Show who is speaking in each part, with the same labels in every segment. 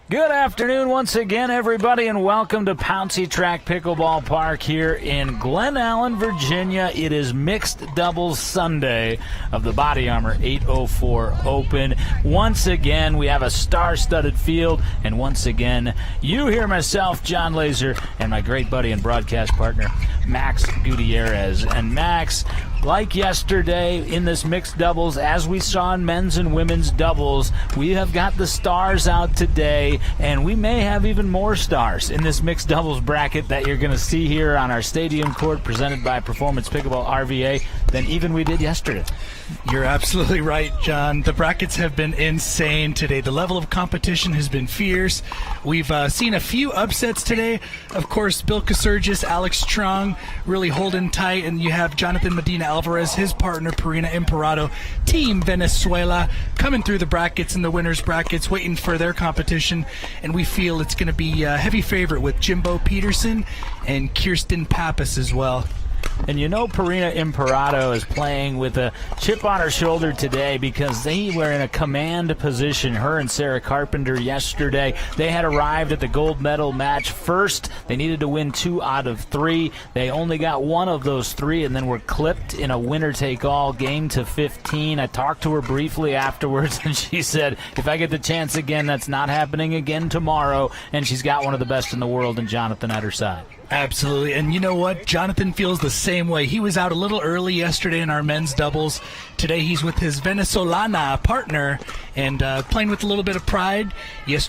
Speaker 1: Good afternoon once again, everybody, and welcome to Pouncey Tract Pickleball Park here in Glen Allen, Virginia. It is Mixed Doubles Sunday of the BODYARMOR 804 Open. Once again, we have a star-studded field, and once again, you hear myself, John Laser, and my great buddy and broadcast partner, Max Gutierrez. And Max, like yesterday in this mixed doubles, as we saw in men's and women's doubles, we have got the stars out today, and we may have even more stars in this mixed doubles bracket that you're going to see here on our stadium court presented by Performance Pickleball RVA than even we did yesterday.
Speaker 2: You're absolutely right, John. The brackets have been insane today. The level of competition has been fierce. We've seen a few upsets today. Of course, Bill Casurgis, Alex Strong really holding tight, and you have Jonathan Medina Alvarez, his partner, Perina Imperato, Team Venezuela, coming through the brackets and the winners' brackets, waiting for their competition. And we feel it's going to be a heavy favorite with Jimbo Peterson and Kirsten Pappas as well.
Speaker 1: And you know Perina Imperato is playing with a chip on her shoulder today because they were in a command position, her and Sarah Carpenter, yesterday. They had arrived at the gold medal match first. They needed to win 2 out of 3. They only got 1 of those 3 and then were clipped in a winner-take-all game to 15. I talked to her briefly afterwards, and she said, if I get the chance again, that's not happening again tomorrow. And she's got one of the best in the world in Jonathan at her side.
Speaker 2: Absolutely. And you know what? Jonathan feels the same way. He was out a little early yesterday in our men's doubles. Today he's with his Venezolana partner and playing with a little bit of pride. Yes,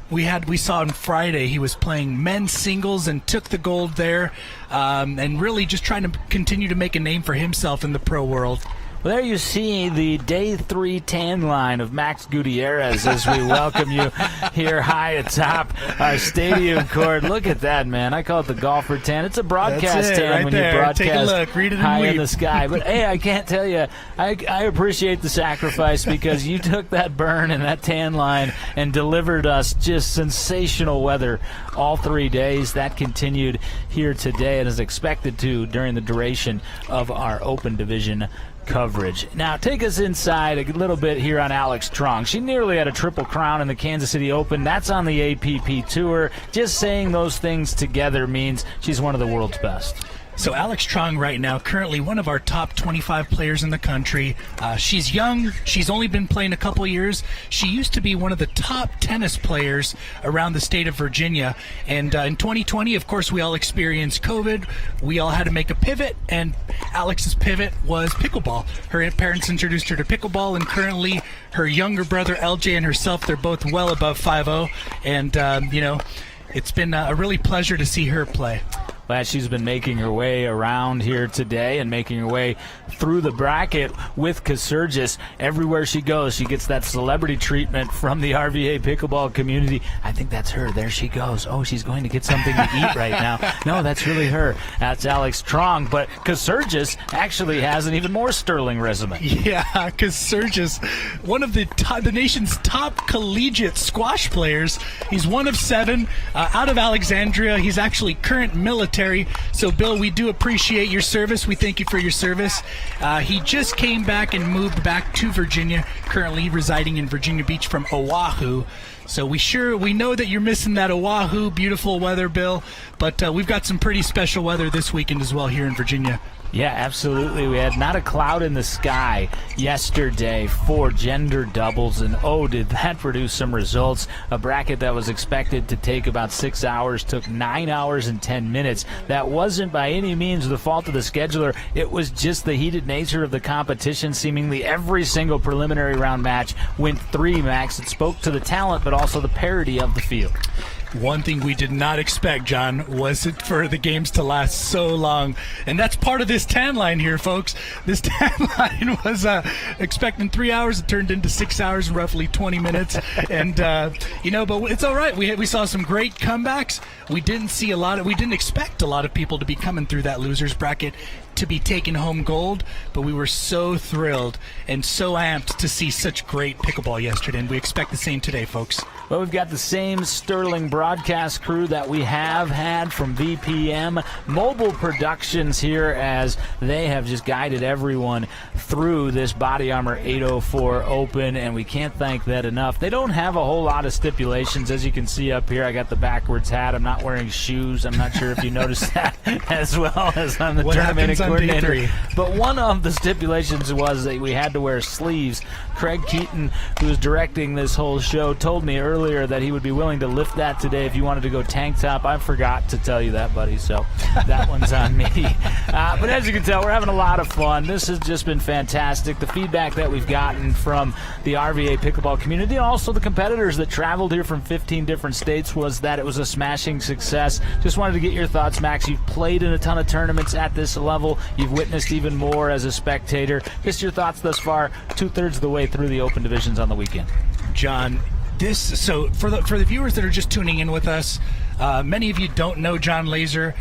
Speaker 2: we saw on Friday he was playing men's singles and took the gold there, and really just trying to continue to make a name for himself in the pro world.
Speaker 1: Well, there you see the day 3 tan line of Max Gutierrez as we welcome you here high atop our stadium court. Look at that, man. I call it the golfer tan. It's a broadcast tan
Speaker 2: right
Speaker 1: when
Speaker 2: there.
Speaker 1: you broadcast
Speaker 2: Take a look. Read it and
Speaker 1: high
Speaker 2: weep.
Speaker 1: in the sky. But, hey, I can't tell you, I appreciate the sacrifice because you took that burn and that tan line and delivered us just sensational weather all 3 days. That continued here today and is expected to during the duration of our open division coverage. Now, take us inside a little bit here on Alex Strong. She nearly had a triple crown in the Kansas City Open. That's on the APP Tour. Just saying those things together means she's one of the world's best.
Speaker 2: So Alex Strong right now, currently one of our top 25 players in the country. She's young. She's only been playing a couple years. She used to be one of the top tennis players around the state of Virginia. And in 2020, of course, we all experienced COVID. We all had to make a pivot, and Alex's pivot was pickleball. Her parents introduced her to pickleball, and currently her younger brother, LJ, and herself, they're both well above 5-0. And, it's been a really pleasure to see her play.
Speaker 1: Glad she's been making her way around here today and making her way through the bracket with Casurgis. Everywhere she goes, she gets that celebrity treatment from the RVA pickleball community. I think that's her. There she goes. Oh, she's going to get something to eat right now. No, that's really her. That's Alex Strong. But Casurgis actually has an even more sterling resume.
Speaker 2: Yeah, Casurgis, one of the nation's top collegiate squash players. He's one of 7 out of Alexandria. He's actually current military. So, Bill, we do appreciate your service. We thank you for your service. He just came back and moved back to Virginia, currently residing in Virginia Beach from Oahu. So we know that you're missing that Oahu beautiful weather, Bill, but we've got some pretty special weather this weekend as well here in Virginia.
Speaker 1: Yeah, absolutely. We had not a cloud in the sky yesterday for gender doubles, and oh, did that produce some results. A bracket that was expected to take about 6 hours took 9 hours and 10 minutes. That wasn't by any means the fault of the scheduler. It was just the heated nature of the competition. Seemingly every single preliminary round match went 3, Max. It spoke to the talent, but also the parity of the field.
Speaker 2: One thing we did not expect, John, was for the games to last so long. And that's part of this tan line here, folks. This tan line was expecting 3 hours. It turned into 6 hours and roughly 20 minutes. And, but it's all right. We saw some great comebacks. We didn't expect a lot of people to be coming through that loser's bracket. to be taking home gold, but we were so thrilled and so amped to see such great pickleball yesterday, and we expect the same today, folks.
Speaker 1: Well, we've got the same sterling broadcast crew that we have had from VPM Mobile Productions here, as they have just guided everyone through this Body Armor 804 Open, and we can't thank that enough. They don't have a whole lot of stipulations. As you can see up here, I got the backwards hat. I'm not wearing shoes. I'm not sure if you noticed that, as well as I'm the tournament coordinator. But one of the stipulations was that we had to wear sleeves. Craig Keaton, who was directing this whole show, told me earlier that he would be willing to lift that today if you wanted to go tank top. I forgot to tell you that, buddy, so that one's on me. But as you can tell, we're having a lot of fun. This has just been fantastic. The feedback that we've gotten from the RVA pickleball community, and also the competitors that traveled here from 15 different states, was that it was a smashing success. Just wanted to get your thoughts, Max. You've played in a ton of tournaments at this level. You've witnessed even more as a spectator. Just your thoughts thus far, 2/3 of the way through the open divisions on the weekend.
Speaker 2: John, so for the viewers that are just tuning in with us, many of you don't know John Laser.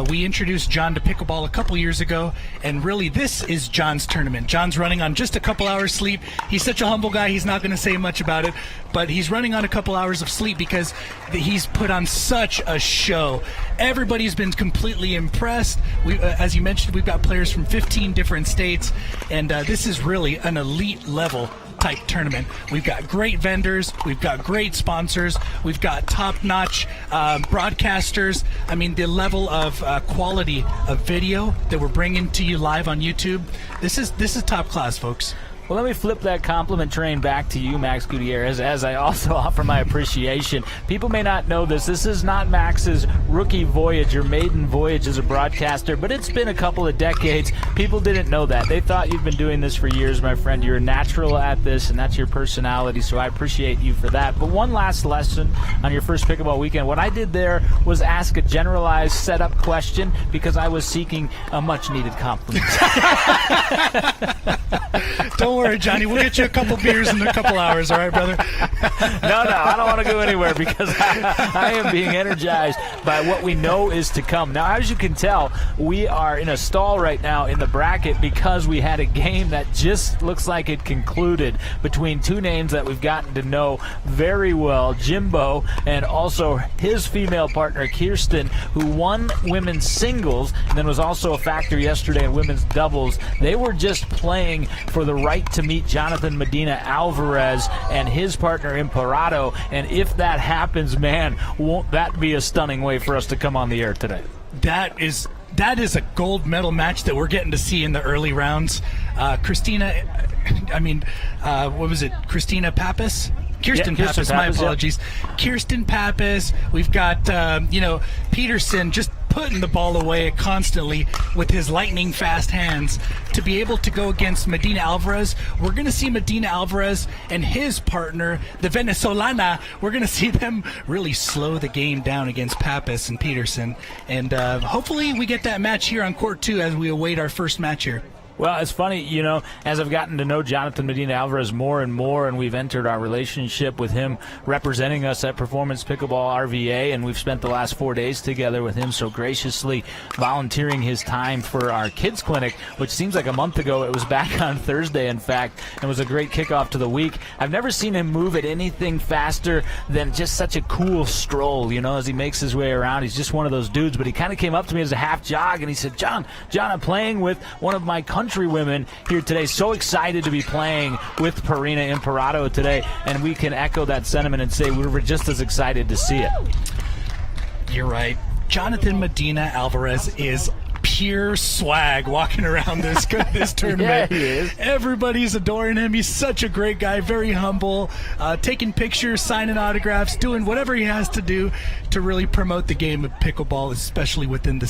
Speaker 2: We introduced John to pickleball a couple years ago, and really this is John's tournament. John's running on just a couple hours sleep. He's such a humble guy, he's not going to say much about it, but he's running on a couple hours of sleep because he's put on such a show. Everybody's been completely impressed. As you mentioned, we've got players from 15 different states, and this is really an elite level type tournament. We've got great vendors, we've got great sponsors, we've got top-notch broadcasters. I mean, the level of quality of video that we're bringing to you live on YouTube, this is top class, folks.
Speaker 1: Well, let me flip that compliment train back to you, Max Gutierrez, as I also offer my appreciation. People may not know this. This is not Max's rookie voyage or maiden voyage as a broadcaster, but it's been a couple of decades. People didn't know that. They thought you've been doing this for years, my friend. You're a natural at this, and that's your personality, so I appreciate you for that. But one last lesson on your first pickleball weekend. What I did there was ask a generalized setup question because I was seeking a much-needed compliment.
Speaker 2: Don't worry, Johnny. We'll get you a couple beers in a couple hours, all right, brother?
Speaker 1: No, I don't want to go anywhere because I am being energized by what we know is to come. Now, as you can tell, we are in a stall right now in the bracket because we had a game that just looks like it concluded between two names that we've gotten to know very well, Jimbo and also his female partner, Kirsten, who won women's singles and then was also a factor yesterday in women's doubles. They were just playing for the right to meet Jonathan Medina Alvarez and his partner Imparato, and if that happens, man, won't that be a stunning way for us to come on the air today?
Speaker 2: That is a gold medal match that we're getting to see in the early rounds. Christina Pappas? Kirsten Pappas, my apologies. Yeah. Kirsten Pappas, we've got, Peterson just putting the ball away constantly with his lightning fast hands to be able to go against Medina Alvarez. We're going to see Medina Alvarez and his partner, the Venezolana, we're going to see them really slow the game down against Pappas and Peterson. And hopefully we get that match here on court 2 as we await our first match here.
Speaker 1: Well, it's funny, as I've gotten to know Jonathan Medina Alvarez more and more, and we've entered our relationship with him representing us at Performance Pickleball RVA, and we've spent the last 4 days together with him so graciously volunteering his time for our kids clinic, which seems like a month ago. It was back on Thursday, in fact, and was a great kickoff to the week. I've never seen him move at anything faster than just such a cool stroll, as he makes his way around. He's just one of those dudes, but he kind of came up to me as a half jog, and he said, John, I'm playing with one of my countrywomen here today. So excited to be playing with Parina Imparato today, and we can echo that sentiment and say we were just as excited to see it.
Speaker 2: You're right. Jonathan Medina Alvarez is pure swag walking around this tournament.
Speaker 1: Yeah, he is.
Speaker 2: Everybody's adoring him. He's such a great guy, very humble, taking pictures, signing autographs, doing whatever he has to do to really promote the game of pickleball, especially within the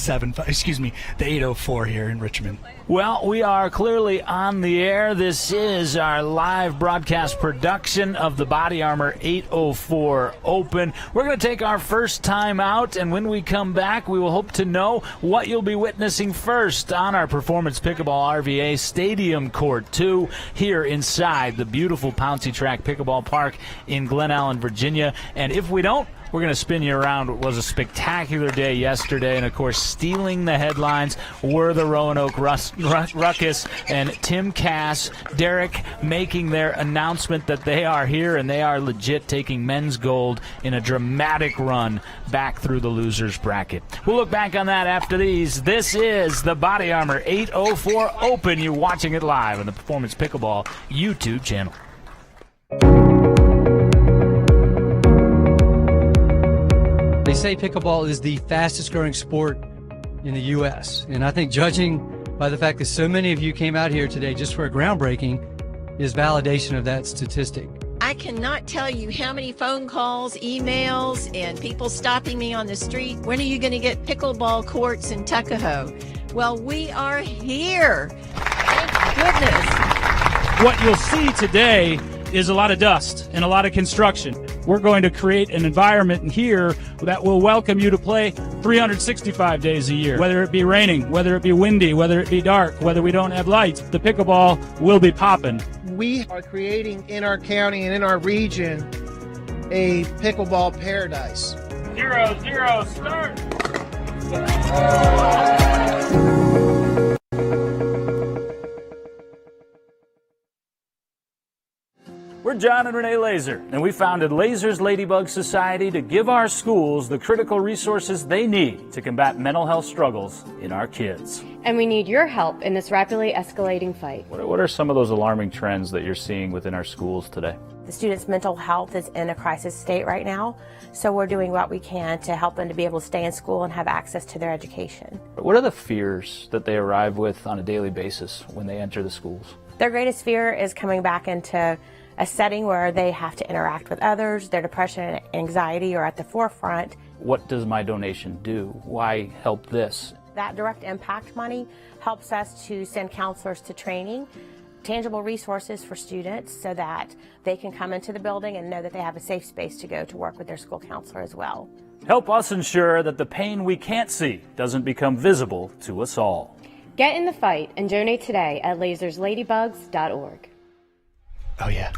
Speaker 2: 804 here in Richmond.
Speaker 1: Well, we are clearly on the air. This is our live broadcast production of the Body Armor 804 Open. We're going to take our first time out, and when we come back, we will hope to know what you'll be witnessing first on our Performance Pickleball RVA Stadium Court 2 here inside the beautiful Pouncey Tract Pickleball Park in Glen Allen, Virginia. And if we don't, We're going to spin you around. It was a spectacular day yesterday, and of course, stealing the headlines were the Roanoke Ruckus and Tim Cass, Derek making their announcement that they are here and they are legit taking men's gold in a dramatic run back through the losers bracket. We'll look back on that after these. This is the Body Armor 804 Open. You're watching it live on the Performance Pickleball YouTube channel.
Speaker 3: They say pickleball is the fastest growing sport in the U.S. And I think judging by the fact that so many of you came out here today just for a groundbreaking is validation of that statistic.
Speaker 4: I cannot tell you how many phone calls, emails, and people stopping me on the street. When are you going to get pickleball courts in Tuckahoe? Well, we are here. Thank goodness.
Speaker 5: What you'll see today is a lot of dust and a lot of construction. We're going to create an environment here that will welcome you to play 365 days a year. Whether it be raining, whether it be windy, whether it be dark, whether we don't have lights, the pickleball will be popping.
Speaker 6: We are creating in our county and in our region a pickleball paradise.
Speaker 5: 0-0, start!
Speaker 1: We're John and Renee Laser, and we founded Laser's Ladybug Society to give our schools the critical resources they need to combat mental health struggles in our kids.
Speaker 7: And we need your help in this rapidly escalating fight.
Speaker 1: What are some of those alarming trends that you're seeing within our schools today?
Speaker 8: The students' mental health is in a crisis state right now, so we're doing what we can to help them to be able to stay in school and have access to their education.
Speaker 1: What are the fears that they arrive with on a daily basis when they enter the schools?
Speaker 8: Their greatest fear is coming back into a setting where they have to interact with others. Their depression and anxiety are at the forefront.
Speaker 1: What does my donation do? Why help this?
Speaker 8: That direct impact money helps us to send counselors to training, tangible resources for students so that they can come into the building and know that they have a safe space to go to work with their school counselor as well.
Speaker 1: Help us ensure that the pain we can't see doesn't become visible to us all.
Speaker 7: Get in the fight and donate today at lasersladybugs.org.
Speaker 2: Oh, yeah.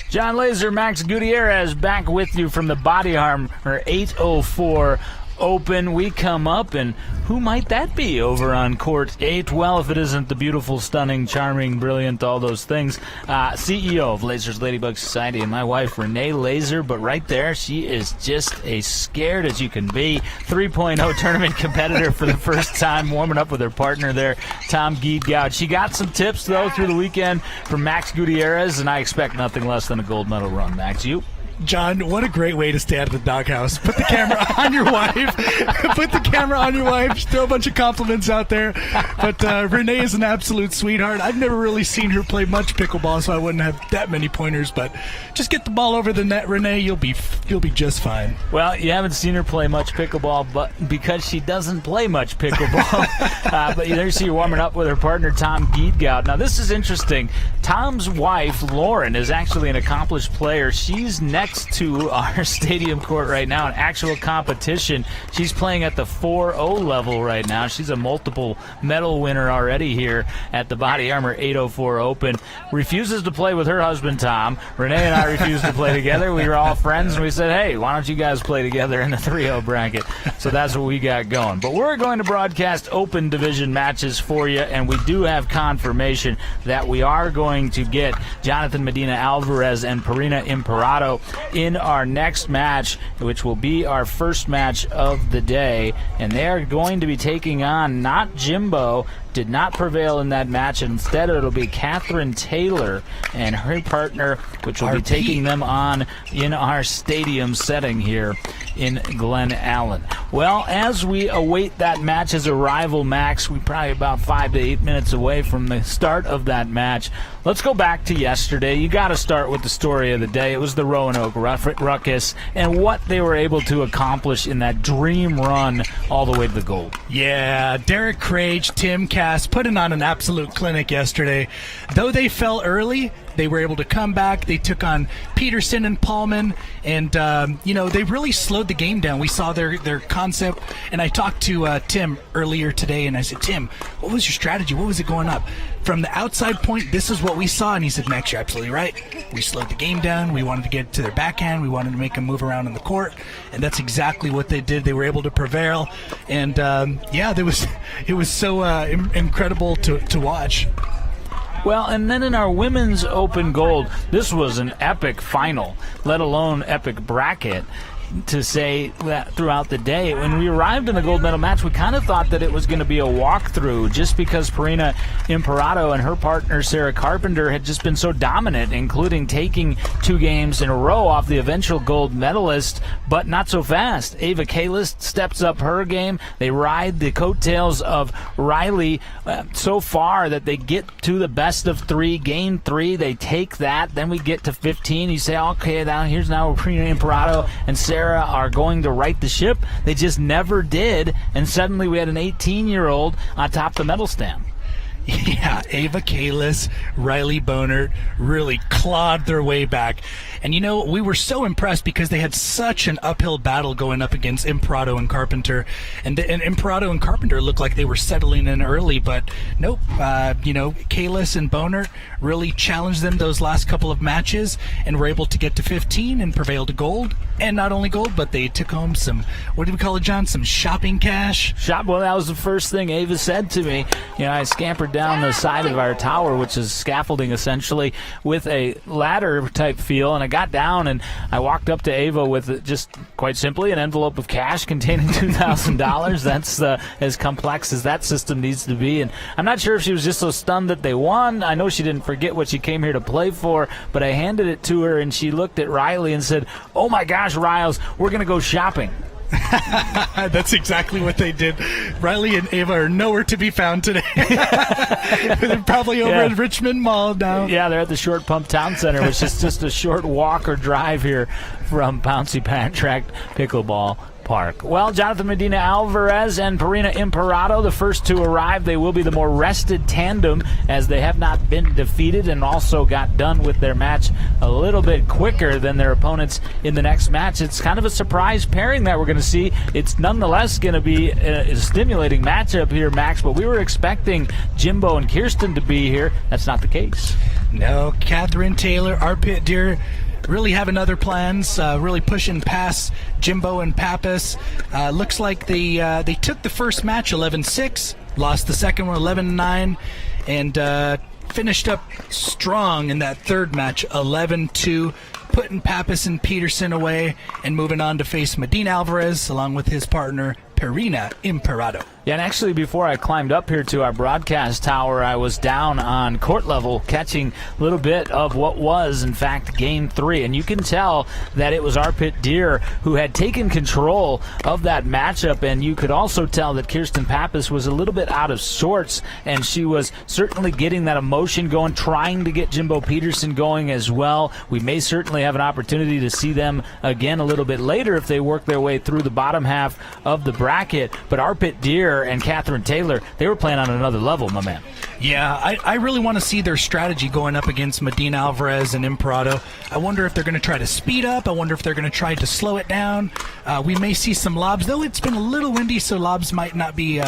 Speaker 1: John Laser, Max Gutierrez back with you from the Body Armor 804 Open. We come up, and who might that be over on court 8? Well, if it isn't the beautiful, stunning, charming, brilliant, all those things, CEO of Laser's Ladybug Society and my wife, Renee Laser. But right there, she is just as scared as you can be. 3.0 tournament competitor for the first time, warming up with her partner there, Tom Giedgout. She got some tips, though, through the weekend from Max Gutierrez, and I expect nothing less than a gold medal run. Max, you?
Speaker 2: John, what a great way to stay out of the doghouse. Put the camera on your wife. Put the camera on your wife. Throw a bunch of compliments out there. But Renee is an absolute sweetheart. I've never really seen her play much pickleball, so I wouldn't have that many pointers. But just get the ball over the net, Renee. You'll be just fine.
Speaker 1: Well, you haven't seen her play much pickleball, but because she doesn't play much pickleball. But there you see her warming up with her partner, Tom Giedgout. Now, this is interesting. Tom's wife, Lauren, is actually an accomplished player. She's next to our stadium court right now in actual competition. She's playing at the 4-0 level right now. She's a multiple medal winner already here at the Body Armor 804 Open. Refuses to play with her husband, Tom. Renee and I refused to play together. We were all friends, and we said, hey, why don't you guys play together in the 3-0 bracket? So that's what we got going. But we're going to broadcast open division matches for you, and we do have confirmation that we are going to get Jonathan Medina Alvarez and Perina Imperato in our next match, which will be our first match of the day. And they are going to be taking on not Jimbo, did not prevail in that match. Instead, it'll be Catherine Taylor and her partner, which will be taking them on in our stadium setting here in Glen Allen. Well, as we await that match's arrival, Max, we're probably about 5 to 8 minutes away from the start of that match. Let's go back to yesterday. You got to start with the story of the day. It was the Roanoke Ruckus and what they were able to accomplish in that dream run all the way to the gold.
Speaker 2: Yeah, Derek Crage, Tim Cass putting on an absolute clinic yesterday. Though they fell early, they were able to come back. They took on Peterson and Paulman, and they really slowed the game down. We saw their concept, and I talked to Tim earlier today, and I said, Tim, what was your strategy? What was it going up? From the outside point, this is what we saw, and he said, Max, you're absolutely right. We slowed the game down. We wanted to get to their backhand. We wanted to make them move around in the court, and that's exactly what they did. They were able to prevail, and it was so incredible to watch.
Speaker 1: Well, and then in our women's open gold, this was an epic final, let alone epic bracket. To say that throughout the day, when we arrived in the gold medal match, we kind of thought that it was going to be a walkthrough just because Perina Imparato and her partner Sarah Carpenter had just been so dominant, including taking 2 games in a row off the eventual gold medalist, but not so fast. Ava Kalis steps up her game. They ride the coattails of Riley so far that they get to the best of 3, game 3. They take that. Then we get to 15. You say, okay, here's now Perina Imparato and Sarah are going to right the ship. They just never did, and suddenly we had an 18-year-old on top of the medal stand.
Speaker 2: Yeah, Ava Kalis, Riley Bonert really clawed their way back. And, we were so impressed because they had such an uphill battle going up against Imparato and Carpenter. And Imparato and Carpenter looked like they were settling in early, but nope. Kalis and Bonert really challenged them those last couple of matches and were able to get to 15 and prevail to gold. And not only gold, but they took home some, what do we call it, John? Some shopping cash?
Speaker 1: Well, that was the first thing Ava said to me. I scampered down the side of our tower, which is scaffolding essentially, with a ladder type feel, and I got down and I walked up to Ava with just quite simply an envelope of cash containing $2,000. That's as complex as that system needs to be, and I'm not sure if she was just so stunned that they won. I know she didn't forget what she came here to play for, but I handed it to her and she looked at Riley and said, "Oh my gosh, Riles, we're going to go shopping."
Speaker 2: That's exactly what they did. Riley and Ava are nowhere to be found today. They're probably over at Richmond Mall now.
Speaker 1: Yeah, they're at the Short Pump Town Center, which is just a short walk or drive here from Pouncey Tract Pickleball Park. Well, Jonathan Medina Alvarez and Perina Imparato, the first to arrive. They will be the more rested tandem as they have not been defeated and also got done with their match a little bit quicker than their opponents in the next match. It's kind of a surprise pairing that we're going to see. It's nonetheless going to be a stimulating matchup here, Max, but we were expecting Jimbo and Kirsten to be here. That's not the case.
Speaker 2: No, Catherine Taylor, Arpit Deer, really having other plans, really pushing past Jimbo and Pappas. Looks like they took the first match 11-6, lost the second one 11-9, and finished up strong in that third match 11-2, putting Pappas and Peterson away and moving on to face Medina Alvarez along with his partner Perina Imparato.
Speaker 1: Yeah, and actually before I climbed up here to our broadcast tower, I was down on court level catching a little bit of what was, in fact, Game 3. And you can tell that it was Arpit Deer who had taken control of that matchup. And you could also tell that Kirsten Pappas was a little bit out of sorts. And she was certainly getting that emotion going, trying to get Jimbo Peterson going as well. We may certainly have an opportunity to see them again a little bit later if they work their way through the bottom half of the bracket. But Arpit Deer and Catherine Taylor, they were playing on another level, my man.
Speaker 2: Yeah, I really want to see their strategy going up against Medina Alvarez and Imparato. I wonder if they're going to try to speed up. I wonder if they're going to try to slow it down. We may see some lobs, though it's been a little windy, so lobs might not be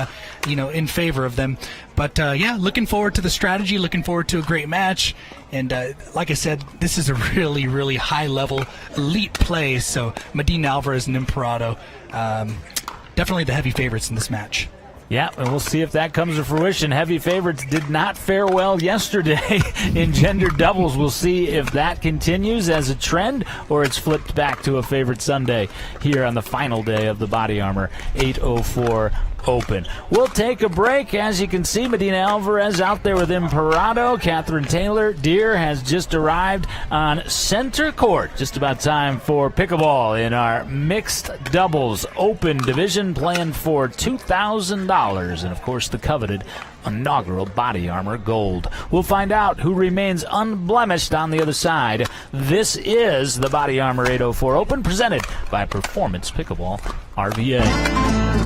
Speaker 2: in favor of them. But, looking forward to the strategy, looking forward to a great match. And like I said, this is a really, really high-level elite play. So Medina Alvarez and Imparato, definitely the heavy favorites in this match.
Speaker 1: Yeah, and we'll see if that comes to fruition. Heavy favorites did not fare well yesterday in gender doubles. We'll see if that continues as a trend or it's flipped back to a favorite Sunday here on the final day of the Body Armor 804 Open. We'll take a break. As you can see, Medina Alvarez out there with Imparato. Catherine Taylor Deer has just arrived on center court. Just about time for pickleball in our mixed doubles open division, playing for $2,000 and, of course, the coveted inaugural Body Armor Gold. We'll find out who remains unblemished on the other side. This is the Body Armor 804 Open, presented by Performance Pickleball RVA.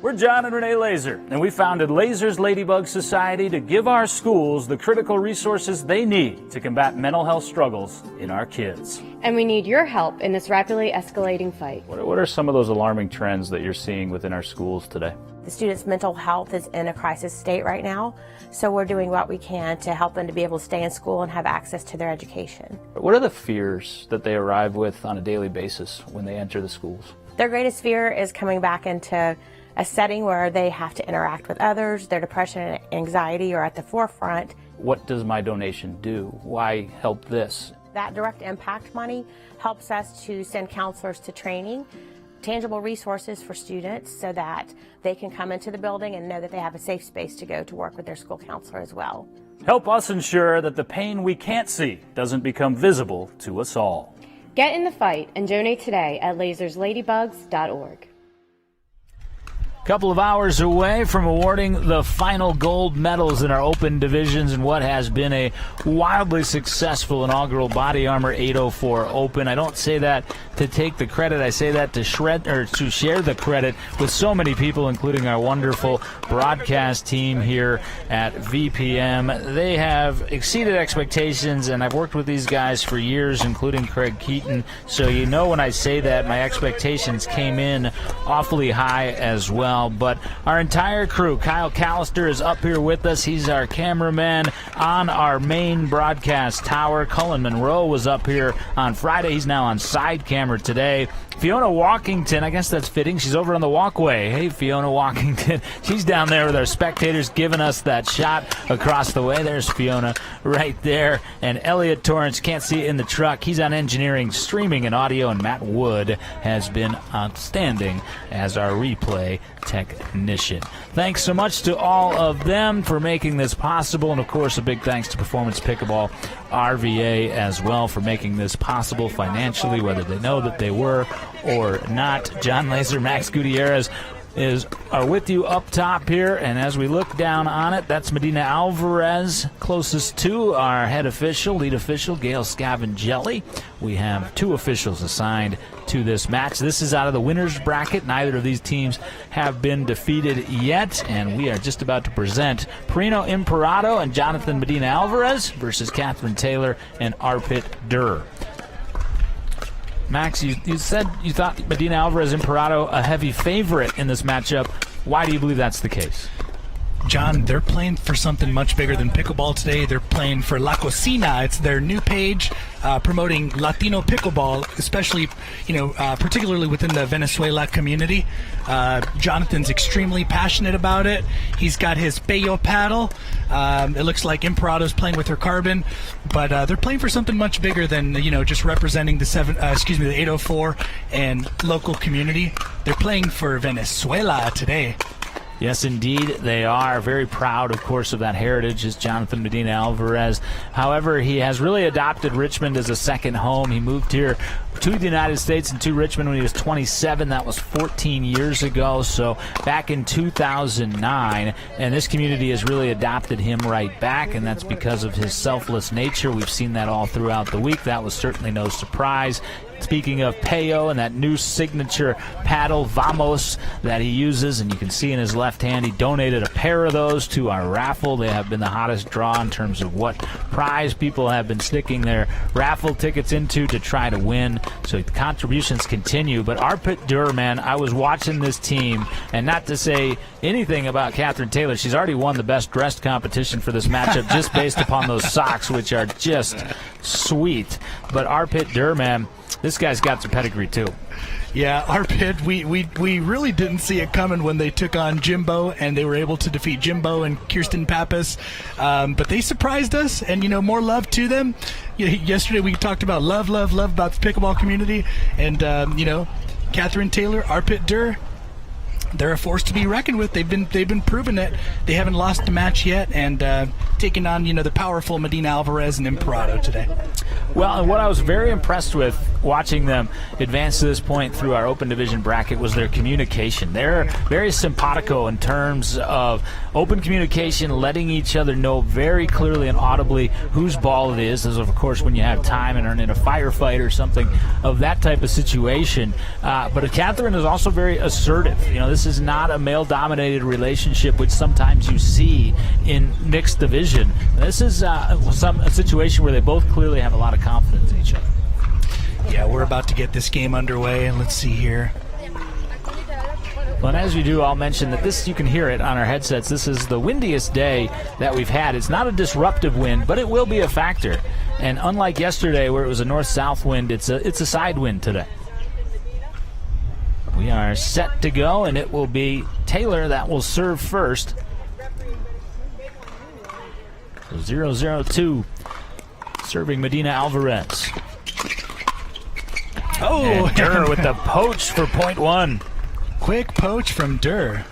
Speaker 1: We're John and Renee Laser, and we founded Laser's Ladybug Society to give our schools the critical resources they need to combat mental health struggles in our kids.
Speaker 7: And we need your help in this rapidly escalating fight.
Speaker 1: What are some of those alarming trends that you're seeing within our schools today?
Speaker 8: The students' mental health is in a crisis state right now, so we're doing what we can to help them to be able to stay in school and have access to their education.
Speaker 1: What are the fears that they arrive with on a daily basis when they enter the schools?
Speaker 8: Their greatest fear is coming back into a setting where they have to interact with others. Their depression and anxiety are at the forefront.
Speaker 1: What does my donation do? Why help this?
Speaker 8: That direct impact money helps us to send counselors to training, tangible resources for students so that they can come into the building and know that they have a safe space to go to work with their school counselor as well.
Speaker 1: Help us ensure that the pain we can't see doesn't become visible to us all.
Speaker 7: Get in the fight and donate today at lasersladybugs.org.
Speaker 1: Couple of hours away from awarding the final gold medals in our open divisions in what has been a wildly successful inaugural Body Armor 804 Open. I don't say that to take the credit. I say that to share the credit with so many people, including our wonderful broadcast team here at VPM. They have exceeded expectations, and I've worked with these guys for years, including Craig Keaton. So you know when I say that, my expectations came in awfully high as well. But our entire crew, Kyle Callister is up here with us. He's our cameraman on our main broadcast tower. Cullen Monroe was up here on Friday. He's now on side camera today. Fiona Walkington, I guess that's fitting. She's over on the walkway. Hey, Fiona Walkington. She's down there with our spectators giving us that shot across the way. There's Fiona right there. And Elliot Torrance, can't see it in the truck. He's on engineering, streaming, and audio. And Matt Wood has been outstanding as our replay technician. Thanks so much to all of them for making this possible. And, of course, a big thanks to Performance Pickleball RVA as well for making this possible financially, whether they know that they were or not. John Laser, Max Gutierrez are with you up top here, and as we look down on it, that's Medina Alvarez closest to our lead official, Gail Scavangelli. We have two officials assigned to this match. This is out of the winner's bracket. Neither of these teams have been defeated yet, and we are just about to present Perino Imperato and Jonathan Medina Alvarez versus Catherine Taylor and Arpit Durr. Max, you said you thought Medina Alvarez Imperato a heavy favorite in this matchup. Why do you believe that's the case?
Speaker 2: John, they're playing for something much bigger than pickleball today. They're playing for La Cocina. It's their new page promoting Latino pickleball, especially, particularly within the Venezuela community. Jonathan's extremely passionate about it. He's got his Peyo paddle. It looks like Imperato's playing with her carbon, but they're playing for something much bigger than just representing the 804 and local community. They're playing for Venezuela today.
Speaker 1: Yes, indeed, they are. Very proud, of course, of that heritage is Jonathan Medina Alvarez. However, he has really adopted Richmond as a second home. He moved here to the United States and to Richmond when he was 27. That was 14 years ago, so back in 2009. And this community has really adopted him right back, and that's because of his selfless nature. We've seen that all throughout the week. That was certainly no surprise. Speaking of Peyo and that new signature paddle, Vamos, that he uses, and you can see in his left hand, he donated a pair of those to our raffle. They have been the hottest draw in terms of what prize people have been sticking their raffle tickets into to try to win. So the contributions continue. But Arpit Durr, man, I was watching this team, and not to say anything about Catherine Taylor, she's already won the best dressed competition for this matchup just based upon those socks, which are just sweet. But Arpit Durr, man, this guy's got some pedigree, too.
Speaker 2: Yeah, Arpit, we really didn't see it coming when they took on Jimbo, and they were able to defeat Jimbo and Kirsten Pappas. But they surprised us, and, more love to them. Yesterday we talked about love about the pickleball community. And, Catherine Taylor, Arpit Durr, they're a force to be reckoned with. They've been proving it. They haven't lost a match yet, and taking on the powerful Medina Alvarez and Imperato today.
Speaker 1: Well, and what I was very impressed with watching them advance to this point through our open division bracket was their communication. They're very simpatico in terms of open communication, letting each other know very clearly and audibly whose ball it is. As of course, when you have time and are in a firefight or something of that type of situation. But Catherine is also very assertive. This this is not a male-dominated relationship, which sometimes you see in mixed division. This is a situation where they both clearly have a lot of confidence in each other.
Speaker 2: Yeah, we're about to get this game underway. Let's see here.
Speaker 1: Well, and as we do, I'll mention that this, you can hear it on our headsets, this is the windiest day that we've had. It's not a disruptive wind, but it will be a factor. And unlike yesterday where it was a north-south wind, it's a side wind today. We are set to go, and it will be Taylor that will serve first. So 0-0-2, serving Medina Alvarez.
Speaker 2: Oh,
Speaker 1: and Durr with the poach for point one.
Speaker 2: Quick poach from Deer.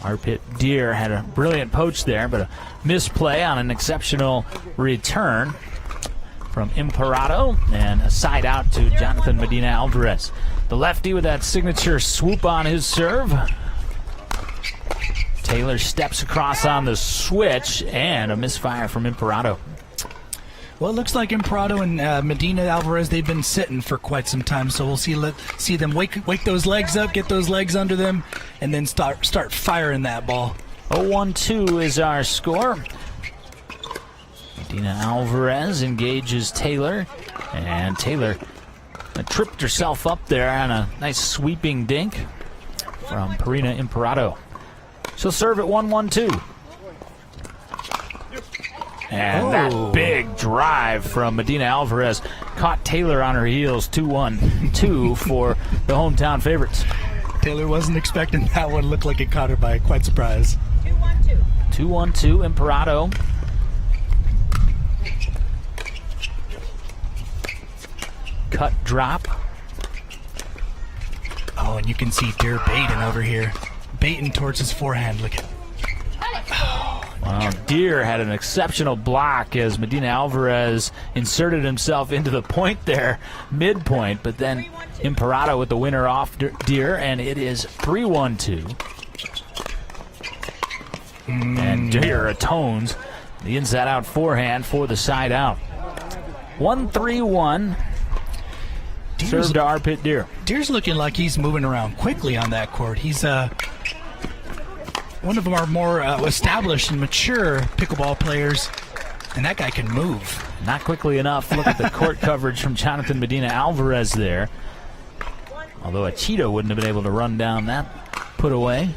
Speaker 1: Arpit Deer had a brilliant poach there, but a misplay on an exceptional return from Imparato, and a side out to Jonathan Medina Alvarez. The lefty with that signature swoop on his serve. Taylor steps across on the switch, and a misfire from Imparato.
Speaker 2: Well, it looks like Imparato and Medina Alvarez, they've been sitting for quite some time, so we'll see them wake those legs up, get those legs under them, and then start firing that ball.
Speaker 1: 0-1-2 is our score. Medina Alvarez engages Taylor, and Taylor tripped herself up there on a nice sweeping dink from Perina Imparato. She'll serve at 1-1-2. And that big drive from Medina Alvarez caught Taylor on her heels. 2-1-2 for the hometown favorites.
Speaker 2: Taylor wasn't expecting that one. Looked like it caught her by quite surprise.
Speaker 1: 2-1-2, Imparato. Cut drop.
Speaker 2: Oh, and you can see Deer baiting over here. Baiting towards his forehand. Look at.
Speaker 1: Wow, Deer had an exceptional block as Medina Alvarez inserted himself into the point there, midpoint, but then Imparato with the winner off Deer, and it is 3-1-2. And Deer atones the inside-out forehand for the side out. 1-3-1. Serve to Arpit Deer.
Speaker 2: Deer's looking like he's moving around quickly on that court. He's one of our more established and mature pickleball players, and that guy can move.
Speaker 1: Not quickly enough. Look at the court coverage from Jonathan Medina Alvarez there. Although a Cheeto wouldn't have been able to run down that put away.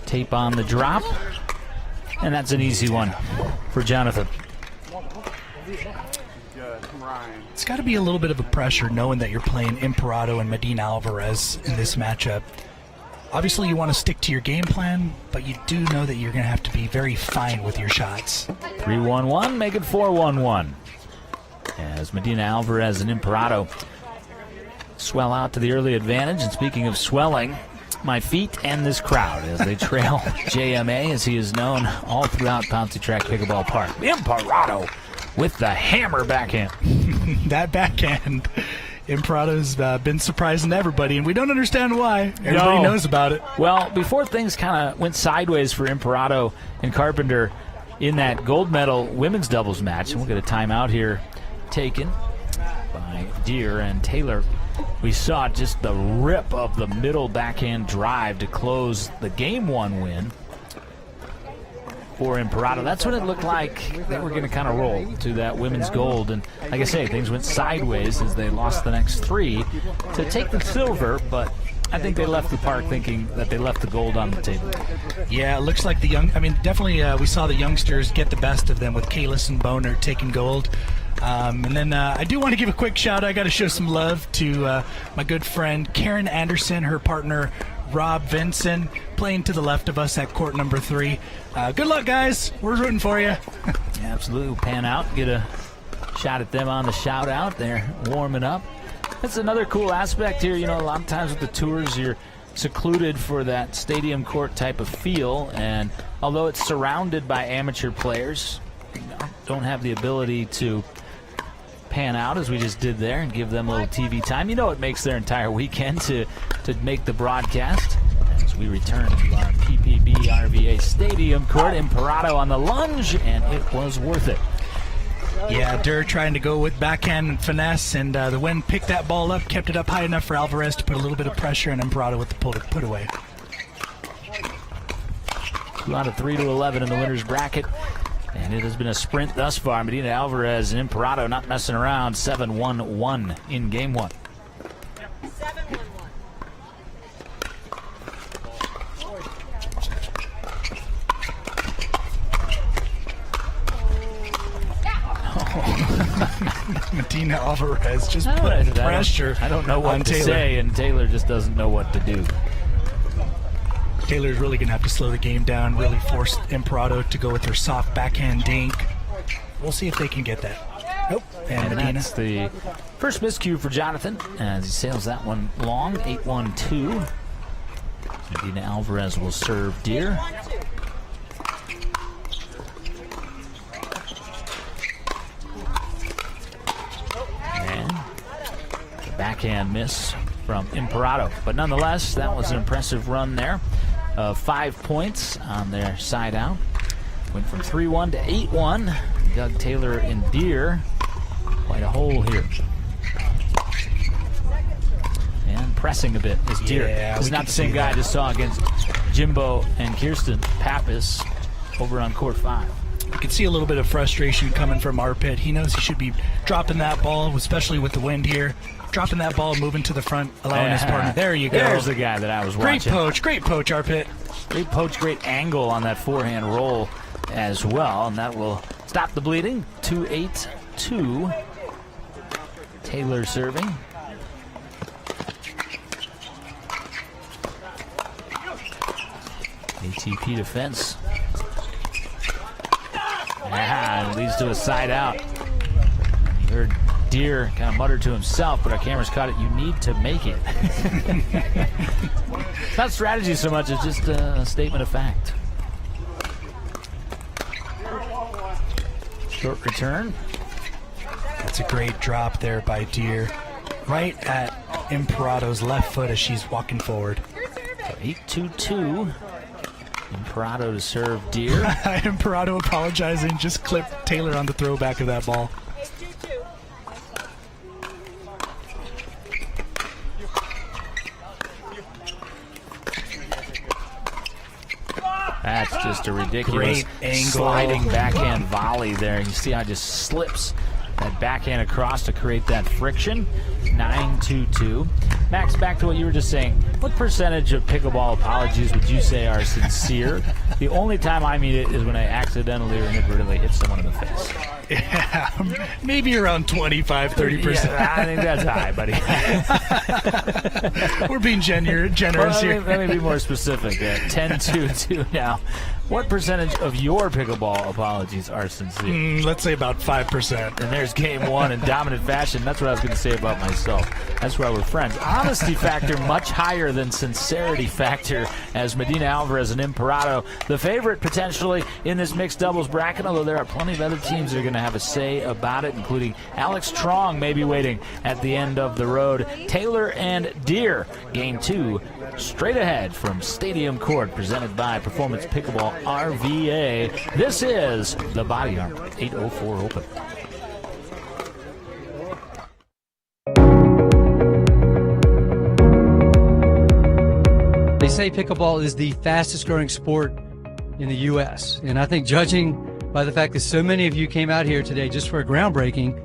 Speaker 1: Tape on the drop, and that's an easy one for Jonathan.
Speaker 2: It's got to be a little bit of a pressure knowing that you're playing Imparato and Medina Alvarez in this matchup. Obviously, you want to stick to your game plan, but you do know that you're going to have to be very fine with your shots.
Speaker 1: 3-1-1, make it 4-1-1. As Medina Alvarez and Imparato swell out to the early advantage. And speaking of swelling, my feet and this crowd as they trail JMA, as he is known all throughout Pouncey Tract Pickleball Park. Imparato with the hammer backhand.
Speaker 2: That backhand. Imparato's been surprising everybody, and we don't understand why. Everybody knows about it.
Speaker 1: Well, before things kind of went sideways for Imparato and Carpenter in that gold medal women's doubles match, and we'll get a timeout here taken by Deer and Taylor. We saw just the rip of the middle backhand drive to close the game one win for Imparato. That's when it looked like they were going to kind of roll to that women's gold. And like I say, things went sideways as they lost the next three to take the silver, but I think they left the park thinking that they left the gold on the table.
Speaker 2: Yeah, it looks like definitely we saw the youngsters get the best of them with Kalis and Boner taking gold. And then I do want to give a quick shout out. I got to show some love to my good friend Karen Anderson, her partner Rob Vinson, playing to the left of us at court number 3. Good luck, guys. We're rooting for you.
Speaker 1: Yeah, absolutely. We'll pan out, get a shot at them on the shout out. They're warming up. That's another cool aspect here. You know, a lot of times with the tours, you're secluded for that stadium court type of feel, and although it's surrounded by amateur players, don't have the ability to pan out as we just did there and give them a little TV time. You know, it makes their entire weekend to make the broadcast. As we return to our PPB RVA Stadium court. Imperato on the lunge, and it was worth it.
Speaker 2: Yeah, Durr trying to go with backhand and finesse, and the wind picked that ball up, kept it up high enough for Alvarez to put a little bit of pressure, and Imperato with the put away.
Speaker 1: 2 out of 3 to 11 in the winner's bracket. And it has been a sprint thus far. Medina Alvarez and Imperato not messing around. 7-1-1 in game 1.
Speaker 9: 7-1-1.
Speaker 2: Medina Alvarez just put pressure.
Speaker 1: I don't know what
Speaker 2: on
Speaker 1: to
Speaker 2: Taylor.
Speaker 1: say, and Taylor just doesn't know what to do.
Speaker 2: Taylor's really going to have to slow the game down, really force Imperato to go with her soft backhand dink. We'll see if they can get that. Nope. And Medina.
Speaker 1: That's the first miscue for Jonathan as he sails that one long. 8-1-2. Medina Alvarez will serve Deer. And the backhand miss from Imperato. But nonetheless, that was an impressive run there. 5 points on their side out. Went from 3-1 to 8-1. Doug Taylor and Deer. Quite a hole here. And pressing a bit is Deer.
Speaker 2: Yeah,
Speaker 1: this is not the same guy I just saw against Jimbo and Kirsten Pappas over on court 5.
Speaker 2: You can see a little bit of frustration coming from Arpit. He knows he should be dropping that ball, especially with the wind here. Dropping that ball, moving to the front, allowing his partner. There you go.
Speaker 1: There's the guy that I was watching.
Speaker 2: Great poach, Arpit.
Speaker 1: Great poach, great angle on that forehand roll as well, and that will stop the bleeding. 2-8-2. Taylor serving. ATP defense. Yeah, it leads to a side out. You heard Deer kind of mutter to himself, but our cameras caught it. You need to make it. It's not strategy so much as just a statement of fact. Short return.
Speaker 2: That's a great drop there by Deer. Right at Imperato's left foot as she's walking forward.
Speaker 1: 8-2-2. Imperato to serve Deer.
Speaker 2: Imperato apologizing, just clipped Taylor on the throwback of that ball.
Speaker 1: That's just a ridiculous sliding backhand volley there. You see how it just slips that backhand across to create that friction. 9-2-2. Max, back to what you were just saying. What percentage of pickleball apologies would you say are sincere? The only time I mean it is when I accidentally or inadvertently hit someone in the face.
Speaker 2: Yeah, maybe around 25-30%.
Speaker 1: Yeah, I think that's high, buddy.
Speaker 2: We're being generous here.
Speaker 1: Let me be more specific. 10-2-2 now. What percentage of your pickleball apologies are sincere?
Speaker 2: Let's say about 5%.
Speaker 1: And there's game 1 in dominant fashion. That's what I was going to say about myself. That's why we're friends. Honesty factor much higher than sincerity factor, as Medina Alvarez and Imperato, the favorite potentially in this mixed doubles bracket, although there are plenty of other teams that are going to have a say about it, including Alex Trong maybe waiting at the end of the road. Taylor and Deer, game 2, straight ahead from Stadium Court, presented by Performance Pickleball RVA. This is the Body Armor 804 Open.
Speaker 3: They say pickleball is the fastest growing sport in the U.S. And I think judging by the fact that so many of you came out here today just for a groundbreaking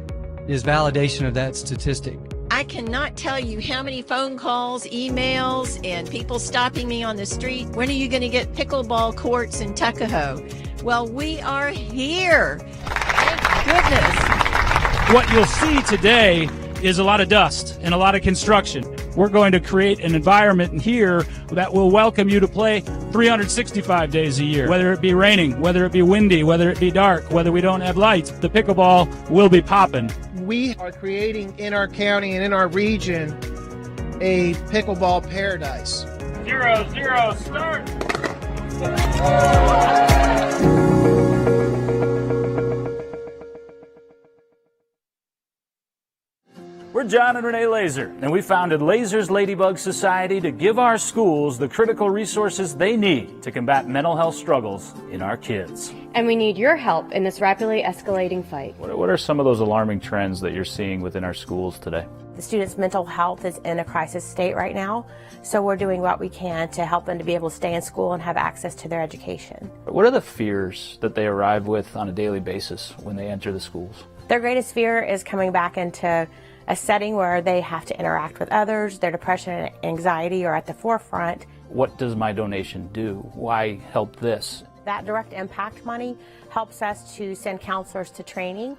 Speaker 3: is validation of that statistic.
Speaker 4: I cannot tell you how many phone calls, emails, and people stopping me on the street. When are you going to get pickleball courts in Tuckahoe? Well, we are here. Thank goodness.
Speaker 5: What you'll see today is a lot of dust and a lot of construction. We're going to create an environment here that will welcome you to play 365 days a year. Whether it be raining, whether it be windy, whether it be dark, whether we don't have lights, the pickleball will be popping.
Speaker 6: We are creating in our county and in our region a pickleball paradise.
Speaker 5: 0-0, start!
Speaker 1: We're We're John and Renee Laser, and we founded Laser's Ladybug Society to give our schools the critical resources they need to combat mental health struggles in our kids.
Speaker 7: And we need your help in this rapidly escalating fight.
Speaker 1: What are some of those alarming trends that you're seeing within our schools today?
Speaker 8: The students' mental health is in a crisis state right now, so we're doing what we can to help them to be able to stay in school and have access to their education.
Speaker 1: What are the fears that they arrive with on a daily basis when they enter the schools?
Speaker 8: Their greatest fear is coming back into a setting where they have to interact with others. Their depression and anxiety are at the forefront.
Speaker 1: What does my donation do? Why help this?
Speaker 8: That direct impact money helps us to send counselors to training,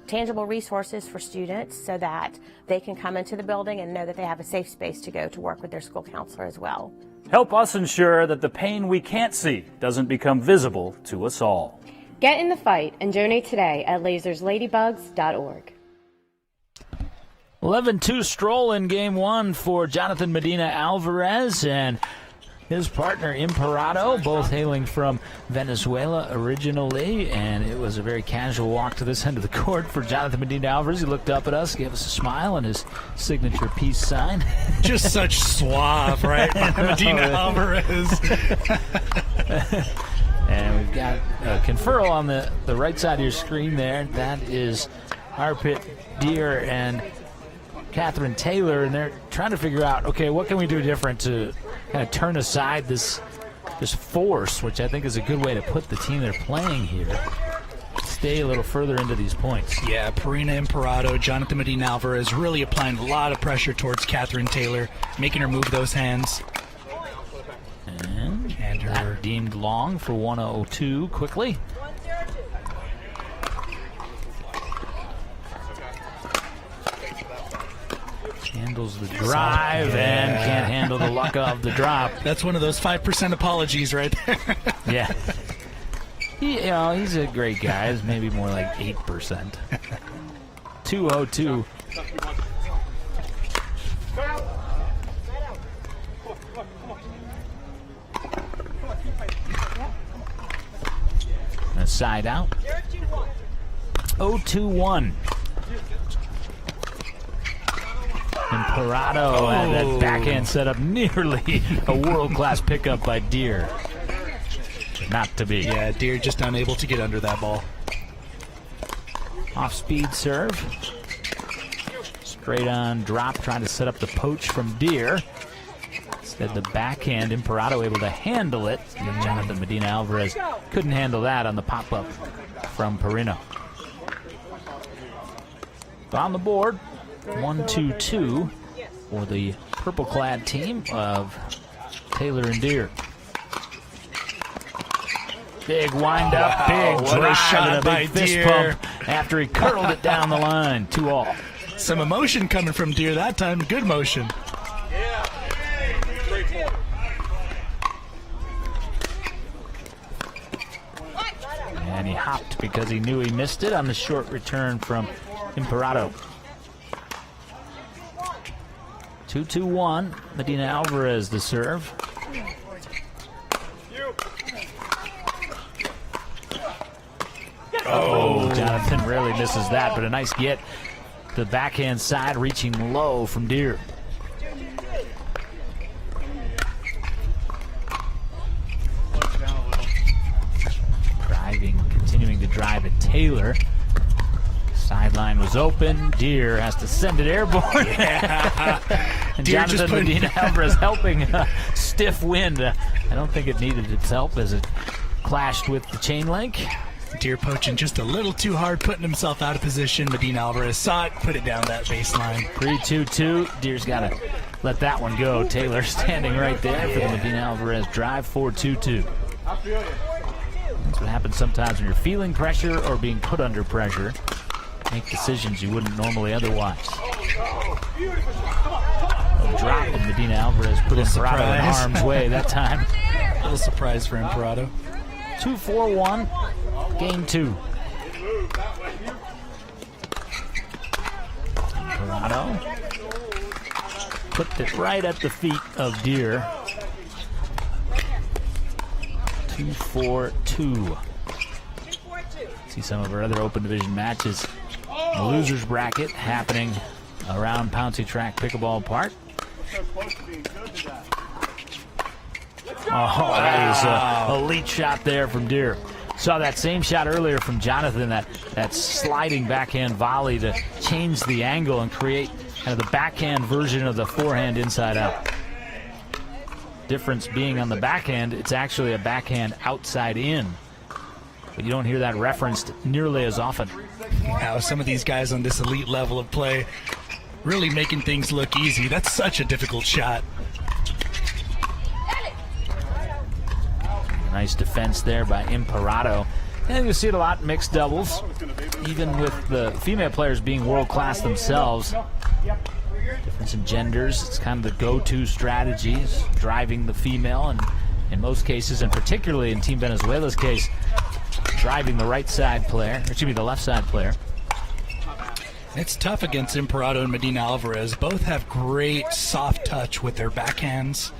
Speaker 8: tangible resources for students so that they can come into the building and know that they have a safe space to go to work with their school counselor as well.
Speaker 1: Help us ensure that the pain we can't see doesn't become visible to us all.
Speaker 7: Get in the fight and donate today at lasersladybugs.org.
Speaker 1: 11-2 stroll in game one for Jonathan Medina Alvarez and his partner Imperado, both hailing from Venezuela originally, and it was a very casual walk to this end of the court for Jonathan Medina Alvarez. He looked up at us, gave us a smile and his signature peace sign.
Speaker 2: Just such suave, right? Medina Alvarez.
Speaker 1: And we've got a conferral on the right side of your screen there. That is Arpit Deer and Catherine Taylor, and they're trying to figure out, okay, what can we do different to kind of turn aside this force, which I think is a good way to put the team they're playing here. Stay a little further into these points.
Speaker 2: Yeah, Perina Imperado, Jonathan Medina Alvarez really applying a lot of pressure towards Catherine Taylor, making her move those hands.
Speaker 1: And that deemed long for 102 quickly. Handles the drive and can't handle the luck of the drop.
Speaker 2: That's one of those 5% apologies right there.
Speaker 1: Yeah. He's a great guy. It's maybe more like 8%. 202. A side out. 0-2-1. Imperado had that backhand set up, nearly a world-class pickup by Deer. Not to be.
Speaker 2: Yeah, Deer just unable to get under that ball.
Speaker 1: Off-speed serve. Straight on drop, trying to set up the poach from Deer. Instead, the backhand, Imperado able to handle it. And Jonathan Medina Alvarez couldn't handle that on the pop-up from Perino. On the board, 1-2-2 for the purple-clad team of Taylor and Deer. Big wind-up, big drive,
Speaker 2: shot
Speaker 1: and a
Speaker 2: by
Speaker 1: big fist
Speaker 2: Deer.
Speaker 1: pump after he curled it down the line. 2-all.
Speaker 2: Some emotion coming from Deer that time. Good motion.
Speaker 1: And he hopped because he knew he missed it on the short return from Imperado. 2-2-1. Medina Alvarez the serve. Oh, Jonathan rarely misses that, but a nice get. The backhand side reaching low from Deer. Continuing to drive at Taylor. Sideline was open. Deer has to send it airborne. Yeah. And
Speaker 2: Deer
Speaker 1: Jonathan Medina Alvarez helping stiff wind. I don't think it needed its help as it clashed with the chain link.
Speaker 2: Deer poaching just a little too hard, putting himself out of position. Medina Alvarez saw it, put it down that baseline.
Speaker 1: 3-2-2. Deer's got to let that one go. Taylor standing right there for the Medina Alvarez drive. 4-2-2. That's what happens sometimes when you're feeling pressure or being put under pressure. Make decisions you wouldn't normally otherwise. A drop, and Medina Alvarez put Imperado in harm's way that time.
Speaker 2: A little surprise for Imperado.
Speaker 1: 2-4-1, game two. Imperado put it right at the feet of Deer. 2-4-2. See some of our other open division matches in the losers bracket happening around Pouncey Tract Pickleball Park. Oh, that is an elite shot there from Deere. Saw that same shot earlier from Jonathan, that sliding backhand volley to change the angle and create kind of the backhand version of the forehand inside out. Difference being on the backhand, it's actually a backhand outside in. But you don't hear that referenced nearly as often.
Speaker 2: Now, some of these guys on this elite level of play really making things look easy. That's such a difficult shot.
Speaker 1: Nice defense there by Imperato. And you see it a lot in mixed doubles, even with the female players being world-class themselves. Difference in genders, it's kind of the go-to strategy, is driving the female, and in most cases, and particularly in Team Venezuela's case, driving the right side player, or excuse me, the left side player.
Speaker 2: It's tough against Imperato and Medina Alvarez. Both have great soft touch with their backhands.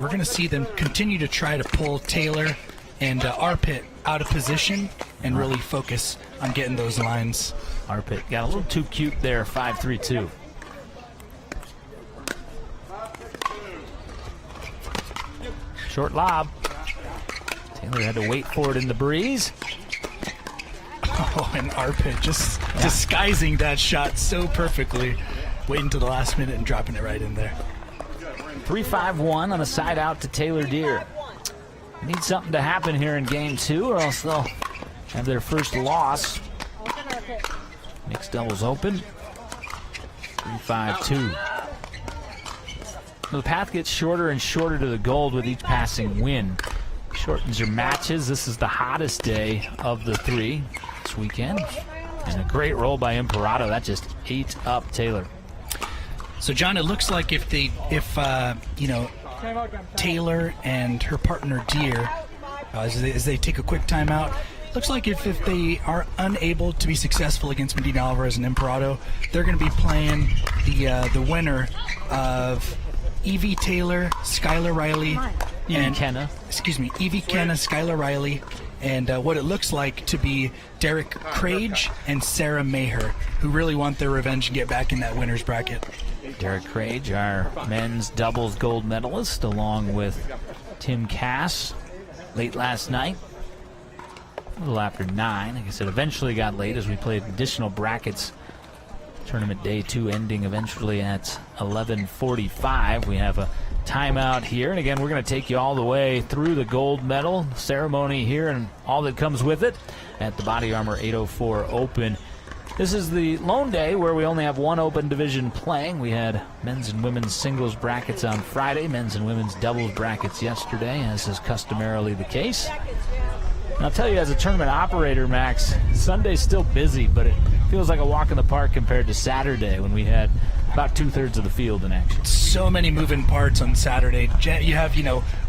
Speaker 2: We're going to see them continue to try to pull Taylor and Arpit out of position and really focus on getting those lines.
Speaker 1: Arpit got a little too cute there, 5-3-2. Short lob. Taylor had to wait for it in the breeze.
Speaker 2: Oh, and Arpit just disguising that shot so perfectly. Waiting to the last minute and dropping it right in there.
Speaker 1: 3-5-1 on a side out to Taylor Deere. Need something to happen here in game 2 or else they'll have their first loss. Mixed doubles open. 3-5-2. The path gets shorter and shorter to the gold with each passing win. Shortens your matches. This is the hottest day of the 3 this weekend. And a great roll by Imperato. That just ate up Taylor.
Speaker 2: So, John, it looks like if Taylor and her partner Deere, as they take a quick timeout, looks like if they are unable to be successful against Medina Alvarez and Imperato, they're going to be playing the winner of Evie Taylor, Skylar Riley, and
Speaker 1: Kenna.
Speaker 2: Evie Kenna, Skylar Riley, and what it looks like to be Derek Crage and Sarah Maher, who really want their revenge and get back in that winner's bracket.
Speaker 1: Derek Crage, our men's doubles gold medalist, along with Tim Cass, late last night, a little after 9. Like I said, eventually got late as we played additional brackets. Tournament day 2 ending eventually at 11:45. We have a timeout here, and again, we're going to take you all the way through the gold medal ceremony here and all that comes with it at the Body Armor 804 Open. This is the lone day where we only have one open division playing. We had men's and women's singles brackets on Friday, men's and women's doubles brackets yesterday, as is customarily the case. And I'll tell you, as a tournament operator, Max, Sunday's still busy, but it feels like a walk in the park compared to Saturday when we had about 2/3 of the field in action.
Speaker 2: So many moving parts on Saturday. You have,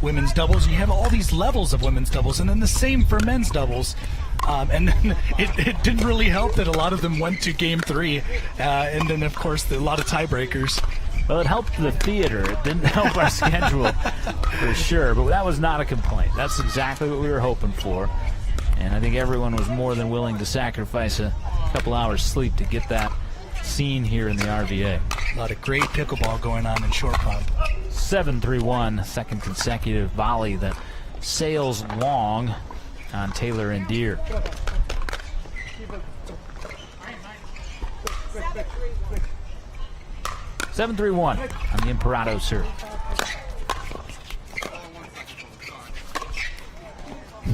Speaker 2: women's doubles, and you have all these levels of women's doubles, and then the same for men's doubles. And then it didn't really help that a lot of them went to game 3, and then, of course, a lot of tiebreakers.
Speaker 1: Well, it helped the theater. It didn't help our schedule for sure, but that was not a complaint. That's exactly what we were hoping for, and I think everyone was more than willing to sacrifice a couple hours sleep to get that scene here in the RVA.
Speaker 2: A lot of great pickleball going on in short pump.
Speaker 1: 7-3-1, second consecutive volley that sails long on Taylor and Deere. 7-3-1 on the Imperato serve.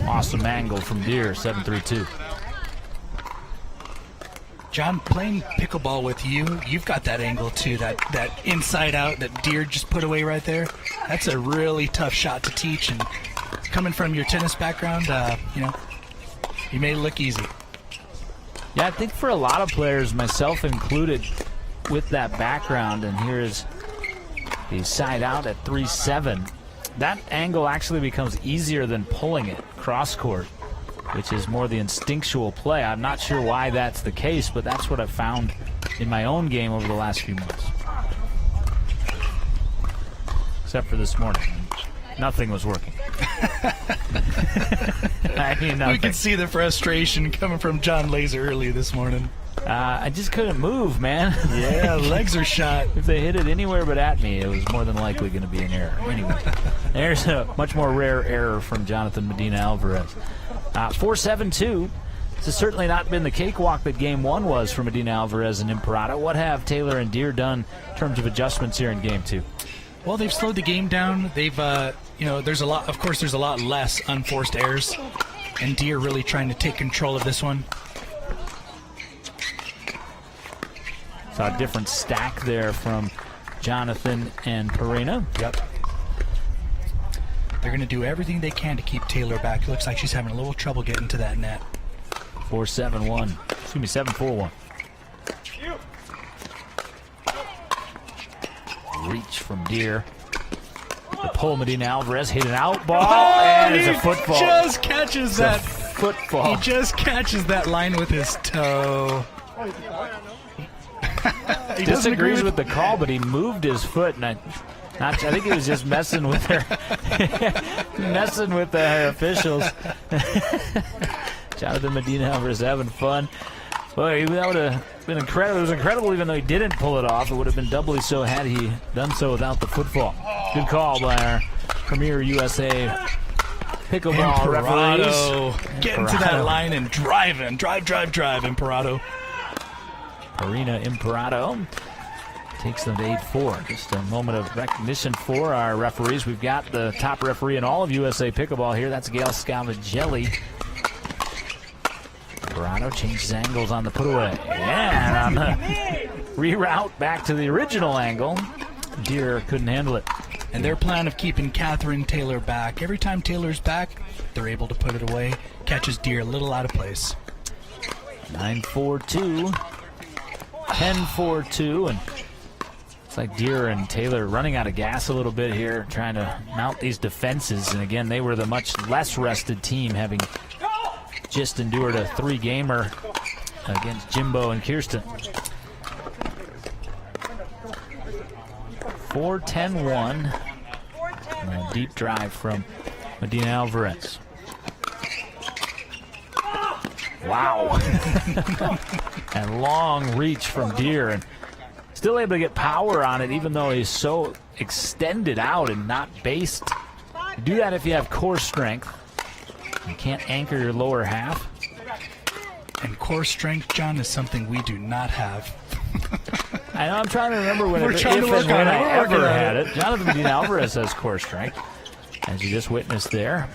Speaker 1: Awesome angle from Deere, 7-3-2.
Speaker 2: John, playing pickleball with you, you've got that angle too, that inside out that Deere just put away right there. That's a really tough shot to teach, and coming from your tennis background, you made it look easy.
Speaker 1: Yeah, I think for a lot of players, myself included, with that background, and here is the side out at 3-7. That angle actually becomes easier than pulling it cross court, which is more the instinctual play. I'm not sure why that's the case, but that's what I've found in my own game over the last few months. Except for this morning. Nothing was working. I mean, nothing.
Speaker 2: We could see the frustration coming from John Laser early this morning.
Speaker 1: I just couldn't move, man.
Speaker 2: Yeah, legs are shot.
Speaker 1: If they hit it anywhere but at me, it was more than likely going to be an error. Anyway, there's a much more rare error from Jonathan Medina Alvarez. 4-7-2. This has certainly not been the cakewalk that Game 1 was for Medina Alvarez and Imparato. What have Taylor and Deere done in terms of adjustments here in Game 2?
Speaker 2: Well, they've slowed the game down. They've, there's a lot. Of course, there's a lot less unforced errors, and Deere really trying to take control of this one.
Speaker 1: Saw a different stack there from Jonathan and Perina.
Speaker 2: Yep. They're going to do everything they can to keep Taylor back. It looks like she's having a little trouble getting to that net.
Speaker 1: 4-7-1. Excuse me, 7-4-1. Reach from Deere. The pull, Medina Alvarez hit an out ball, and it's a football.
Speaker 2: Just catches that
Speaker 1: football.
Speaker 2: He just catches that line with his toe.
Speaker 1: He disagrees with the call, but he moved his foot, and I think he was just messing with her, messing with the officials. Jonathan Medina Alvarez having fun. Boy, that would have been incredible. It was incredible even though he didn't pull it off. It would have been doubly so had he done so without the football. Good call by our Premier USA pickleball referees.
Speaker 2: Getting to that line and driving. Drive, Imparato.
Speaker 1: Perina Imparato takes them to 8-4. Just a moment of recognition for our referees. We've got the top referee in all of USA pickleball here. That's Gail Scavagelli. Imparato changes angles on the put away. And on the reroute back to the original angle, Deere couldn't handle it.
Speaker 2: And their plan of keeping Catherine Taylor back. Every time Taylor's back, they're able to put it away. Catches Deere a little out of place.
Speaker 1: 9-4-2. 10-4-2. And it's like Deere and Taylor running out of gas a little bit here, trying to mount these defenses. And again, they were the much less rested team, having just endured a 3-gamer against Jimbo and Kirsten. 4-10-1. A deep drive from Medina Alvarez. Wow. And long reach from Deere, and still able to get power on it even though he's so extended out and not based. You do that if you have core strength. You can't anchor your lower half.
Speaker 2: And core strength, John, is something we do not have.
Speaker 1: I know, I'm trying to remember when
Speaker 2: We're trying to work on it.
Speaker 1: I ever had it. Jonathan Medina Alvarez has core strength, as you just witnessed there.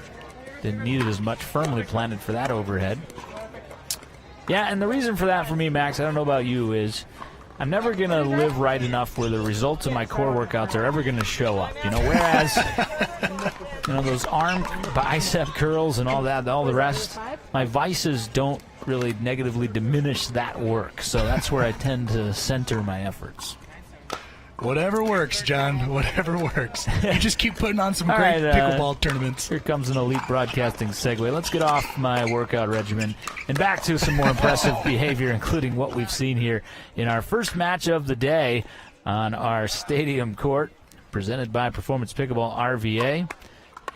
Speaker 1: Didn't need it as much, firmly planted for that overhead. Yeah, and the reason for that for me, Max, I don't know about you, is I'm never going to live right enough where the results of my core workouts are ever going to show up. You know, whereas, you know, those arm bicep curls and all that, all the rest, my vices don't really negatively diminish that work. So that's where I tend to center my efforts.
Speaker 2: Whatever works, John. Whatever works. You just keep putting on some great pickleball tournaments.
Speaker 1: Here comes an elite broadcasting segue. Let's get off my workout regimen and back to some more impressive behavior, including what we've seen here in our first match of the day on our stadium court, presented by Performance Pickleball RVA.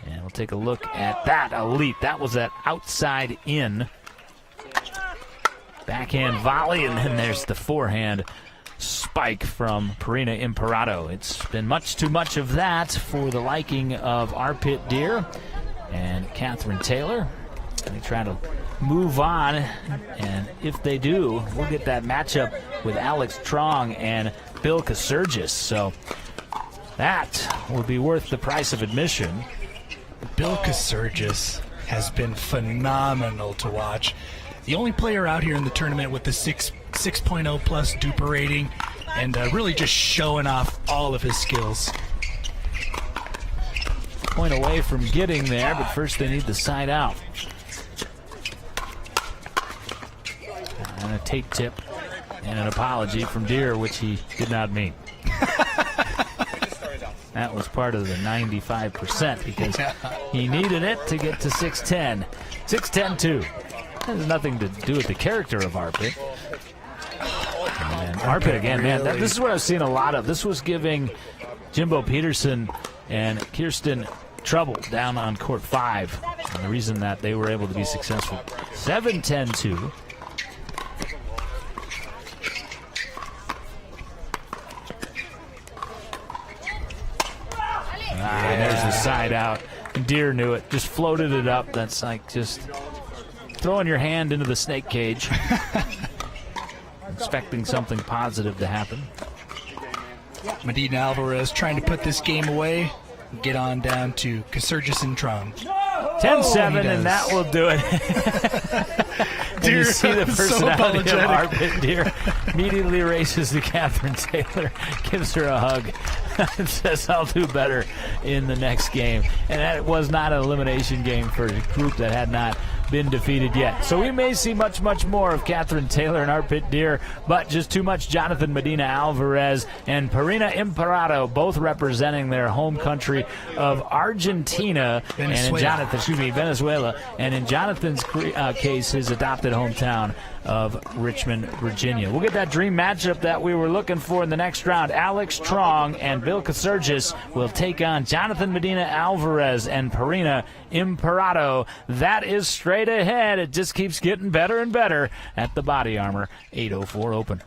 Speaker 1: And we'll take a look at that elite. That was that outside in backhand volley, and then there's the forehand spike from Perina Imparato. It's been much too much of that for the liking of Arpit Deere and Catherine Taylor. They try to move on, and if they do, we'll get that matchup with Alex Trong and Bill Kasurgis. So that will be worth the price of admission.
Speaker 2: Bill Kasurgis has been phenomenal to watch. The only player out here in the tournament with the 6.0 plus duper rating, and really just showing off all of his skills.
Speaker 1: Point away from getting there, but first they need the side out. And a tape tip and an apology from Deere, which he did not mean. That was part of the 95% because he needed it to get to 6-10. 6-10-2. That has nothing to do with the character of Arpit. And Arpit again, man, this is what I've seen a lot of. This was giving Jimbo Peterson and Kirsten trouble down on court 5. And the reason that they were able to be successful. 7-10-2. And there's the side out. Deer knew it, just floated it up. That's like just throwing your hand into the snake cage, expecting something positive to happen.
Speaker 2: Medina Alvarez trying to put this game away. Get on down to Casurgis and Trung.
Speaker 1: 10-7, and that will do it. And you see the personality of Arpit Deer immediately races to Catherine Taylor, gives her a hug, and says, I'll do better in the next game. And that was not an elimination game for a group that had not been defeated yet. So we may see much, much more of Catherine Taylor and Arpit Deer, but just too much Jonathan Medina Alvarez and Perina Imperato, both representing their home country of Argentina, Venezuela, and in Jonathan's case, his adopted hometown of Richmond, Virginia. We'll get that dream matchup that we were looking for in the next round. Alex Trong and Bill Casurgis will take on Jonathan Medina Alvarez and Perina Imperato. That is straight ahead. It just keeps getting better and better at the Body Armor 804 Open.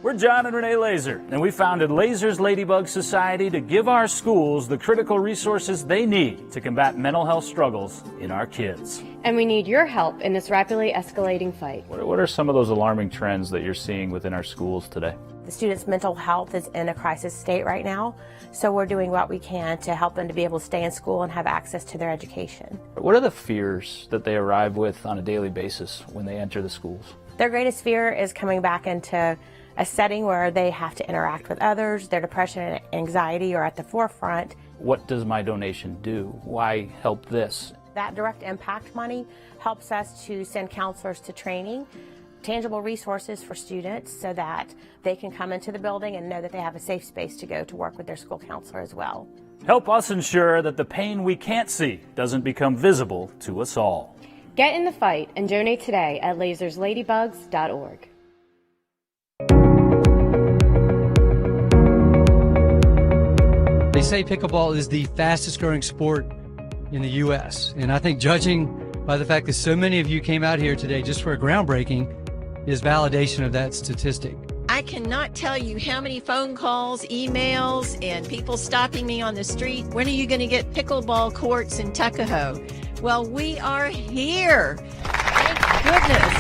Speaker 1: We're John and Renee Laser, and we founded Laser's Ladybug Society to give our schools the critical resources they need to combat mental health struggles in our kids.
Speaker 7: And we need your help in this rapidly escalating fight.
Speaker 1: What are some of those alarming trends that you're seeing within our schools today?
Speaker 8: The students' mental health is in a crisis state right now, so we're doing what we can to help them to be able to stay in school and have access to their education.
Speaker 1: What are the fears that they arrive with on a daily basis when they enter the schools?
Speaker 8: Their greatest fear is coming back into a setting where they have to interact with others. Their depression and anxiety are at the forefront.
Speaker 1: What does my donation do? Why help this?
Speaker 8: That direct impact money helps us to send counselors to training, tangible resources for students so that they can come into the building and know that they have a safe space to go to work with their school counselor as well.
Speaker 1: Help us ensure that the pain we can't see doesn't become visible to us all.
Speaker 7: Get in the fight and donate today at lasersladybugs.org.
Speaker 3: They say pickleball is the fastest growing sport in the U.S. And I think judging by the fact that so many of you came out here today just for a groundbreaking is validation of that statistic.
Speaker 4: I cannot tell you how many phone calls, emails, and people stopping me on the street. When are you going to get pickleball courts in Tuckahoe? Well, we are here. Thank goodness.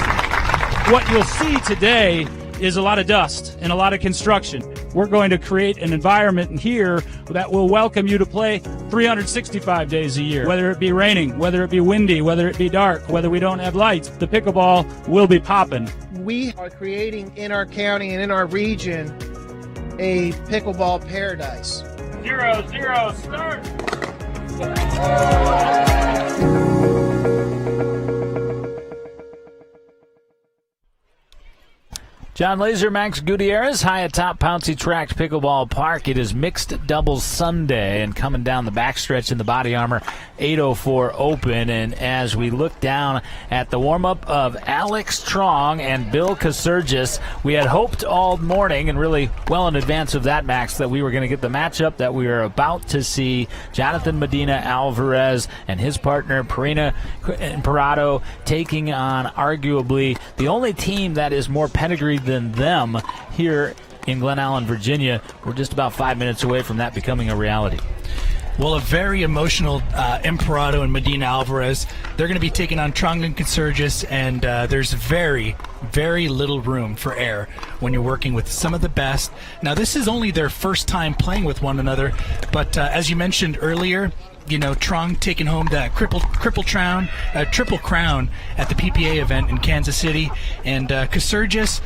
Speaker 5: What you'll see today is a lot of dust and a lot of construction. We're going to create an environment here that will welcome you to play 365 days a year. Whether it be raining, whether it be windy, whether it be dark, whether we don't have lights, the pickleball will be popping.
Speaker 6: We are creating in our county and in our region a pickleball paradise.
Speaker 5: 0-0, start!
Speaker 1: John Laser, Max Gutierrez, high atop Pouncey Tract Pickleball Park. It is mixed doubles Sunday, and coming down the backstretch in the Body Armor 804 Open. And as we look down at the warm-up of Alex Trong and Bill Casurgis, we had hoped all morning, and really well in advance of that, Max, that we were going to get the matchup that we were about to see. Jonathan Medina Alvarez and his partner Perina Imperato taking on arguably the only team that is more pedigreed than them here in Glen Allen, Virginia. We're just about 5 minutes away from that becoming a reality.
Speaker 2: Well, a very emotional Imperato and Medina Alvarez. They're going to be taking on Trong and Consurgis, and there's very, very little room for error when you're working with some of the best. Now, this is only their first time playing with one another, but as you mentioned earlier, you know, Trong taking home that triple crown at the PPA event in Kansas City, and Consurgis,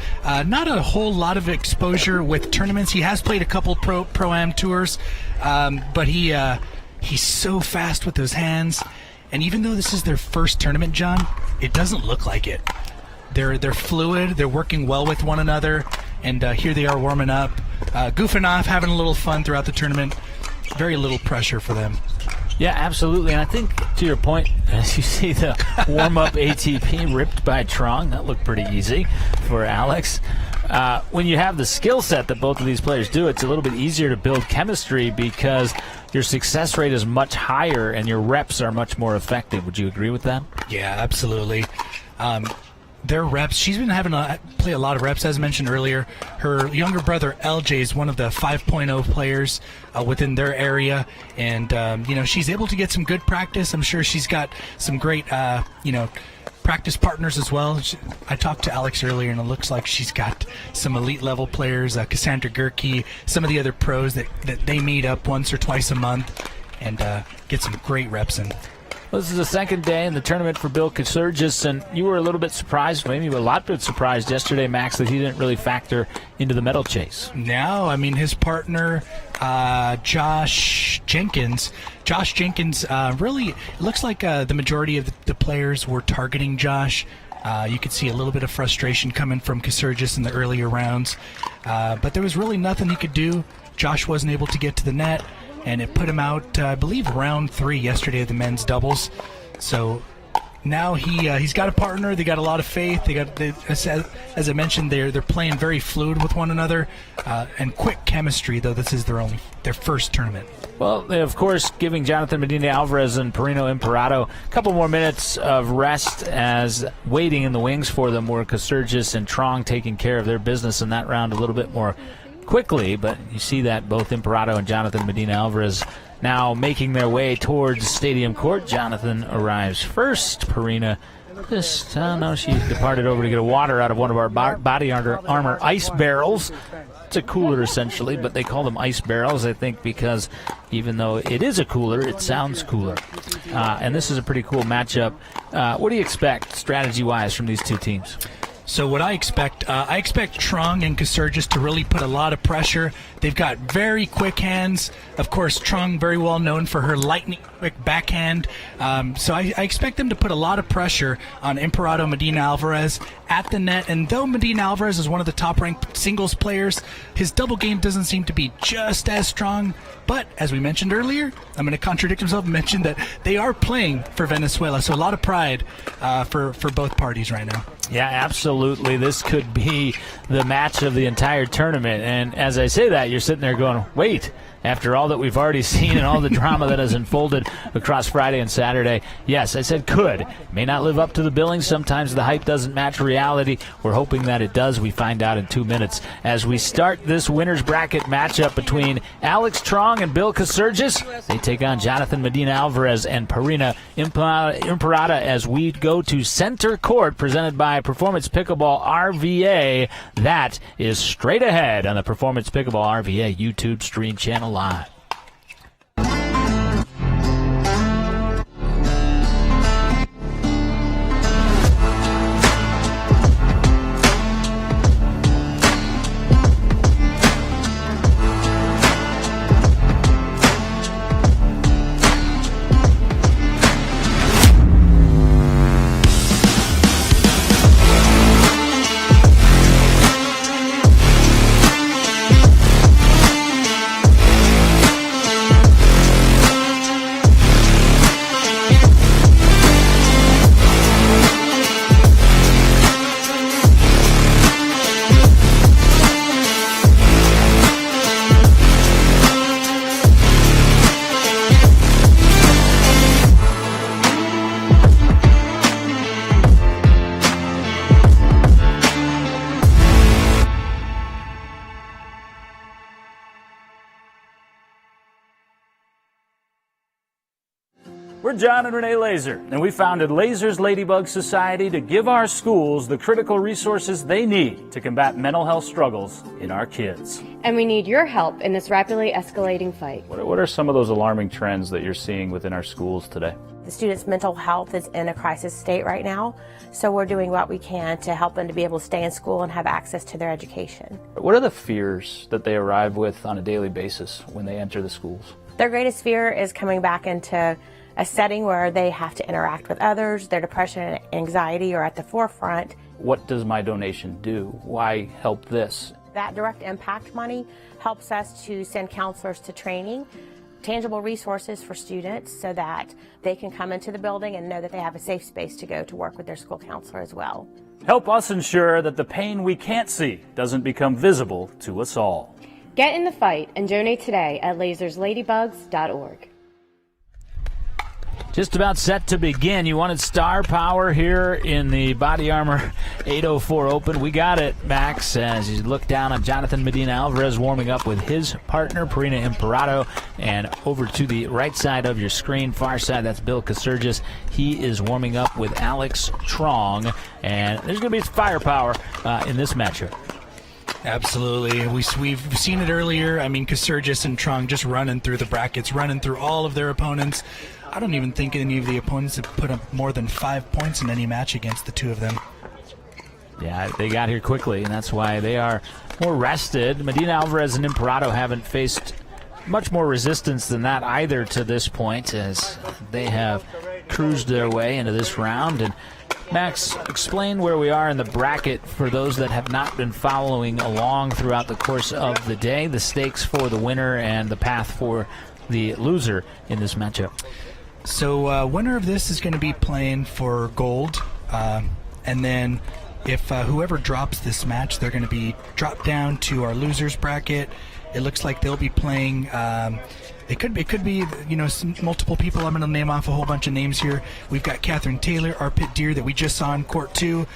Speaker 2: not a whole lot of exposure with tournaments. He has played a couple pro-am tours, but he's so fast with those hands, and even though this is their first tournament, John, it doesn't look like it. They're fluid, they're working well with one another, and here they are warming up, goofing off, having a little fun throughout the tournament. Very little pressure for them.
Speaker 1: Yeah, absolutely. And I think, to your point, as you see the warm-up ATP ripped by Trong, that looked pretty easy for Alex. When you have the skill set that both of these players do, it's a little bit easier to build chemistry because your success rate is much higher and your reps are much more effective. Would you agree with that?
Speaker 2: Yeah, absolutely. Their reps, she's been having to play a lot of reps, as mentioned earlier. Her younger brother, LJ, is one of the 5.0 players within their area, and, you know, she's able to get some good practice. I'm sure she's got some great, you know, practice partners as well. I talked to Alex earlier, and it looks like she's got some elite-level players, Cassandra Gerke, some of the other pros that they meet up once or twice a month and get some great reps in.
Speaker 1: Well, this is the second day in the tournament for Bill Consurgis, and you were a little bit surprised, maybe a lot bit surprised yesterday, Max, that he didn't really factor into the medal chase.
Speaker 2: No, I mean, his partner, Josh Jenkins, really, it looks like the majority of the players were targeting Josh. You could see a little bit of frustration coming from Consurgis in the earlier rounds, but there was really nothing he could do. Josh wasn't able to get to the net, and it put him out, I believe, round 3 yesterday of the men's doubles. So now he's got a partner. They got a lot of faith. As I mentioned, they're playing very fluid with one another, and quick chemistry. Though this is their first tournament.
Speaker 1: Well, they, of course, giving Jonathan Medina Alvarez and Perino Imperato a couple more minutes of rest, as waiting in the wings for them were Consurgis and Trong taking care of their business in that round a little bit more quickly. But you see that both Imperato and Jonathan Medina Alvarez now making their way towards Stadium Court. Jonathan arrives first. Perina just, she departed over to get a water out of one of our body armor ice barrels. It's a cooler, essentially, but they call them ice barrels, I think, because even though it is a cooler, it sounds cooler. And this is a pretty cool matchup. What do you expect, strategy-wise, from these two teams?
Speaker 2: So what I expect Trong and Consurgis to really put a lot of pressure. They've got very quick hands. Of course, Trong very well known for her lightning quick backhand. So I expect them to put a lot of pressure on Imperato Medina Alvarez at the net. And though Medina Alvarez is one of the top-ranked singles players, his double game doesn't seem to be just as strong. But as we mentioned earlier, I'm going to contradict myself and mention that they are playing for Venezuela. So a lot of pride for both parties right now.
Speaker 1: Yeah, absolutely. This could be the match of the entire tournament. And as I say that, you're sitting there going, wait, after all that we've already seen and all the drama that has unfolded across Friday and Saturday, yes, I said could. May not live up to the billing. Sometimes the hype doesn't match reality. We're hoping that it does. We find out in 2 minutes as we start this winner's bracket matchup between Alex Trong and Bill Consurgis. They take on Jonathan Medina Alvarez and Perina Imperato as we go to center court, presented by Performance Pickleball RVA. That is straight ahead on the Performance Pickleball RVA YouTube stream channel live. We're John and Renee Laser, and we founded Laser's Ladybug Society to give our schools the critical resources they need to combat mental health struggles in our kids.
Speaker 7: And we need your help in this rapidly escalating fight.
Speaker 1: What are some of those alarming trends that you're seeing within our schools today?
Speaker 8: The students' mental health is in a crisis state right now, so we're doing what we can to help them to be able to stay in school and have access to their education.
Speaker 1: What are the fears that they arrive with on a daily basis when they enter the schools?
Speaker 8: Their greatest fear is coming back into a setting where they have to interact with others. Their depression and anxiety are at the forefront.
Speaker 1: What does my donation do? Why help this?
Speaker 8: That direct impact money helps us to send counselors to training, tangible resources for students so that they can come into the building and know that they have a safe space to go to work with their school counselor as well.
Speaker 1: Help us ensure that the pain we can't see doesn't become visible to us all.
Speaker 7: Get in the fight and donate today at lasersladybugs.org.
Speaker 1: Just about set to begin. You wanted star power here in the Body Armor 804 Open. We got it, Max, as you look down on Jonathan Medina Alvarez warming up with his partner, Perina Imperato. And over to the right side of your screen, far side, that's Bill Casurgis. He is warming up with Alex Trong. And there's going to be firepower in this matchup.
Speaker 2: Absolutely. We've seen it earlier. I mean, Casurgis and Trong just running through the brackets, running through all of their opponents. I don't even think any of the opponents have put up more than 5 points in any match against the two of them.
Speaker 1: Yeah, they got here quickly, and that's why they are more rested. Medina Alvarez and Imperato haven't faced much more resistance than that either to this point, as they have cruised their way into this round. And Max, explain where we are in the bracket for those that have not been following along throughout the course of the day, the stakes for the winner and the path for the loser in this matchup.
Speaker 2: So winner of this is going to be playing for gold, and then if whoever drops this match, they're going to be dropped down to our losers bracket. It looks like they'll be playing. It could be multiple people. I'm going to name off a whole bunch of names here. We've got Catherine Taylor, Arpit Deer that we just saw in court 2,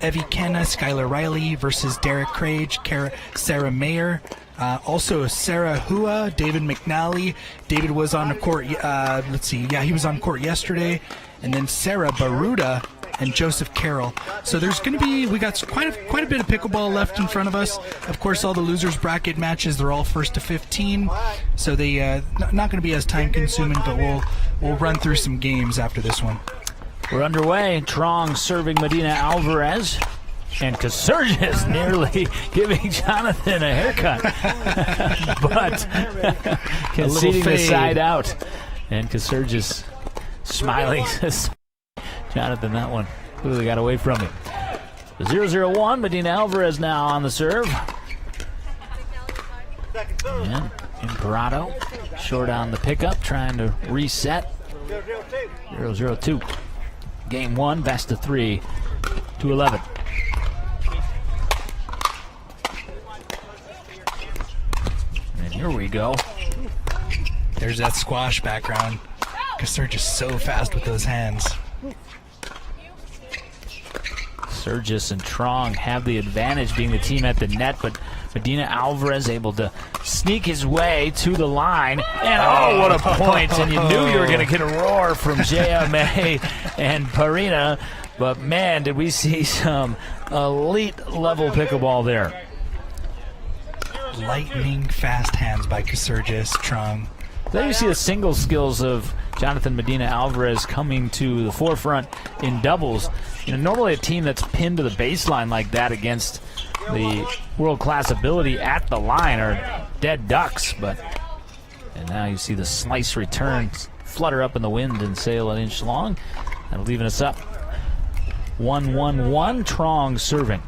Speaker 2: Evie Kenna, Skylar Riley versus Derek Crage, Sarah Mayer. Also Sarah Hua, David McNally. David was on the court, he was on court yesterday. And then Sarah Baruda and Joseph Carroll. So there's going to be, we got quite a bit of pickleball left in front of us. Of course, all the losers bracket matches, they're all 1st to 15. So they not going to be as time consuming, but we'll run through some games after this one.
Speaker 1: We're underway. Trong serving Medina Alvarez. And Casurgis nearly giving Jonathan a haircut, but conceding the side out. And Casurgis smiling says, Jonathan, that one clearly got away from me. The 0-0-1, Medina Alvarez now on the serve. And Imperato short on the pickup, trying to reset. 0-0-2. Game 1, best of 3 to 11. Here we go.
Speaker 2: There's that squash background. Casurgis so fast with those hands.
Speaker 1: Casurgis and Trong have the advantage being the team at the net, but Medina Alvarez able to sneak his way to the line. And oh, what a point. And you knew you were going to get a roar from JMA and Perina. But man, did we see some elite level pickleball there.
Speaker 2: Lightning fast hands by Casurgis, Trong.
Speaker 1: There you see the single skills of Jonathan Medina Alvarez coming to the forefront in doubles. Normally a team that's pinned to the baseline like that against the world-class ability at the line are dead ducks. And now you see the slice returns flutter up in the wind and sail an inch long. And leaving us up 1-1-1. Trong serving.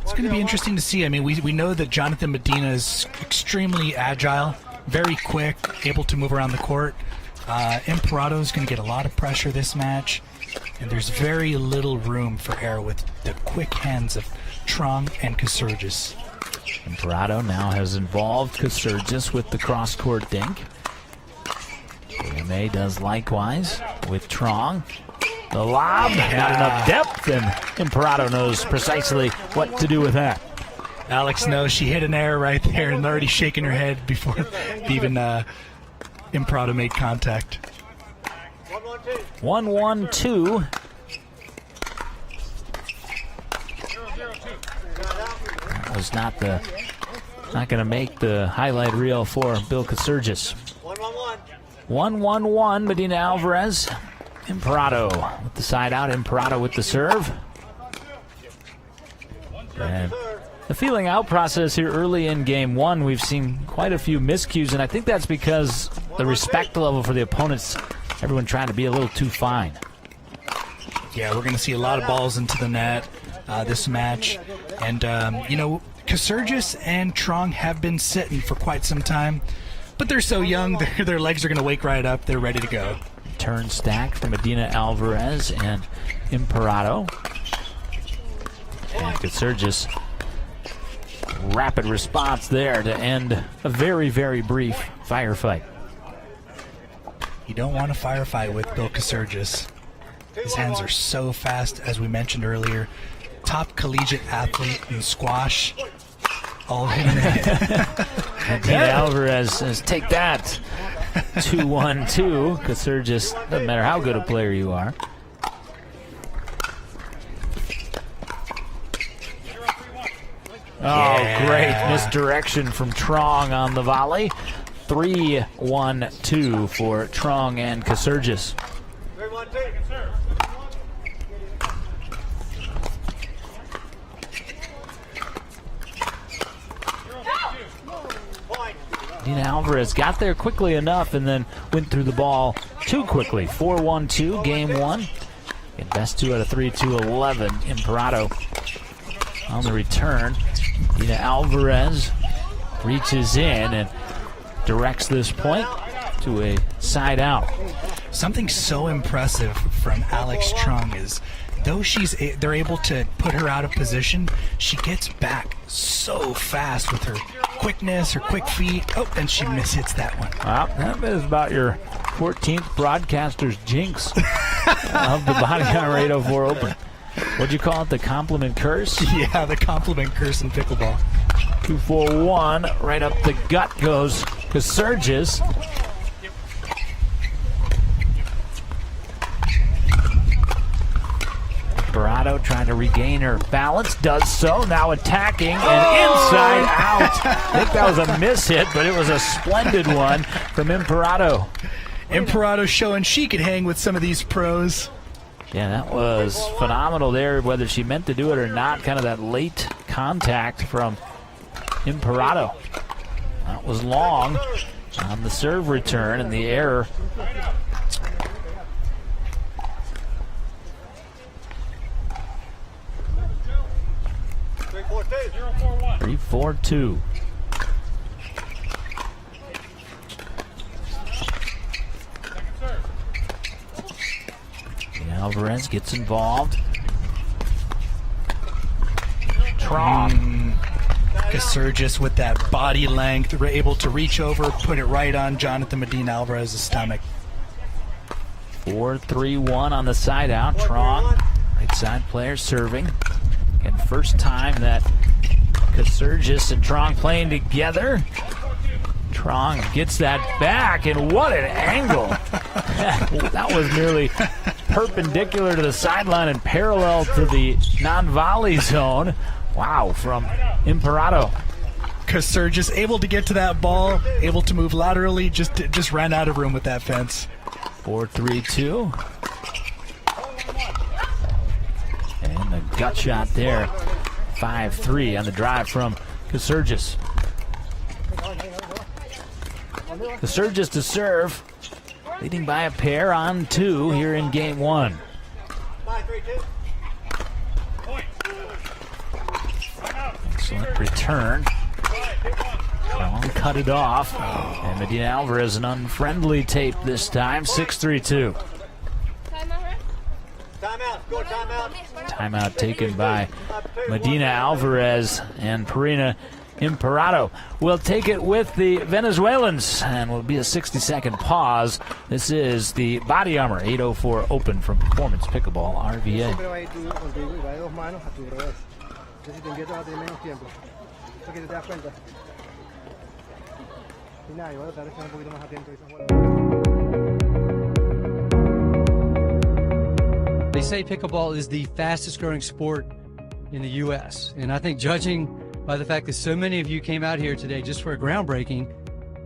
Speaker 2: It's going to be interesting to see. I mean, we know that Jonathan Medina is extremely agile, very quick, able to move around the court. Imperato is going to get a lot of pressure this match, and there's very little room for error with the quick hands of Trong and Casurgis.
Speaker 1: Imperato now has involved Casurgis with the cross-court dink. JMA does likewise with Trong. The lob, not enough depth, and Imperato knows precisely what to do with that.
Speaker 2: Alex knows she hit an error right there and already shaking her head before even Imprado made contact.
Speaker 1: 1-1-2. That was not going to make the highlight reel for Bill Casurgis. 1-1-1. Medina Alvarez. Imprado with the side out. Imprado with the serve. And the feeling out process here early in game one, we've seen quite a few miscues, and I think that's because the respect level for the opponents, everyone trying to be a little too fine.
Speaker 2: Yeah, we're going to see a lot of balls into the net this match. And, you know, Casurgis and Trong have been sitting for quite some time, but they're so young, their legs are going to wake right up. They're ready to go.
Speaker 1: Turn stack for Medina Alvarez and Imperado. And Casurgis, rapid response there to end a very, very brief firefight.
Speaker 2: You don't want to firefight with Bill Casurgis. His hands are so fast, as we mentioned earlier. Top collegiate athlete in squash. All in the
Speaker 1: Medina Alvarez says, take that. 2-1-2. Casurgis, doesn't matter how good a player you are. Oh,
Speaker 2: yeah.
Speaker 1: Great misdirection from Trong on the volley. 3-1-2 for Trong and Casurgis. Medina Alvarez got there quickly enough and then went through the ball too quickly. 4-1-2, game one. And best 2 out of 3 to 11. Imperado on the return. Medina Alvarez reaches in and directs this point to a side out.
Speaker 2: Something so impressive from Alex Trong is, though they're able to put her out of position, she gets back so fast with her quickness, her quick feet. Oh, and she mishits that one.
Speaker 1: Well, that is about your 14th broadcaster's jinx of the BODYARMOR 804 Open. What'd you call it? The compliment curse?
Speaker 2: Yeah, the compliment curse in pickleball.
Speaker 1: 2-4-1. Right up the gut goes Casurgis. Imperado trying to regain her balance. Does so. Now attacking and inside out. I think that was a mishit, but it was a splendid one from Imperado.
Speaker 2: Imperado showing she could hang with some of these pros.
Speaker 1: Yeah, that was phenomenal there, whether she meant to do it or not. Kind of that late contact from Imperado. That was long on the serve return and the error. Three, 4-2. Alvarez gets involved. Trong.
Speaker 2: Casurgis with that body length, able to reach over, put it right on Jonathan Medina Alvarez's stomach.
Speaker 1: 4-3-1 on the side out. Trong, right side player serving. And first time that Casurgis and Trong playing together. Trong gets that back, and what an angle. That was nearly perpendicular to the sideline and parallel to the non-volley zone. Wow, from Imperado.
Speaker 2: Casurgis able to get to that ball, able to move laterally, just ran out of room with that fence.
Speaker 1: 4-3-2. And the gut shot there. 5-3 on the drive from Casurgis. Casurgis to serve, leading by a pair on 2 here in game one. Excellent return. Long cut it off. And Medina Alvarez an unfriendly tape this time. 6-3-2. Timeout taken by Medina Alvarez, and Perina Imperado will take it with the Venezuelans, and will be a 60-second pause. This is the BODYARMOR 804 Open from Performance Pickleball RVA.
Speaker 3: They say pickleball is the fastest growing sport in the U.S. And I think judging by the fact that so many of you came out here today just for a groundbreaking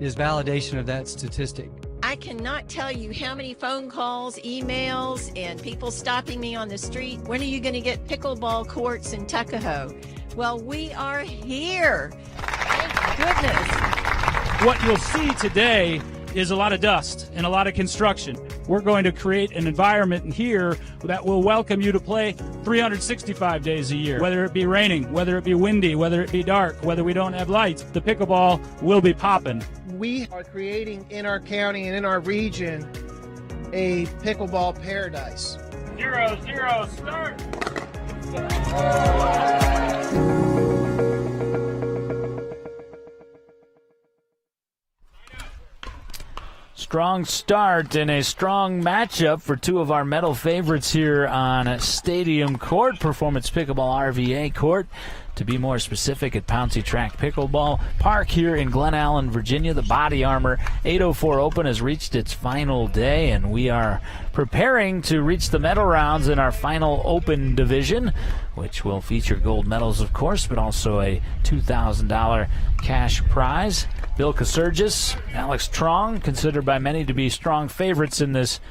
Speaker 3: is validation of that statistic.
Speaker 4: I cannot tell you how many phone calls, emails, and people stopping me on the street. When are you going to get pickleball courts in Tuckahoe? Well, we are here. Thank goodness.
Speaker 5: What you'll see today is a lot of dust and a lot of construction. We're going to create an environment here that will welcome you to play 365 days a year. Whether it be raining, whether it be windy, whether it be dark, whether we don't have lights, the pickleball will be popping.
Speaker 6: We are creating in our county and in our region a pickleball paradise.
Speaker 5: 0-0, start.
Speaker 1: Strong start and a strong matchup for two of our medal favorites here on Stadium Court, Performance Pickleball RVA Court. To be more specific, at Pouncey Tract Pickleball Park here in Glen Allen, Virginia. The Body Armor 804 Open has reached its final day, and we are preparing to reach the medal rounds in our final Open division, which will feature gold medals, of course, but also a $2,000 cash prize. Bill Casurgis, Alex Trong, considered by many to be strong favorites in this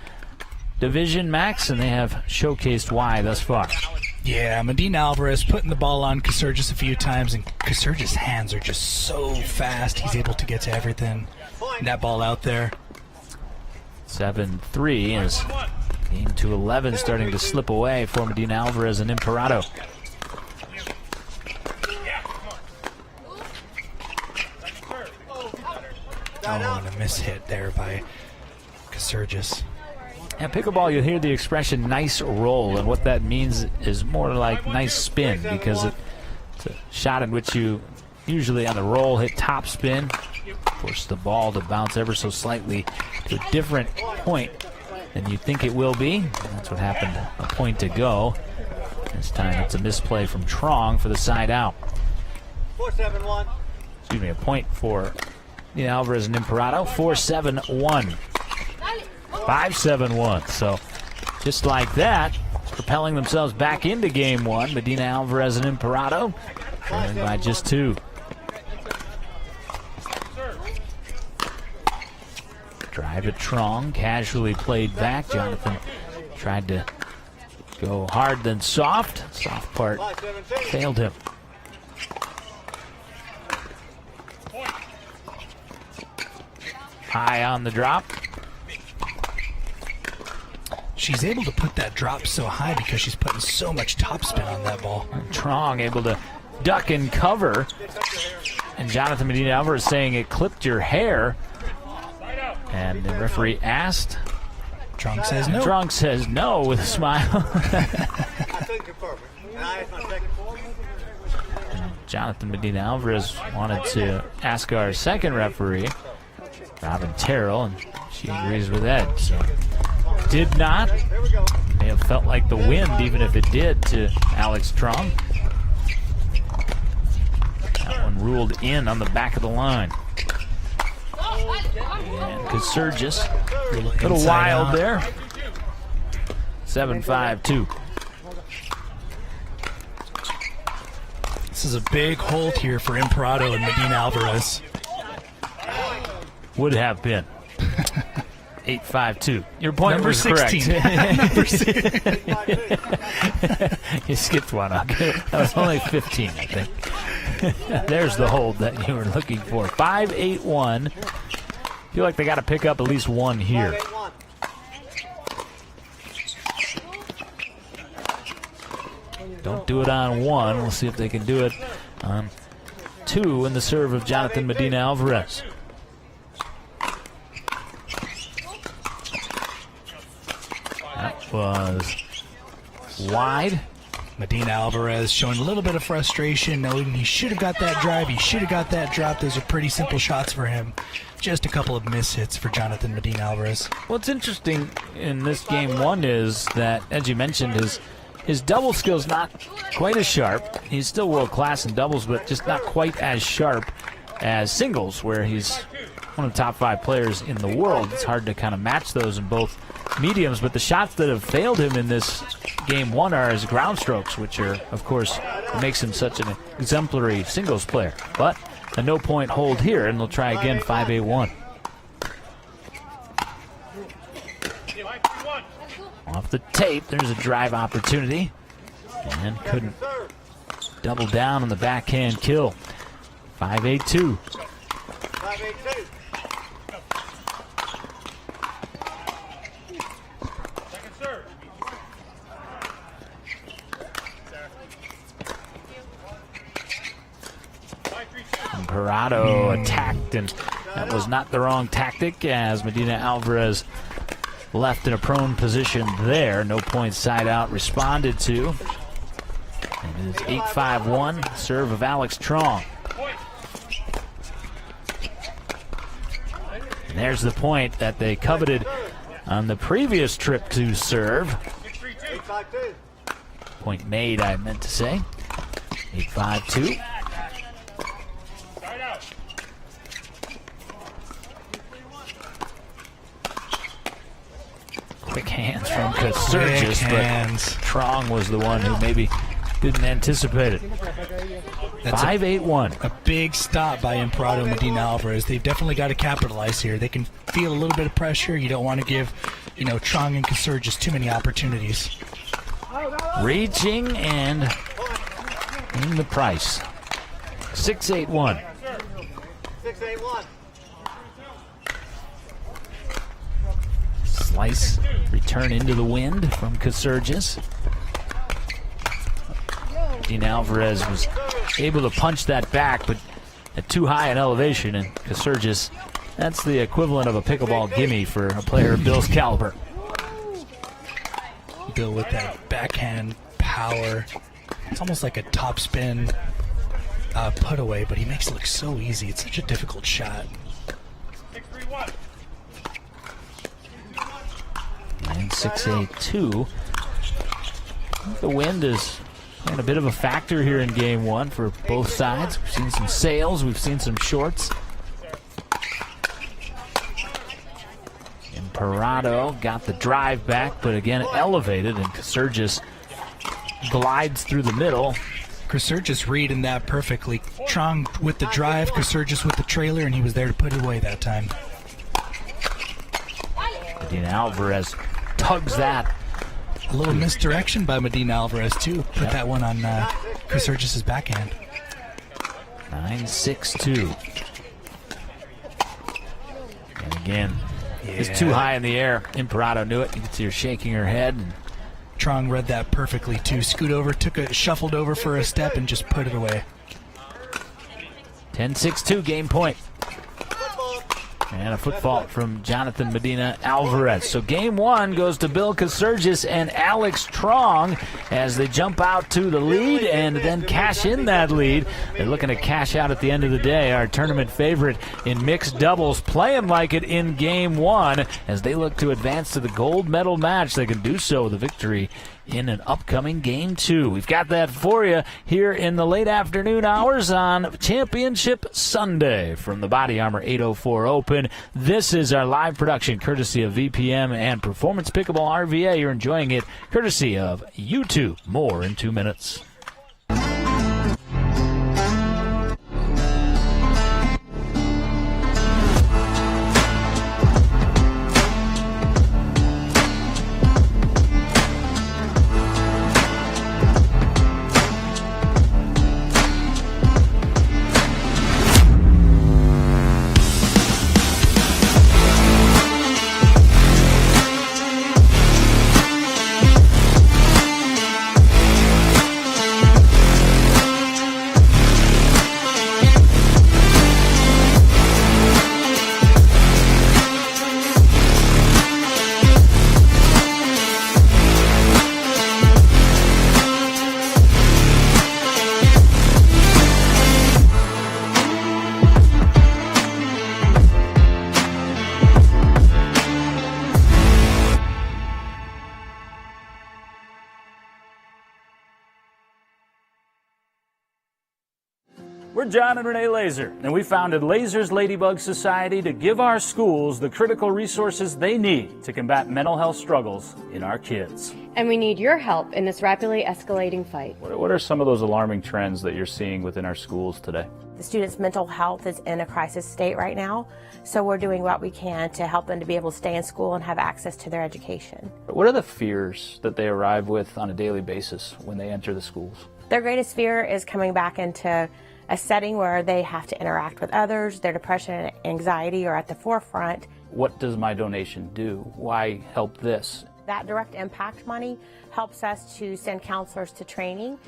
Speaker 1: division, Max, and they have showcased why thus far.
Speaker 2: Yeah, Medina Alvarez putting the ball on Casurgis a few times, and Casurgis' hands are just so fast. He's able to get to everything. And that ball out there.
Speaker 1: 7-3 as game to 11 starting to slip away for Medina Alvarez and Imperato.
Speaker 2: Oh, and a mishit there by Casurgis.
Speaker 1: At pickleball, you'll hear the expression nice roll, and what that means is more like nice spin, because it's a shot in which you usually on the roll hit top spin, force the ball to bounce ever so slightly to a different point than you think it will be. That's what happened a point to go. This time it's a misplay from Trong for the side out.
Speaker 10: 4-7-1.
Speaker 1: Excuse me, a point for Alvarez and Imperato. 4-7-1. 5-7-1. So just like that, propelling themselves back into game one. Medina Alvarez and Imperato trailing by just 2. Drive at Trong, casually played back. Jonathan tried to go hard then soft. Soft part failed him. High on the drop.
Speaker 2: She's able to put that drop so high because she's putting so much topspin on that ball.
Speaker 1: Trong able to duck and cover. And Jonathan Medina Alvarez saying it clipped your hair. And the referee asked.
Speaker 2: Trong says no.
Speaker 1: Trong says no with a smile. Jonathan Medina Alvarez wanted to ask our second referee, Robin Terrell, and she agrees with Ed. So did not. May have felt like the wind, even if it did, to Alex Trong. That one ruled in on the back of the line. And Casurgis, a little wild there. 7-5-2.
Speaker 2: This is a big hold here for Imperato and Medina Alvarez.
Speaker 1: Would have been. 8-5-2. Your point
Speaker 2: Number
Speaker 1: was
Speaker 2: 16.
Speaker 1: correct.
Speaker 2: Number 16.
Speaker 1: You skipped one. That was only 15, I think. There's the hold that you were looking for. 5-8-1. Feel like they got to pick up at least one here. Don't do it on one. We'll see if they can do it on 2 in the serve of Jonathan Medina Alvarez. That was wide.
Speaker 2: Medina Alvarez showing a little bit of frustration, knowing he should have got that drive, he should have got that drop. Those are pretty simple shots for him. Just a couple of mishits for Jonathan Medina Alvarez.
Speaker 1: What's interesting in this game one is that, as you mentioned, his double skill's not quite as sharp. He's still world class in doubles, but just not quite as sharp as singles, where he's one of the top 5 players in the world. It's hard to kind of match those in both mediums, but the shots that have failed him in this game 1 are his ground strokes, which are, of course, what makes him such an exemplary singles player. But a no-point hold here, and they'll try again, 5-8-1. Off the tape, there's a drive opportunity, and couldn't double down on the backhand kill. 5-8-2.
Speaker 10: 5-8-2.
Speaker 1: And Parado attacked, and that was not the wrong tactic as Medina Alvarez left in a prone position there. No point side out responded to. And it is 8-5-1, serve of Alex Trong. And there's the point that they coveted on the previous trip to serve. Point made, I meant to say. 8-5-2. Quick hands from Kasurgis, but Trong was the one who maybe didn't anticipate it. 5-8-1.
Speaker 2: A big stop by Imparado Medina Alvarez. They've definitely got to capitalize here. They can feel a little bit of pressure. You don't want to give, Trong and Kasurgis too many opportunities.
Speaker 1: Reaching and in the price. 6-8-1.
Speaker 10: 6-8-1.
Speaker 1: Slice, return into the wind from Kasurgis. Medina Alvarez was able to punch that back, but at too high an elevation, and Kasurgis, that's the equivalent of a pickleball gimme for a player of Bill's caliber.
Speaker 2: Bill with that backhand power. It's almost like a topspin put away, but he makes it look so easy. It's such a difficult shot.
Speaker 10: 6-3-1.
Speaker 1: And 6-8-2. The wind is a bit of a factor here in game 1 for both sides. We've seen some sails, we've seen some shorts. And Parado got the drive back, but again elevated, and Kasurgis glides through the middle.
Speaker 2: Kasurgis reading that perfectly. Trong with the drive, Kasurgis with the trailer, and he was there to put it away that time.
Speaker 1: Medina Alvarez tugs that.
Speaker 2: A little misdirection by Medina Alvarez, too. Put that one on Kasurgis' backhand.
Speaker 1: 9-6-2. And again, it's too high in the air. Imparado knew it. You can see her shaking her head.
Speaker 2: Trong read that perfectly, too. Scoot over, shuffled over for a step, and just put it away.
Speaker 1: 10-6-2, game point. And a foot fault from Jonathan Medina Alvarez. So game 1 goes to Bill Kasurgis and Alex Trong as they jump out to the lead and then cash in that lead. They're looking to cash out at the end of the day. Our tournament favorite in mixed doubles playing like it in game 1 as they look to advance to the gold medal match. They can do so with a victory in an upcoming game 2. We've got that for you here in the late afternoon hours on Championship Sunday from the Body Armor 804 Open. This is our live production courtesy of VPM and Performance Pickleball RVA. You're enjoying it courtesy of YouTube. More in 2 minutes. We're John and Renee Laser, and we founded Laser's Ladybug Society to give our schools the critical resources they need to combat mental health struggles in our kids.
Speaker 7: And we need your help in this rapidly escalating fight.
Speaker 1: What are some of those alarming trends that you're seeing within our schools today?
Speaker 8: The students' mental health is in a crisis state right now, so we're doing what we can to help them to be able to stay in school and have access to their education.
Speaker 1: What are the fears that they arrive with on a daily basis when they enter the schools?
Speaker 8: Their greatest fear is coming back into a setting where they have to interact with others. Their depression and anxiety are at the forefront.
Speaker 1: What does my donation do? Why help this?
Speaker 8: That direct impact money helps us to send counselors to training,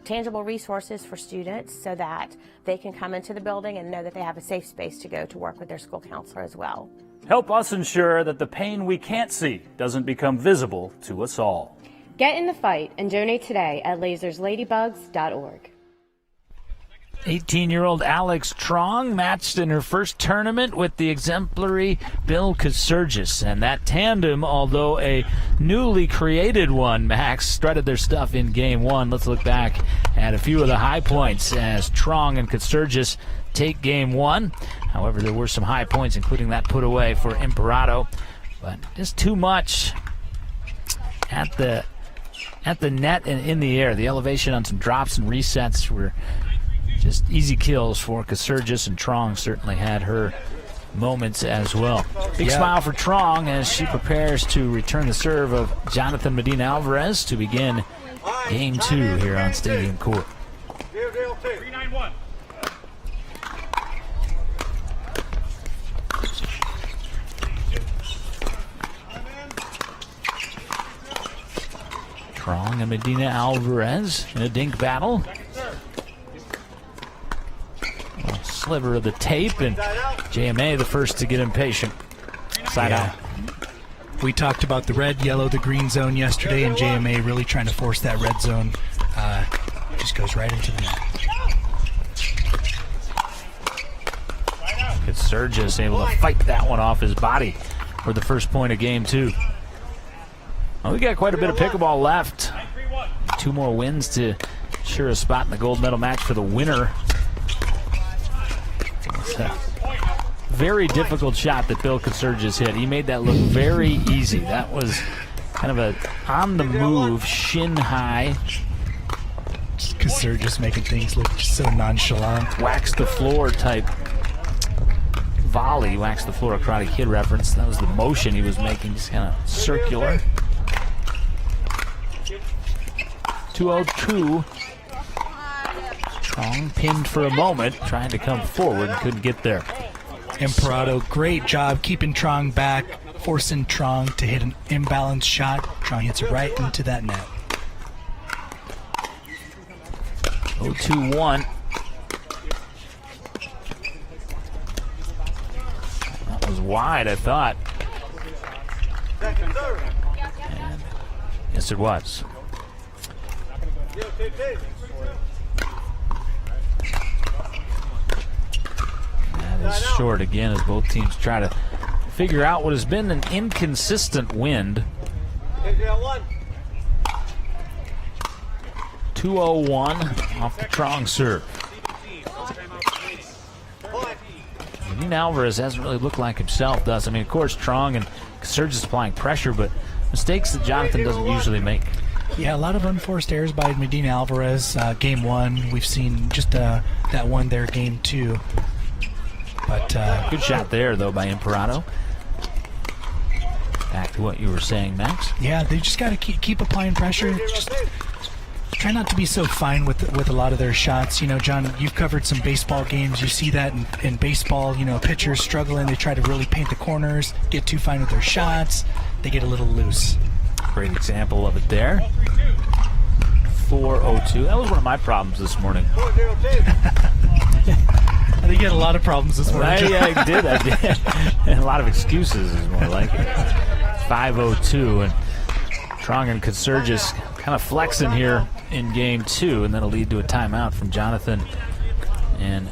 Speaker 8: tangible resources for students so that they can come into the building and know that they have a safe space to go to work with their school counselor as well.
Speaker 1: Help us ensure that the pain we can't see doesn't become visible to us all.
Speaker 7: Get in the fight and donate today at lasersladybugs.org.
Speaker 1: 18-year-old Alex Trong matched in her first tournament with the exemplary Bill Kasurgis. And that tandem, although a newly created one, Max, strutted their stuff in Game 1. Let's look back at a few of the high points as Trong and Kasurgis take Game 1. However, there were some high points, including that put away for Imperato. But just too much at the net and in the air. The elevation on some drops and resets were just easy kills for Kasurgis, and Trong certainly had her moments as well. Big smile for Trong as she prepares to return the serve of Jonathan Medina Alvarez to begin Game 2 here on Stadium Court.
Speaker 10: 3-9-1.
Speaker 1: Trong and Medina Alvarez in a dink battle. Sliver of the tape, and JMA the first to get impatient. Side out.
Speaker 2: We talked about the red, yellow, the green zone yesterday, and JMA really trying to force that red zone. Just goes right into the net.
Speaker 1: Kasurgis able to fight that one off his body for the first point of Game 2. Well, we got quite a bit of pickleball left. 2 more wins to ensure a spot in the gold medal match for the winner. Very difficult shot that Bill Kasurgis hit. He made that look very easy. That was kind of a on-the-move, shin-high.
Speaker 2: Kasurgis making things look so nonchalant.
Speaker 1: Wax the floor type volley. Wax the floor, a Karate Kid reference. That was the motion he was making, just kind of circular. 2-0-2. Trong pinned for a moment, trying to come forward, couldn't get there.
Speaker 2: Imperato, great job keeping Trong back, forcing Trong to hit an imbalanced shot. Trong hits it right into that net.
Speaker 1: 0-2-1. That was wide, I thought. And yes, it was. That is short again as both teams try to figure out what has been an inconsistent wind. 2-0-1 off the Trong serve. Medina Alvarez hasn't really looked like himself, does. I mean, of course, Trong and Kasurgis applying pressure, but mistakes that Jonathan doesn't usually make.
Speaker 2: Yeah, a lot of unforced errors by Medina Alvarez. Game 1, we've seen just that one there, Game 2. But
Speaker 1: good shot there, though, by Imperato. Back to what you were saying, Max.
Speaker 2: Yeah, they just got to keep applying pressure. Just try not to be so fine with a lot of their shots. You know, John, you've covered some baseball games. You see that in baseball. You know, pitchers struggling. They try to really paint the corners, get too fine with their shots. They get a little loose.
Speaker 1: Great example of it there. 4-0-2. That was one of my problems this morning.
Speaker 2: I think you had a lot of problems this morning.
Speaker 1: I did. And a lot of excuses is more like it. 5-0-2, and Trong and Kasurgis kind of flexing here in Game 2, and that'll lead to a timeout from Jonathan. And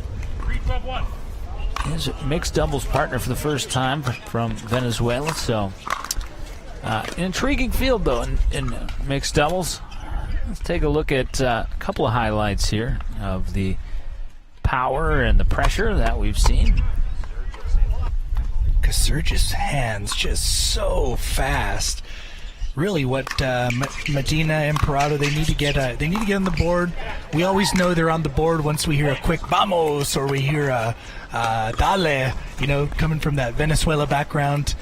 Speaker 1: his mixed doubles partner for the first time from Venezuela. So, an intriguing field, though, in mixed doubles. Let's take a look at a couple of highlights here of the power and the pressure that we've seen.
Speaker 2: Kasurgis' hands just so fast. Really, what Medina and Parado, they need to get on the board. We always know they're on the board once we hear a quick vamos or we hear a dale, you know, coming from that Venezuela background.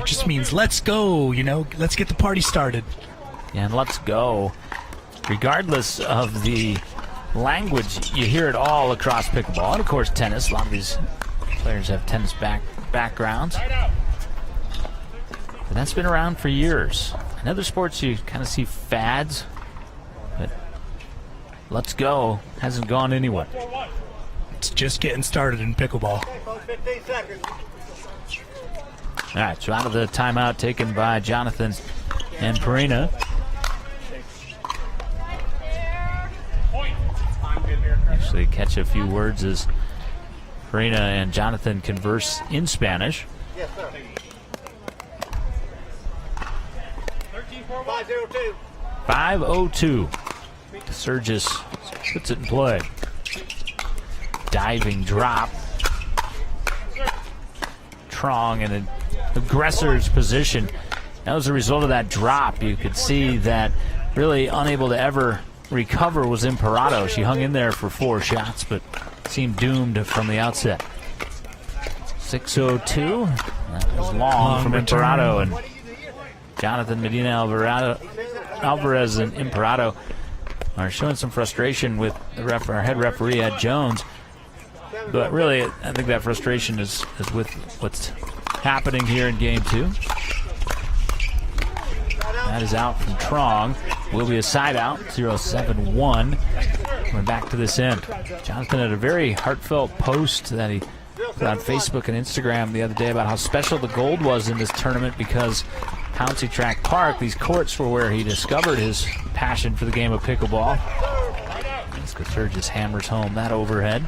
Speaker 2: Just means let's go, you know, let's get the party started.
Speaker 1: And let's go. Regardless of the language, you hear it all across pickleball. And of course, tennis. A lot of these players have tennis backgrounds. But that's been around for years. In other sports, you kind of see fads. But let's go hasn't gone anywhere.
Speaker 2: It's just getting started in pickleball.
Speaker 1: All right, so out of the timeout taken by Jonathan and Perina. Actually catch a few words as Perina and Jonathan converse in Spanish.
Speaker 10: Yes, sir. 502.
Speaker 1: 5:02. Kasurgis puts it in play. Diving drop. Trong in an aggressor's position. That was a result of that drop. You could see that really unable to ever recover was Imparato. She hung in there for 4 shots, but seemed doomed from the outset. 6:02. That was long from Imparato, and Jonathan, Medina, Alvarez, and Imparato are showing some frustration with our head referee, Ed Jones. But really, I think that frustration is with what's happening here in game 2. That is out from Trong. Will be a side out, 0-7-1. Coming back to this end. Jonathan had a very heartfelt post that he put on Facebook and Instagram the other day about how special the gold was in this tournament because Pouncey Tract Park, these courts were where he discovered his passion for the game of pickleball. As Kasurgis hammers home that overhead.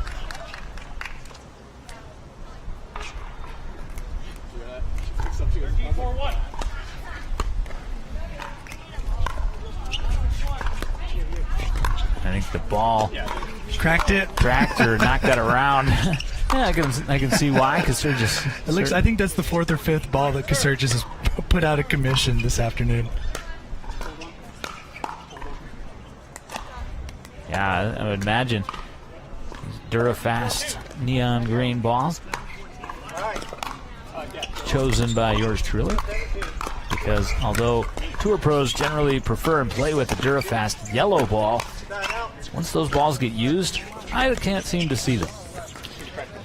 Speaker 1: I think the ball
Speaker 2: cracked
Speaker 1: or knocked that around. Yeah, I can see why. Kasurgis.
Speaker 2: I think that's the 4th or 5th ball that Kasurgis has put out of commission this afternoon.
Speaker 1: Yeah, I would imagine. Durafast neon green balls. Chosen by yours truly. Because although tour pros generally prefer and play with the Durafast yellow ball, once those balls get used, I can't seem to see them.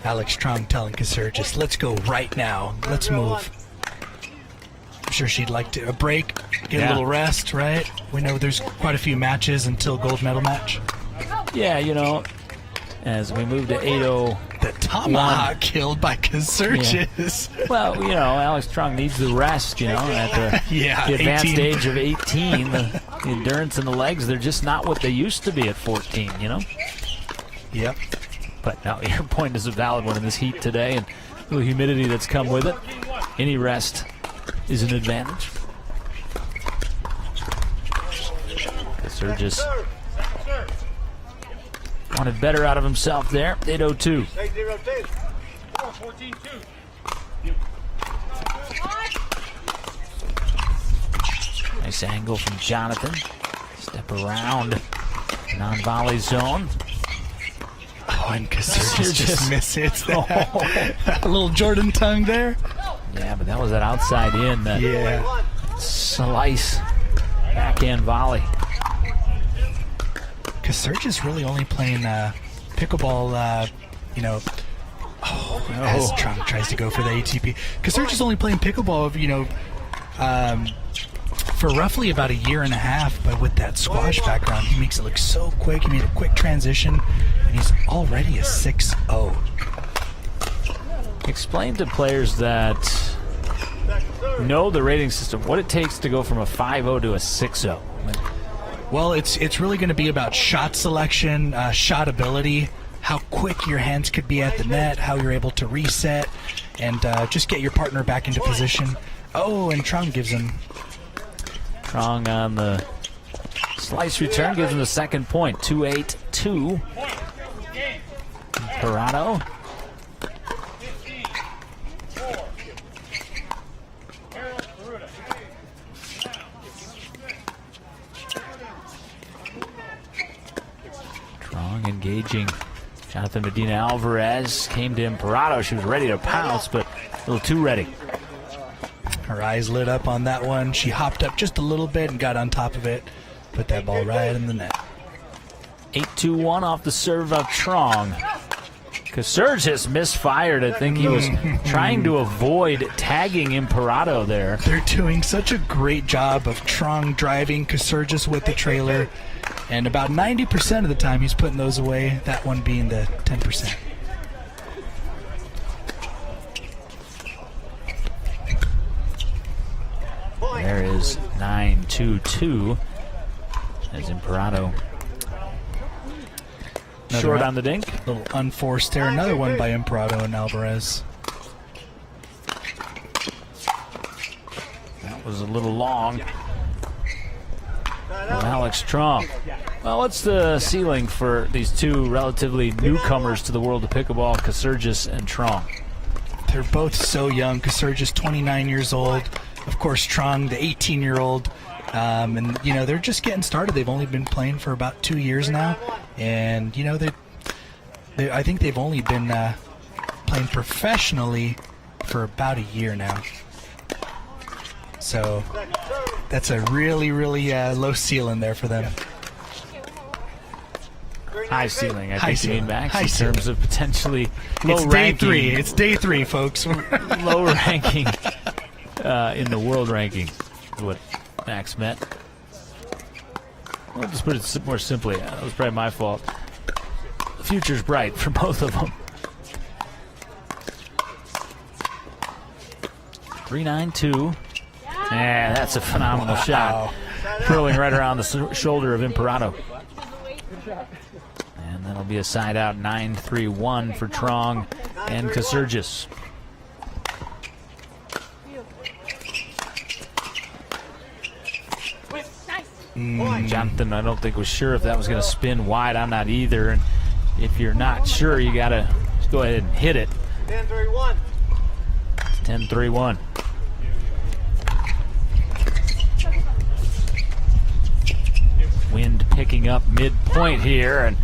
Speaker 2: Alex Trong telling Kasurgis, let's go right now. Let's move. I'm sure she'd like to a break, get a little rest, right? We know there's quite a few matches until gold medal match.
Speaker 1: Yeah, you know, as we move to 8:01.
Speaker 2: The tomahawk killed by Kasurgis.
Speaker 1: Yeah. Well, you know, Alex Trong needs the rest, you know, at the advanced
Speaker 2: 18.
Speaker 1: age of 18. The endurance in the legs, they're just not what they used to be at 14, you know?
Speaker 2: Yep.
Speaker 1: But no, your point is a valid one in this heat today, and the humidity that's come with it. Any rest is an advantage. Kasurgis wanted better out of himself there. 8:02.
Speaker 10: 8:02. 14-2.
Speaker 1: Nice angle from Jonathan. Step around non-volley zone.
Speaker 2: Oh, and Kasurgis just misses that. A little Jordan tongue there.
Speaker 1: Yeah, but that was that outside in. That slice backhand volley.
Speaker 2: Kasurgis really only playing pickleball, as Trump tries to go for the ATP. Kasurgis only playing pickleball, for roughly about a year and a half, but with that squash background, he makes it look so quick. He made a quick transition, and he's already a 6-0.
Speaker 1: Explain to players that know the rating system what it takes to go from a 5-0 to a 6-0.
Speaker 2: Well, it's really going to be about shot selection, shot ability, how quick your hands could be at the net, how you're able to reset, and just get your partner back into position. Oh, and Trong gives him.
Speaker 1: Trong on the slice return gives him the second point. 2-8-2. Imparato. Strong engaging. Jonathan Medina Alvarez came to Imparato. She was ready to pounce, but a little too ready.
Speaker 2: Her eyes lit up on that one. She hopped up just a little bit and got on top of it. Put that ball right in the net.
Speaker 1: 8-2-1 off the serve of Trong. Casurgis misfired. I think he was trying to avoid tagging Imparato there.
Speaker 2: They're doing such a great job of Trong driving Casurgis with the trailer. And about 90% of the time he's putting those away, that one being the 10%.
Speaker 1: There is 9-2-2 as Imparato short on the dink.
Speaker 2: A little unforced there. Another one by Imparato and Alvarez.
Speaker 1: That was a little long. From Alex Trong. Well, what's the ceiling for these two relatively newcomers to the world of pickleball, Casurgis and Trong?
Speaker 2: They're both so young. Casurgis, 29 years old. Of course, Trong, the 18-year-old. And, you know, they're just getting started. They've only been playing for about 2 years now. And, you know, I think they've only been playing professionally for about a year now. So that's a really, really low ceiling there for them.
Speaker 1: High ceiling, I
Speaker 2: High
Speaker 1: think you mean,
Speaker 2: ceiling.
Speaker 1: Max,
Speaker 2: High
Speaker 1: in
Speaker 2: ceiling.
Speaker 1: terms of potentially low
Speaker 2: It's
Speaker 1: ranking.
Speaker 2: day three. It's day three, folks.
Speaker 1: Low ranking in the world ranking is what Max meant. I'll just put it more simply. That was probably my fault. The future's bright for both of them. 3-9-2. Yeah, that's a phenomenal shot. Curling right around the shoulder of Imparato. And that'll be a side out 9-3-1 for Trong and Casurgis. Jonathan, I don't think was sure if that was going to spin wide. I'm not either. And if you're not sure, you got to go ahead and hit it.
Speaker 10: 10-3-1.
Speaker 1: 10-3-1. Wind picking up midpoint here, and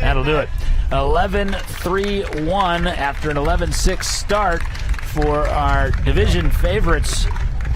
Speaker 1: that'll do it. 11-3-1 after an 11-6 start for our division favorites,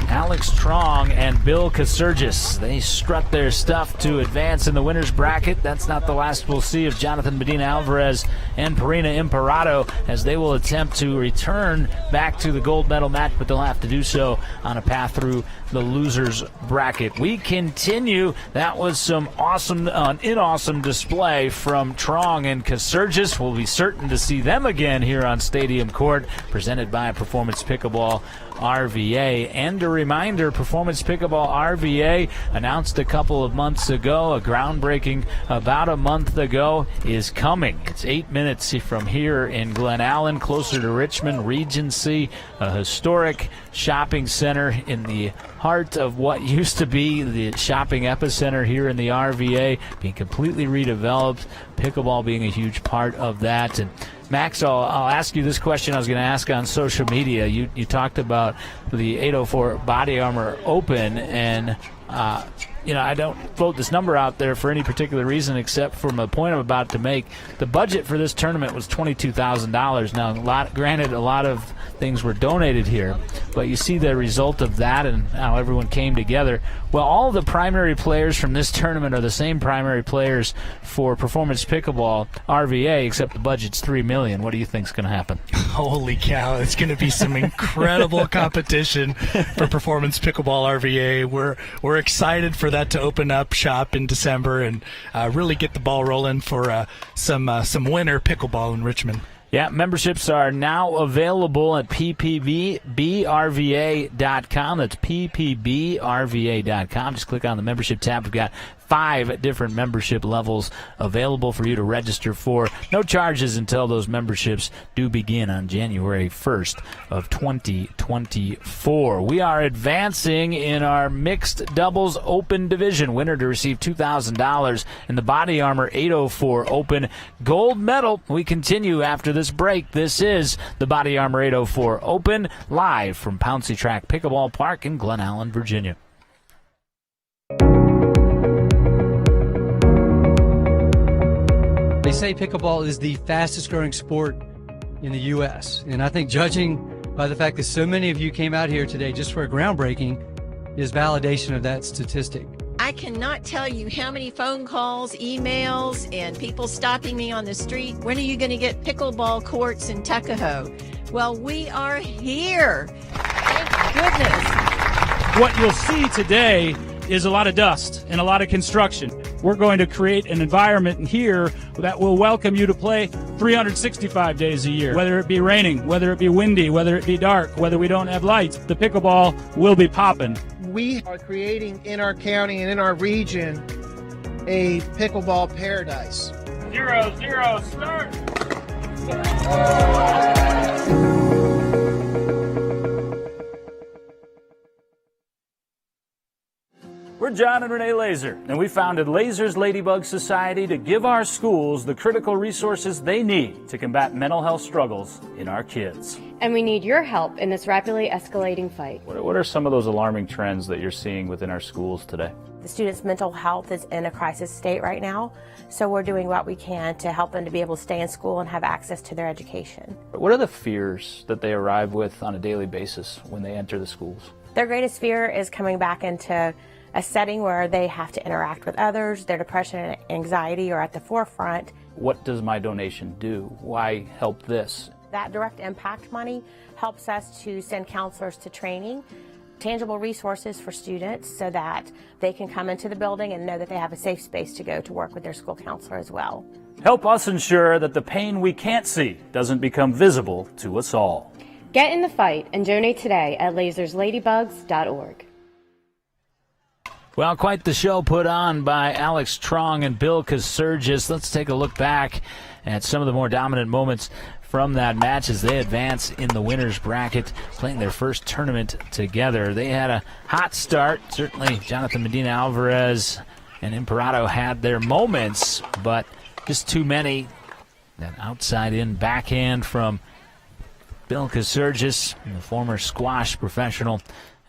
Speaker 1: Alex Trong and Bill Casurgis. They strut their stuff to advance in the winner's bracket. That's not the last we'll see of Jonathan Medina Alvarez and Perina Imparato, as they will attempt to return back to the gold medal match, but they'll have to do so on a path through the loser's bracket. We continue. That was some awesome, awesome display from Trong and Casurgis. We'll be certain to see them again here on Stadium Court, presented by Performance Pickleball RVA. And a reminder, Performance Pickleball RVA, announced a couple of months ago, a groundbreaking about a month ago, is coming. It's 8 minutes from here in Glen Allen, closer to Richmond, Regency, a historic shopping center in the heart of what used to be the shopping epicenter here in the RVA, being completely redeveloped, pickleball being a huge part of that. And Max, I'll ask you this question I was going to ask on social media. You talked about the 804 Body Armor Open, and I don't float this number out there for any particular reason except from a point I'm about to make. The budget for this tournament was $22,000. Now, granted, a lot of things were donated here, but you see the result of that and how everyone came together. Well, all the primary players from this tournament are the same primary players for Performance Pickleball RVA, except the budget's $3 million. What do you think's going to happen?
Speaker 2: Holy cow, it's going to be some incredible competition for Performance Pickleball RVA. We're excited for that to open up shop in December and really get the ball rolling for some winter pickleball in Richmond.
Speaker 1: Yeah, memberships are now available at ppbrva.com. That's ppbrva.com. Just click on the membership tab. We've got 5 different membership levels available for you to register for. No charges until those memberships do begin on January 1st of 2024. We are advancing in our mixed doubles open division. Winner to receive $2,000 in the Body Armor 804 Open gold medal. We continue after this break. This is the Body Armor 804 Open, live from Pouncey Tract Pickleball Park in Glen Allen, Virginia.
Speaker 3: They say pickleball is the fastest growing sport in the U.S. And I think judging by the fact that so many of you came out here today just for a groundbreaking is validation of that statistic.
Speaker 4: I cannot tell you how many phone calls, emails, and people stopping me on the street. When are you going to get pickleball courts in Tuckahoe? Well, we are here. Thank goodness.
Speaker 5: What you'll see today is a lot of dust and a lot of construction. We're going to create an environment here that will welcome you to play 365 days a year. Whether it be raining, whether it be windy, whether it be dark, whether we don't have lights, the pickleball will be popping.
Speaker 6: We are creating in our county and in our region a pickleball paradise.
Speaker 5: 0-0, start!
Speaker 1: We're John and Renee Laser, and we founded Laser's Ladybug Society to give our schools the critical resources they need to combat mental health struggles in our kids.
Speaker 7: And we need your help in this rapidly escalating fight.
Speaker 1: What are some of those alarming trends that you're seeing within our schools today?
Speaker 8: The students' mental health is in a crisis state right now, so we're doing what we can to help them to be able to stay in school and have access to their education.
Speaker 1: What are the fears that they arrive with on a daily basis when they enter the schools?
Speaker 8: Their greatest fear is coming back into a setting where they have to interact with others. Their depression and anxiety are at the forefront.
Speaker 1: What does my donation do? Why help this?
Speaker 8: That direct impact money helps us to send counselors to training, tangible resources for students so that they can come into the building and know that they have a safe space to go to work with their school counselor as well.
Speaker 1: Help us ensure that the pain we can't see doesn't become visible to us all.
Speaker 7: Get in the fight and donate today at lasersladybugs.org.
Speaker 1: Well, quite the show put on by Alex Trong and Bill Kasurgis. Let's take a look back at some of the more dominant moments from that match as they advance in the winner's bracket, playing their first tournament together. They had a hot start. Certainly Jonathan Medina Alvarez and Imperato had their moments, but just too many. That outside-in backhand from Bill Kasurgis, the former squash professional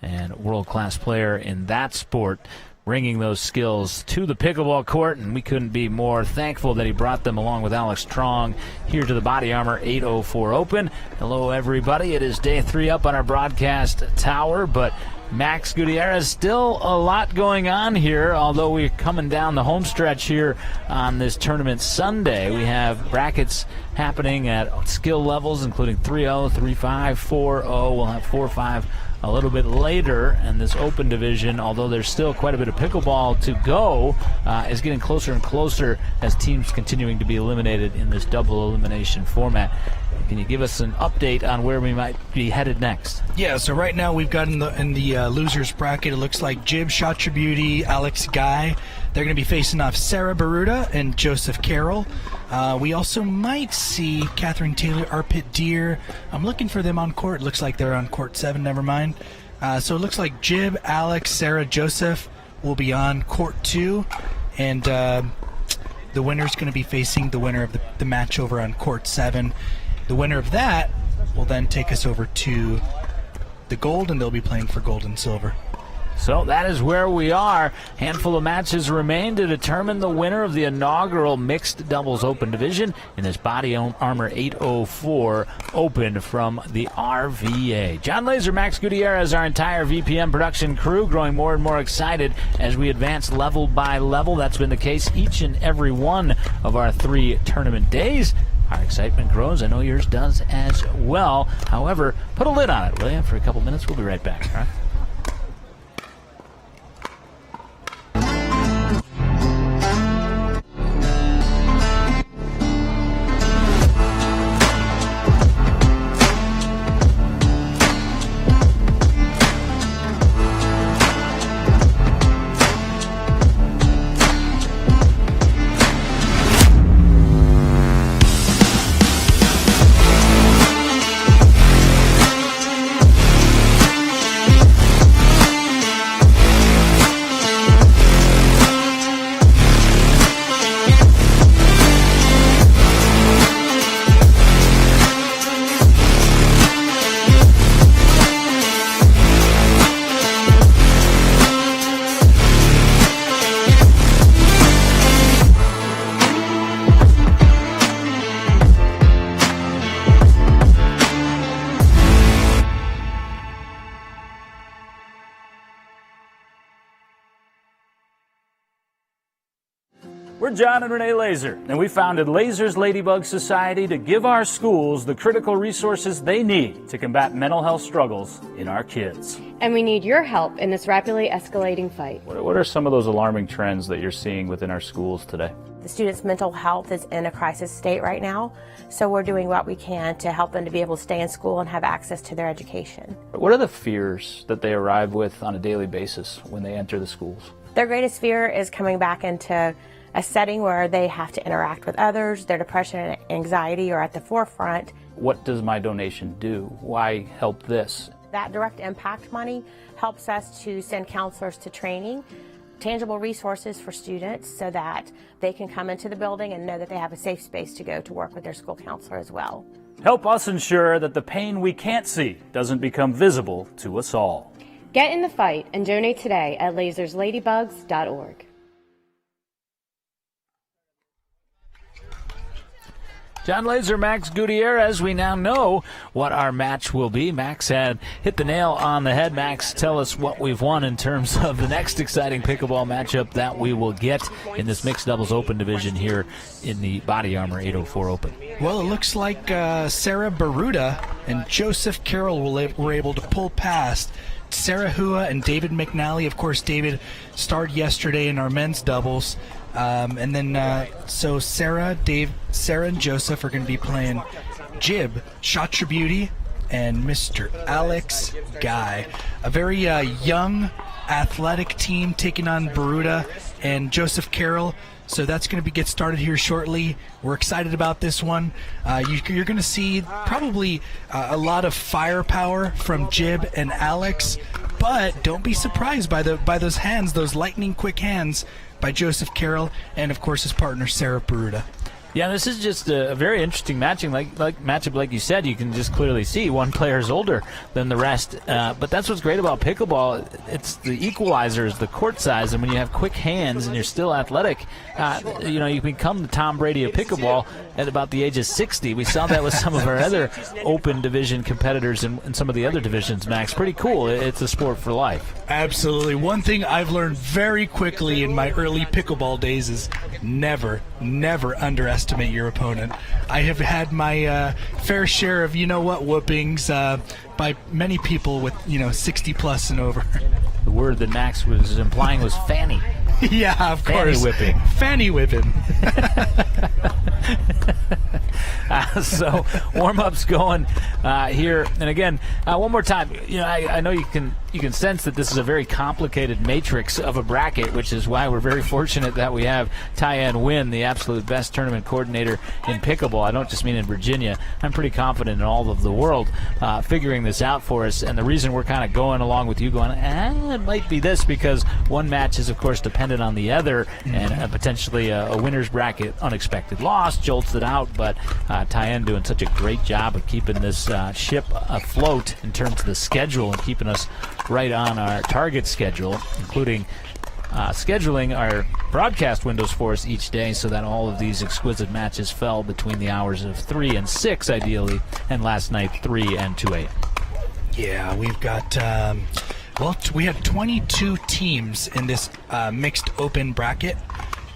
Speaker 1: and world-class player in that sport, bringing those skills to the pickleball court, and we couldn't be more thankful that he brought them along with Alex Trong here to the Body Armor 804 Open. Hello, everybody. It is day 3 up on our broadcast tower, but Max Gutierrez, still a lot going on here, although we're coming down the home stretch here on this tournament Sunday. We have brackets happening at skill levels, including 3-0, 3-5, 4-0. We'll have 4-5 a little bit later, and this open division, although there's still quite a bit of pickleball to go, is getting closer and closer as teams continuing to be eliminated in this double elimination format. Can you give us an update on where we might be headed next?
Speaker 2: Yeah, so right now we've got in the losers bracket, it looks like Jib, Shot Your Beauty, Alex Guy. They're going to be facing off Sarah Baruda and Joseph Carroll. We also might see Catherine Taylor, Arpit Deer. I'm looking for them on court. Looks like they're on court 7, never mind. So it looks like Jib, Alex, Sarah, Joseph will be on court 2. And the winner's going to be facing the winner of the match over on court 7. The winner of that will then take us over to the gold, and they'll be playing for gold and silver.
Speaker 1: So that is where we are. Handful of matches remain to determine the winner of the inaugural mixed doubles open division in this Body Armor 804 Open from the RVA. John Laser, Max Gutierrez, our entire VPM production crew, growing more and more excited as we advance level by level. That's been the case each and every one of our 3 tournament days. Our excitement grows. I know yours does as well. However, put a lid on it, will you? For a couple minutes. We'll be right back. All right? We're John and Renee Laser, and we founded Laser's Ladybug Society to give our schools the critical resources they need to combat mental health struggles in our kids.
Speaker 7: And we need your help in this rapidly escalating fight.
Speaker 1: What are some of those alarming trends that you're seeing within our schools today?
Speaker 8: The students' mental health is in a crisis state right now, so we're doing what we can to help them to be able to stay in school and have access to their education.
Speaker 1: What are the fears that they arrive with on a daily basis when they enter the schools?
Speaker 8: Their greatest fear is coming back into a setting where they have to interact with others. Their depression and anxiety are at the forefront.
Speaker 1: What does my donation do? Why help this?
Speaker 8: That direct impact money helps us to send counselors to training, tangible resources for students so that they can come into the building and know that they have a safe space to go to work with their school counselor as well.
Speaker 1: Help us ensure that the pain we can't see doesn't become visible to us all.
Speaker 7: Get in the fight and donate today at lasersladybugs.org.
Speaker 1: John Laser, Max Gutierrez, we now know what our match will be. Max had hit the nail on the head. Max, tell us what we've won in terms of the next exciting pickleball matchup that we will get in this mixed doubles open division here in the Body Armor 804 Open.
Speaker 2: Well, it looks like Sarah Baruda and Joseph Carroll were able to pull past Sarah Hua and David McNally. Of course, David starred yesterday in our men's doubles. And then, so Sarah and Joseph are going to be playing Jib, Shot Your Beauty, and Mr. Alex Guy. A very young, athletic team taking on Baruda and Joseph Carroll. So that's going to get started here shortly. We're excited about this one. You're going to see probably a lot of firepower from Jib and Alex, but don't be surprised by those hands, those lightning quick hands by Joseph Carroll and, of course, his partner Sarah Baruda.
Speaker 1: Yeah, this is just a very interesting matchup. Like you said, you can just clearly see one player is older than the rest. But that's what's great about pickleball. It's the equalizer is the court size, and when you have quick hands and you're still athletic, you become the Tom Brady of pickleball at about the age of 60. We saw that with some of our other open division competitors in some of the other divisions, Max. Pretty cool. It's a sport for life.
Speaker 2: Absolutely. One thing I've learned very quickly in my early pickleball days is never underestimate your opponent. I have had my fair share of whoopings by many people with 60 plus and over.
Speaker 1: The word that Max was implying was fanny.
Speaker 2: Yeah, of course.
Speaker 1: Fanny whipping. So warm-up's going here, and again, one more time. I know you can sense that this is a very complicated matrix of a bracket, which is why we're very fortunate that we have Tyann Nguyen, the absolute best tournament coordinator in pickleball. I don't just mean in Virginia. I'm pretty confident in all of the world figuring this out for us. And the reason we're kind of going along with you going, it might be this, because one match is, of course, dependent on the other, and potentially a winner's bracket unexpected loss jolts it out. But Tyann doing such a great job of keeping this ship afloat in terms of the schedule and keeping us right on our target schedule, including scheduling our broadcast windows for us each day so that all of these exquisite matches fell between the hours of 3 and 6 ideally, and last night 3 and 2 a.m.
Speaker 2: Yeah, we've got we had 22 teams in this mixed open bracket,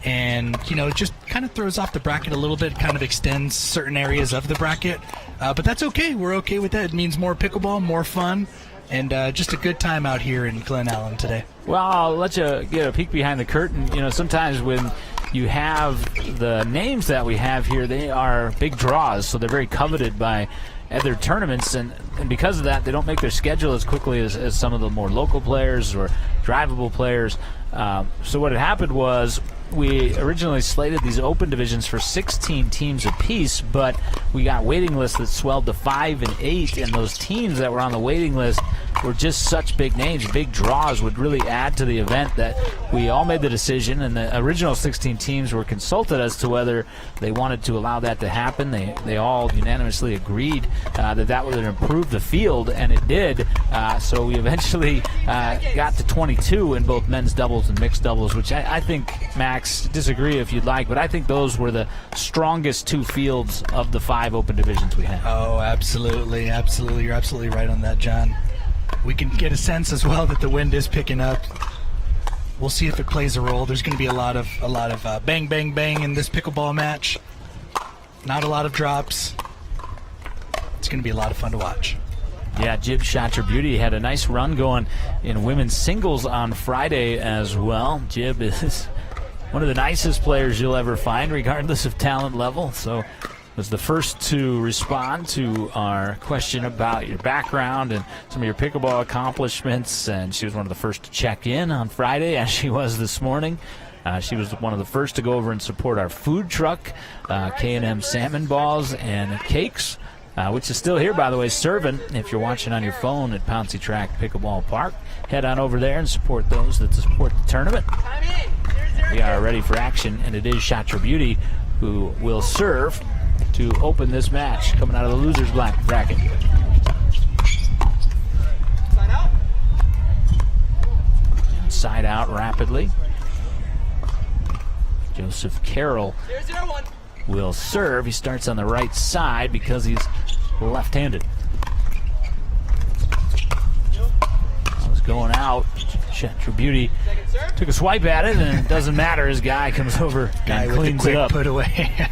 Speaker 2: and it just kind of throws off the bracket a little bit, kind of extends certain areas of the bracket, but that's okay. We're okay with that. It means more pickleball, more fun, and just a good time out here in Glen Allen today.
Speaker 1: Well, I'll let you get a peek behind the curtain. Sometimes when you have the names that we have here, they are big draws, so they're very coveted by other tournaments, and because of that, they don't make their schedule as quickly as some of the more local players or drivable players. So what had happened was we originally slated these open divisions for 16 teams apiece, but we got waiting lists that swelled to 5 and 8, and those teams that were on the waiting list were just such big names. Big draws would really add to the event that we all made the decision, and the original 16 teams were consulted as to whether they wanted to allow that to happen. They all unanimously agreed that would improve the field, and it did. So we eventually got to 22 in both men's doubles and mixed doubles, which I think, Max, disagree if you'd like, but I think those were the strongest two fields of the 5 open divisions we had.
Speaker 2: Oh, absolutely. You're absolutely right on that, John. We can get a sense as well that the wind is picking up. We'll see if it plays a role. There's going to be a lot of bang, bang, bang in this pickleball match. Not a lot of drops. It's going to be a lot of fun to watch.
Speaker 1: Yeah, Jib Shatra Beauty had a nice run going in women's singles on Friday as well. Jib is one of the nicest players you'll ever find, regardless of talent level. So was the first to respond to our question about your background and some of your pickleball accomplishments, and she was one of the first to check in on Friday, as she was this morning. She was one of the first to go over and support our food truck, K&M Salmon Balls and Cakes, which is still here, by the way, serving. If you're watching on your phone at Pouncey Tract Pickleball Park, head on over there and support those that support the tournament. We are ready for action, and it is Shatra Beauty who will serve to open this match, coming out of the loser's bracket. Side out rapidly. Joseph Carroll will serve. He starts on the right side because he's left-handed. I was going out. Shatra Beauty took a swipe at it, and it doesn't matter. His guy comes over and cleans it up.
Speaker 2: Put away.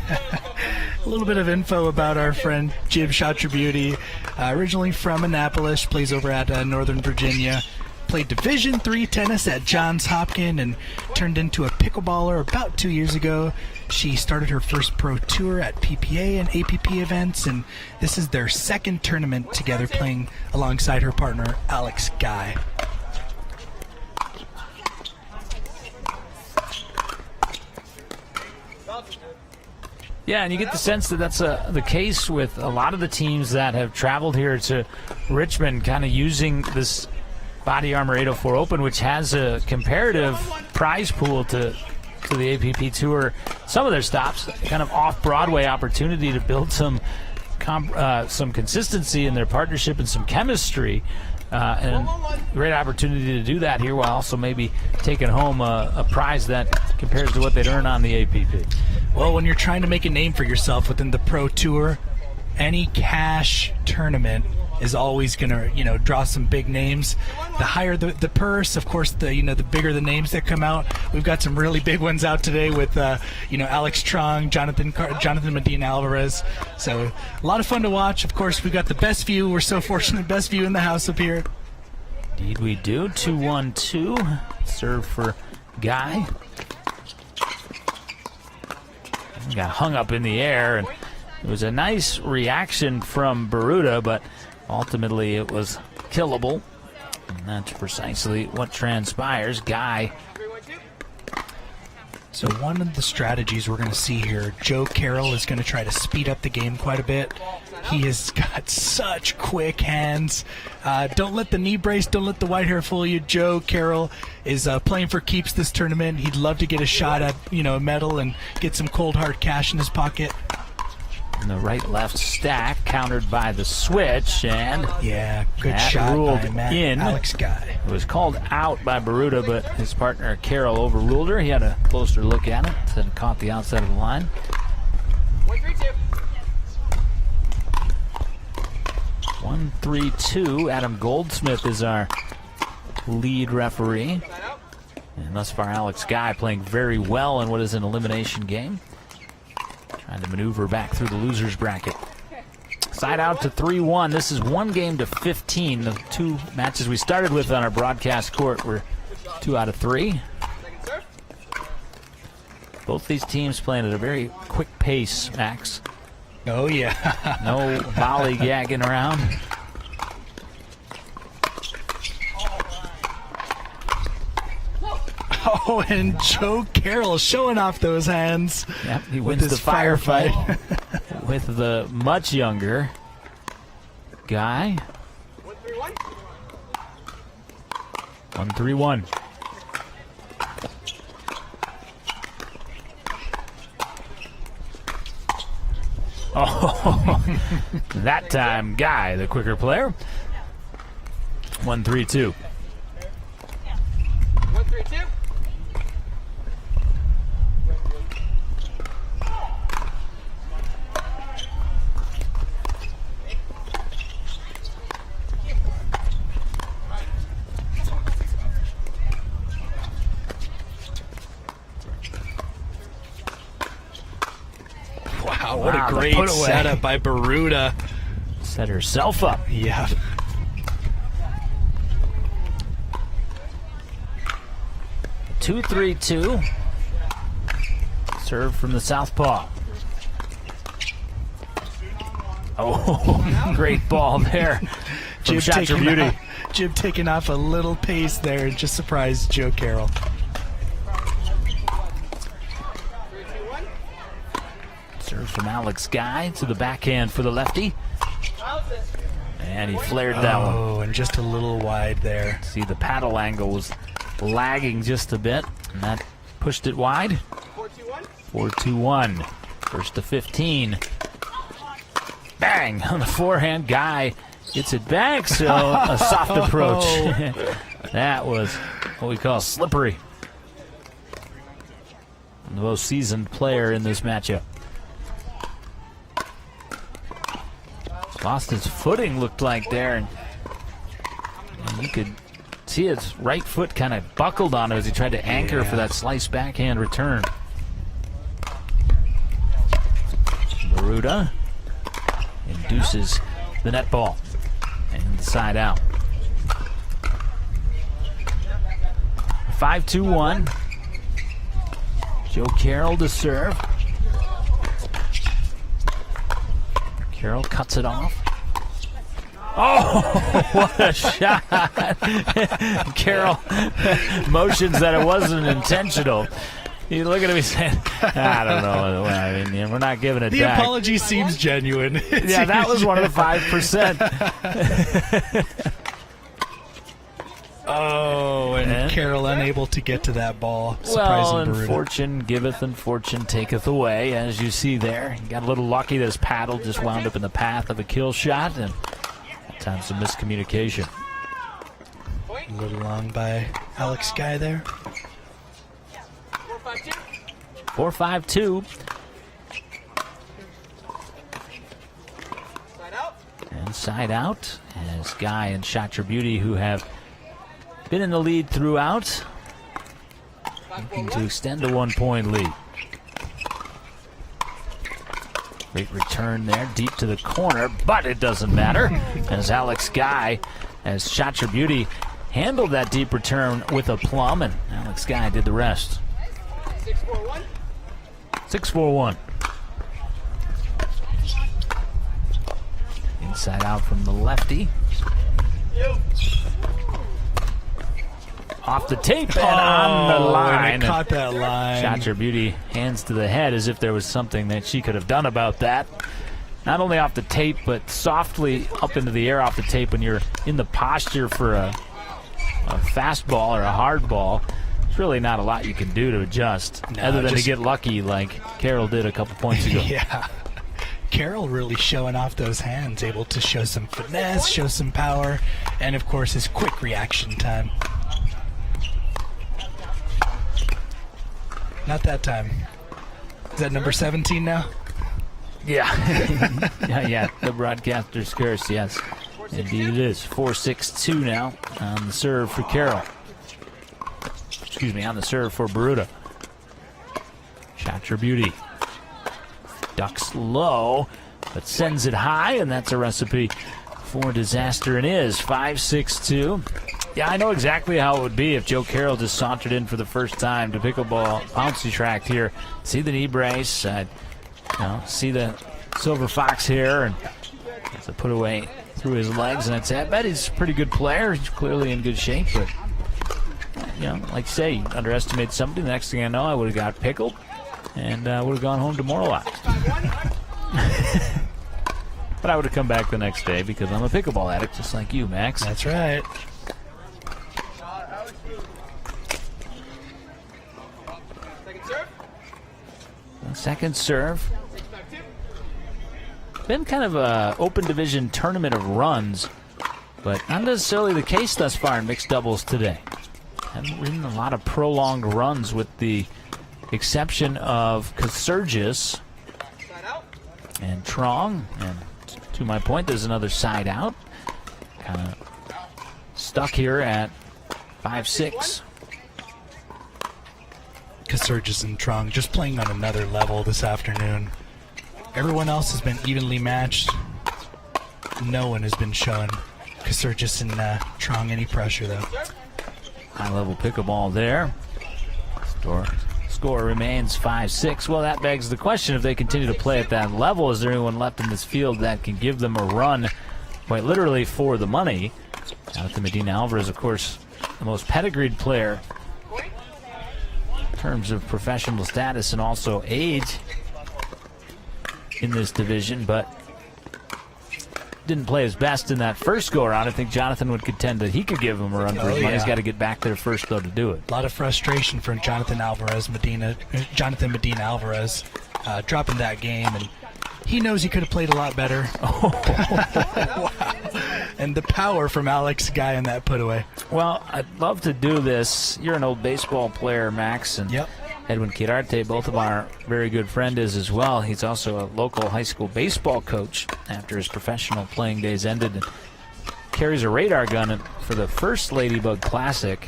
Speaker 2: A little bit of info about our friend Jib Shatra Beauty. Originally from Annapolis, plays over at Northern Virginia. Played Division III tennis at Johns Hopkins and turned into a pickleballer about 2 years ago. She started her first pro tour at PPA and APP events, and this is their second tournament together, playing alongside her partner, Alex Guy.
Speaker 1: Yeah, and you get the sense that that's the case with a lot of the teams that have traveled here to Richmond, kind of using this Body Armor 804 Open, which has a comparative prize pool to the APP Tour. Some of their stops, kind of off-Broadway opportunity to build some consistency in their partnership and some chemistry. And great opportunity to do that here while also maybe taking home a prize that compares to what they'd earn on the APP.
Speaker 2: Well, when you're trying to make a name for yourself within the Pro Tour, any cash tournament is always going to, draw some big names. The higher the purse, of course, the bigger the names that come out. We've got some really big ones out today with, Alex Trong, Jonathan Medina Alvarez. So a lot of fun to watch. Of course, we've got the best view. We're so fortunate, best view in the house up here.
Speaker 1: Indeed we do. 2-1-2. Serve for Guy. Got hung up in the air, and it was a nice reaction from Baruda, but ultimately it was killable. And that's precisely what transpires. Guy.
Speaker 2: So one of the strategies we're going to see here, Joe Carroll is going to try to speed up the game quite a bit. He has got such quick hands. Don't let the knee brace, don't let the white hair fool you. Joe Carroll is playing for keeps this tournament. He'd love to get a shot at, a medal and get some cold hard cash in his pocket.
Speaker 1: And the right-left stack countered by the switch, and
Speaker 2: yeah, good
Speaker 1: that
Speaker 2: shot
Speaker 1: ruled
Speaker 2: by Matt,
Speaker 1: in.
Speaker 2: Alex Guy.
Speaker 1: It was called out by Baruda, but his partner Carroll overruled her. He had a closer look at it, then caught the outside of the line.
Speaker 10: 1-3-2.
Speaker 1: 1-3-2. Adam Goldsmith is our lead referee. And thus far, Alex Guy playing very well in what is an elimination game. Trying to maneuver back through the loser's bracket. Side out to 3-1. This is 1 game to 15. The 2 matches we started with on our broadcast court were 2 out of 3. Both these teams playing at a very quick pace, Max.
Speaker 2: Oh, yeah.
Speaker 1: No lollygagging around.
Speaker 2: Oh, and Joe Carroll showing off those hands.
Speaker 1: Yep, he wins the firefight with the much younger Guy. 1-3-1. Oh, that time Guy, the quicker player. 1-3-2.
Speaker 10: 1-3-2.
Speaker 1: Wow,
Speaker 2: a
Speaker 1: the
Speaker 2: great
Speaker 1: put away.
Speaker 2: setup by Baruda.
Speaker 1: Set herself up.
Speaker 2: Yeah.
Speaker 1: Two, 3-2. Serve from the southpaw. Oh, great ball there from Shatcher Beauty.
Speaker 2: Jib taking off a little pace there and just surprised Joe Carroll.
Speaker 1: Serve from Alex Guy to the backhand for the lefty. And he flared that one.
Speaker 2: Oh, and just a little wide there.
Speaker 1: See, the paddle angle was lagging just a bit, and that pushed it wide. 4-2-1. First to 15. Bang! On the forehand, Guy gets it back, so a soft approach. That was what we call slippery. The most seasoned player in this matchup. Lost his footing, looked like there, and you could see his right foot kind of buckled on it as he tried to anchor for that slice backhand return. Baruda induces the net ball and side out. 5-2-1. Joe Carroll to serve. Carroll cuts it off. Oh, what a shot. Carroll motions that it wasn't intentional. You look at him, he's saying, I don't know. I mean, we're not giving it
Speaker 2: the
Speaker 1: back.
Speaker 2: The apology seems genuine.
Speaker 1: Yeah, that was one of the 5%.
Speaker 2: Oh, and Carroll unable to get to that ball.
Speaker 1: Well, and
Speaker 2: Baruda.
Speaker 1: fortune giveth and fortune taketh away, as you see there. He got a little lucky that his paddle just wound up in the path of a kill shot, and at times some miscommunication.
Speaker 2: A little long by Alex Guy there.
Speaker 1: 4-5-2. And side out as Guy and Shatcher Beauty, who have been in the lead throughout, looking to extend a 1-point lead. Great return there, deep to the corner, but it doesn't matter as Alex Guy, as Shatcher Beauty handled that deep return with a plum, and Alex Guy did the rest.
Speaker 10: 6-4-1.
Speaker 1: 6-4-1. Inside out from the lefty. Off the tape and on the line.
Speaker 2: And it caught that line.
Speaker 1: Shatcher Beauty hands to the head as if there was something that she could have done about that. Not only off the tape, but softly up into the air off the tape when you're in the posture for a fastball or a hard ball. There's really not a lot you can do to adjust, other than to get lucky like Carroll did a couple points ago.
Speaker 2: Yeah. Carroll really showing off those hands, able to show some finesse, show some power, and of course his quick reaction time. Not that time. Is that number 17 now?
Speaker 1: Yeah. yeah, the broadcaster's curse, yes. Indeed it is. 4-6-2 now on the serve for Carroll. Excuse me, on the serve for Baruda. Shatcher Beauty ducks low, but sends it high, and that's a recipe for disaster. It is 5-6-2. Yeah, I know exactly how it would be if Joe Carroll just sauntered in for the first time to pickleball Pouncey Tract here. See the knee brace, see the silver fox hair, and gets a put away through his legs, and I bet he's a pretty good player. He's clearly in good shape, but like you say, you underestimate somebody. The next thing I know, I would have got pickled and would have gone home demoralized. But I would have come back the next day because I'm a pickleball addict, just like you, Max.
Speaker 2: That's right.
Speaker 1: Second serve. Been kind of a open division tournament of runs, but not necessarily the case thus far in mixed doubles today. Haven't ridden a lot of prolonged runs with the exception of Kasurgis and Trong. And to my point, there's another side out. Kind of stuck here at 5-6.
Speaker 2: Kasurgis and Trong just playing on another level this afternoon. Everyone else has been evenly matched. No one has been shown Kasurgis and Trong any pressure, though.
Speaker 1: High-level pickleball there. Score remains 5-6. Well, that begs the question, if they continue to play at that level, is there anyone left in this field that can give them a run, quite literally, for the money? Jonathan Medina Alvarez, of course, the most pedigreed player in terms of professional status and also age in this division, but didn't play his best in that first go-around. I think Jonathan would contend that he could give him a run for his money. He's got to get back there first, though, to do it.
Speaker 2: A lot of frustration for Jonathan Medina Alvarez, dropping that game, and he knows he could have played a lot better. Wow. And the power from Alex Guy in that put away.
Speaker 1: Well, I'd love to do this. You're an old baseball player, Max, and
Speaker 2: yep.
Speaker 1: Edwin Quirarte, both of our very good friend, is as well. He's also a local high school baseball coach after his professional playing days ended, and carries a radar gun for the first Ladybug Classic,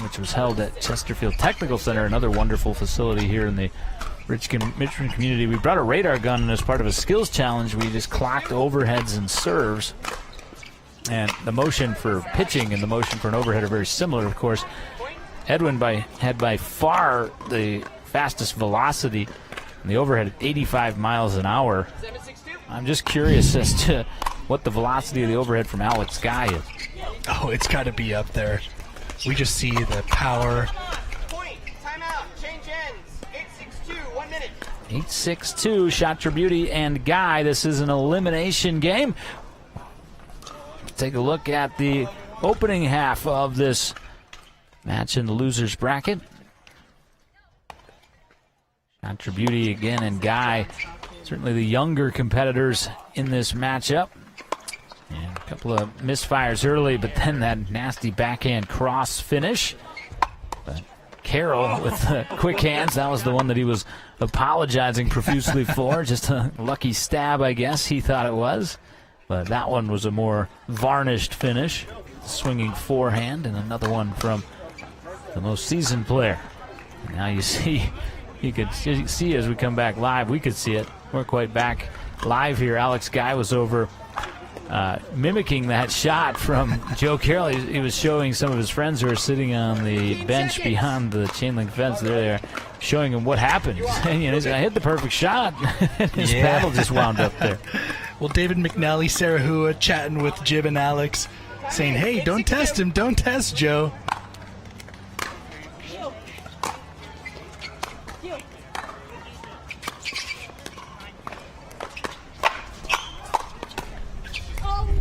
Speaker 1: which was held at Chesterfield Technical Center, another wonderful facility here in the Richmond community. We brought a radar gun, and as part of a skills challenge, we just clocked overheads and serves. And the motion for pitching and the motion for an overhead are very similar, of course. Edwin had by far the fastest velocity in the overhead at 85 miles an hour. I'm just curious as to what the velocity of the overhead from Alex Guy is.
Speaker 2: Oh, it's got to be up there. We just see the power.
Speaker 10: Point. Timeout. Change ends. 8-6-2. 1 minute.
Speaker 1: 8-6-2. Shatra Beauty and Guy. This is an elimination game. Take a look at the opening half of this match in the loser's bracket. Shatra Beauty again and Guy, certainly the younger competitors in this matchup. And a couple of misfires early, but then that nasty backhand cross finish. But Carroll with quick hands, that was the one that he was apologizing profusely for. Just a lucky stab, I guess he thought it was. But that one was a more varnished finish. Swinging forehand, and another one from the most seasoned player. And now you see, you could see as we come back live, we could see it. We're quite back live here. Alex Guy was over mimicking that shot from Joe Carroll. He was showing some of his friends who are sitting on the bench behind the chain link fence. They're showing him what happened. And, I hit the perfect shot. His paddle just wound up there.
Speaker 2: Well, David McNally, Sarah Hua chatting with Jib and Alex, saying, hey, don't test him. Don't test Joe.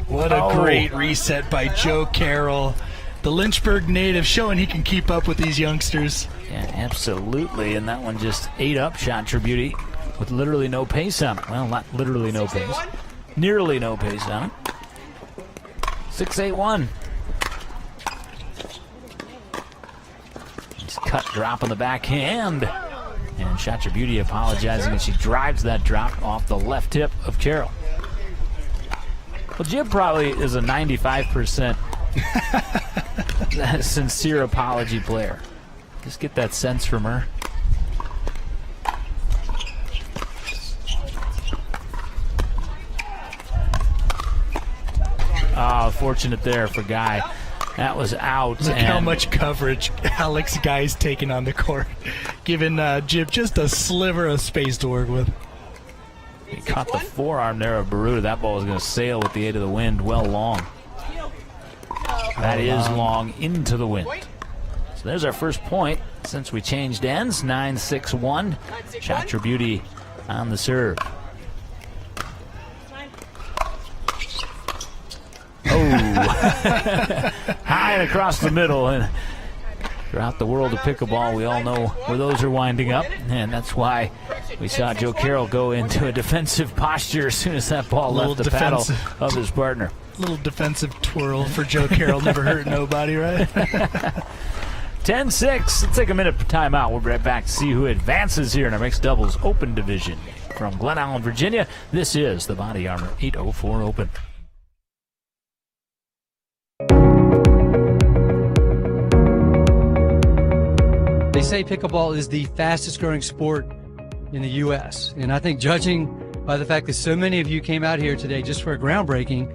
Speaker 2: What a great reset by Joe Carroll. The Lynchburg native showing he can keep up with these youngsters.
Speaker 1: Yeah, absolutely. And that one just ate up Shatra Beauty with literally no pace on it. Well, not literally no pace. Nearly no pace on it. 6-8-1. Just cut drop on the backhand. And Shatra Beauty apologizing as she drives that drop off the left hip of Carroll. Well, Jib probably is a 95% sincere apology player. Just get that sense from her. Fortunate there for Guy. That was out.
Speaker 2: Look how much coverage Alex Guy's taking on the court, giving Jib just a sliver of space to work with.
Speaker 1: He caught the forearm there of Baruta. That ball was going to sail with the aid of the wind well long. That is long into the wind. So there's our first point since we changed ends. 9-6-1. Shatra Beauty on the serve. High and across the middle. And throughout the world of pickleball, we all know where those are winding up, and that's why we saw Joe Carroll go into a defensive posture as soon as that ball left the paddle of his partner.
Speaker 2: Little defensive twirl for Joe Carroll, never hurt nobody, right?
Speaker 1: 10-6. Let's take a minute for timeout. We'll be right back to see who advances here in our mixed doubles open division. From Glen Allen, Virginia, this is the Body Armor 804 Open.
Speaker 3: They say pickleball is the fastest growing sport in the U.S. And I think judging by the fact that so many of you came out here today just for a groundbreaking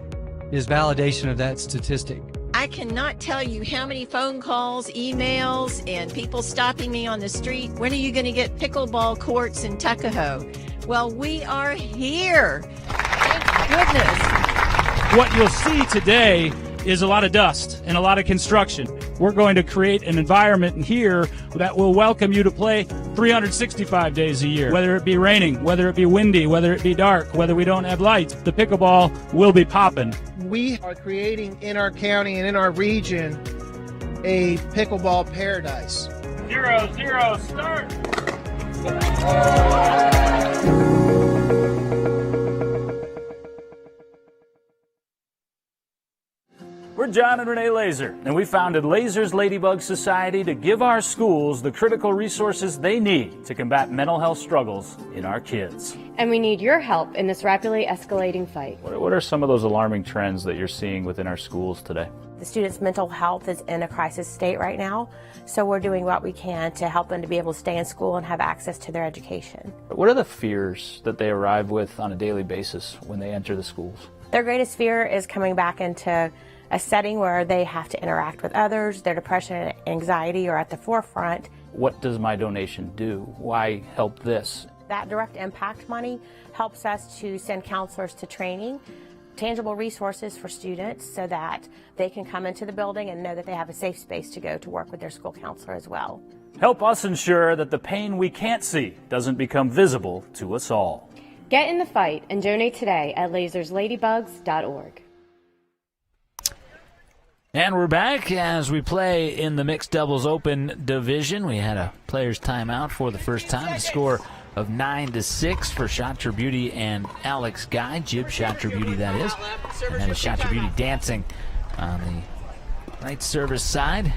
Speaker 3: is validation of that statistic.
Speaker 4: I cannot tell you how many phone calls, emails, and people stopping me on the street. When are you going to get pickleball courts in Tuckahoe? Well, we are here. Thank goodness.
Speaker 5: What you'll see today is a lot of dust and a lot of construction. We're going to create an environment here that will welcome you to play 365 days a year. Whether it be raining, whether it be windy, whether it be dark, whether we don't have lights, the pickleball will be popping.
Speaker 6: We are creating in our county and in our region a pickleball paradise.
Speaker 5: 0-0 start.
Speaker 1: We're John and Renee Laser, and we founded Laser's Ladybug Society to give our schools the critical resources they need to combat mental health struggles in our kids.
Speaker 7: And we need your help in this rapidly escalating fight.
Speaker 1: What are some of those alarming trends that you're seeing within our schools today?
Speaker 8: The students' mental health is in a crisis state right now, so we're doing what we can to help them to be able to stay in school and have access to their education.
Speaker 1: What are the fears that they arrive with on a daily basis when they enter the schools?
Speaker 8: Their greatest fear is coming back into a setting where they have to interact with others. Their depression and anxiety are at the forefront.
Speaker 1: What does my donation do? Why help this?
Speaker 8: That direct impact money helps us to send counselors to training, tangible resources for students so that they can come into the building and know that they have a safe space to go to work with their school counselor as well.
Speaker 1: Help us ensure that the pain we can't see doesn't become visible to us all.
Speaker 7: Get in the fight and donate today at lasersladybugs.org.
Speaker 1: And we're back as we play in the mixed doubles open division. We had a player's timeout for the first time. The score of 9-6 for Shatra Beauty and Alex Guy. Jib Shatra Beauty, that is. And that is Shatra Beauty dancing on the right service side.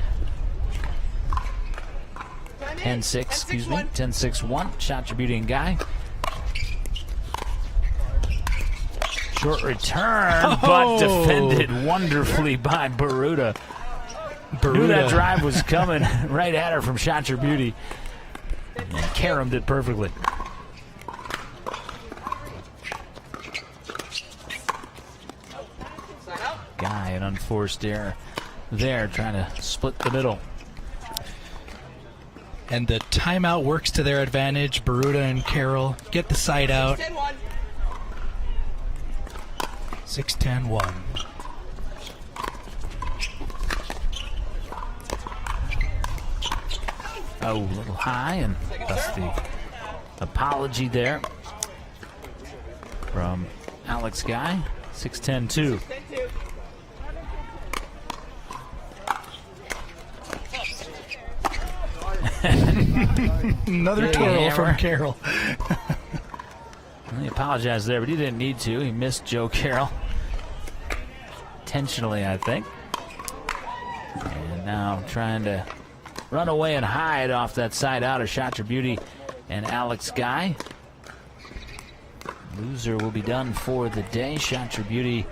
Speaker 1: 10-6, excuse me. 10-6-1. Shatra Beauty and Guy. Short return, but defended wonderfully by Baruda. Knew that drive was coming right at her from Shatra Beauty. And caromed it perfectly. Guy, an unforced error there, trying to split the middle.
Speaker 2: And the timeout works to their advantage. Baruda and Carroll get the side out. 6-10-1.
Speaker 1: Oh, a little high, and that's the apology there from Alex Guy. 6-10-2.
Speaker 2: Another twirl from Carroll.
Speaker 1: He apologized there, but he didn't need to. He missed Joe Carroll. Intentionally, I think. And now trying to run away and hide off that side out of Shatra Beauty and Alex Guy. Loser will be done for the day. Shatra Beauty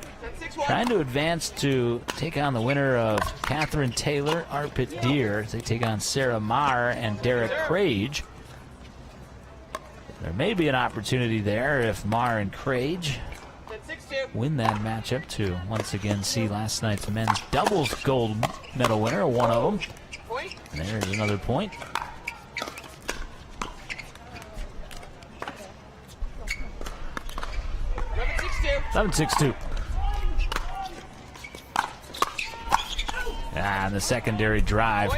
Speaker 1: trying to advance to take on the winner of Catherine Taylor, Arpit Deer. They take on Sarah Marr and Derek Crage. There may be an opportunity there if Marr and Crage win that matchup to once again see last night's men's doubles gold medal winner, one of them. And there's another point. Seven, 6-2. And the secondary drive.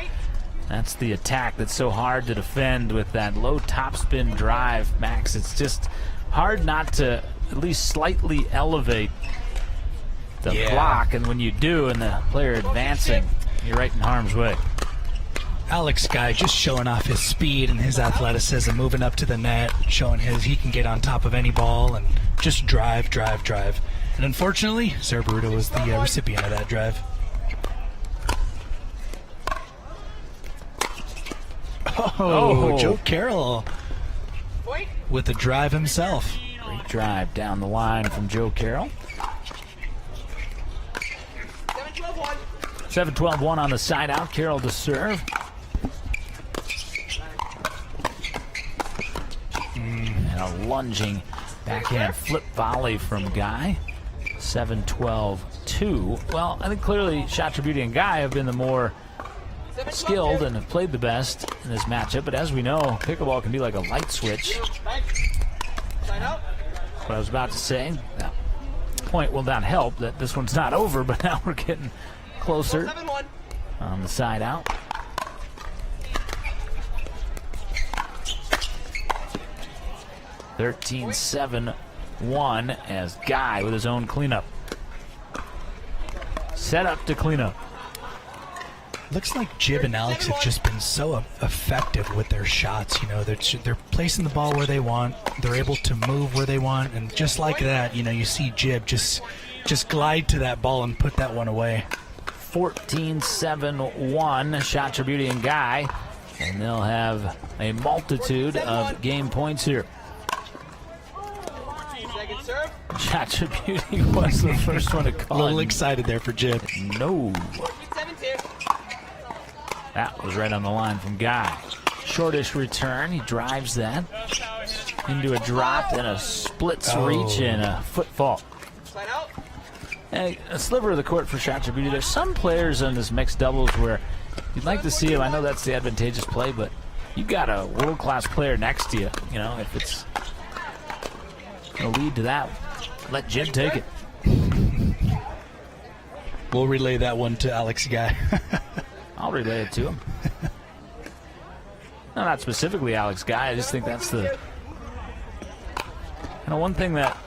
Speaker 1: That's the attack that's so hard to defend with that low topspin drive, Max. It's just hard not to at least slightly elevate the block, and when you do and the player advancing, you're right in harm's way.
Speaker 2: Alex Guy just showing off his speed and his athleticism, moving up to the net, showing he can get on top of any ball and just drive. And unfortunately, Sarah Baruda was the recipient of that drive. Oh, Joe Carroll with the drive himself.
Speaker 1: Great drive down the line from Joe Carroll. 7-12-1 on the side out. Carroll to serve. And a lunging Backhand flip volley from Guy. 7-12-2. Well, I think clearly Chatrabuti and Guy have been the more skilled and have played the best in this matchup, but as we know, pickleball can be like a light switch. What I was about to say, that point will not help that this one's not over, but now we're getting closer on the side out. (13-7-1) as Guy with his own cleanup. Set up to clean up.
Speaker 2: Looks like Jib and Alex have just been so effective with their shots. You know, they're placing the ball where they want. They're able to move where they want, and just like that, you know, you see Jib just glide to that ball and put that one away.
Speaker 1: 14-7-1, Chatrabuti and Guy, and they'll have a multitude of game points here. Chatrabuti was the first one to call.
Speaker 2: A little excited there for Jib.
Speaker 1: No. That was right on the line from Guy. Shortish return. He drives that into a drop and a splits reach and a foot fault. And a sliver of the court for Chatrabuti. There's some players in this mixed doubles where you'd like to see them. I know that's the advantageous play, but you got a world-class player next to you. You know, if it's going to lead to that, let Jib take it.
Speaker 2: We'll relay that one to Alex Guy.
Speaker 1: I'll relay it to him. No, not specifically Alex Guy. I just think that's the one thing that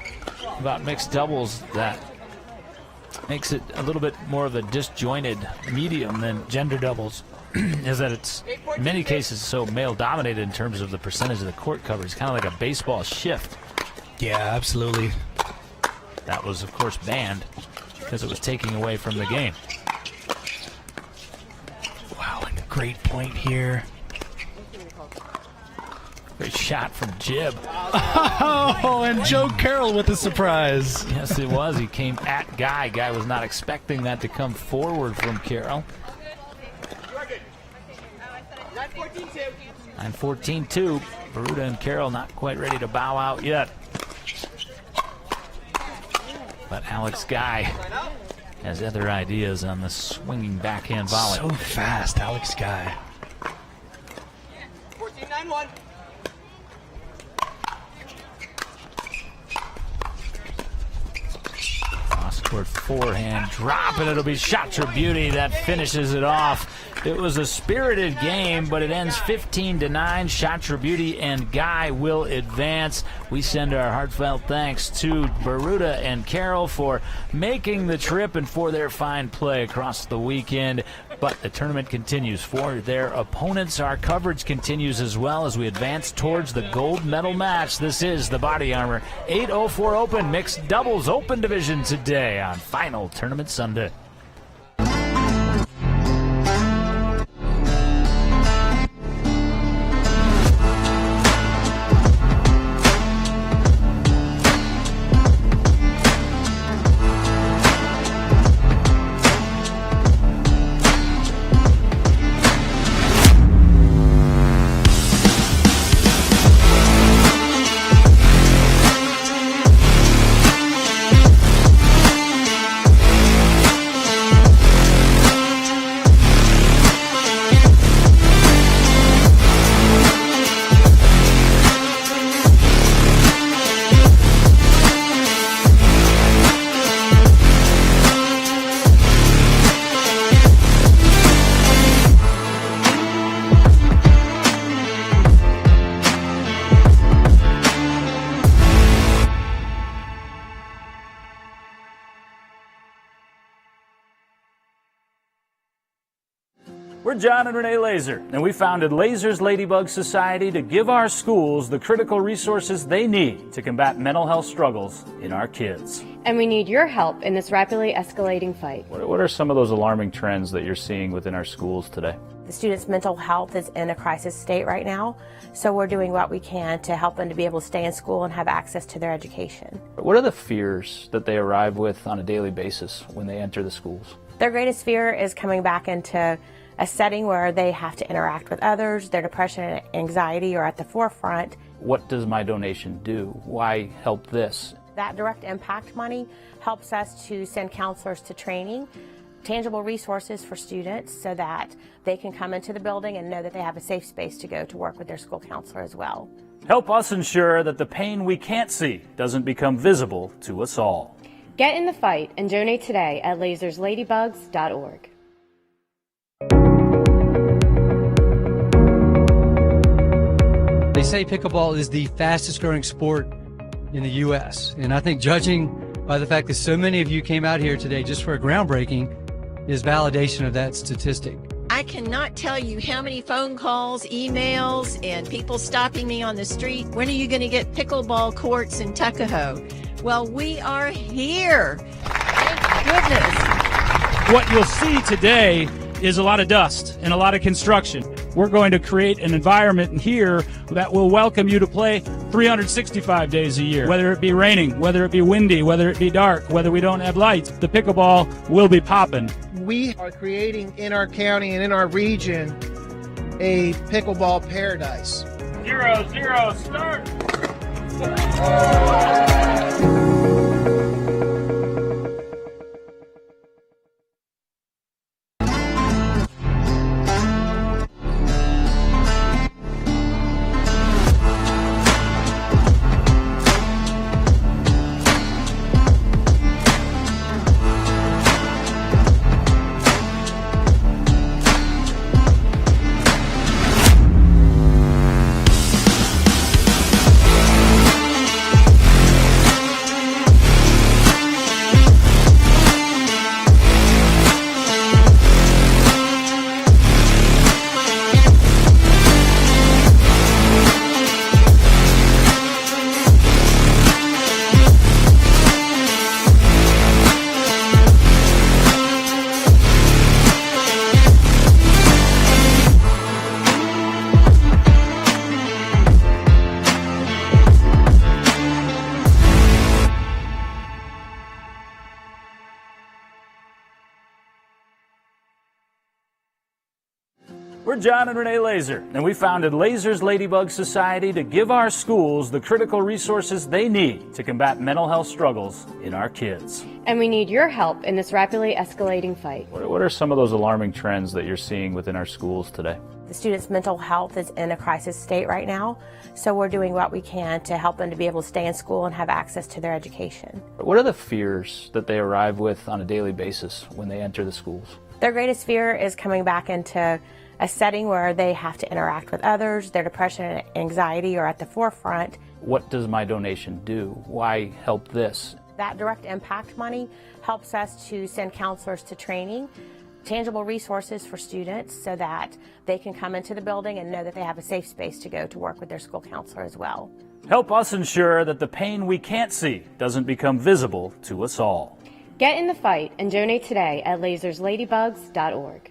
Speaker 1: about mixed doubles that makes it a little bit more of a disjointed medium than gender doubles is that it's in many cases so male dominated in terms of the percentage of the court coverage. It's kind of like a baseball shift.
Speaker 2: Yeah, absolutely.
Speaker 1: That was, of course, banned because it was taking away from the game.
Speaker 2: Wow, and a great point here.
Speaker 1: Great shot from Jib.
Speaker 2: Oh, and Joe Carroll with the surprise.
Speaker 1: Yes, it was. He came at Guy. Guy was not expecting that to come forward from Carroll. 9-14-2. Baruta and Carroll not quite ready to bow out yet. But Alex Guy has other ideas on the swinging backhand volley.
Speaker 2: So fast, Alex Guy.
Speaker 10: 14-9-1.
Speaker 1: Cross-court forehand drop, and it'll be Chatrabuti that finishes it off. It was a spirited game, but it ends 15-9. Chatrabuti and Guy will advance. We send our heartfelt thanks to Baruta and Carroll for making the trip and for their fine play across the weekend. But the tournament continues for their opponents. Our coverage continues as well as we advance towards the gold medal match. This is the Body Armor 804 Open Mixed Doubles Open Division today on Final Tournament Sunday. We're John and Renee Laser, and we founded Laser's Ladybug Society to give our schools the critical resources they need to combat mental health struggles in our kids.
Speaker 7: And we need your help in this rapidly escalating fight.
Speaker 1: What are some of those alarming trends that you're seeing within our schools today?
Speaker 8: The students' mental health is in a crisis state right now, so we're doing what we can to help them to be able to stay in school and have access to their education.
Speaker 1: What are the fears that they arrive with on a daily basis when they enter the schools?
Speaker 8: Their greatest fear is coming back into a setting where they have to interact with others, their depression and anxiety are at the forefront.
Speaker 1: What does my donation do? Why help this?
Speaker 8: That direct impact money helps us to send counselors to training, tangible resources for students so that they can come into the building and know that they have a safe space to go to work with their school counselor as well.
Speaker 1: Help us ensure that the pain we can't see doesn't become visible to us all.
Speaker 7: Get in the fight and donate today at lasersladybugs.org.
Speaker 3: They say pickleball is the fastest growing sport in the U.S. And I think judging by the fact that so many of you came out here today just for a groundbreaking is validation of that statistic.
Speaker 4: I cannot tell you how many phone calls, emails, and people stopping me on the street. When are you going to get pickleball courts in Tuckahoe? Well, we are here. Thank goodness.
Speaker 5: What you'll see today is a lot of dust and a lot of construction. We're going to create an environment here that will welcome you to play 365 days a year. Whether it be raining, whether it be windy, whether it be dark, whether we don't have lights, the pickleball will be popping.
Speaker 6: We are creating in our county and in our region a pickleball paradise.
Speaker 5: 0-0 start.
Speaker 1: We're John and Renee Laser, and we founded Laser's Ladybug Society to give our schools the critical resources they need to combat mental health struggles in our kids.
Speaker 7: And we need your help in this rapidly escalating fight.
Speaker 1: What are some of those alarming trends that you're seeing within our schools today?
Speaker 8: The students' mental health is in a crisis state right now, so we're doing what we can to help them to be able to stay in school and have access to their education.
Speaker 1: What are the fears that they arrive with on a daily basis when they enter the schools?
Speaker 8: Their greatest fear is coming back into a setting where they have to interact with others, their depression and anxiety are at the forefront.
Speaker 1: What does my donation do? Why help this?
Speaker 8: That direct impact money helps us to send counselors to training, tangible resources for students so that they can come into the building and know that they have a safe space to go to work with their school counselor as well.
Speaker 1: Help us ensure that the pain we can't see doesn't become visible to us all.
Speaker 7: Get in the fight and donate today at lasersladybugs.org.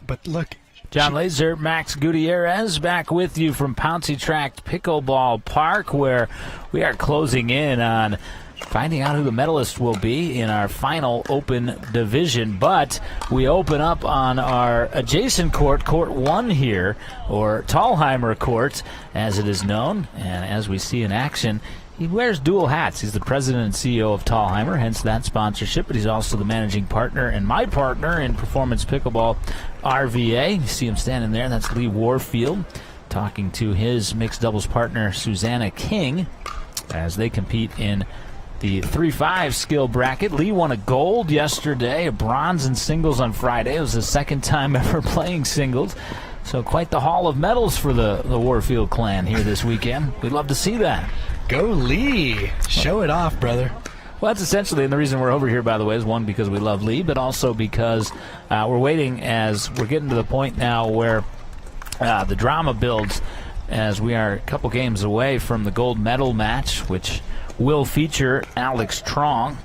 Speaker 2: But look,
Speaker 1: John Laser, Max Gutierrez back with you from Pouncey Tract Pickleball Park, where we are closing in on finding out who the medalists will be in our final open division. But we open up on our adjacent court, Court 1 here, or Tallheimer Court, as it is known. And as we see in action, he wears dual hats. He's the president and CEO of Tallheimer, hence that sponsorship, but he's also the managing partner and my partner in Performance Pickleball RVA. You see him standing there. That's Lee Warfield talking to his mixed doubles partner, Susanna King, as they compete in the 3-5 skill bracket. Lee won a gold yesterday, a bronze in singles on Friday. It was his second time ever playing singles. So quite the haul of medals for the Warfield clan here this weekend. We'd love to see that.
Speaker 2: go Lee. Show it off, brother.
Speaker 1: Well, that's essentially, and the reason we're over here, by the way, is one, because we love Lee, but also because we're waiting as we're getting to the point now where the drama builds as we are a couple games away from the gold medal match, which will feature Alex Trong.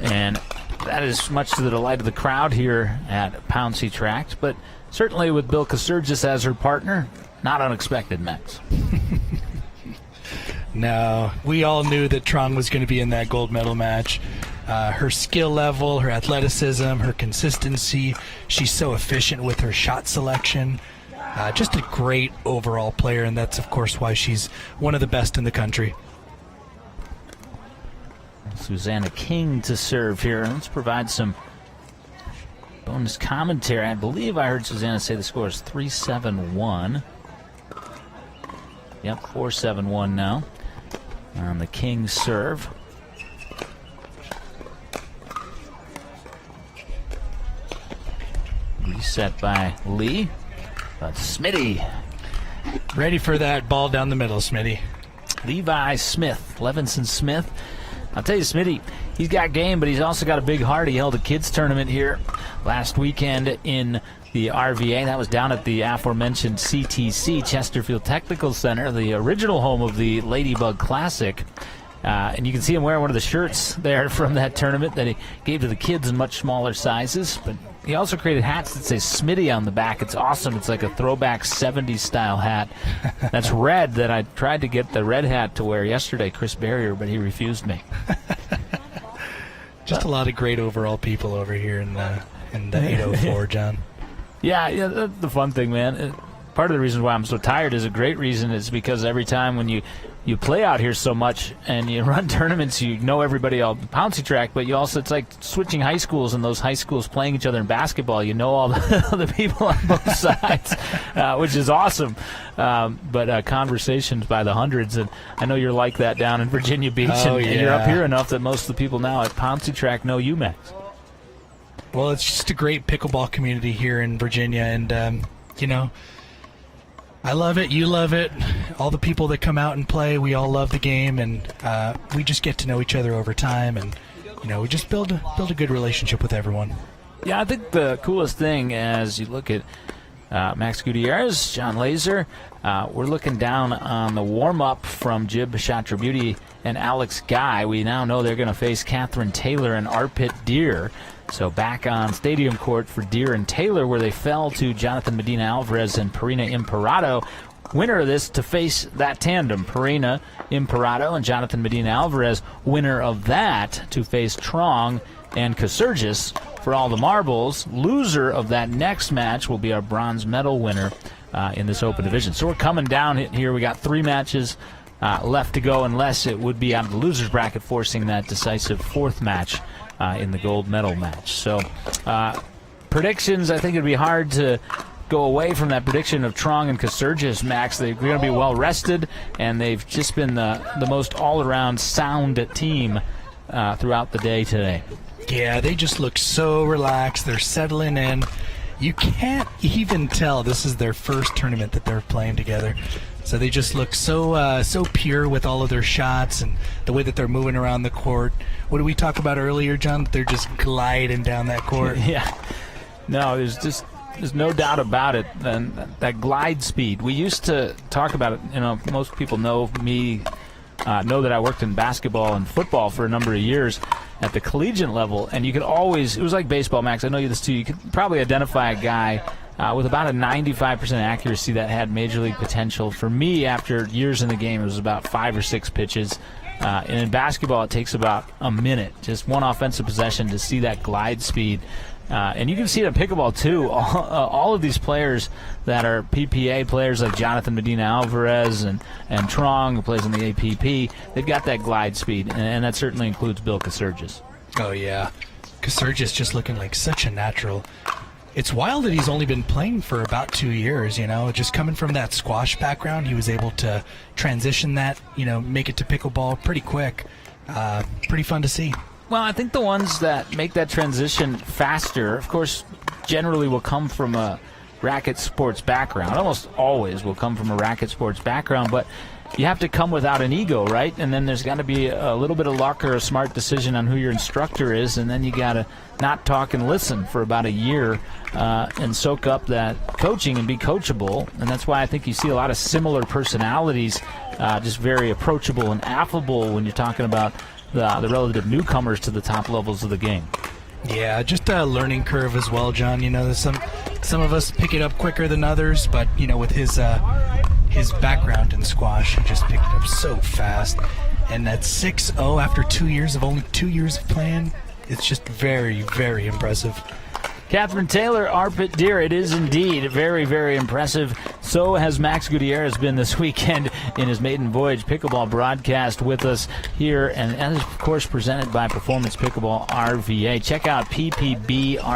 Speaker 1: And that is much to the delight of the crowd here at Pouncey Tract, but certainly with Bill Kasurgis as her partner, not unexpected, Max.
Speaker 2: No, we all knew that Trong was going to be in that gold medal match. her skill level, her athleticism, her consistency. She's so efficient with her shot selection. Just a great overall player, and that's, of course, why she's one of the best in the country.
Speaker 1: Susanna King to serve here. Let's provide some bonus commentary. I believe I heard Susanna say the score is 3-7-1. Yep, 4-7-1 now on the King serve. Reset by Lee. But Smitty.
Speaker 2: Ready for that ball down the middle, Smitty.
Speaker 1: Levi Smith, Levinson Smith. I'll tell you, Smitty, he's got game, but he's also got a big heart. He held a kids tournament here last weekend in the RVA. That was down at the aforementioned CTC, Chesterfield Technical Center, the original home of the Ladybug Classic. And you can see him wearing one of the shirts there from that tournament that he gave to the kids in much smaller sizes. But he also created hats that say Smitty on the back. It's awesome. It's like a throwback 70s style hat. That's red that I tried to get the red hat to wear yesterday, Chris Barrier, but he refused me.
Speaker 2: Just a lot of great overall people over here in the 804, John.
Speaker 1: Yeah, that's the fun thing, man. Part of the reason why I'm so tired is a great reason is because every time when you play out here so much and you run tournaments, you know everybody on the Pouncey track, but you also, it's like switching high schools and those high schools playing each other in basketball. You know all the people on both sides, which is awesome. But conversations by the hundreds, and I know you're like that down in Virginia Beach, and you're up here enough that most of the people now at Pouncey track know you, Max.
Speaker 2: Well, it's just a great pickleball community here in Virginia, and, you know, I love it. You love it. All the people that come out and play, we all love the game, and we just get to know each other over time, and you know, we just build a good relationship with everyone.
Speaker 1: Yeah, I think the coolest thing as you look at Max Gutierrez, John Laser, we're looking down on the warm-up from Jib Bachatra Beauty and Alex Guy. We now know they're going to face Catherine Taylor and Arpit Deer. So back on stadium court for Deer and Taylor, where they fell to Jonathan Medina Alvarez and Perina Imparato. Winner of this to face that tandem, Perina Imparato and Jonathan Medina Alvarez. Winner of that to face Trong and Casurgis for all the marbles. Loser of that next match will be our bronze medal winner in this open division. So we're coming down here. We got 3 matches left to go, unless it would be out of the loser's bracket, forcing that decisive 4th match in the gold medal match. So predictions, I think it'd be hard to go away from that prediction of Trong and Casurgis, Max. They're going to be well rested, and they've just been the most all-around sound team throughout the day today.
Speaker 2: Yeah, they just look so relaxed. They're settling in. You can't even tell this is their first tournament that they're playing together. So they just look so pure with all of their shots and the way that they're moving around the court. What did we talk about earlier, John? They're just gliding down that court.
Speaker 1: Yeah. No, there's no doubt about it. And that glide speed. We used to talk about it. You know, most people know me, know that I worked in basketball and football for a number of years at the collegiate level, and you could always, it was like baseball, Max, I know you this too, you could probably identify a guy with about a 95% accuracy that had major league potential. For me, after years in the game, it was about 5 or 6 pitches. And in basketball, it takes about a minute, just one offensive possession to see that glide speed. And you can see it in pickleball, too. All of these players that are PPA players like Jonathan Medina Alvarez and Trong, who plays in the APP, they've got that glide speed, and that certainly includes Bill Casurgis.
Speaker 2: Oh, yeah. Casurgis just looking like such a natural. It's wild that he's only been playing for about 2 years, you know. Just coming from that squash background, he was able to transition that, you know, make it to pickleball pretty quick. Pretty fun to see.
Speaker 1: Well, I think the ones that make that transition faster, of course, generally will come from a racket sports background. Almost always will come from a racket sports background, but you have to come without an ego, right? And then there's got to be a little bit of luck or a smart decision on who your instructor is, and then you got to not talk and listen for about a year and soak up that coaching and be coachable. And that's why I think you see a lot of similar personalities, just very approachable and affable when you're talking about the relative newcomers to the top levels of the game.
Speaker 2: Yeah, just a learning curve as well, John. You know, there's some of us pick it up quicker than others, but you know, with his background in squash, he just picked it up so fast. And that's 6-0 after only 2 years of playing. It's just very, very impressive.
Speaker 1: Catherine Taylor, Arpit Deer, it is indeed very, very impressive. So has Max Gutierrez been this weekend in his maiden voyage pickleball broadcast with us here, and that is, of course, presented by Performance Pickleball RVA. Check out ppbrva.com,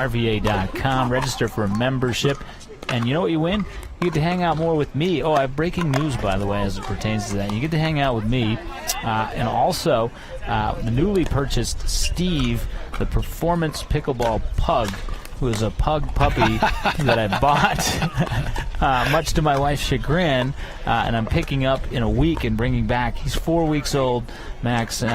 Speaker 1: register for a membership, and you know what you win? You get to hang out more with me. Oh, I have breaking news, by the way, as it pertains to that. You get to hang out with me, and also the newly purchased Steve, the Performance Pickleball Pug, who is a pug puppy that I bought, much to my wife's chagrin, and I'm picking up in a week and bringing back. He's 4 weeks old, Max, and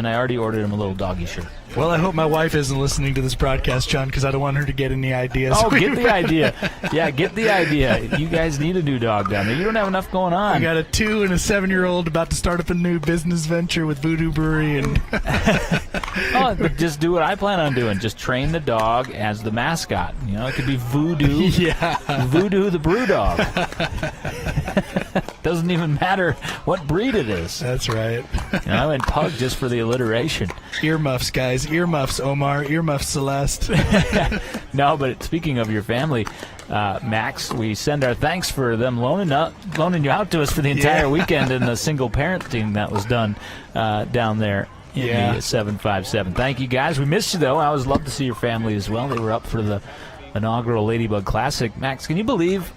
Speaker 1: I already ordered him a little doggy shirt.
Speaker 2: Well, I hope my wife isn't listening to this broadcast, John, because I don't want her to get any ideas.
Speaker 1: Oh, get the idea. Yeah, get the idea. You guys need a new dog down there. You don't have enough going on.
Speaker 2: I got a 2- and a 7-year-old about to start up a new business venture with Voodoo Brewery. And
Speaker 1: but just do what I plan on doing. Just train the dog as the mascot. You know, it could be Voodoo.
Speaker 2: Yeah.
Speaker 1: Voodoo the Brew Dog. Doesn't even matter what breed it is.
Speaker 2: That's right.
Speaker 1: You know, I went pug just for the alliteration.
Speaker 2: Earmuffs, guys. Earmuffs, Omar. Earmuffs, Celeste.
Speaker 1: No, but speaking of your family, Max, we send our thanks for them loaning you out to us for the entire weekend and the single parenting that was done down there in the 757. Thank you, guys. We missed you, though. I always love to see your family as well. They were up for the inaugural Ladybug Classic. Max, can you believe...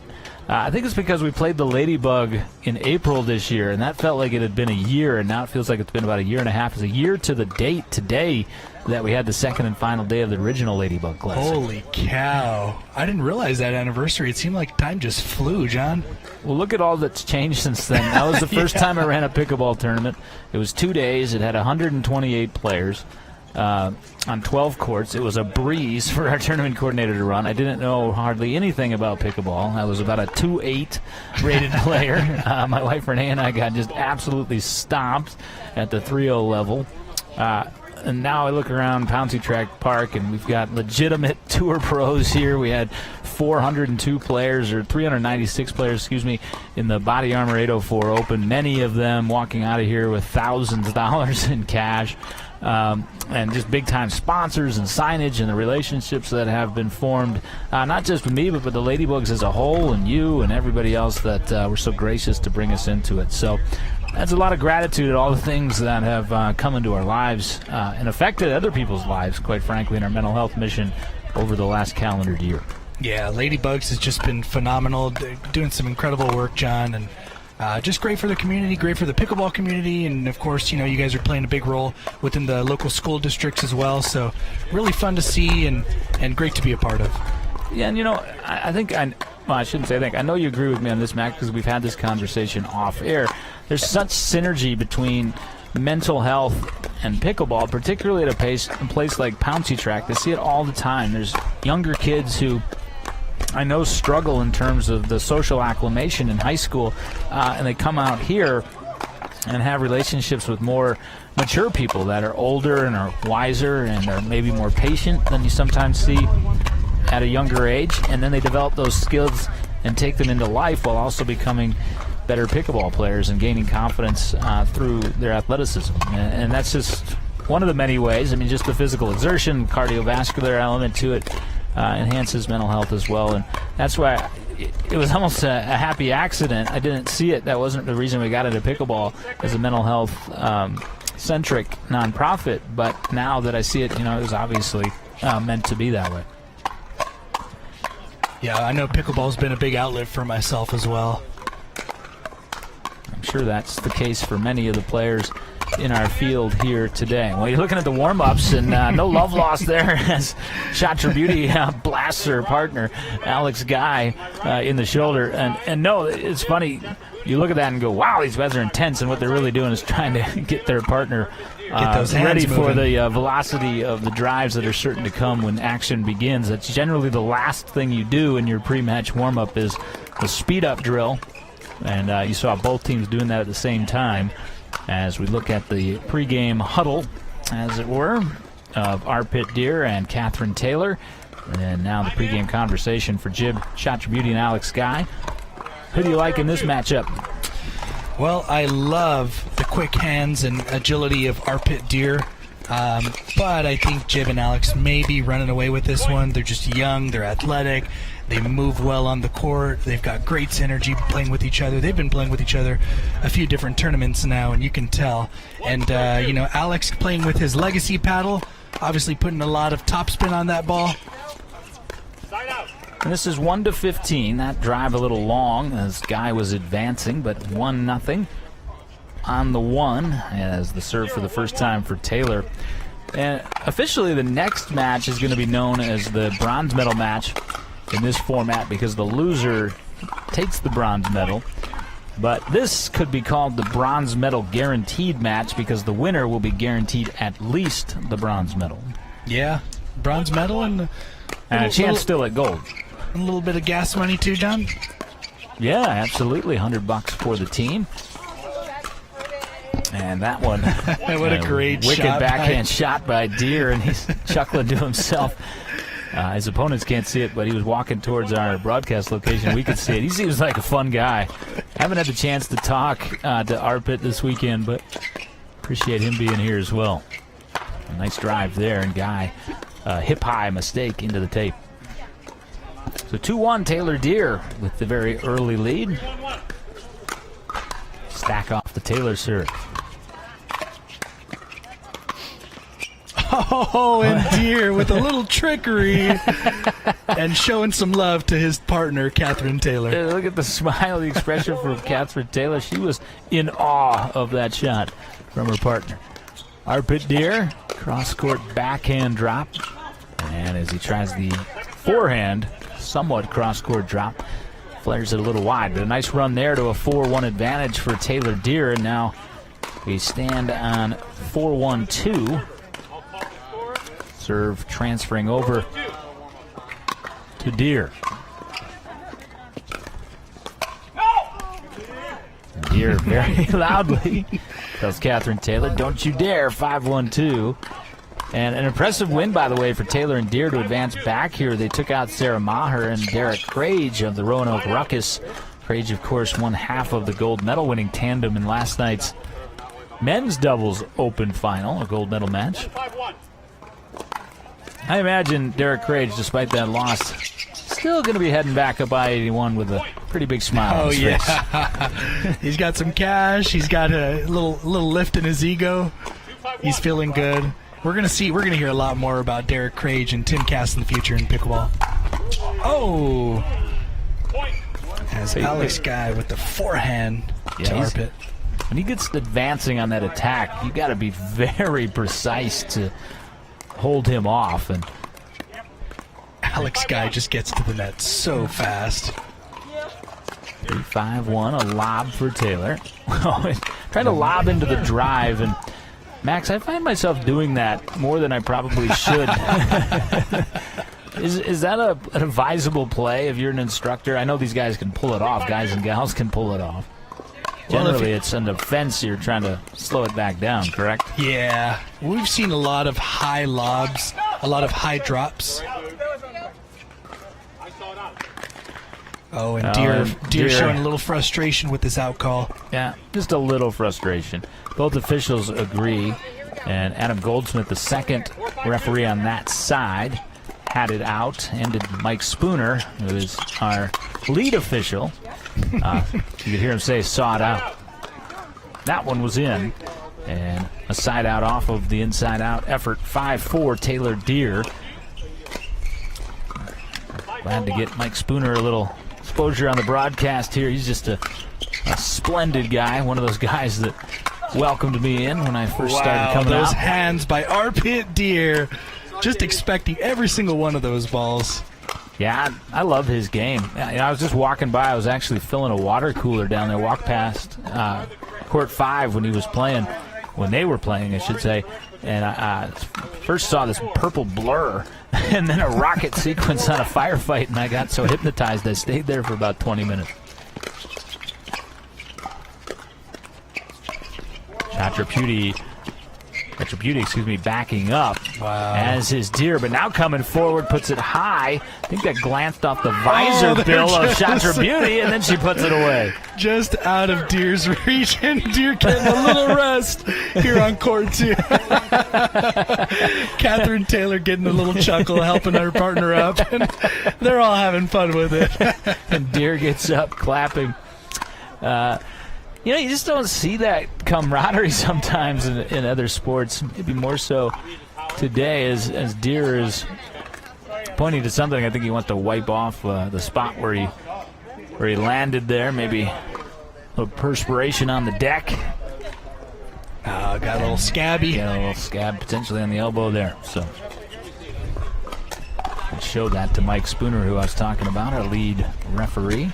Speaker 1: I think it's because we played the Ladybug in April this year, and that felt like it had been a year, and now it feels like it's been about a year and a half. It's a year to the date today that we had the second and final day of the original Ladybug Classic.
Speaker 2: Holy cow. I didn't realize that anniversary. It seemed like time just flew, John.
Speaker 1: Well, look at all that's changed since then. That was the first time I ran a pickleball tournament. It was 2 days. It had 128 players. On 12 courts. It was a breeze for our tournament coordinator to run. I didn't know hardly anything about pickleball. I was about a 2.8 rated player. My wife Renee and I got just absolutely stomped at the 3.0 level. And now I look around Pouncey Tract Park, and we've got legitimate tour pros here. We had 402 players, or 396 players, in the BODYARMOR 804 Open. Many of them walking out of here with thousands of dollars in cash. And just big-time sponsors and signage and the relationships that have been formed, not just with me, but with the Ladybugs as a whole, and you and everybody else that were so gracious to bring us into it. So that's a lot of gratitude at all the things that have come into our lives and affected other people's lives, quite frankly, in our mental health mission over the last calendar year.
Speaker 2: Yeah, Ladybugs has just been phenomenal, doing some incredible work, John, and just great for the community, great for the pickleball community, and of course, you guys are playing a big role within the local school districts as well, so really fun to see and great to be a part of.
Speaker 1: Yeah, and I shouldn't say I think. I know you agree with me on this, Mac, because we've had this conversation off air. There's such synergy between mental health and pickleball, particularly at a place like Pouncey Tract. I see it all the time. There's younger kids who I know struggle in terms of the social acclimation in high school, and they come out here and have relationships with more mature people that are older and are wiser and are maybe more patient than you sometimes see at a younger age, and then they develop those skills and take them into life while also becoming better pickleball players and gaining confidence through their athleticism. And that's just one of the many ways. I mean, just the physical exertion, cardiovascular element to it enhances mental health as well. And that's why it was almost a happy accident. I didn't see it. That wasn't the reason we got into pickleball as a mental health centric nonprofit. But now that I see it, it was obviously meant to be that way.
Speaker 2: Yeah, I know pickleball's been a big outlet for myself as well.
Speaker 1: I'm sure that's the case for many of the players in our field here today. Well, you're looking at the warm-ups, and no love lost there as Shot Your Beauty blasts her partner, Alex Guy, in the shoulder. And no, it's funny. You look at that and go, wow, these guys are intense, and what they're really doing is trying to get their partner ready for the velocity of the drives that are certain to come when action begins. That's generally the last thing you do in your pre-match warm-up is the speed-up drill. And you saw both teams doing that at the same time as we look at the pregame huddle, as it were, of Arpit Deer and Catherine Taylor. And now the pregame conversation for Jib, Shot Your Beauty, and Alex Guy. Who do you like in this matchup?
Speaker 2: Well, I love the quick quick hands and agility of Arpit Deer. But I think Jib and Alex may be running away with this one. They're just young, they're athletic, they move well on the court, they've got great synergy playing with each other. They've been playing with each other a few different tournaments now, and you can tell. And, Alex playing with his legacy paddle, obviously putting a lot of topspin on that ball.
Speaker 1: And this is 1-15. That drive a little long as Guy was advancing, but 1-0 on the one as the serve for the first time for Taylor. And officially the next match is going to be known as the bronze medal match in this format because the loser takes the bronze medal. But this could be called the bronze medal guaranteed match because the winner will be guaranteed at least the bronze medal.
Speaker 2: Yeah, bronze medal and
Speaker 1: a chance still at gold.
Speaker 2: A little bit of gas money too, John?
Speaker 1: Yeah, absolutely. $100 for the team. And that one,
Speaker 2: what a great
Speaker 1: wicked
Speaker 2: shot
Speaker 1: backhand shot by Deer, and he's chuckling to himself. His opponents can't see it, but he was walking towards our broadcast location. We could see it. He seems like a fun guy. I haven't had the chance to talk to Arpit this weekend, but appreciate him being here as well. A nice drive there, and Guy, hip-high mistake into the tape. So 2-1 Taylor Deer with the very early lead. Stack off the Taylor serve.
Speaker 2: Oh, and Deer with a little trickery and showing some love to his partner, Catherine Taylor.
Speaker 1: Yeah, look at the smile, the expression from Catherine Taylor. She was in awe of that shot from her partner. Arpit Deer, cross-court backhand drop. And as he tries the forehand, somewhat cross-court drop, flares it a little wide. But a nice run there to a 4-1 advantage for Taylor Deer. And now we stand on 4-1-2. Serve transferring over to Deer. Deer very loudly tells Catherine Taylor, "Don't you dare," 5-1-2. And an impressive win, by the way, for Taylor and Deer to advance back here. They took out Sarah Maher and Derek Crage of the Roanoke Ruckus. Crage, of course, won half of the gold medal winning tandem in last night's men's doubles open final, a gold medal match. I imagine Derek Crage, despite that loss, still going to be heading back up I-81 with a pretty big smile on his face.
Speaker 2: He's got some cash. He's got a little lift in his ego. He's feeling good. We're gonna hear a lot more about Derek Crage and Tim Cass in the future in pickleball. Oh, as Alex Guy with the forehand to Arpit.
Speaker 1: When he gets advancing on that attack, you got to be very precise to hold him off. And
Speaker 2: Alex Guy just gets to the net so fast.
Speaker 1: 3-5-1, a lob for Taylor. Trying to lob into the drive, and Max, I find myself doing that more than I probably should. Is that an advisable play if you're an instructor? I know these guys can pull it off. Guys and gals can pull it off. Generally, it's an offense. You're trying to slow it back down, correct?
Speaker 2: Yeah. We've seen a lot of high lobs, a lot of high drops. Oh, and Deer showing a little frustration with this out call.
Speaker 1: Yeah, just a little frustration. Both officials agree, and Adam Goldsmith, the second referee on that side, had it out. And did Mike Spooner, who is our lead official. You could hear him say, "Saw it out." That one was in, and a side out off of the inside out effort. 5-4 Taylor Deer. Glad to get Mike Spooner a little exposure on the broadcast here. He's just a splendid guy, one of those guys that welcomed me in when I first started coming out.
Speaker 2: Those hands by Arpit Deer, just expecting every single one of those balls.
Speaker 1: Yeah, I love his game. I was just walking by. I was actually filling a water cooler down there. Walked past Court 5 when they were playing, I should say. And I first saw this purple blur and then a rocket sequence on a firefight, and I got so hypnotized I stayed there for about 20 minutes. Chatra Pudi Beauty, backing up as his Deer, but now coming forward, puts it high. I think that glanced off the visor bill of Chatra Beauty, and then she puts it away.
Speaker 2: Just out of Deer's reach, and Deer getting a little rest here on court 2. Catherine Taylor getting a little chuckle, helping her partner up, and they're all having fun with it.
Speaker 1: And Deer gets up, clapping. You just don't see that camaraderie sometimes in other sports. Maybe more so today as Deer is pointing to something. I think he wants to wipe off the spot where he landed there. Maybe a little perspiration on the deck.
Speaker 2: Got a little scabby.
Speaker 1: Got a little scab potentially on the elbow there. So I'll show that to Mike Spooner, who I was talking about, our lead referee.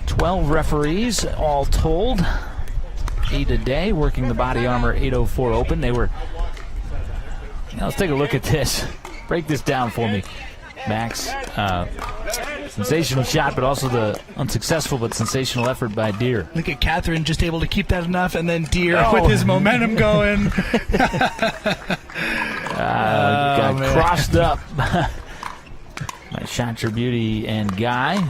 Speaker 1: 12 referees all told, 8 a day, working the Body Armor 804 Open. They were, let's take a look at this. Break this down for me, Max. Sensational shot, but also the unsuccessful but sensational effort by Deer.
Speaker 2: Look at Catherine, just able to keep that enough, and then Deer with his momentum going.
Speaker 1: Got crossed up by Chatra Beauty and Guy.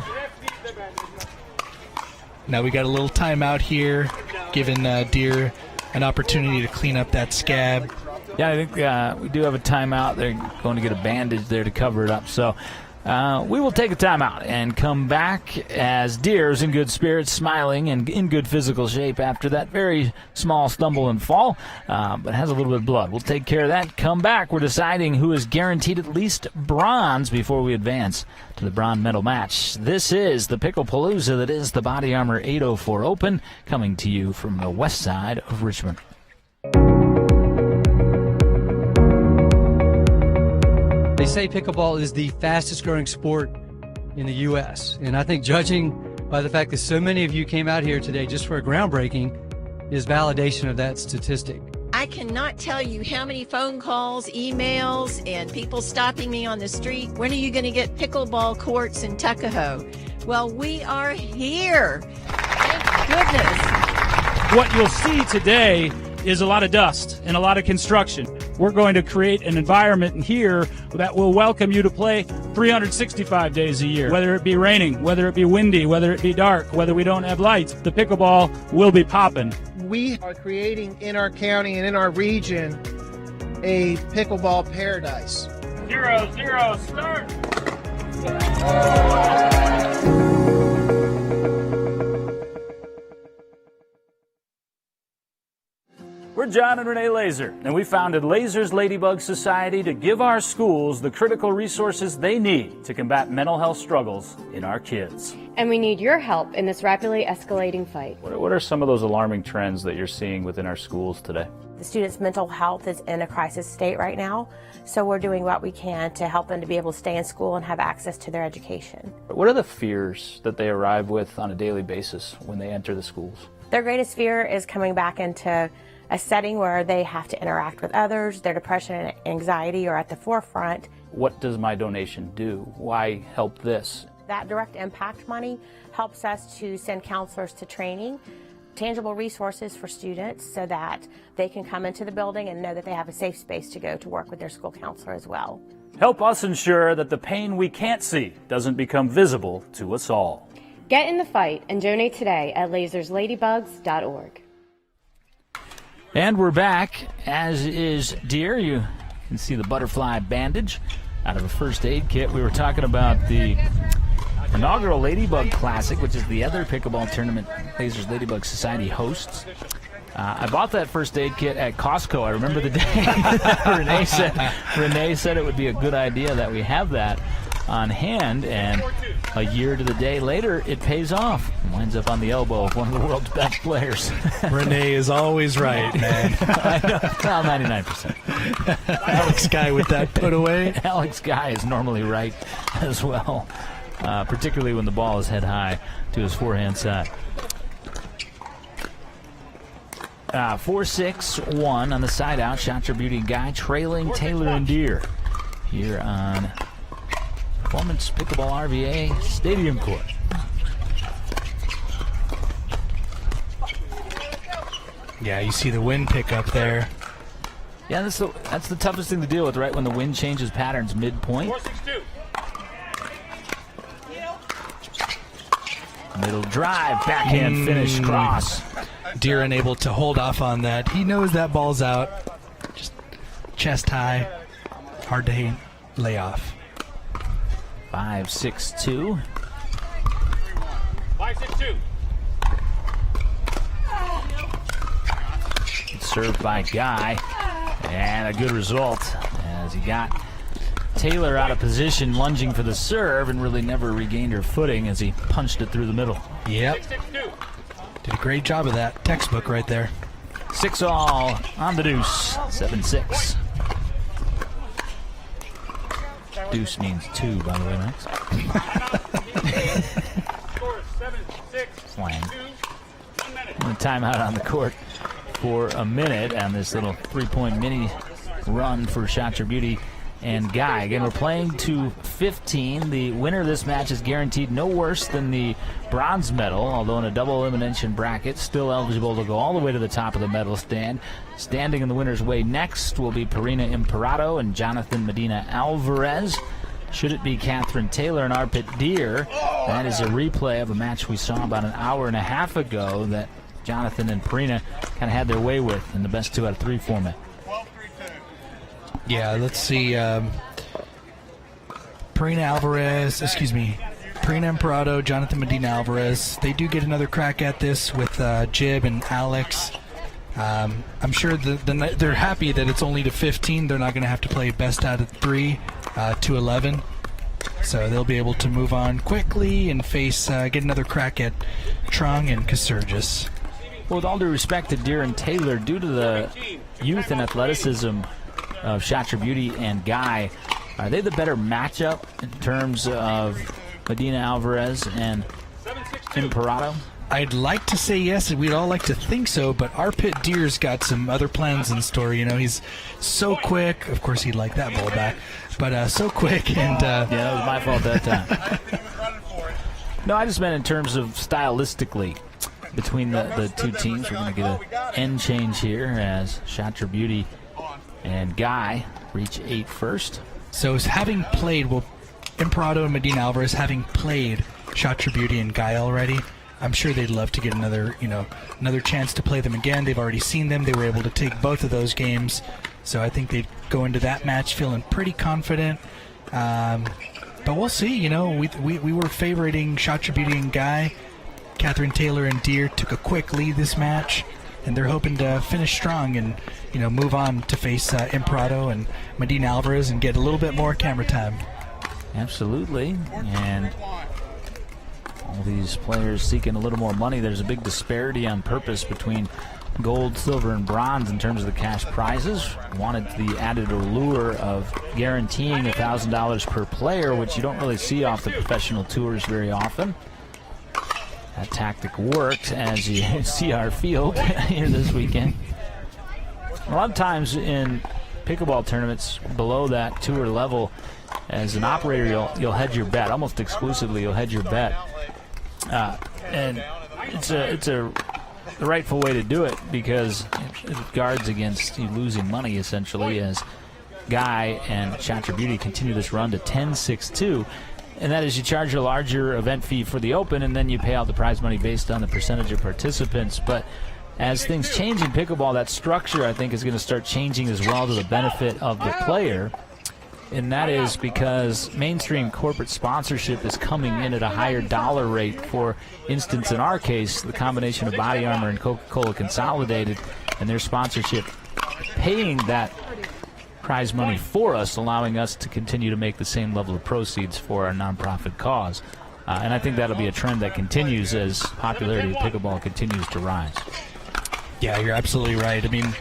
Speaker 2: Now we got a little timeout here, giving Deer an opportunity to clean up that scab.
Speaker 1: Yeah, I think we do have a timeout. They're going to get a bandage there to cover it up. So we will take a timeout and come back as Deer is in good spirits, smiling, and in good physical shape after that very small stumble and fall, but has a little bit of blood. We'll take care of that. Come back. We're deciding who is guaranteed at least bronze before we advance to the bronze medal match. This is the Picklepalooza that is the Body Armor 804 Open, coming to you from the west side of Richmond.
Speaker 3: They say pickleball is the fastest growing sport in the U.S. And I think judging by the fact that so many of you came out here today just for a groundbreaking is validation of that statistic.
Speaker 4: I cannot tell you how many phone calls, emails, and people stopping me on the street. When are you going to get pickleball courts in Tuckahoe? Well, we are here. Thank goodness.
Speaker 5: What you'll see today is a lot of dust and a lot of construction. We're going to create an environment here that will welcome you to play 365 days a year. Whether it be raining, whether it be windy, whether it be dark, whether we don't have lights, the pickleball will be popping.
Speaker 6: We are creating in our county and in our region a pickleball paradise.
Speaker 5: 0-0, start!
Speaker 1: We're John and Renee Laser, and we founded Laser's Ladybug Society to give our schools the critical resources they need to combat mental health struggles in our kids.
Speaker 7: And we need your help in this rapidly escalating fight.
Speaker 1: What are some of those alarming trends that you're seeing within our schools today?
Speaker 8: The students' mental health is in a crisis state right now, so we're doing what we can to help them to be able to stay in school and have access to their education.
Speaker 1: What are the fears that they arrive with on a daily basis when they enter the schools?
Speaker 8: Their greatest fear is coming back into a setting where they have to interact with others. Their depression and anxiety are at the forefront.
Speaker 1: What does my donation do? Why help this?
Speaker 8: That direct impact money helps us to send counselors to training, tangible resources for students so that they can come into the building and know that they have a safe space to go to work with their school counselor as well.
Speaker 1: Help us ensure that the pain we can't see doesn't become visible to us all.
Speaker 7: Get in the fight and donate today at lasersladybugs.org.
Speaker 1: And we're back, as is Deer. You can see the butterfly bandage out of a first aid kit. We were talking about the inaugural Ladybug Classic, which is the other pickleball tournament Lasers Ladybug Society hosts. I bought that first aid kit at Costco. I remember the day Renee said it would be a good idea that we have that on hand, and a year to the day later, it pays off. It winds up on the elbow of one of the world's best players.
Speaker 2: Renee is always right, man.
Speaker 1: I know. Well, 99%.
Speaker 2: Alex Guy with that put away.
Speaker 1: Alex Guy is normally right as well, particularly when the ball is head high to his forehand side. 4-6-1 on the side out. Chatra Beauty Guy trailing Taylor and Deer here on Performance Pickleball RVA Stadium Court.
Speaker 2: Yeah, you see the wind pick up there.
Speaker 1: Yeah, that's the toughest thing to deal with, right? When the wind changes patterns midpoint.
Speaker 5: 4-6-2.
Speaker 1: Middle drive, backhand finish, cross.
Speaker 2: Deer unable to hold off on that. He knows that ball's out. Just chest high. Hard to lay off.
Speaker 1: 5-6-2.
Speaker 5: 5-6-2.
Speaker 1: Served by Guy, and a good result as he got Taylor out of position, lunging for the serve, and really never regained her footing as he punched it through the middle.
Speaker 2: Yep. Did a great job of that. Textbook right there.
Speaker 1: 6-all on the deuce. 7-6. Deuce means 2, by the way, Max. Slang. And a timeout on the court for a minute on this little 3-point mini run for Shot Your Beauty and Guy. Again, we're playing to 15. The winner of this match is guaranteed no worse than the bronze medal, although in a double elimination bracket, still eligible to go all the way to the top of the medal stand. Standing in the winner's way next will be Perina Imparato and Jonathan Medina Alvarez. Should it be Catherine Taylor and Arpit Deer, that is a replay of a match we saw about an hour and a half ago that Jonathan and Perina kind of had their way with in the best 2 out of 3 format.
Speaker 2: Yeah, let's see. Perina Imparato, Jonathan Medina Alvarez. They do get another crack at this with Jib and Alex. I'm sure they're happy that it's only to 15. They're not going to have to play best out of 3 to 11. So they'll be able to move on quickly and get another crack at Trung and Casurgis.
Speaker 1: Well, with all due respect to Deer and Taylor, due to the youth and athleticism of Shot Your Beauty and Guy, are they the better matchup in terms of Medina Alvarez and Imparato?
Speaker 2: I'd like to say yes, and we'd all like to think so, but Arpit Deer's got some other plans in store. You know, he's so quick. Of course, he'd like that ball back, but so quick. And
Speaker 1: yeah, that was my fault that time. No, I just meant in terms of stylistically between the two teams. We're going to get an end change here as Shot Your Beauty and Guy reach 8 first.
Speaker 2: So having played, Imparato and Medina Alvarez having played Shot Your Beauty and Guy already, I'm sure they'd love to get another chance to play them again. They've already seen them. They were able to take both of those games. So I think they'd go into that match feeling pretty confident. But we'll see. You know, we were favoriting Shot Your Beauty and Guy. Catherine Taylor and Deer took a quick lead this match, and they're hoping to finish strong and, you know, move on to face Imparato and Medina Alvarez and get a little bit more camera time.
Speaker 1: Absolutely. And all these players seeking a little more money. There's a big disparity on purpose between gold, silver, and bronze in terms of the cash prizes. Wanted the added allure of guaranteeing $1,000 per player, which you don't really see off the professional tours very often. That tactic worked, as you see our field here this weekend. A lot of times in pickleball tournaments below that tour level, as an operator, you'll hedge your bet. Almost exclusively, you'll hedge your bet. And it's the rightful way to do it because it guards against you losing money, essentially, as Guy and Shot Your Beauty continue this run to 10-6-2. And that is you charge a larger event fee for the Open, and then you pay out the prize money based on the percentage of participants. But as things change in pickleball, that structure, I think, is going to start changing as well to the benefit of the player. And that is because mainstream corporate sponsorship is coming in at a higher dollar rate. For instance, in our case, the combination of BODYARMOR and Coca-Cola Consolidated and their sponsorship paying that prize money for us, allowing us to continue to make the same level of proceeds for our nonprofit cause. And I think that'll be a trend that continues as popularity of pickleball continues to rise.
Speaker 2: Yeah, you're absolutely right. I mean,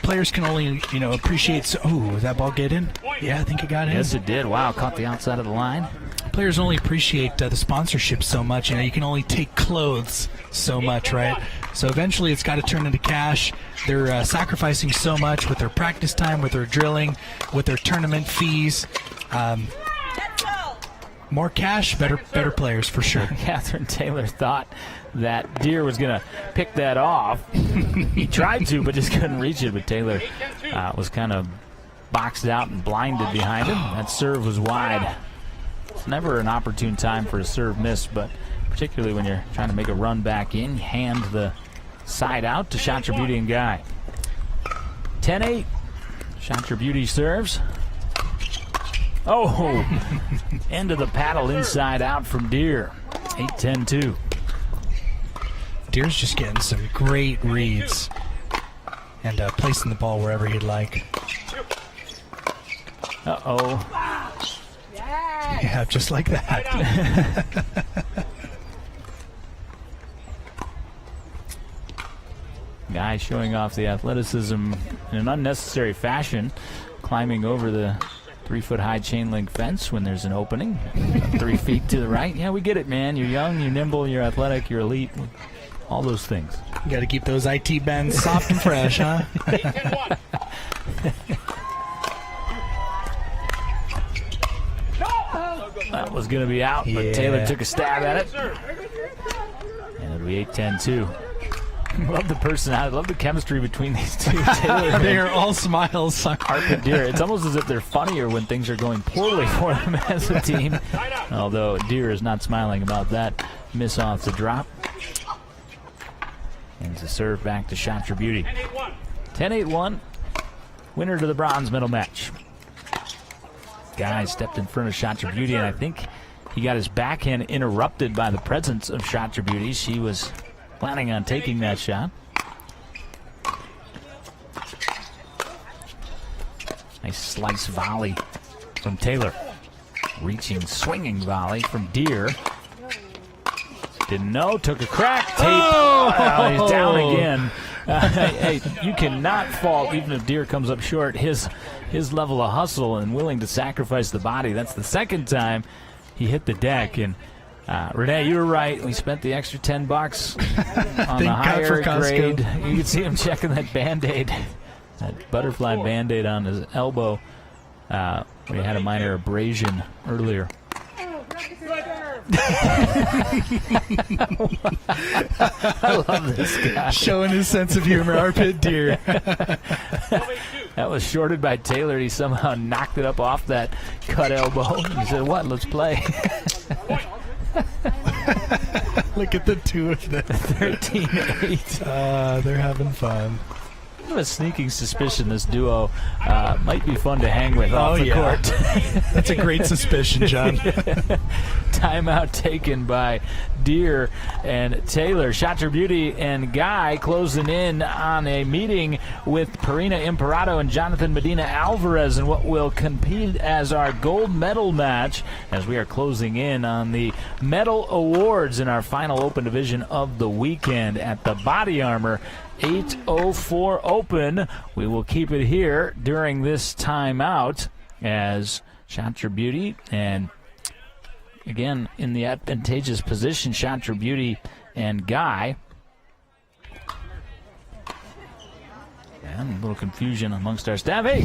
Speaker 2: players can only, appreciate. Oh, did that ball get in? Yeah, I think it got in.
Speaker 1: Yes, it did. Wow, caught the outside of the line.
Speaker 2: Players only appreciate the sponsorship so much. You can only take clothes so much, right? So eventually it's got to turn into cash. They're sacrificing so much with their practice time, with their drilling, with their tournament fees. More cash, better players for sure.
Speaker 1: Catherine Taylor thought that Deer was going to pick that off. He tried to, but just couldn't reach it. But Taylor was kind of boxed out and blinded behind him. That serve was wide. It's never an opportune time for a serve miss, but particularly when you're trying to make a run back in, hand the side out to Shot Your Beauty and Guy. 10-8. Shot Your Beauty serves. Oh, end of the paddle inside out from Deer. 8-10-2.
Speaker 2: Deer's just getting some great reads and placing the ball wherever he'd like.
Speaker 1: Uh-oh.
Speaker 2: Yeah, just like that.
Speaker 1: Guy showing off the athleticism in an unnecessary fashion, climbing over the 3-foot-high chain link fence when there's an opening, 3 feet to the right. Yeah, we get it, man. You're young, you're nimble, you're athletic, you're elite, all those things.
Speaker 2: You got to keep those IT bends soft and fresh, huh?
Speaker 1: That was going to be out, but Taylor took a stab at it. And it'll be 8-10-2. Love the personality. Love the chemistry between these two. Taylor
Speaker 2: they are all smiles.
Speaker 1: Arpit Deer. It's almost as if they're funnier when things are going poorly for them as a team. Although Deer is not smiling about that miss off the drop. And it's a serve back to Shot Your Beauty. 10-8-1. Winner to the bronze medal match. Guy stepped in front of Shot Your Beauty, and I think he got his backhand interrupted by the presence of Shot Your Beauty. She was planning on taking that shot. Nice slice volley from Taylor. Reaching, swinging volley from Deer. Didn't know, took a crack. Tape. Oh, he's down again. Hey, you cannot fault, even if Deer comes up short, his level of hustle and willing to sacrifice the body. That's the second time he hit the deck. And Renee, you were right. We spent the extra $10 on the higher grade. You can see him checking that Band-Aid, that butterfly Band-Aid on his elbow. Where he had a minor abrasion earlier. I love this guy.
Speaker 2: Showing his sense of humor, Arpit Deer.
Speaker 1: That was shorted by Taylor. He somehow knocked it up off that cut elbow. He said, what? Let's play.
Speaker 2: Look at the two of them.
Speaker 1: 13-8.
Speaker 2: They're having fun.
Speaker 1: I have a sneaking suspicion this duo might be fun to hang with off the court.
Speaker 2: That's a great suspicion, John.
Speaker 1: Timeout taken by Deer and Taylor. Shot Your Beauty and Guy closing in on a meeting with Perina Imperato and Jonathan Medina Alvarez in what will compete as our gold medal match as we are closing in on the medal awards in our final open division of the weekend at the Body Armor 804 Open. We will keep it here during this timeout as Shot Your Beauty, and again in the advantageous position, Shot Your Beauty and Guy. And a little confusion amongst our staff. Hey,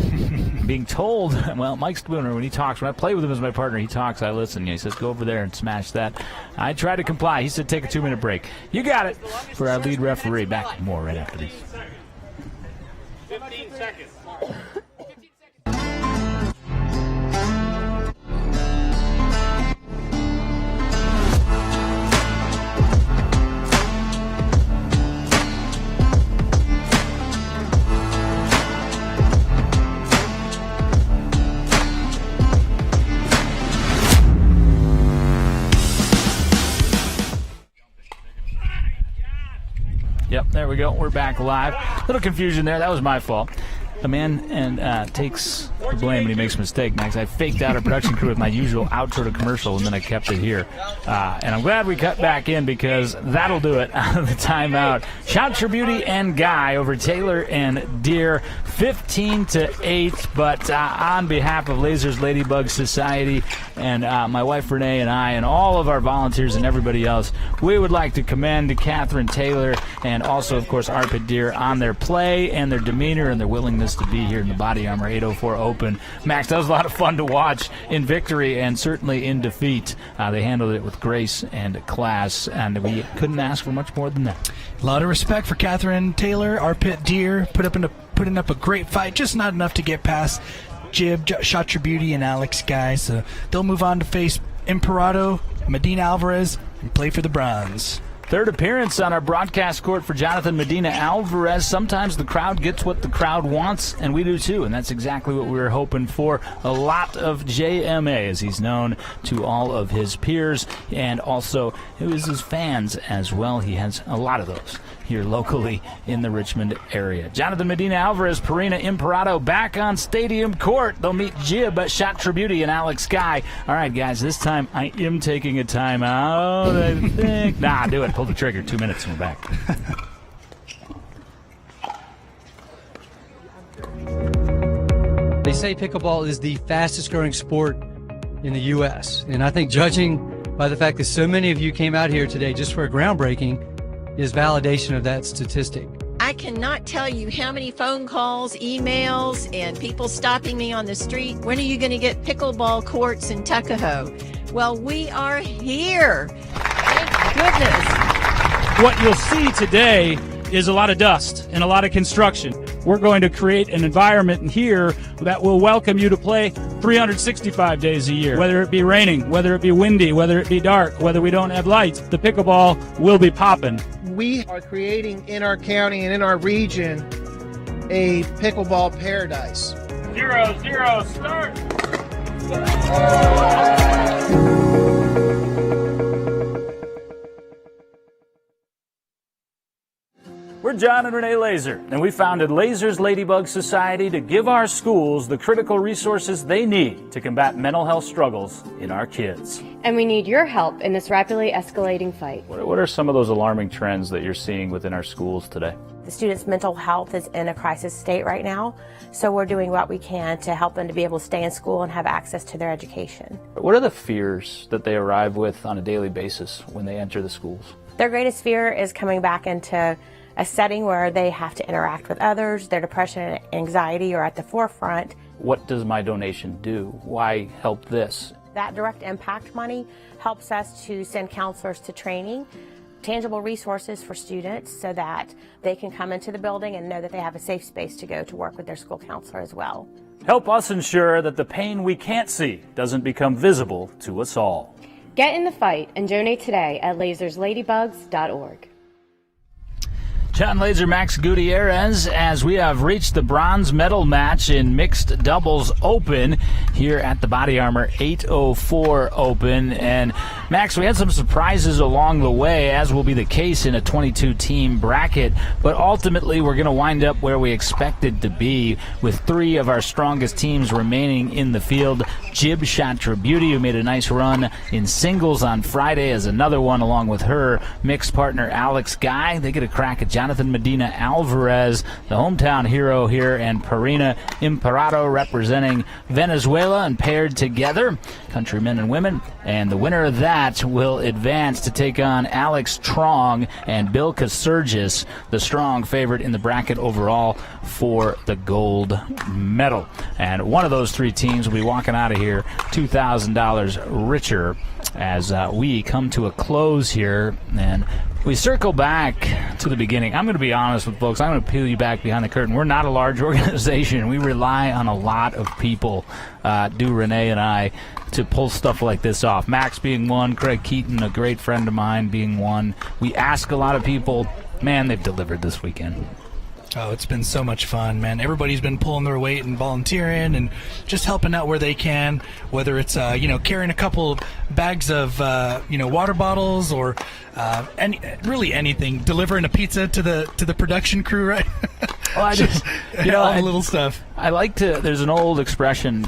Speaker 1: being told, well, Mike Spooner, when he talks, when I play with him as my partner, he talks, I listen. He says, go over there and smash that. I tried to comply. He said, take a 2-minute break. You got it. For our lead referee. Back with more right after this.
Speaker 10: 15 seconds.
Speaker 1: Yep, there we go. We're back live. Little confusion there. That was my fault. The man takes the blame when he makes a mistake, Max. I faked out a production crew with my usual outro to commercial, and then I kept it here. And I'm glad we cut back in because that'll do it out of the timeout. Shot Your Beauty and Guy over Taylor and Deer, 15-8. But on behalf of Lasers Ladybug Society and my wife Renee and I and all of our volunteers and everybody else, we would like to commend Catherine Taylor and also, of course, Arpit Deer on their play and their demeanor and their willingness chance to be here in the Body Armor 804 Open. Max, that was a lot of fun to watch in victory and certainly in defeat. They handled it with grace and class, and we couldn't ask for much more than that.
Speaker 2: A lot of respect for Catherine Taylor, our pit deer, putting up a great fight, just not enough to get past Jib, Shot Your Beauty, and Alex Guy. So they'll move on to face Imperato, Medina Alvarez, and play for the bronze.
Speaker 1: Third appearance on our broadcast court for Jonathan Medina Alvarez. Sometimes the crowd gets what the crowd wants, and we do too, and that's exactly what we were hoping for. A lot of JMA, as he's known to all of his peers, and also his fans as well. He has a lot of those here locally in the Richmond area. Jonathan Medina Alvarez, Perina Imperato back on stadium court. They'll meet Jib, Shot Tributi, and Alex Guy. All right, guys, this time I am taking a timeout, I think. Nah, do it. Pull the trigger. 2 minutes and we're back.
Speaker 3: They say pickleball is the fastest growing sport in the U.S. And I think judging by the fact that so many of you came out here today just for a groundbreaking is validation of that statistic.
Speaker 4: I cannot tell you how many phone calls, emails, and people stopping me on the street. When are you going to get pickleball courts in Tuckahoe? Well, we are here. Thank goodness.
Speaker 5: What you'll see today is a lot of dust and a lot of construction. We're going to create an environment here that will welcome you to play 365 days a year. Whether it be raining, whether it be windy, whether it be dark, whether we don't have lights, the pickleball will be popping.
Speaker 6: We are creating in our county and in our region a pickleball paradise.
Speaker 5: 0-0, start!
Speaker 1: We're John and Renee Laser, and we founded Laser's Ladybug Society to give our schools the critical resources they need to combat mental health struggles in our kids.
Speaker 7: And we need your help in this rapidly escalating fight.
Speaker 1: What are some of those alarming trends that you're seeing within our schools today?
Speaker 8: The students' mental health is in a crisis state right now, so we're doing what we can to help them to be able to stay in school and have access to their education.
Speaker 1: What are the fears that they arrive with on a daily basis when they enter the schools?
Speaker 8: Their greatest fear is coming back into a setting where they have to interact with others. Their depression and anxiety are at the forefront.
Speaker 1: What does my donation do? Why help this?
Speaker 8: That direct impact money helps us to send counselors to training, tangible resources for students so that they can come into the building and know that they have a safe space to go to work with their school counselor as well.
Speaker 1: Help us ensure that the pain we can't see doesn't become visible to us all.
Speaker 7: Get in the fight and donate today at lasersladybugs.org.
Speaker 1: John Laser, Max Gutierrez, as we have reached the bronze medal match in mixed doubles open here at the Body Armor 804 Open. And Max, we had some surprises along the way, as will be the case in a 22-team bracket. But ultimately, we're going to wind up where we expected to be, with three of our strongest teams remaining in the field. Jib Shot Tributi, who made a nice run in singles on Friday, as another one along with her mixed partner Alex Guy. They get a crack at Jonathan Medina Alvarez, the hometown hero here, and Perina Imperato representing Venezuela, and paired together, countrymen and women. And the winner of that will advance to take on Alex Trong and Bill Kasurgis, the strong favorite in the bracket overall for the gold medal. And one of those three teams will be walking out of here $2,000 richer as we come to a close here. And we circle back to the beginning. I'm going to be honest with folks. I'm going to peel you back behind the curtain. We're not a large organization. We rely on a lot of people, do Renee and I, to pull stuff like this off. Max being one, Craig Keaton, a great friend of mine, being one. We ask a lot of people. Man, they've delivered this weekend.
Speaker 2: Oh, it's been so much fun, man. Everybody's been pulling their weight and volunteering and just helping out where they can, whether it's, carrying a couple bags of, water bottles or really anything, delivering a pizza to the production crew, right?
Speaker 1: Well, I just,
Speaker 2: all the little stuff.
Speaker 1: I like to, there's an old expression,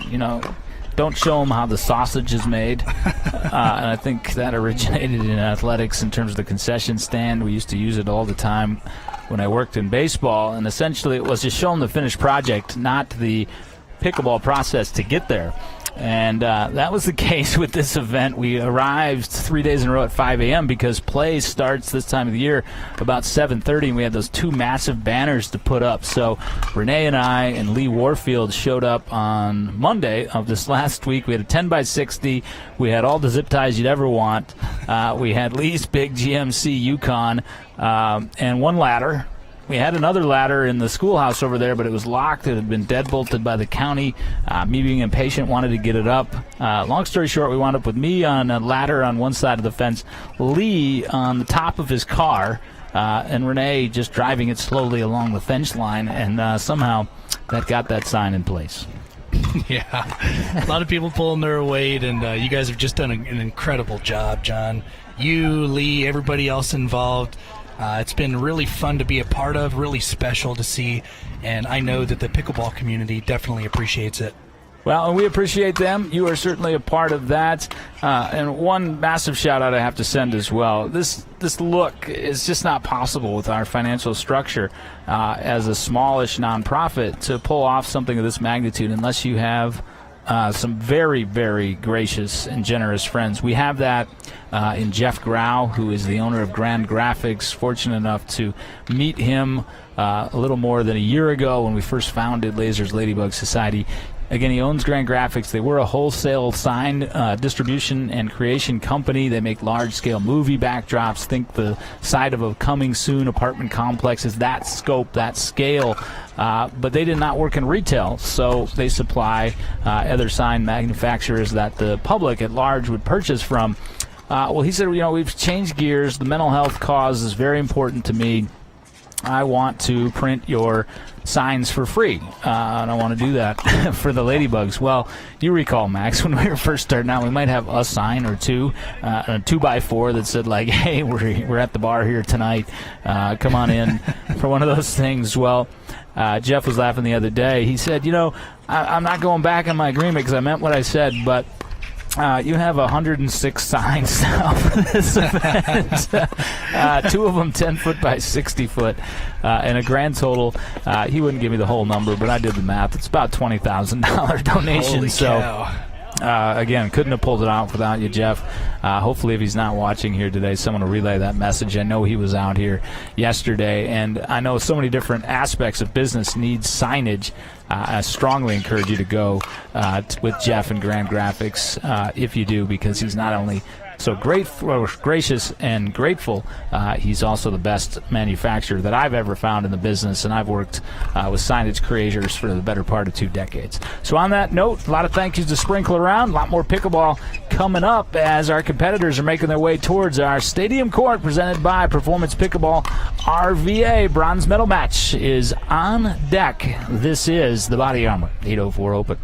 Speaker 1: don't show them how the sausage is made. And I think that originated in athletics in terms of the concession stand. We used to use it all the time when I worked in baseball, and essentially it was just show them the finished project, not the pickleball process to get there. And that was the case with this event. We arrived 3 days in a row at 5 a.m. because play starts this time of the year about 7:30, and we had those 2 massive banners to put up. So Renee and I and Lee Warfield showed up on Monday of this last week. We had a 10 by 60. We had all the zip ties you'd ever want. We had Lee's big GMC Yukon and 1 ladder. We had another ladder in the schoolhouse over there, but it was locked. It had been deadbolted by the county. Me being impatient, wanted to get it up. Long story short, we wound up with me on a ladder on one side of the fence, Lee on the top of his car, and Renee just driving it slowly along the fence line, and somehow that got that sign in place.
Speaker 2: Yeah, a lot of people pulling their weight, and you guys have just done an incredible job, John. You, Lee, everybody else involved. It's been really fun to be a part of, really special to see, and I know that the pickleball community definitely appreciates it.
Speaker 1: Well, and we appreciate them. You are certainly a part of that. And one massive shout-out I have to send as well. This look is just not possible with our financial structure as a smallish nonprofit to pull off something of this magnitude unless you have some very, very gracious and generous friends. We have that in Jeff Grau, who is the owner of Grand Graphics. Fortunate enough to meet him a little more than a year ago when we first founded Lasers Ladybug Society. Again, he owns Grand Graphics. They were a wholesale sign distribution and creation company. They make large-scale movie backdrops. Think the side of a coming soon apartment complex is that scope, that scale. But they did not work in retail, so they supply other sign manufacturers that the public at large would purchase from. Well, he said, we've changed gears. The mental health cause is very important to me. I want to print your signs for free, and I want to do that for the Ladybugs. Well, you recall, Max, when we were first starting out, we might have a sign or two, a 2x4 that said, like, hey, we're at the bar here tonight. Come on in for one of those things. Well, Jeff was laughing the other day. He said, I'm not going back on my agreement because I meant what I said, but you have 106 signs now for this event. 2 of them 10 foot by 60 foot, and a grand total. He wouldn't give me the whole number, but I did the math. It's about $20,000 donation.
Speaker 2: Holy
Speaker 1: cow. Again, couldn't have pulled it out without you, Jeff. Hopefully, if he's not watching here today, someone will relay that message. I know he was out here yesterday, and I know so many different aspects of business need signage. I strongly encourage you to go with Jeff and Grand Graphics if you do, because he's not only so gracious and grateful, he's also the best manufacturer that I've ever found in the business, and I've worked with signage creators for the better part of 2 decades. So on that note, a lot of thank yous to sprinkle around. A lot more pickleball coming up as our competitors are making their way towards our stadium court presented by Performance Pickleball. RVA bronze medal match is on deck. This is the Body Armor 804 Open.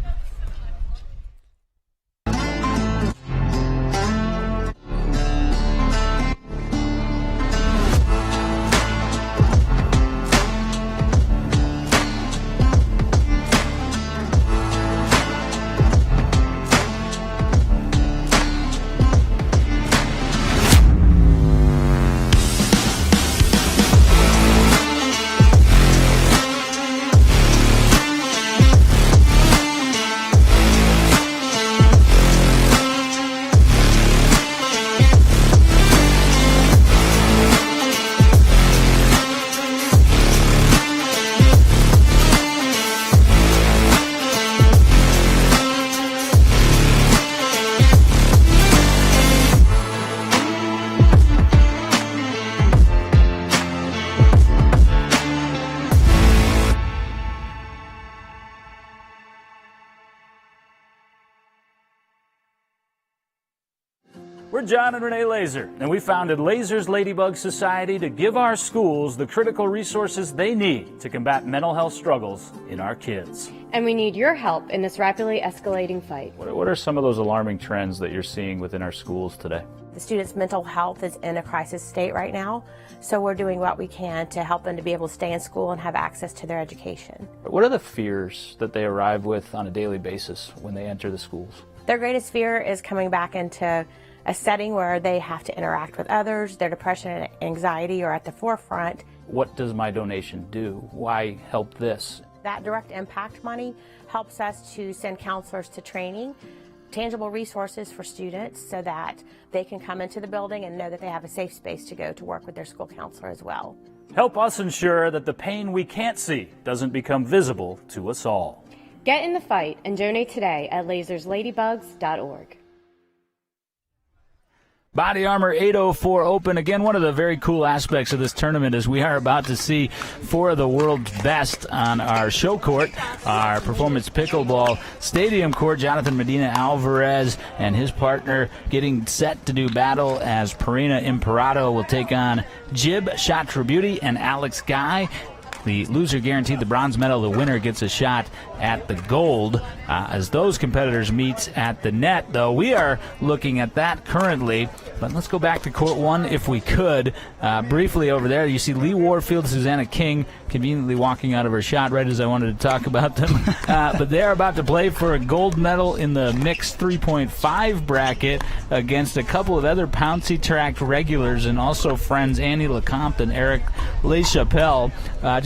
Speaker 1: We're John and Renee Laser, and we founded Lasers Ladybug Society to give our schools the critical resources they need to combat mental health struggles in our kids.
Speaker 7: And we need your help in this rapidly escalating fight.
Speaker 1: What are some of those alarming trends that you're seeing within our schools today?
Speaker 8: The students' mental health is in a crisis state right now, so we're doing what we can to help them to be able to stay in school and have access to their education.
Speaker 1: What are the fears that they arrive with on a daily basis when they enter the schools?
Speaker 8: Their greatest fear is coming back into a setting where they have to interact with others. Their depression and anxiety are at the forefront.
Speaker 1: What does my donation do? Why help this?
Speaker 8: That direct impact money helps us to send counselors to training, tangible resources for students so that they can come into the building and know that they have a safe space to go to work with their school counselor as well.
Speaker 1: Help us ensure that the pain we can't see doesn't become visible to us all.
Speaker 7: Get in the fight and donate today at lasersladybugs.org.
Speaker 1: Body Armor 804 Open. Again, one of the very cool aspects of this tournament is we are about to see 4 of the world's best on our show court, our Performance Pickleball Stadium court. Jonathan Medina Alvarez and his partner getting set to do battle as Perina Imperato will take on Jib Chakrabuti and Alex Guy. The loser guaranteed the bronze medal. The winner gets a shot at the gold as those competitors meet at the net, though we are looking at that currently. But let's go back to court 1 if we could. Briefly over there, you see Lee Warfield, Susanna King conveniently walking out of her shot right as I wanted to talk about them. But they're about to play for a gold medal in the mixed 3.5 bracket against a couple of other Pouncey Tract regulars and also friends Annie Lecomte and Eric LeChapelle.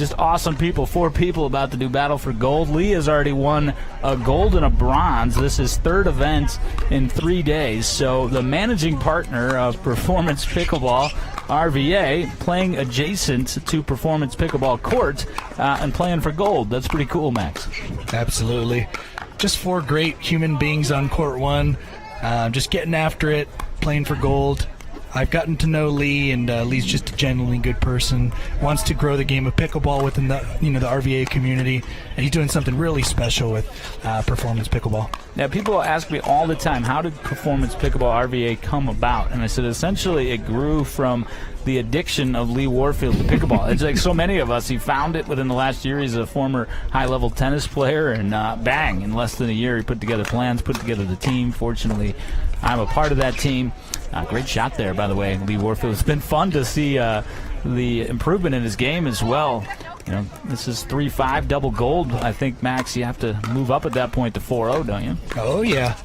Speaker 1: Just awesome people, 4 people about to do battle for gold. Lee has already won a gold and a bronze. This is 3rd event in 3 days. So the managing partner of Performance Pickleball, RVA, playing adjacent to Performance Pickleball court and playing for gold. That's pretty cool, Max.
Speaker 2: Absolutely. Just 4 great human beings on court 1, just getting after it, playing for gold. I've gotten to know Lee, and Lee's just a genuinely good person. Wants to grow the game of pickleball within the the RVA community, and he's doing something really special with Performance Pickleball.
Speaker 1: Now, people ask me all the time, how did Performance Pickleball RVA come about? And I said, essentially, it grew from the addiction of Lee Warfield to pickleball. It's like so many of us. He found it within the last year. He's a former high-level tennis player, and bang, in less than a year, he put together plans, put together the team. Fortunately, I'm a part of that team. Great shot there, by the way, Lee Warfield. It's been fun to see the improvement in his game as well. This is 3-5 double gold. I think, Max, you have to move up at that point to 4-0, don't you?
Speaker 2: Oh, yeah.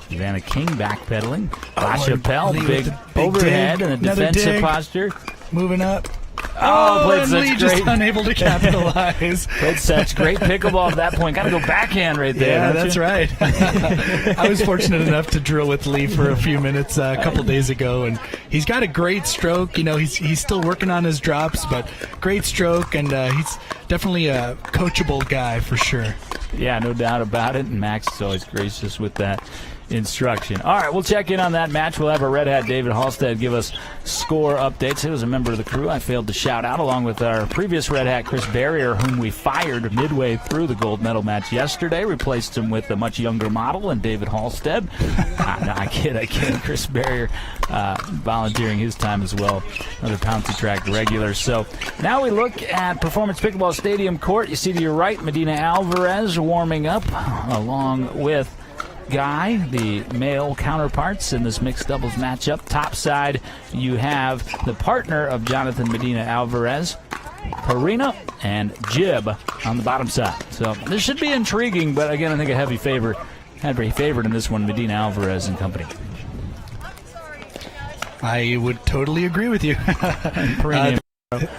Speaker 1: Savannah King backpedaling. LaChapelle, big
Speaker 2: dig.
Speaker 1: overhead and a
Speaker 2: Another
Speaker 1: defensive
Speaker 2: dig.
Speaker 1: posture.
Speaker 2: Moving up.
Speaker 1: Played
Speaker 2: and
Speaker 1: such
Speaker 2: Lee just unable to capitalize.
Speaker 1: Played such great pickleball at that point. Got to go backhand right there.
Speaker 2: Yeah, that's right. I was fortunate enough to drill with Lee for a few minutes a couple days ago, and he's got a great stroke. He's still working on his drops, but great stroke, and he's definitely a coachable guy for sure.
Speaker 1: Yeah, no doubt about it, and Max is always gracious with that instruction. All right, we'll check in on that match. We'll have our Red Hat David Halstead give us score updates. He was a member of the crew I failed to shout out, along with our previous Red Hat, Chris Barrier, whom we fired midway through the gold medal match yesterday. Replaced him with a much younger model and David Halstead. No, I kid. Chris Barrier volunteering his time as well. Another Pouncey Tract regular. So now we look at Performance Pickleball Stadium court. You see to your right, Medina Alvarez warming up along with Guy, the male counterparts in this mixed doubles matchup. Top side, you have the partner of Jonathan Medina Alvarez, Perina, and Jib on the bottom side. So this should be intriguing, but again, I think a heavy favorite in this one, Medina Alvarez and company.
Speaker 2: I would totally agree with you.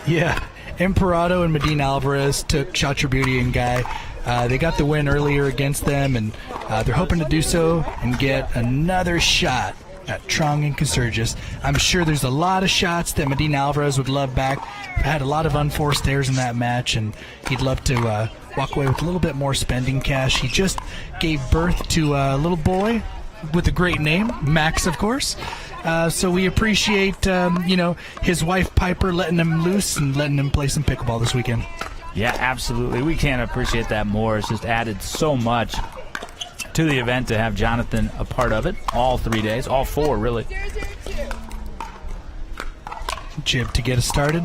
Speaker 2: Yeah, Imperato and Medina Alvarez took Chakrabuti and Guy. They got the win earlier against them, and they're hoping to do so and get another shot at Trung and Casurgis. I'm sure there's a lot of shots that Medina Alvarez would love back. Had a lot of unforced errors in that match, and he'd love to walk away with a little bit more spending cash. He just gave birth to a little boy with a great name, Max, of course. So we appreciate, his wife Piper letting him loose and letting him play some pickleball this weekend.
Speaker 1: Yeah, absolutely. We can't appreciate that more. It's just added so much to the event to have Jonathan a part of it all 3 days, all 4 really.
Speaker 2: Jib to get us started.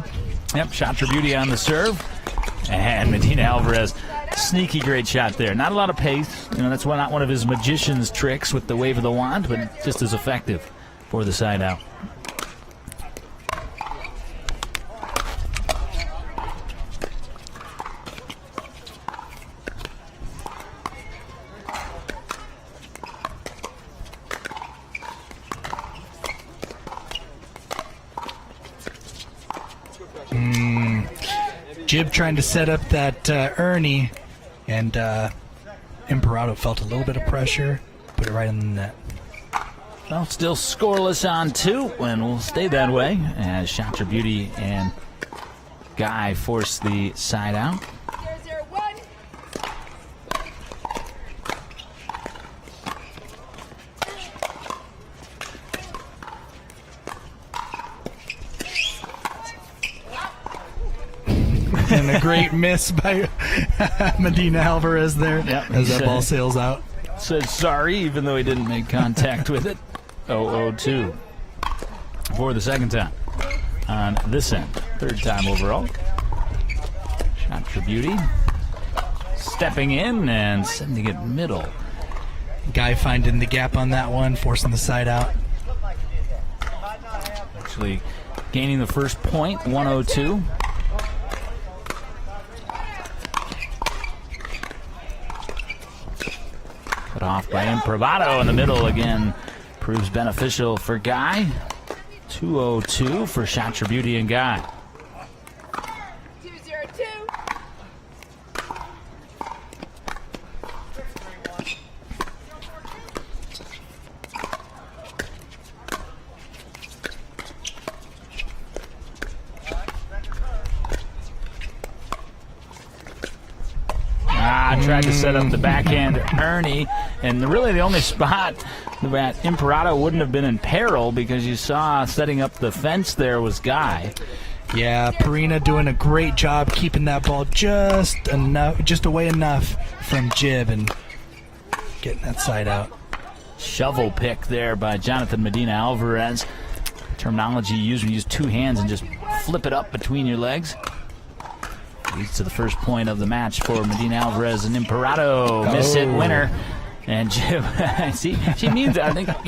Speaker 1: Yep, Chakrabuti on the serve. And Medina Alvarez, sneaky great shot there. Not a lot of pace. That's not one of his magician's tricks with the wave of the wand, but just as effective for the side out.
Speaker 2: Jib trying to set up that Ernie, and Imperato felt a little bit of pressure, put it right in the net.
Speaker 1: Well, still scoreless on 2, and will stay that way as Shatra Beauty and Guy force the side out.
Speaker 9: 0-0-1.
Speaker 2: And a great miss by Medina Alvarez there as that ball sails out.
Speaker 1: Said sorry, even though he didn't make contact with it. 0-0-2 for the second time on this end. Third time overall. Shatra Beauty stepping in and sending it middle.
Speaker 2: Guy finding the gap on that one, forcing the side out.
Speaker 1: Actually gaining the first point, 102. Cut off by Improvato in the middle again. Proves beneficial for Guy. 202 for Shatra Beauty and Guy.
Speaker 9: 2-0-2.
Speaker 1: Tried to set up the backhand Ernie, and really the only spot that Imperato wouldn't have been in peril, because you saw setting up the fence there was Guy.
Speaker 2: Yeah, Perina doing a great job keeping that ball just away enough from Jib and getting that side out.
Speaker 1: Shovel pick there by Jonathan Medina Alvarez. Terminology used when you use 2 hands and just flip it up between your legs. Leads to the first point of the match for Medina Alvarez and Imperato. Miss hit winner. And Jib, see, she means, I think, it's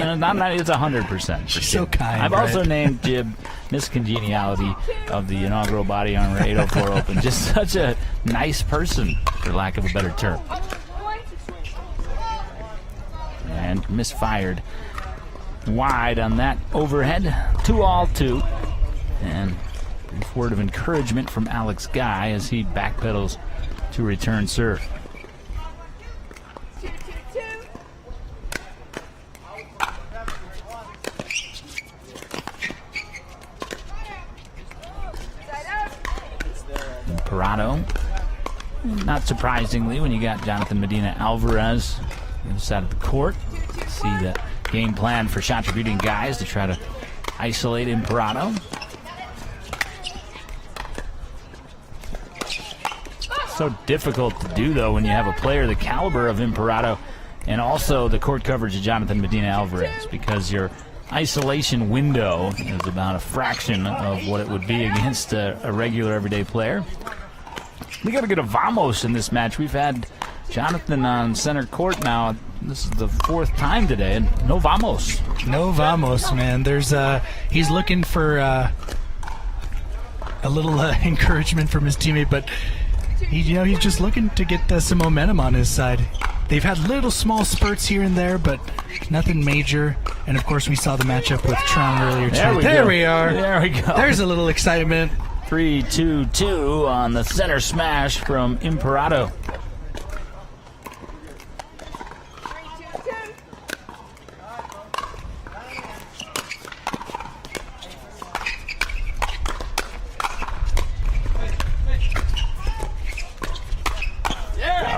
Speaker 1: 100%.
Speaker 2: She's so kind.
Speaker 1: I've also named Jib Miss Congeniality of the inaugural Body Armor 804 Open. Just such a nice person, for lack of a better term. And misfired wide on that overhead. 2-2. And brief word of encouragement from Alex Guy as he backpedals to return serve.
Speaker 9: 2-2-2.
Speaker 1: Parado. Not surprisingly, when you got Jonathan Medina Alvarez on the other side of the court. See the game plan for Shatra Beauty and Guys to try to isolate Imperato. So difficult to do, though, when you have a player the caliber of Imperato and also the court coverage of Jonathan Medina Alvarez, because your isolation window is about a fraction of what it would be against a regular everyday player. We got to get a vamos in this match. We've had Jonathan on center court now. This is the 4th time today, and no vamos.
Speaker 2: No vamos, man. There's he's looking for a little encouragement from his teammate, but he's just looking to get some momentum on his side. They've had little small spurts here and there, but nothing major. And of course, we saw the matchup with Trong earlier today.
Speaker 1: There
Speaker 2: we are.
Speaker 1: There we go.
Speaker 2: There's a little excitement.
Speaker 1: 3-2-2 on the center smash from Imperato.
Speaker 9: 3-2-2.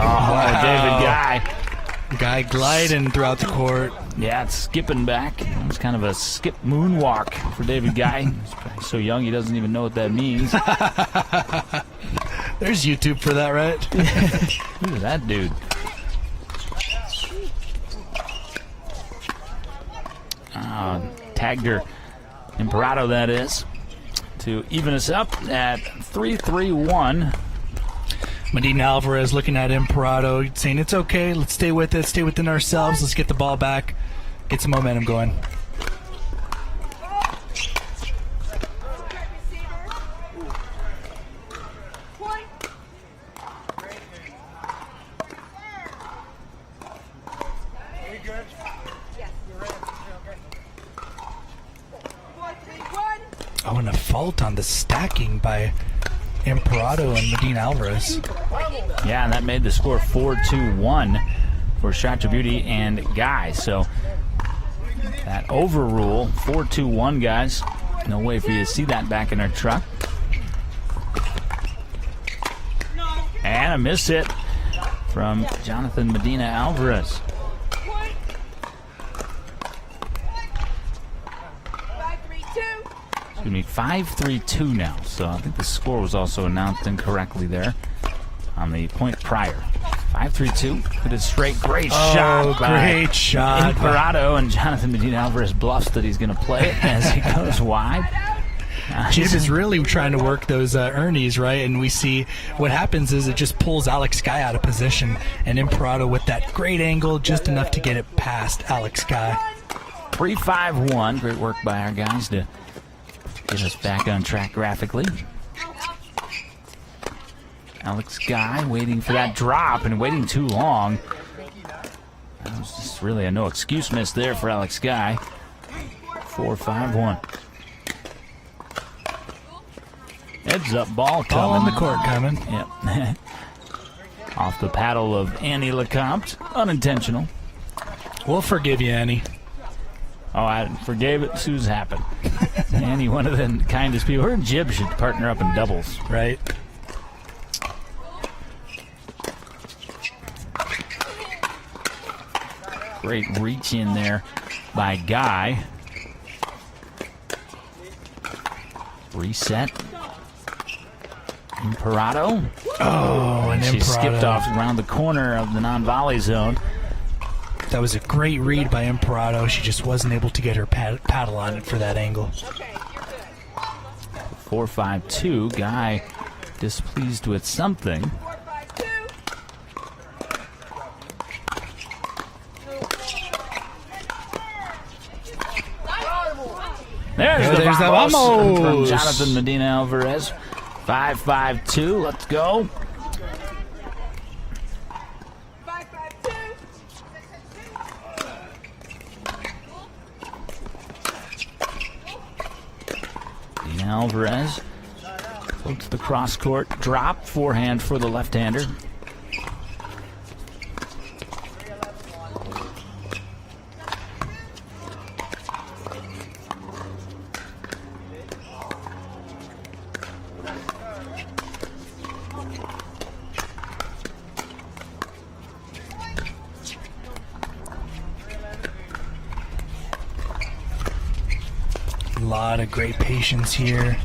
Speaker 1: Oh, David Guy.
Speaker 2: Guy gliding throughout the court.
Speaker 1: Yeah, it's skipping back. It's kind of a skip moonwalk for David Guy. He's probably so young he doesn't even know what that means.
Speaker 2: There's YouTube for that, right?
Speaker 1: Look at that dude. Tagged her, Imperato that is, to even us up at 3-3-1.
Speaker 2: Medina Alvarez looking at Imperato, saying it's okay, let's stay with it, stay within ourselves, let's get the ball back, get some momentum going. Oh, and a fault on the stacking by Imparato and Medina Alvarez.
Speaker 1: Yeah, and that made the score 4-2-1 for Shatra Beauty and Guy. So that overrule, 4-2-1, guys. No way for you to see that back in our truck. And a miss hit from Jonathan Medina Alvarez. 5-3-2 now. So I think the score was also announced incorrectly there on the point prior. 5-3-2. Hit it straight. Great shot.
Speaker 2: Great shot.
Speaker 1: Imparato, and Jonathan Medina Alvarez bluffs that he's going to play it as he goes wide.
Speaker 2: Jib is really trying to work those Ernies, right? And we see what happens is it just pulls Alex Guy out of position. And Imparato with that great angle, just enough to get it past Alex Guy.
Speaker 1: 3-5-1. Great work by our guys to get us back on track graphically. Alex Guy waiting for that drop and waiting too long. That was just really a no excuse miss there for Alex Guy. 4-5-1. Heads up ball coming.
Speaker 2: Ball on the court coming.
Speaker 1: Yep. Off the paddle of Annie Lecomte. Unintentional.
Speaker 2: We'll forgive you, Annie.
Speaker 1: Oh, I forgave it as soon as it happened. Annie, one of the kindest people. Her and Jib should partner up in doubles.
Speaker 2: Right.
Speaker 1: Great reach in there by Guy. Reset. Imparato.
Speaker 2: Oh, and
Speaker 1: she
Speaker 2: Imparato
Speaker 1: skipped off around the corner of the non-volley zone.
Speaker 2: That was a great read by Imparato. She just wasn't able to get her paddle on it for that angle.
Speaker 1: 4-5-2. Guy displeased with something. There's the vamos from Jonathan Medina Alvarez. 5-5-2. Let's go.
Speaker 9: 5-5-2.
Speaker 1: Medina Alvarez floats the cross court drop. Forehand for the left-hander.
Speaker 2: A lot of great patience here.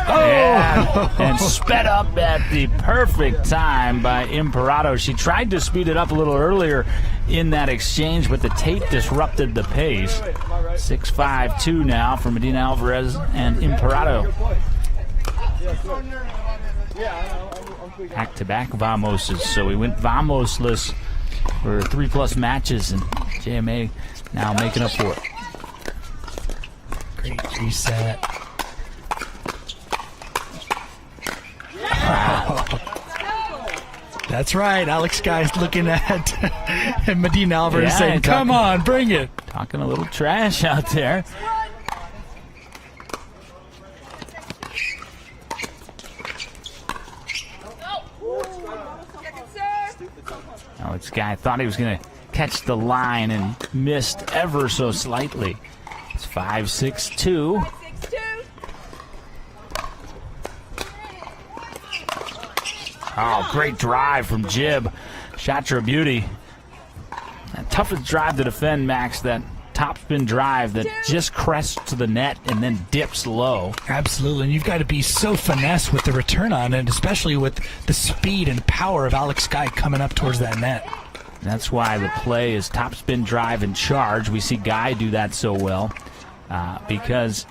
Speaker 1: Yeah, and sped up at the perfect time by Imparato. She tried to speed it up a little earlier in that exchange, but the tape disrupted the pace. 6-5-2 now for Medina Alvarez and Imparato. Back-to-back Vamoses. So we went Vamosless for 3+ matches, and JMA now making up for it.
Speaker 2: Great reset. That's right. Alex Guy's looking at Medina Alvarez saying, come on, bring it.
Speaker 1: Talking a little trash out there. Alex Guy thought he was going to catch the line and missed ever so slightly. It's 5-6-2. Oh, great drive from Jib. Shatra Beauty. That toughest drive to defend, Max, that topspin drive that just crests to the net and then dips low.
Speaker 2: Absolutely, and you've got to be so finesse with the return on it, especially with the speed and power of Alex Guy coming up towards that net.
Speaker 1: That's why the play is topspin drive and charge. We see Guy do that so well because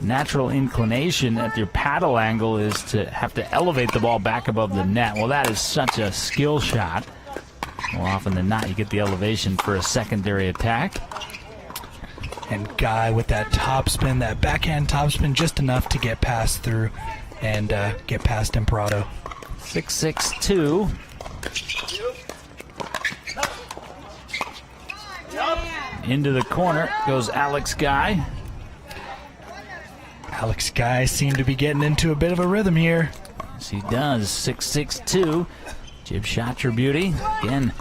Speaker 1: natural inclination at your paddle angle is to have to elevate the ball back above the net. Well, that is such a skill shot. More often than not, you get the elevation for a secondary attack.
Speaker 2: And Guy with that topspin, that backhand topspin, just enough to get past through and get past Imparato.
Speaker 1: 6-6-2. Into the corner goes Alex Guy.
Speaker 2: Alex Guy seemed to be getting into a bit of a rhythm here.
Speaker 1: Yes, he does. 6-6-2. Jib Shatra Beauty. Again,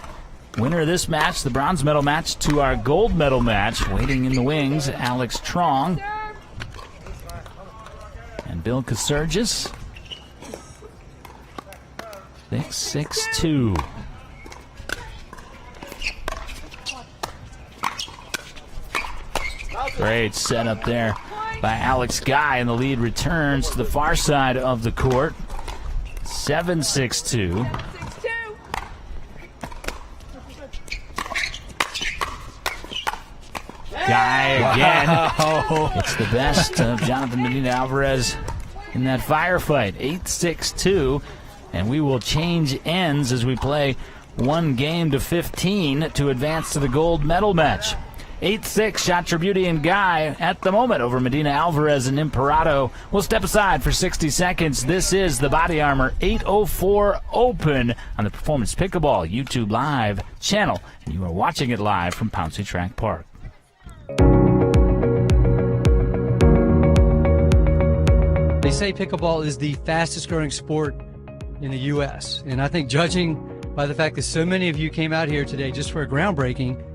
Speaker 1: winner of this match, the bronze medal match, to our gold medal match. Waiting in the wings, Alex Trong and Bill Kasurgis. 6-6-2. Great setup there by Alex Guy, and the lead returns to the far side of the court. 7-6-2. Guy again. Wow. It's the best of Jonathan Medina Alvarez in that firefight. 8-6-2. And we will change ends as we play one game to 15 to advance to the gold medal match. 8-6, Shatra Beauty and Guy at the moment over Medina Alvarez and Imperato. We'll step aside for 60 seconds. This is the Body Armor 804 Open on the Performance Pickleball YouTube Live channel. And you are watching it live from Pouncey Tract Park.
Speaker 3: They say pickleball is the fastest growing sport in the U.S. And I think judging by the fact that so many of you came out here today just for a groundbreaking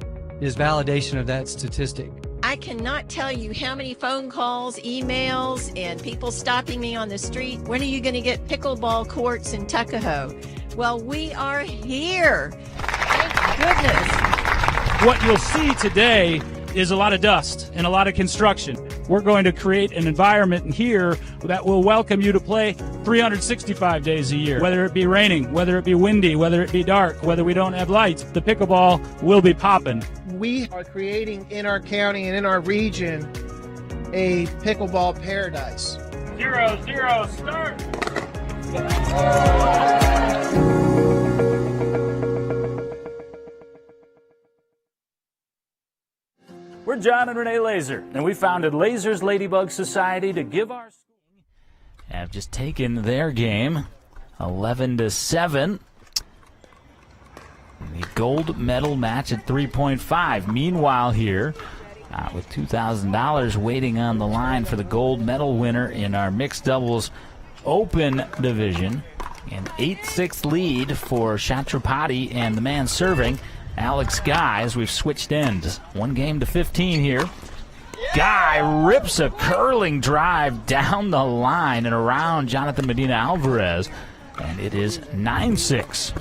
Speaker 3: is validation of that statistic.
Speaker 4: I cannot tell you how many phone calls, emails, and people stopping me on the street. When are you going to get pickleball courts in Tuckahoe? Well, we are here. Thank goodness.
Speaker 5: What you'll see today is a lot of dust and a lot of construction. We're going to create an environment here that will welcome you to play 365 days a year. Whether it be raining, whether it be windy, whether it be dark, whether we don't have lights, the pickleball will be popping.
Speaker 6: We are creating in our county and in our region a pickleball paradise.
Speaker 5: 0-0, start.
Speaker 1: We're John and Renee Laser, and we founded Laser's Ladybug Society to give our school. Have just taken their game 11-7. The gold medal match at 3.5. Meanwhile here, with $2,000 waiting on the line for the gold medal winner in our mixed doubles open division. An 8-6 lead for Chatrapati and the man serving, Alex Guy, as we've switched ends. One game to 15 here. Guy rips a curling drive down the line and around Jonathan Medina Alvarez, and it is 9-6.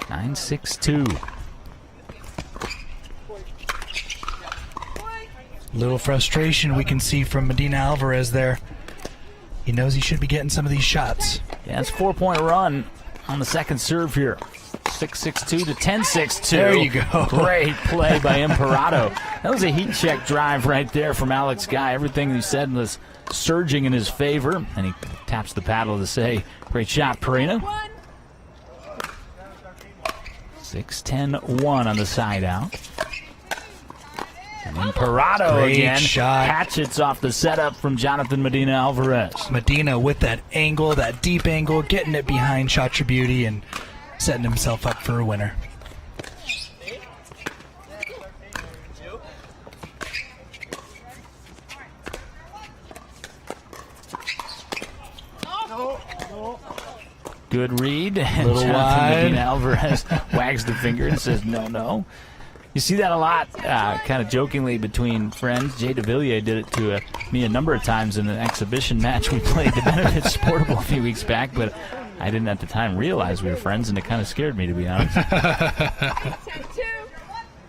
Speaker 1: 9-6-2.
Speaker 2: Little frustration we can see from Medina Alvarez there. He knows he should be getting some of these shots.
Speaker 1: Yeah, it's a 4-point run on the second serve here. 6-6-2 to 10-6-2.
Speaker 2: There you go.
Speaker 1: Great play by Imperato. That was a heat check drive right there from Alex Guy. Everything he said was surging in his favor. And he taps the paddle to say, great shot, Perina. 6-10-1 on the side out. And Imperato
Speaker 2: Great
Speaker 1: again.
Speaker 2: shot.
Speaker 1: Hatchets off the setup from Jonathan Medina Alvarez.
Speaker 2: Medina with that angle, that deep angle, getting it behind Shatra Beauty and setting himself up for a winner.
Speaker 1: Good read. And
Speaker 2: Little
Speaker 1: Jonathan
Speaker 2: wide.
Speaker 1: Medina Alvarez wags the finger and says, no, no. You see that a lot, kind of jokingly between friends. Jay DeVilliers did it to me a number of times in an exhibition match we played to benefit Sportable a few weeks back, but I didn't at the time realize we were friends, and it kind of scared me, to be honest. I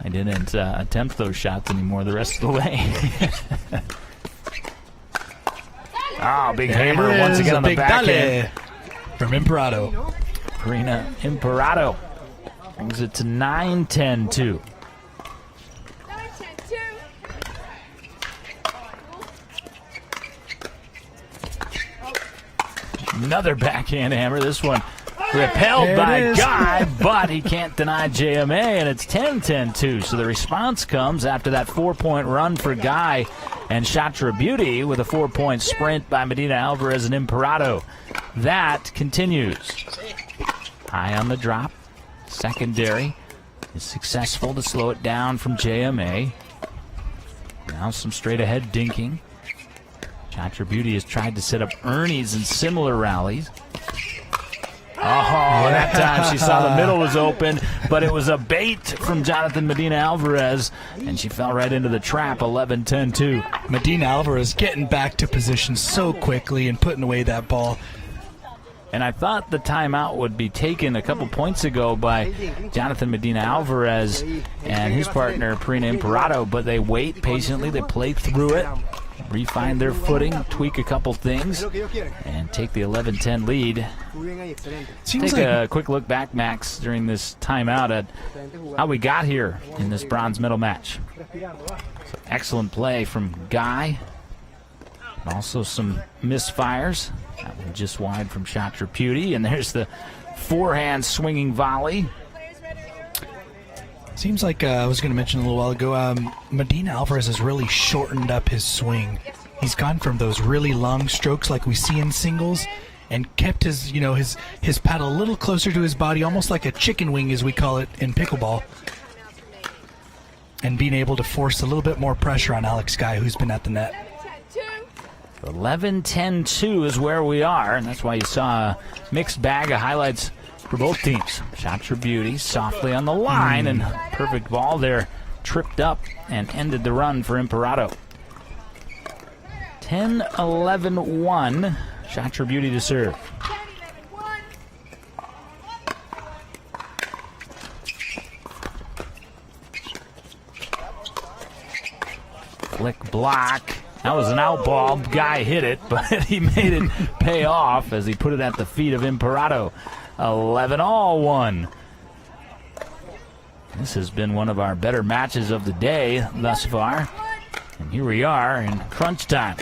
Speaker 1: didn't attempt those shots anymore the rest of the way. Big
Speaker 2: There
Speaker 1: hammer
Speaker 2: it
Speaker 1: once
Speaker 2: is,
Speaker 1: again
Speaker 2: a
Speaker 1: on the
Speaker 2: big
Speaker 1: back
Speaker 2: dale
Speaker 1: end.
Speaker 2: from Imperato.
Speaker 1: Karina Imperato brings it to 9-10-2.
Speaker 9: 9-10-2.
Speaker 1: Another backhand hammer. This one repelled
Speaker 2: There
Speaker 1: by
Speaker 2: it is.
Speaker 1: Guy, but he can't deny JMA, and it's 10-10-2. So the response comes after that 4-point run for Guy and Shatra Beauty with a 4-point sprint by Medina Alvarez and Imperato. That continues. High on the drop. Secondary is successful to slow it down from JMA. Now some straight ahead dinking. Chatra Beauty has tried to set up Ernie's in similar rallies. Oh, that time she saw the middle was open, but it was a bait from Jonathan Medina Alvarez, and she fell right into the trap, 11-10-2.
Speaker 2: Medina Alvarez getting back to position so quickly and putting away that ball.
Speaker 1: And I thought the timeout would be taken a couple points ago by Jonathan Medina Alvarez and his partner, Perina Imperato, but they wait patiently, they play through it, refine their footing, tweak a couple things, and take the 11-10 lead.
Speaker 2: Seems
Speaker 1: Take
Speaker 2: like
Speaker 1: a quick look back, Max, during this timeout at how we got here in this bronze medal match. So excellent play from Guy, and also some misfires. That one just wide from Chatra Beauty, and there's the forehand swinging volley.
Speaker 2: Seems like I was going to mention a little while ago, Medina Alvarez has really shortened up his swing. He's gone from those really long strokes like we see in singles and kept his, his paddle a little closer to his body, almost like a chicken wing as we call it in pickleball. And being able to force a little bit more pressure on Alex Guy, who's been at the net.
Speaker 1: 11-10-2 is where we are, and that's why you saw a mixed bag of highlights for both teams. Chatra Beauty softly on the line, and perfect ball there, tripped up and ended the run for Imperato. 10-11-1, Chatra Beauty to serve. Flick block. That was an out ball. Guy hit it, but he made it pay off as he put it at the feet of Imperato. 11-1. This has been one of our better matches of the day thus far. And here we are in crunch time.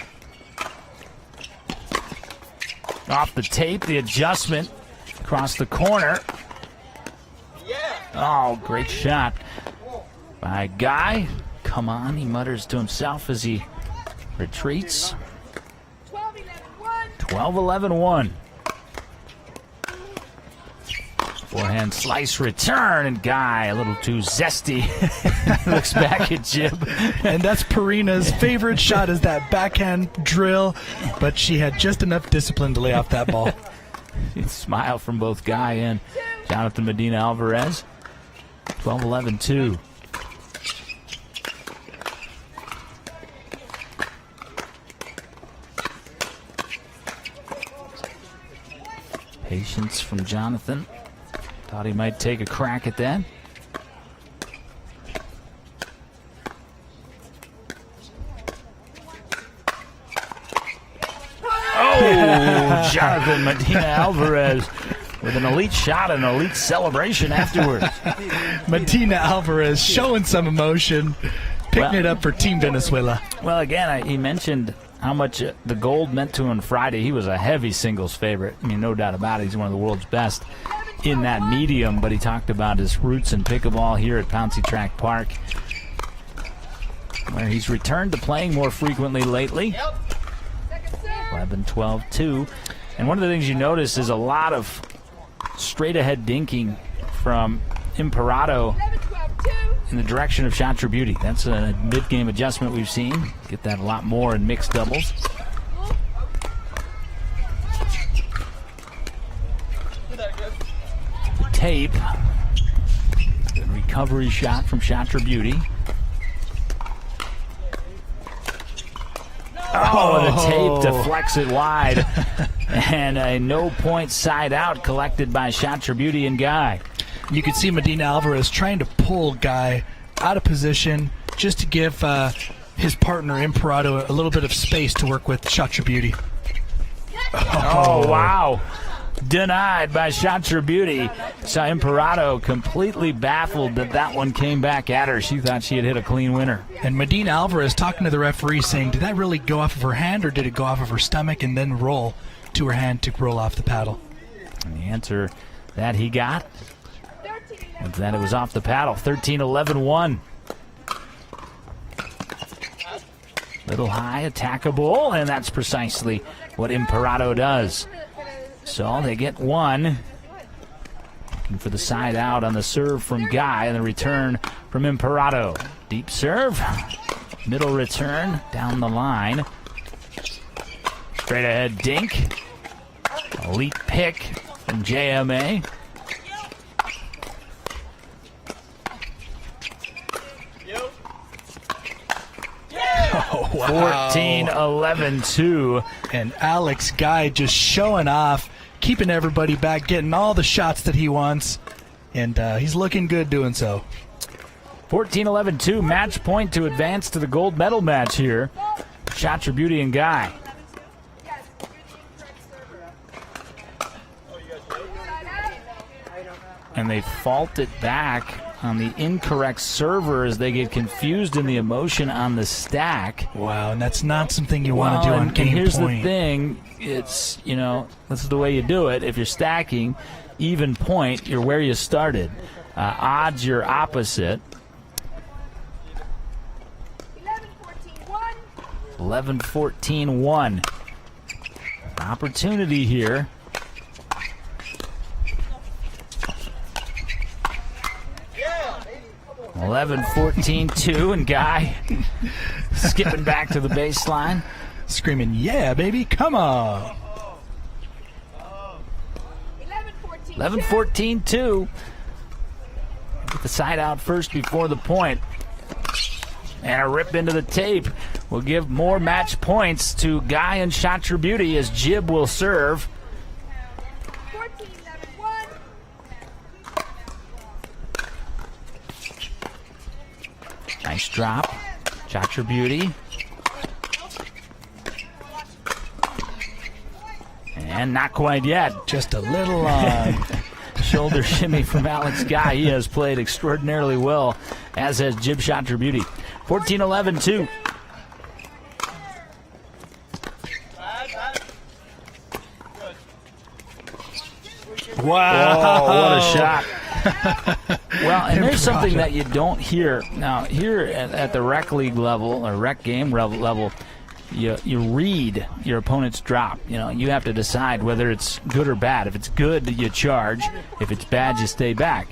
Speaker 1: Off the tape, the adjustment across the corner. Oh, great shot by Guy. Come on, he mutters to himself as he retreats. 12-11-1. Forehand slice return, and Guy a little too zesty. Looks back at Jib.
Speaker 2: And that's Perina's favorite shot, is that backhand drill, but she had just enough discipline to lay off that ball.
Speaker 1: Smile from both Guy and Jonathan Medina Alvarez. 12-11-2. Patience from Jonathan. Thought he might take a crack at that. Oh, Jonathan Medina Alvarez with an elite shot and an elite celebration afterwards.
Speaker 2: Medina Alvarez showing some emotion, picking it up for Team Venezuela.
Speaker 1: Well, again, he mentioned how much the gold meant to him on Friday. He was a heavy singles favorite. I mean, no doubt about it. He's one of the world's best in that medium, but he talked about his roots in pickleball here at Pouncey Tract Park, where he's returned to playing more frequently lately. 11-12-2. And one of the things you notice is a lot of straight-ahead dinking from Imperato in the direction of Chatra Beauty. That's a mid-game adjustment we've seen. Get that a lot more in mixed doubles. The tape. Good recovery shot from Chatra Beauty. Oh, the tape deflects it wide. And a no-point side out collected by Chatra Beauty and Guy.
Speaker 2: You could see Medina Alvarez trying to pull Guy out of position just to give his partner Imperato a little bit of space to work with Chatra Beauty.
Speaker 1: Oh, wow. Denied by Chatra Beauty. Saw Imperato completely baffled that that one came back at her. She thought she had hit a clean winner.
Speaker 2: And Medina Alvarez talking to the referee saying, did that really go off of her hand or did it go off of her stomach and then roll to her hand to roll off the paddle?
Speaker 1: And the answer that he got was that it was off the paddle. 13-11-1. Little high, attackable, and that's precisely what Imperato does. So they get one. Looking for the side out on the serve from Guy and the return from Imperato. Deep serve, middle return down the line. Straight ahead dink. Elite pick from JMA.
Speaker 2: Oh, wow.
Speaker 1: 14-11-2.
Speaker 2: And Alex Guy just showing off, keeping everybody back, getting all the shots that he wants, and he's looking good doing so.
Speaker 1: 14-11-2, match point to advance to the gold medal match here. Chakraborty and Guy. And they fault it back on the incorrect server as they get confused in the emotion on the stack.
Speaker 2: Wow, and that's not something you want to do on game
Speaker 1: and here's
Speaker 2: point.
Speaker 1: the thing, it's, you know, this is the way you do it. If you're stacking, even point, you're where you started. Odds, you're opposite. 11-14-1. Opportunity here.
Speaker 10: Yeah.
Speaker 1: 11-14-2, and Guy skipping back to the baseline.
Speaker 2: Screaming, yeah, baby, come on.
Speaker 1: 11-14-2. Get the side out first before the point. And a rip into the tape will give more match points to Guy and Chakraborty as Jib will serve.
Speaker 9: 14-11-1.
Speaker 1: Nice drop. Chakraborty. And not quite yet.
Speaker 2: Just a little
Speaker 1: Shoulder shimmy from Alex Guy. He has played extraordinarily well, as has Jib Chakraborty. 14-11-2.
Speaker 2: wow.
Speaker 1: Oh, what a shot. Well, and there's something that you don't hear. Now, here at the rec league level, or rec game level, you read your opponent's drop. You know, you have to decide whether it's good or bad. If it's good, you charge. If it's bad, you stay back.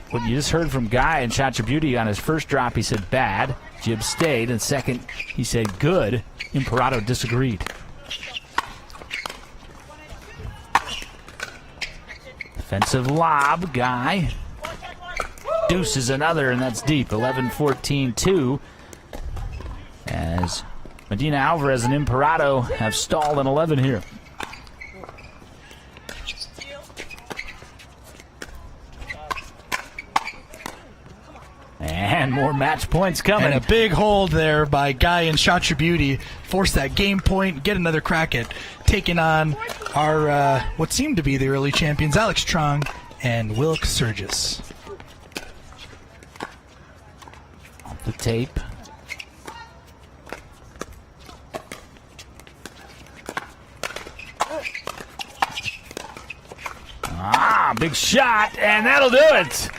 Speaker 1: What you just heard from Guy and Chakraborty on his first drop, he said bad. Jib stayed. And second, he said good. Imperato disagreed. Defensive lob, Guy. Deuces another, and that's deep. 11-14-2. As Medina Alvarez and Imperato have stalled in 11 here. And more match points coming.
Speaker 2: And a big hold there by Guy and Chakraborty. Force that game point, get another crack at taking on our, what seemed to be the early champions, Alex Trong and Wilk Surgis.
Speaker 1: Off the tape. Big shot, and that'll do it.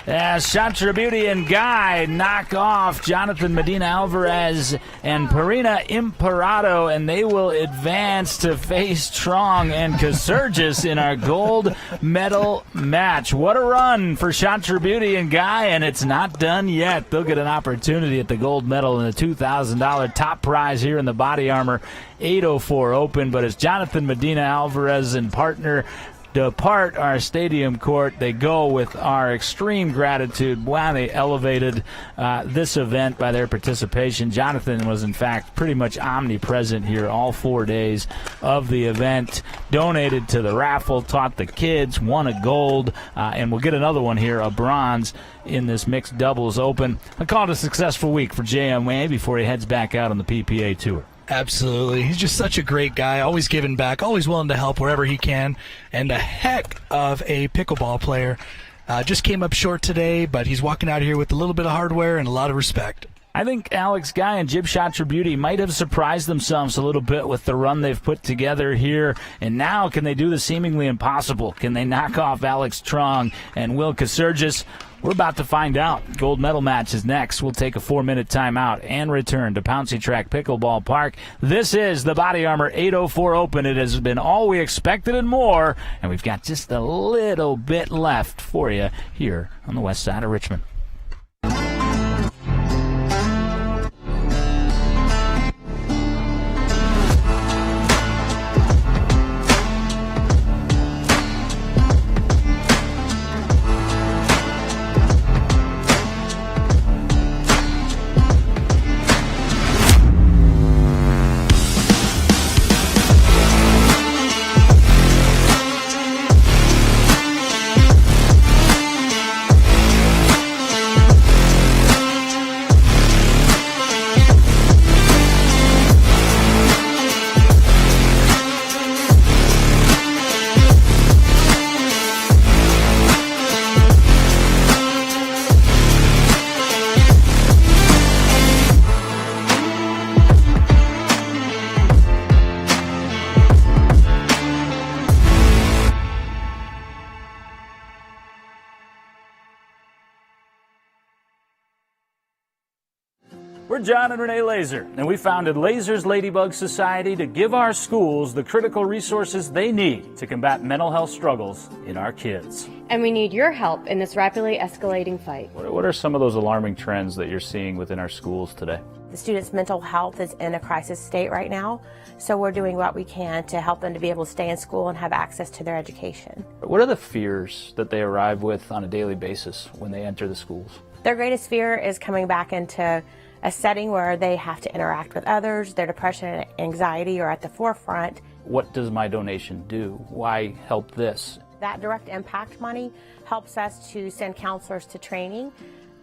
Speaker 1: As Chakraborty and Guy knock off Jonathan Medina Alvarez and Perina Imperato, and they will advance to face Trong and Kasurgis in our gold medal match. What a run for Chakraborty and Guy, and it's not done yet. They'll get an opportunity at the gold medal and the $2,000 top prize here in the Body Armor 804 Open. But as Jonathan Medina Alvarez and partner depart our stadium court, they go with our extreme gratitude. Wow, they elevated this event by their participation. Jonathan was, in fact, pretty much omnipresent here all 4 days of the event. Donated to the raffle, taught the kids, won a gold, and we'll get another one here, a bronze, in this mixed doubles open. I call it a successful week for JMA before he heads back out on the PPA Tour.
Speaker 2: Absolutely. He's just such a great guy, always giving back, always willing to help wherever he can, and a heck of a pickleball player. Just came up short today, but he's walking out here with a little bit of hardware and a lot of respect.
Speaker 1: I think Alex Guy and Jib Chakraborty might have surprised themselves a little bit with the run they've put together here. And now can they do the seemingly impossible? Can they knock off Alex Trong and Will Kasurgis? We're about to find out. Gold medal match is next. We'll take a 4-minute timeout and return to Pouncey Tract Pickleball Park. This is the Body Armor 804 Open. It has been all we expected and more, and we've got just a little bit left for you here on the west side of Richmond. We're John and Renee Laser, and we founded Laser's Ladybug Society to give our schools the critical resources they need to combat mental health struggles in our kids.
Speaker 7: And we need your help in this rapidly escalating fight.
Speaker 1: What are some of those alarming trends that you're seeing within our schools today?
Speaker 8: The students' mental health is in a crisis state right now, so we're doing what we can to help them to be able to stay in school and have access to their education.
Speaker 1: What are the fears that they arrive with on a daily basis when they enter the schools?
Speaker 8: Their greatest fear is coming back into a setting where they have to interact with others. Their depression and anxiety are at the forefront.
Speaker 1: What does my donation do? Why help this?
Speaker 8: That direct impact money helps us to send counselors to training,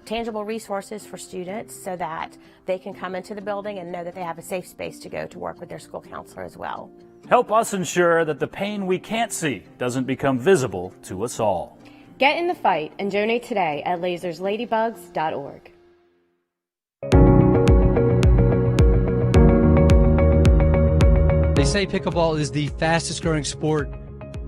Speaker 8: tangible resources for students so that they can come into the building and know that they have a safe space to go to work with their school counselor as well.
Speaker 1: Help us ensure that the pain we can't see doesn't become visible to us all.
Speaker 7: Get in the fight and donate today at lasersladybugs.org.
Speaker 3: They say pickleball is the fastest growing sport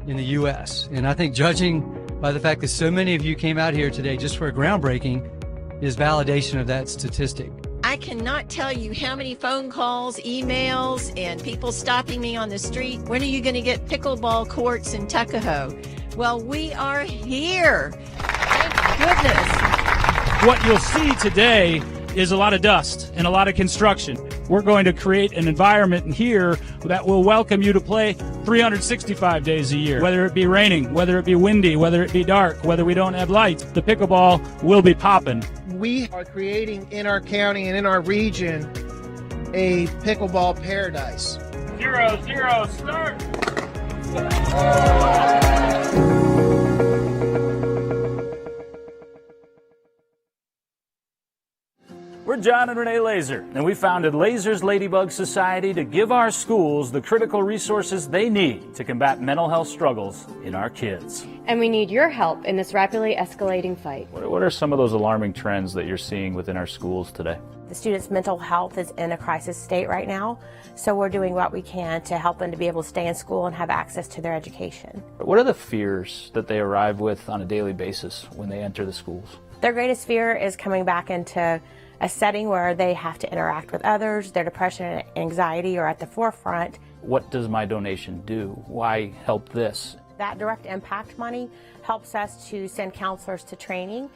Speaker 3: in the U.S. And I think judging by the fact that so many of you came out here today just for a groundbreaking is validation of that statistic.
Speaker 4: I cannot tell you how many phone calls, emails, and people stopping me on the street. When are you going to get pickleball courts in Tuckahoe? Well, we are here. Thank goodness.
Speaker 5: What you'll see today is a lot of dust and a lot of construction. We're going to create an environment here that will welcome you to play 365 days a year. Whether it be raining, whether it be windy, whether it be dark, whether we don't have lights, the pickleball will be popping.
Speaker 6: We are creating in our county and in our region a pickleball paradise.
Speaker 5: 0-0 start.
Speaker 1: We're John and Renee Laser, and we founded Laser's Ladybug Society to give our schools the critical resources they need to combat mental health struggles in our kids.
Speaker 7: And we need your help in this rapidly escalating fight.
Speaker 1: What are some of those alarming trends that you're seeing within our schools today?
Speaker 8: The students' mental health is in a crisis state right now, so we're doing what we can to help them to be able to stay in school and have access to their education.
Speaker 1: What are the fears that they arrive with on a daily basis when they enter the schools?
Speaker 8: Their greatest fear is coming back into a setting where they have to interact with others. Their depression and anxiety are at the forefront.
Speaker 1: What does my donation do? Why help this?
Speaker 8: That direct impact money helps us to send counselors to training,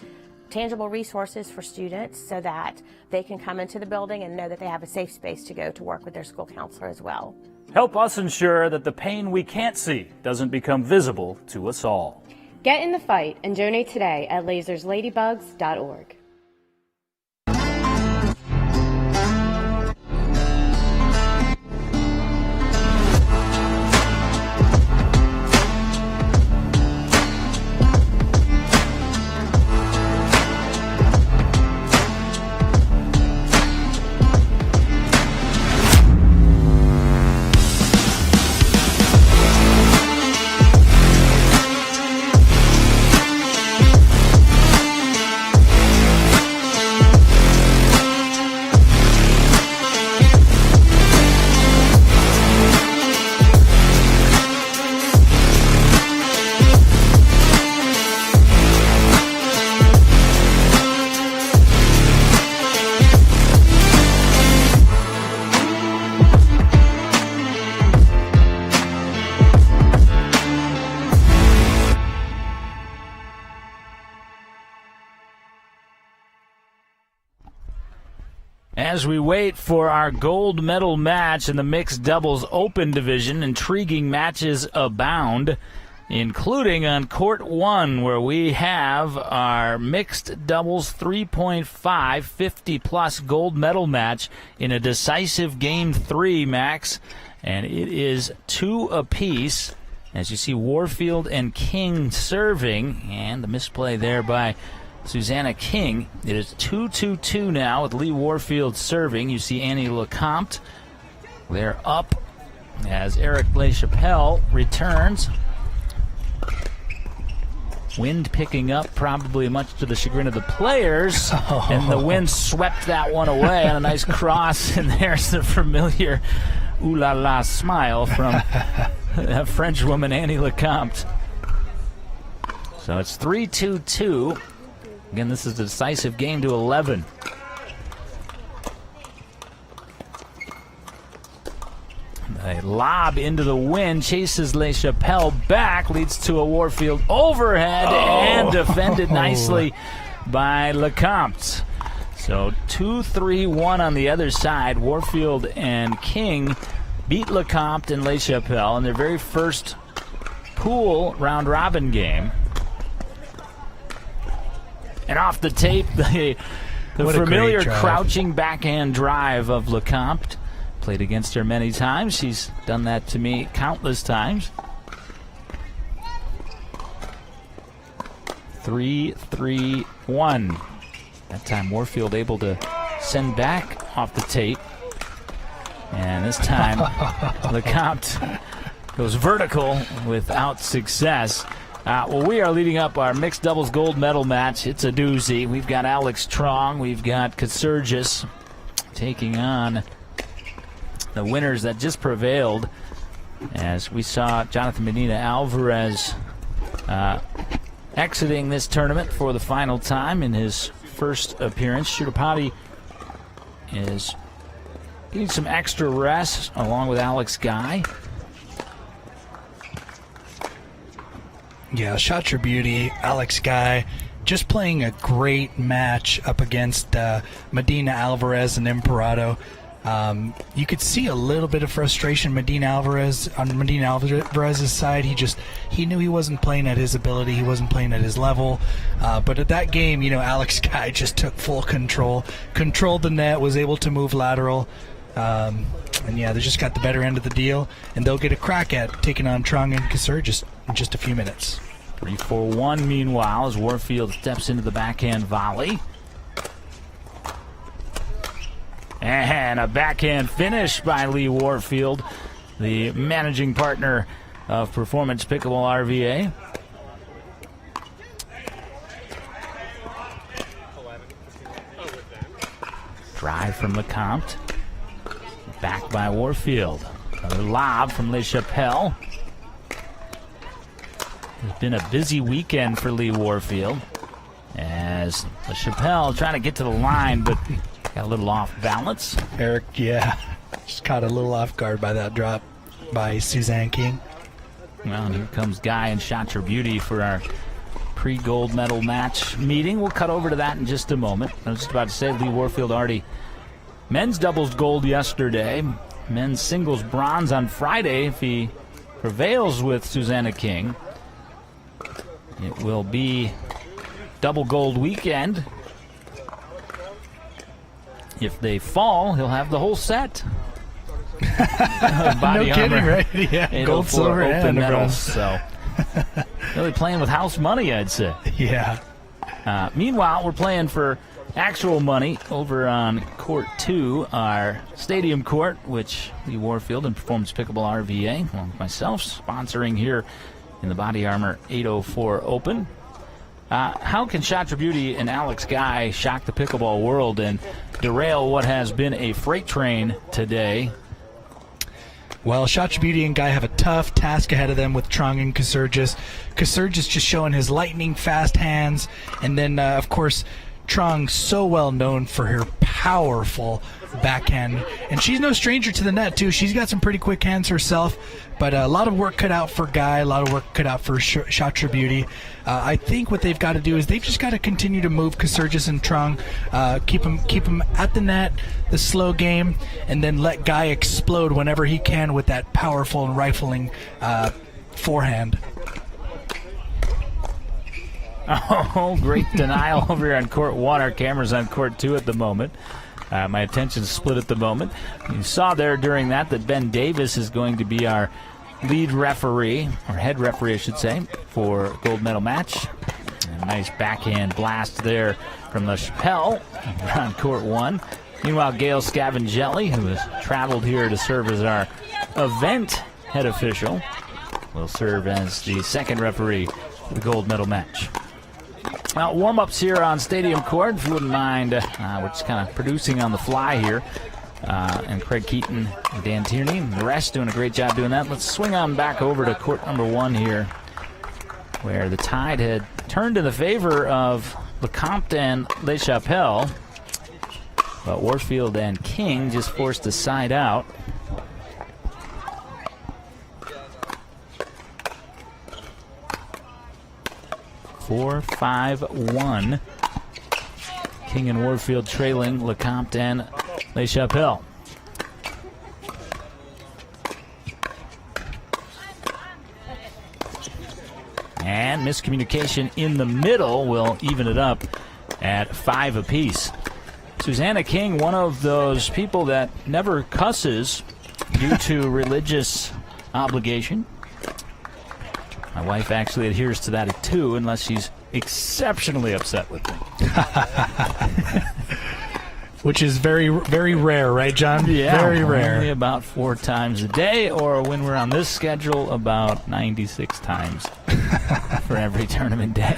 Speaker 8: tangible resources for students so that they can come into the building and know that they have a safe space to go to work with their school counselor as well.
Speaker 1: Help us ensure that the pain we can't see doesn't become visible to us all.
Speaker 7: Get in the fight and donate today at lasersladybugs.org.
Speaker 1: As we wait for our gold medal match in the mixed doubles open division, intriguing matches abound, including on court 1, where we have our mixed doubles 3.5 50-plus gold medal match in a decisive game 3, Max, and it is 2 apiece. As you see, Warfield and King serving, and the misplay there by Susanna King. It is 2-2-2 now with Lee Warfield serving. You see Annie LeCompte. They're up as Eric LeChapelle returns. Wind picking up, probably much to the chagrin of the players. And the wind swept that one away on a nice cross. And there's the familiar ooh la la smile from that French woman, Annie LeCompte. So it's 3-2-2. Again, this is a decisive game to 11. A lob into the wind, chases Le Chapelle back, leads to a Warfield overhead, and defended nicely by Lecomte. So 2-3-1 on the other side. Warfield and King beat Lecomte and Le Chapelle in their very first pool round-robin game. And off the tape, the familiar crouching backhand drive of Lecomte. Played against her many times. She's done that to me countless times. 3-3-1. That time Warfield able to send back off the tape. And this time Lecomte goes vertical without success. Well, we are leading up our mixed doubles gold medal match. It's a doozy. We've got Alex Trong. We've got Kasurgis taking on the winners that just prevailed, as we saw Jonathan Medina Alvarez exiting this tournament for the final time in his first appearance. Shurapati is getting some extra rest along with Alex Guy.
Speaker 2: Yeah, Shot Your Beauty, Alex Guy, just playing a great match up against Medina Alvarez and Imperato. You could see a little bit of frustration on Medina Alvarez's side. He knew he wasn't playing at his ability, he wasn't playing at his level. But at that game, Alex Guy just took full control, controlled the net, was able to move lateral. And yeah, they just got the better end of the deal, and they'll get a crack at taking on Trong and Kasurgis in just a few minutes.
Speaker 1: 3-4-1 meanwhile as Warfield steps into the backhand volley. And a backhand finish by Lee Warfield, the managing partner of Performance Pickleball RVA. Drive from Lecomte. Back by Warfield. Another lob from Le Chapelle. It's been a busy weekend for Lee Warfield, as Le Chapelle trying to get to the line, but got a little off balance.
Speaker 2: Eric, yeah, just caught a little off guard by that drop by Suzanne King.
Speaker 1: Well, and here comes Guy and Shot Your Beauty for our pre-gold medal match meeting. We'll cut over to that in just a moment. I was just about to say Lee Warfield already men's doubles gold yesterday, men's singles bronze on Friday if he prevails with Susanna King. It will be double gold weekend. If they fall, he'll have the whole set.
Speaker 2: No kidding, right? Yeah, gold, silver,
Speaker 1: open
Speaker 2: and
Speaker 1: medals. So really playing with house money, I'd say.
Speaker 2: Yeah.
Speaker 1: Meanwhile, we're playing for actual money over on Court 2, our stadium court, which Lee Warfield and Performance Pickleball RVA, along with myself, sponsoring here in the Body Armor 804 Open. How can Shot Your Beauty and Alex Guy shock the pickleball world and derail what has been a freight train today?
Speaker 2: Well, Shot Your Beauty and Guy have a tough task ahead of them with Trong and Kasurgis. Kasurgis just showing his lightning fast hands, and then, of course, Trong so well known for her powerful backhand, and she's no stranger to the net too. She's got some pretty quick hands herself, but a lot of work cut out for Guy, a lot of work cut out for Shot Your Beauty. I think what they've got to do is they've just got to continue to move Kasurgis and Trong, keep them at the net, the slow game, and then let Guy explode whenever he can with that powerful and rifling forehand.
Speaker 1: Oh, great denial over here on Court 1. Our camera's on Court 2 at the moment. My attention's split at the moment. You saw there during that Ben Davis is going to be our lead referee, or head referee, I should say, for gold medal match. A nice backhand blast there from Le Chapelle on Court 1. Meanwhile, Gail Scavangelli, who has traveled here to serve as our event head official, will serve as the second referee for the gold medal match. Well, warm-ups here on Stadium Court, if you wouldn't mind. We're just kind of producing on the fly here. And Craig Keaton and Dan Tierney and the rest doing a great job doing that. Let's swing on back over to court number 1 here, where the tide had turned in the favor of Lecomte and Le Chapelle. But Warfield and King just forced the side out. 4-5-1. King and Warfield trailing LeCompte and Le Chapelle. And miscommunication in the middle will even it up at 5 apiece. Susanna King, one of those people that never cusses due to religious obligation. My wife actually adheres to that too, unless she's exceptionally upset with me.
Speaker 2: Which is very, very rare, right, John?
Speaker 1: Yeah,
Speaker 2: very rare.
Speaker 1: Only about 4 times a day, or when we're on this schedule, about 96 times for every tournament day.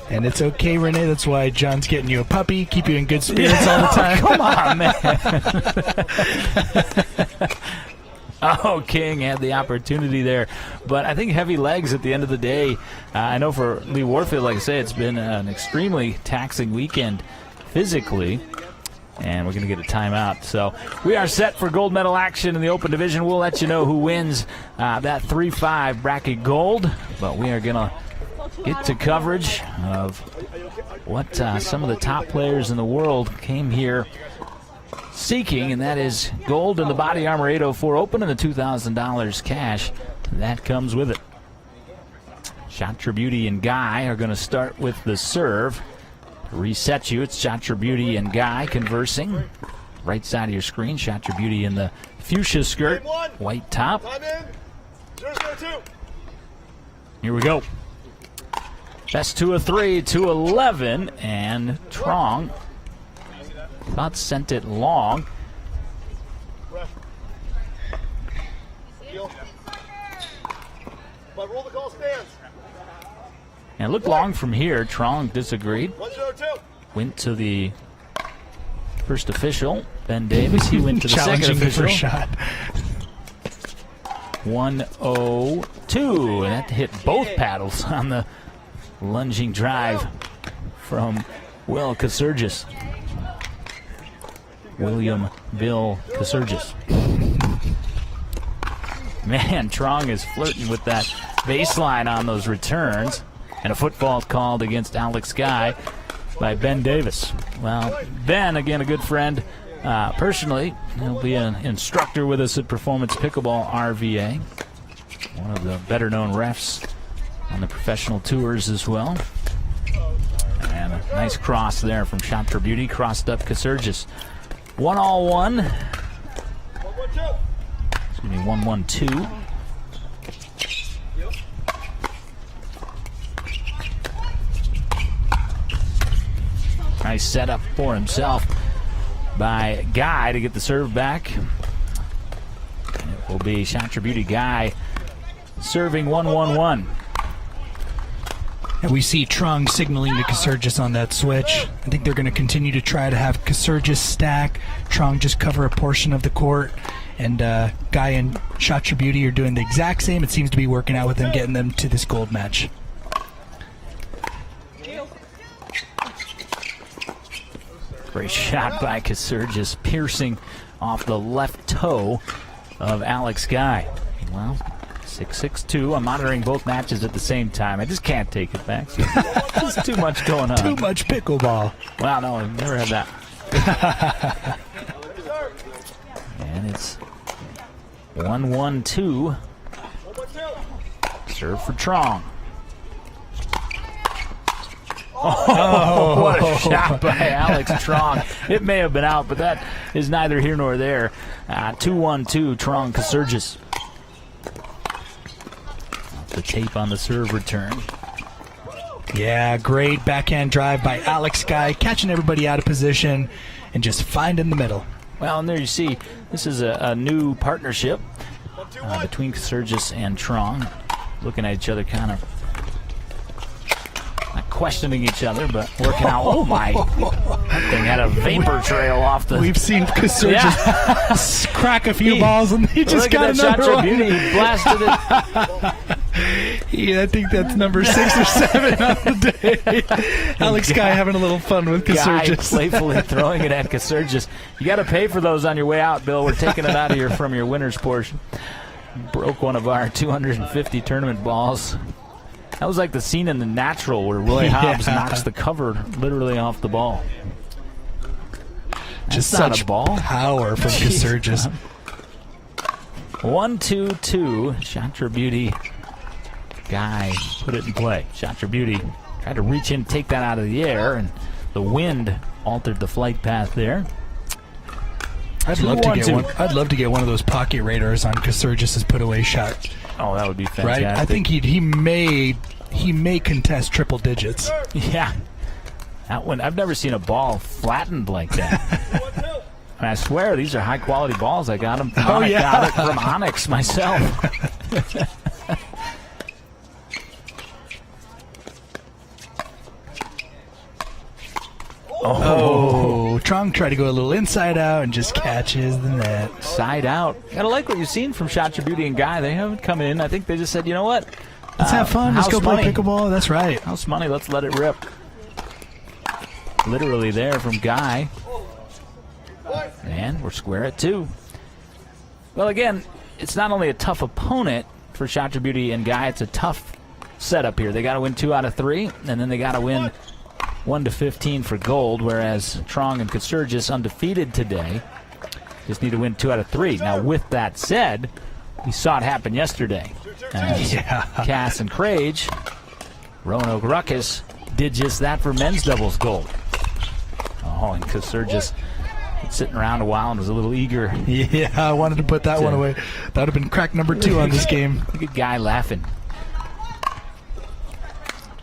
Speaker 2: And it's okay, Renee. That's why John's getting you a puppy, keep you in good spirits all the time.
Speaker 1: Come on, man. Oh, King had the opportunity there. But I think heavy legs at the end of the day. I know for Lee Warfield, like I say, it's been an extremely taxing weekend physically. And we're going to get a timeout. So we are set for gold medal action in the open division. We'll let you know who wins that 3-5 bracket gold. But we are going to get to coverage of what some of the top players in the world came here seeking, and that is gold in the Body Armor 804 Open and the $2,000 cash that comes with it. Shatra Beauty and Guy are going to start with the serve. To reset you, it's Shatra Beauty and Guy conversing. Right side of your screen, Shatra Beauty in the fuchsia skirt, white top. Here we go. Best 2 of 3, 2-11, and Trong about sent it long. And it looked long from here. Trong disagreed. Went to the first official, Ben Davis. He went to the second official.
Speaker 2: The first shot.
Speaker 1: 102, and that hit both paddles on the lunging drive from Will Casurgis. William Bill Casurgis. Man, Trong is flirting with that baseline on those returns. And a football called against Alex Guy by Ben Davis. Well, Ben, again, a good friend. Personally, he'll be an instructor with us at Performance Pickleball RVA. One of the better-known refs on the professional tours as well. And a nice cross there from Shatra Beauty. Crossed up Casurgis. 1-1. Excuse me, 1-1-2. Nice setup for himself by Guy to get the serve back. And it will be Shatra Beauty Guy serving 1-1-1.
Speaker 2: And we see Trong signaling to Casurgis on that switch. I think they're going to continue to try to have Casurgis stack, Trong just cover a portion of the court, and Guy and Shatra Beauty are doing the exact same. It seems to be working out with them, getting them to this gold match.
Speaker 1: Great shot by Casurgis, piercing off the left toe of Alex Guy. Well, 6-6-2. I'm monitoring both matches at the same time. I just can't take it back. There's too much going on.
Speaker 2: Too much pickleball.
Speaker 1: Well, no, I've never had that. And it's 1-1-2. Serve for Trong. Oh, what a shot by Alex Trong. It may have been out, but that is neither here nor there. 2-1-2, Trong Casurgis. The tape on the serve return.
Speaker 2: Yeah, great backhand drive by Alex Guy, catching everybody out of position and just finding the middle.
Speaker 1: Well, and there you see, this is a new partnership between Casurgis and Trong. Looking at each other kind of not questioning each other, but working out. Oh, my. That thing had a vapor trail off the...
Speaker 2: We've seen Casurgis crack a few balls, and he just got another one.
Speaker 1: Beauty. He blasted it.
Speaker 2: Yeah, I think that's number 6 or 7 on the day. Alex Guy having a little fun with Casurgis.
Speaker 1: Guy playfully throwing it at Casurgis. You got to pay for those on your way out, Bill. We're taking it out of here from your winner's portion. Broke one of our 250 tournament balls. That was like the scene in The Natural where Roy Hobbs knocks the cover literally off the ball.
Speaker 2: Just
Speaker 1: That's not
Speaker 2: such
Speaker 1: a ball.
Speaker 2: power from Casurgis.
Speaker 1: 1-2-2. Shatra Beauty. Guy put it in play. Shatra Beauty tried to reach in, take that out of the air, and the wind altered the flight path there.
Speaker 2: I'd love to get one of those pocket radars on Casurgis' put away shot.
Speaker 1: Oh, that would be fantastic.
Speaker 2: Right? I think he may contest triple digits.
Speaker 1: Yeah. That one, I've never seen a ball flattened like that. And I swear these are high quality balls. I got them from I got it from Onyx myself.
Speaker 2: Oh, Trong tried to go a little inside out and just catches the net.
Speaker 1: Side out. Gotta like what you've seen from Shatra Beauty and Guy. They haven't come in. I think they just said, you know what?
Speaker 2: Let's have fun. Let's go play pickleball. That's right.
Speaker 1: House money. Let's let it rip. Literally there from Guy. And we're square at 2. Well, again, it's not only a tough opponent for Shatra Beauty and Guy, it's a tough setup here. They got to win 2 out of 3, and then they got to win 1-15 for gold, whereas Trong and Casurgis undefeated today just need to win 2 out of 3. Now, with that said, we saw it happen yesterday. Cass and Crage, Roanoke Ruckus, did just that for men's doubles gold. Oh, and Casurgis sitting around a while and was a little eager.
Speaker 2: Yeah, I wanted to put that one away. That would have been crack number 2 on this game.
Speaker 1: Look at Guy laughing.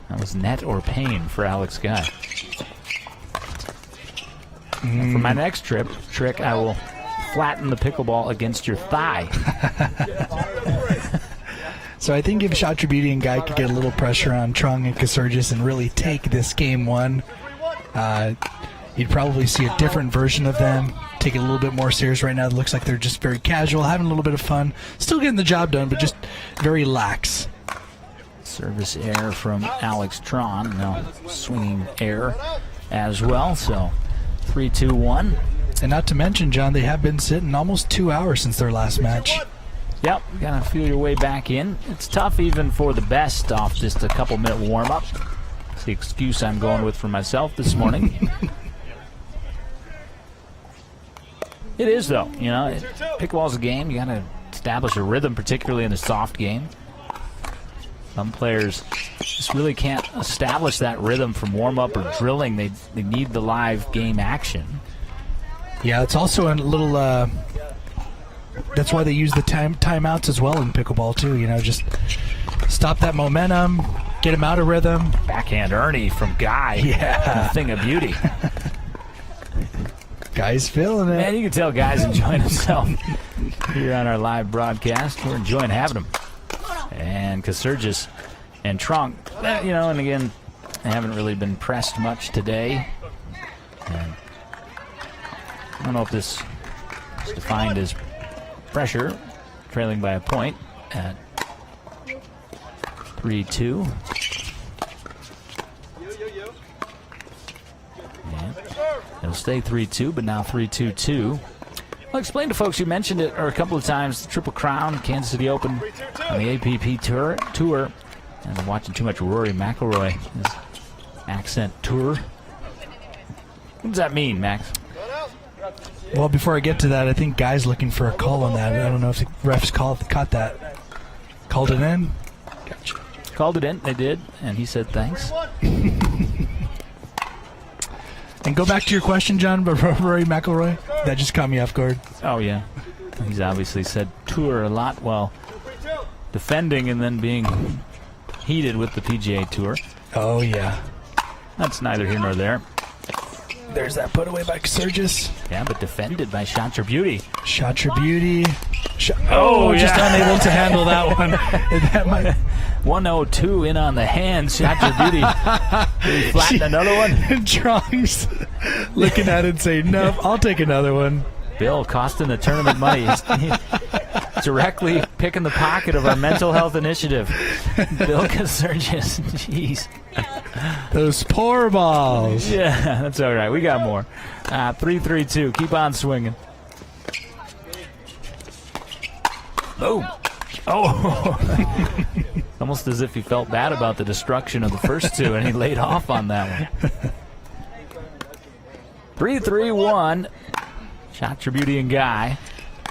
Speaker 1: That was net or pain for Alex Guy. For my next trick, I will flatten the pickleball against your thigh.
Speaker 2: So I think if Shatra Beauty and Guy could get a little pressure on Trong and Casurgis and really take this game 1, you'd probably see a different version of them. Take it a little bit more serious right now. It looks like they're just very casual, having a little bit of fun. Still getting the job done, but just very lax.
Speaker 1: Service air from Alex Tron. Now swinging air as well. So 3-2-1.
Speaker 2: And not to mention, John, they have been sitting almost 2 hours since their last match.
Speaker 1: Yep, gotta feel your way back in. It's tough even for the best off just a couple minute warm up. That's the excuse I'm going with for myself this morning. It is, though. You know, pickleball's a game. You got to establish a rhythm, particularly in the soft game. Some players just really can't establish that rhythm from warm-up or drilling. They need the live game action.
Speaker 2: Yeah, it's also a little... that's why they use the timeouts as well in pickleball, too. You know, just stop that momentum, get him out of rhythm.
Speaker 1: Backhand Ernie from Guy.
Speaker 2: Yeah.
Speaker 1: A thing of beauty.
Speaker 2: Guy's feeling it.
Speaker 1: Man, you can tell Guy's enjoying himself here on our live broadcast. We're enjoying having him. And Casurgis and Trong, you know, and again, they haven't really been pressed much today. And I don't know if this is defined as pressure, trailing by a point at 3-2. It'll stay 3-2, but now 3-2-2. I'll explain to folks, you mentioned it a couple of times, the Triple Crown, Kansas City Open on the APP Tour. And I'm watching too much Rory McIlroy, his accent tour. What does that mean, Max?
Speaker 2: Well, before I get to that, I think Guy's looking for a call on that. I don't know if the refs caught that. Called it in?
Speaker 1: Gotcha. Called it in, they did, and he said thanks.
Speaker 2: And go back to your question, John, about Rory McIlroy. That just caught me off guard.
Speaker 1: Oh, yeah. He's obviously said tour a lot while defending and then being heated with the PGA Tour.
Speaker 2: Oh, yeah.
Speaker 1: That's neither here nor there.
Speaker 2: There's that put away by Casurgis.
Speaker 1: Yeah, but defended by Shatra Beauty.
Speaker 2: Shatra Beauty. Just unable to handle that one. That might...
Speaker 1: 102 in on the hands. Shatra Beauty. Flatten another one.
Speaker 2: Trong's looking at it and saying, no, I'll take another one.
Speaker 1: Bill costing the tournament money. He's directly picking the pocket of our mental health initiative. Bill Casurgis. Jeez.
Speaker 2: Those poor balls.
Speaker 1: Yeah, that's all right. We got more. 3-3-2. Keep on swinging. Boom. Oh, almost as if he felt bad about the destruction of the first two, and he laid off on that one. 3-3-1. Chakrabuti and Guy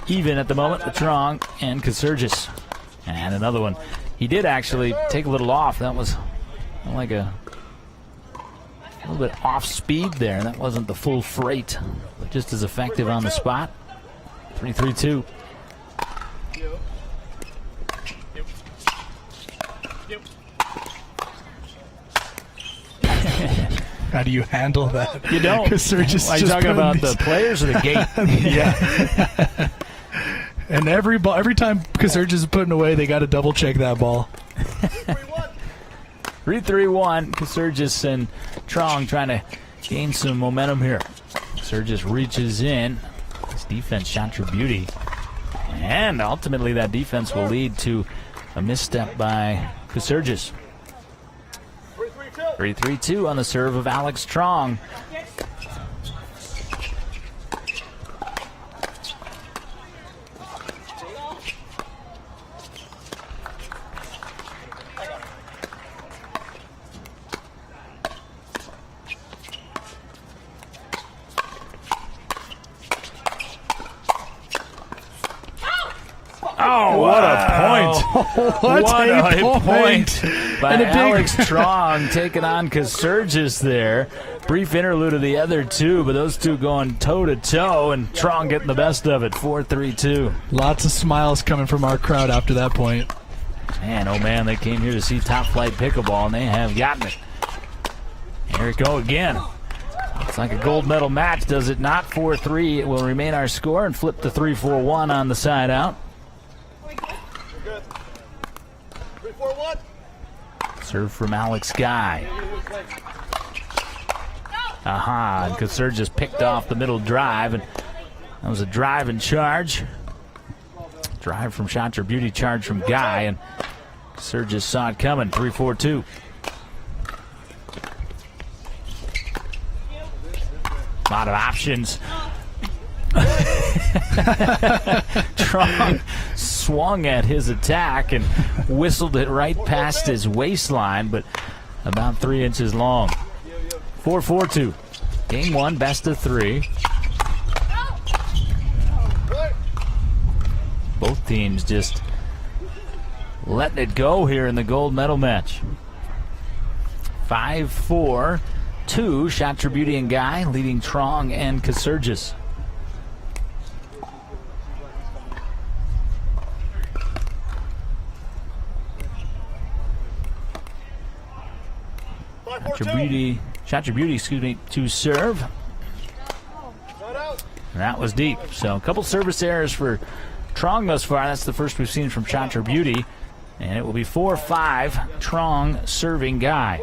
Speaker 1: even at the moment with Trong and Kasurgis. And another one. He did actually take a little off. That was like a little bit off speed there. That wasn't the full freight, but just as effective on the spot. 3-3-2.
Speaker 2: How do you handle that?
Speaker 1: You don't. Are you talking about the players or the gate?
Speaker 2: Yeah. And every time Kasurgis is putting away, they got to double check that ball.
Speaker 1: 3-3-1. Kasurgis and Trong trying to gain some momentum here. Kasurgis reaches in. His defense, Chakrabuti. And ultimately that defense will lead to a misstep by Kasurgis. 3-3-2 on the serve of Alex Trong. Oh, what a point! What a point by Alex Trong taking on Kasurgis there. Brief interlude of the other two, but those two going toe-to-toe, and Trong getting the best of it. 4-3-2.
Speaker 2: Lots of smiles coming from our crowd after that point.
Speaker 1: Man, oh man, they came here to see Top Flight Pickleball, and they have gotten it. Here we go again. Looks like a gold medal match, does it not? 4-3. It will remain our score and flip to 3-4-1 on the side out. Serve from Alex Guy. Aha, and Kasurgis picked off the middle drive, and that was a drive and charge. Drive from Chakrabuti, charge from Guy, and Kasurgis saw it coming. 3-4-2. A lot of options. Trong swung at his attack and whistled it right past his waistline, but about 3 inches long. 4-4-2. Game one, best of 3. Both teams just letting it go here in the gold medal match. 5-4-2. Chakrabuti and Guy leading Trong and Kasurgis. Chakrabuti, excuse me, to serve. And that was deep. So a couple service errors for Trong thus far. That's the first we've seen from Chakrabuti. And it will be 4-5, Trong serving Guy.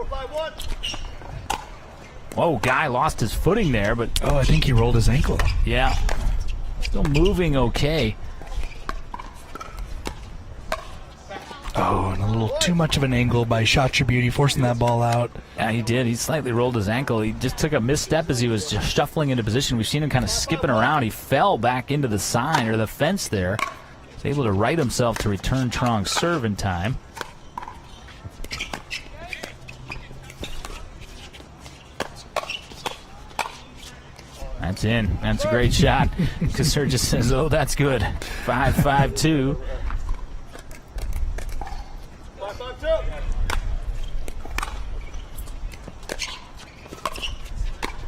Speaker 1: Whoa, Guy lost his footing there, but...
Speaker 2: Oh, I think he rolled his ankle.
Speaker 1: Yeah. Still moving okay.
Speaker 2: Oh, and a little too much of an angle by Chakrabuti, forcing that ball out.
Speaker 1: Yeah, he did. He slightly rolled his ankle. He just took a misstep as he was just shuffling into position. We've seen him kind of skipping around. He fell back into the sign or the fence there. He's able to right himself to return Trong's serve in time. That's in. That's a great shot. Kasurgis says, oh, that's good. 5-5-2.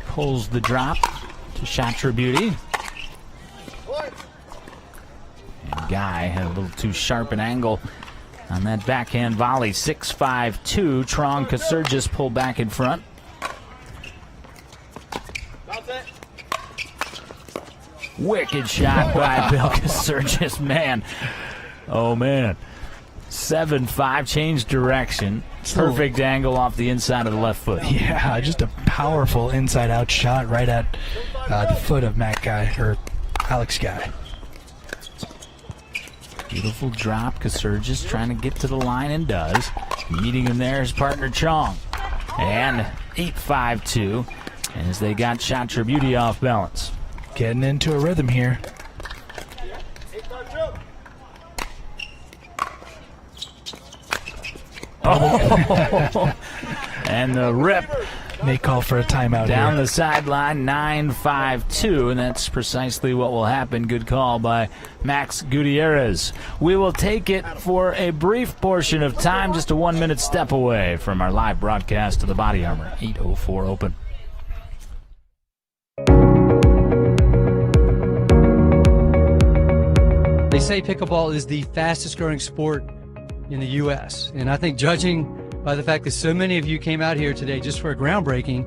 Speaker 1: Pulls the drop to Chakrabuti. And Guy had a little too sharp an angle on that backhand volley. 6-5-2. Trong Kasurgis pull back in front. Wicked shot by Bill Kasurgis, man. Oh, man. 7-5, change direction. Perfect angle off the inside of the left foot.
Speaker 2: Yeah, just a powerful inside-out shot right at the foot of Matt Guy, or Alex Guy.
Speaker 1: Beautiful drop. Kasurgis trying to get to the line and does. Meeting him there, his partner Trong. And 8-5-2 as they got Chakrabuti off balance.
Speaker 2: Getting into a rhythm here.
Speaker 1: Oh, and the rip
Speaker 2: May call for a timeout
Speaker 1: down
Speaker 2: here.
Speaker 1: the sideline, 9-5-2, and that's precisely what will happen. Good call by Max Gutierrez. We will take it for a brief portion of time, just a 1-minute step away from our live broadcast of the Body Armor 804 Open.
Speaker 3: They say pickleball is the fastest growing sport in the U.S. And I think judging by the fact that so many of you came out here today just for a groundbreaking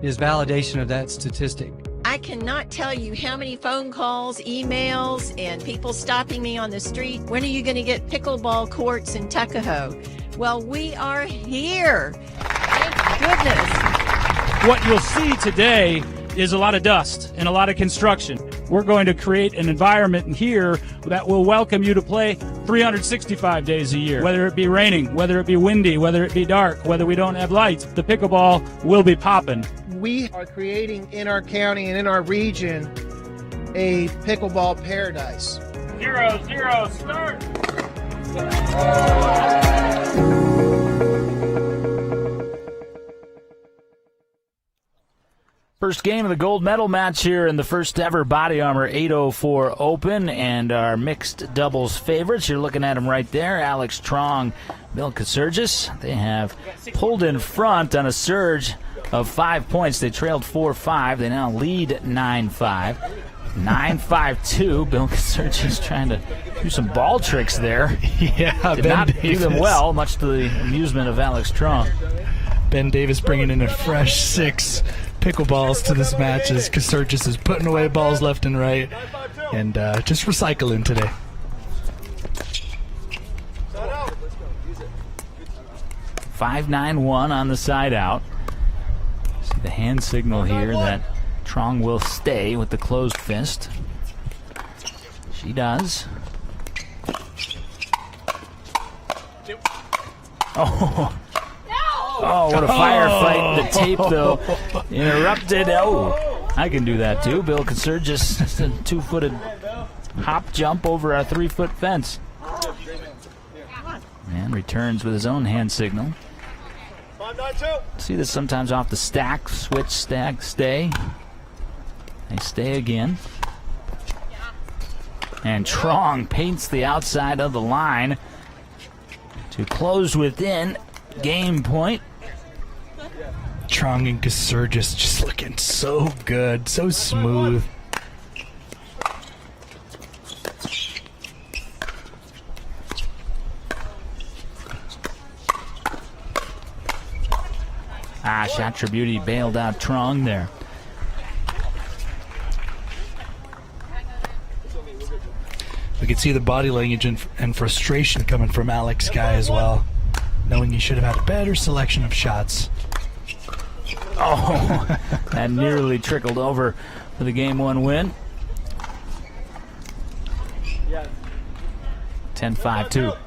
Speaker 3: is validation of that statistic.
Speaker 4: I cannot tell you how many phone calls, emails, and people stopping me on the street. When are you going to get pickleball courts in Tuckahoe? Well, we are here. Thank goodness.
Speaker 5: What you'll see today is a lot of dust and a lot of construction. We're going to create an environment here that will welcome you to play 365 days a year. Whether it be raining, whether it be windy, whether it be dark, whether we don't have lights, the pickleball will be popping.
Speaker 6: We are creating in our county and in our region a pickleball paradise.
Speaker 5: 0-0, start!
Speaker 1: First game of the gold medal match here in the first ever Body Armor 804 Open, and our mixed doubles favorites. You're looking at them right there, Alex Trong, Bill Kasurgis. They have pulled in front on a surge of 5 points. They trailed 4-5. They now lead 9-5. 9-5-2. Bill Kasurgis trying to do some ball tricks there.
Speaker 2: Yeah,
Speaker 1: Did
Speaker 2: Ben
Speaker 1: not
Speaker 2: Davis.
Speaker 1: do them well, much to the amusement of Alex Trong.
Speaker 2: Ben Davis bringing in a fresh 6 pickleballs to this match as Kasurgis is putting away balls left and right and just recycling today.
Speaker 1: Five 5-9-1 on the side out. See the hand signal here that Trong will stay with the closed fist. She does. Oh, what a firefight. The tape, though, interrupted. Oh, I can do that, too. Bill Kasurgis, just a 2-footed hop jump over a 3-foot fence. And returns with his own hand signal. See this sometimes off the stack. Switch, stack, stay. They stay again. And Trong paints the outside of the line to close within. Game point.
Speaker 2: Trong and Kasurgis just looking so good, so smooth.
Speaker 1: Shot Tributi bailed out Trong there.
Speaker 2: We could see the body language and frustration coming from Alex Guy as well, knowing he should have had a better selection of shots.
Speaker 1: Oh, that nearly trickled over for the Game 1 win. 10-5-2.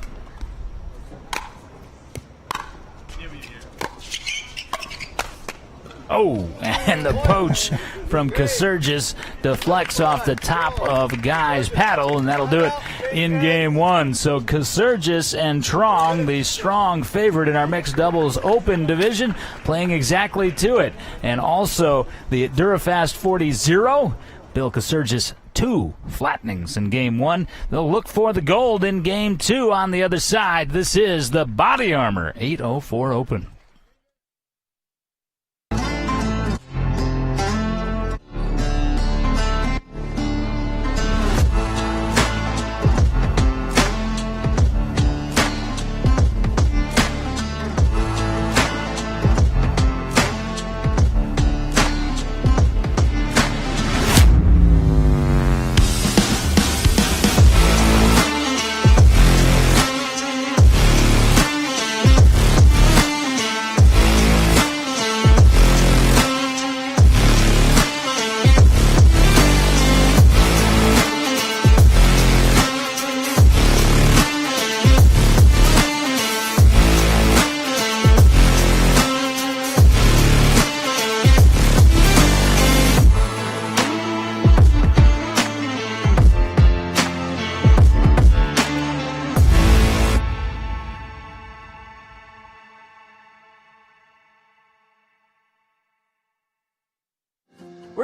Speaker 1: Oh, and the poach from Kasurgis deflects off the top of Guy's paddle, and that'll do it in Game 1. So Kasurgis and Trong, the strong favorite in our mixed doubles open division, playing exactly to it. And also the Durafast 40-0, Bill Kasurgis 2 flattenings in Game 1. They'll look for the gold in Game 2 on the other side. This is the Body Armor 804 Open.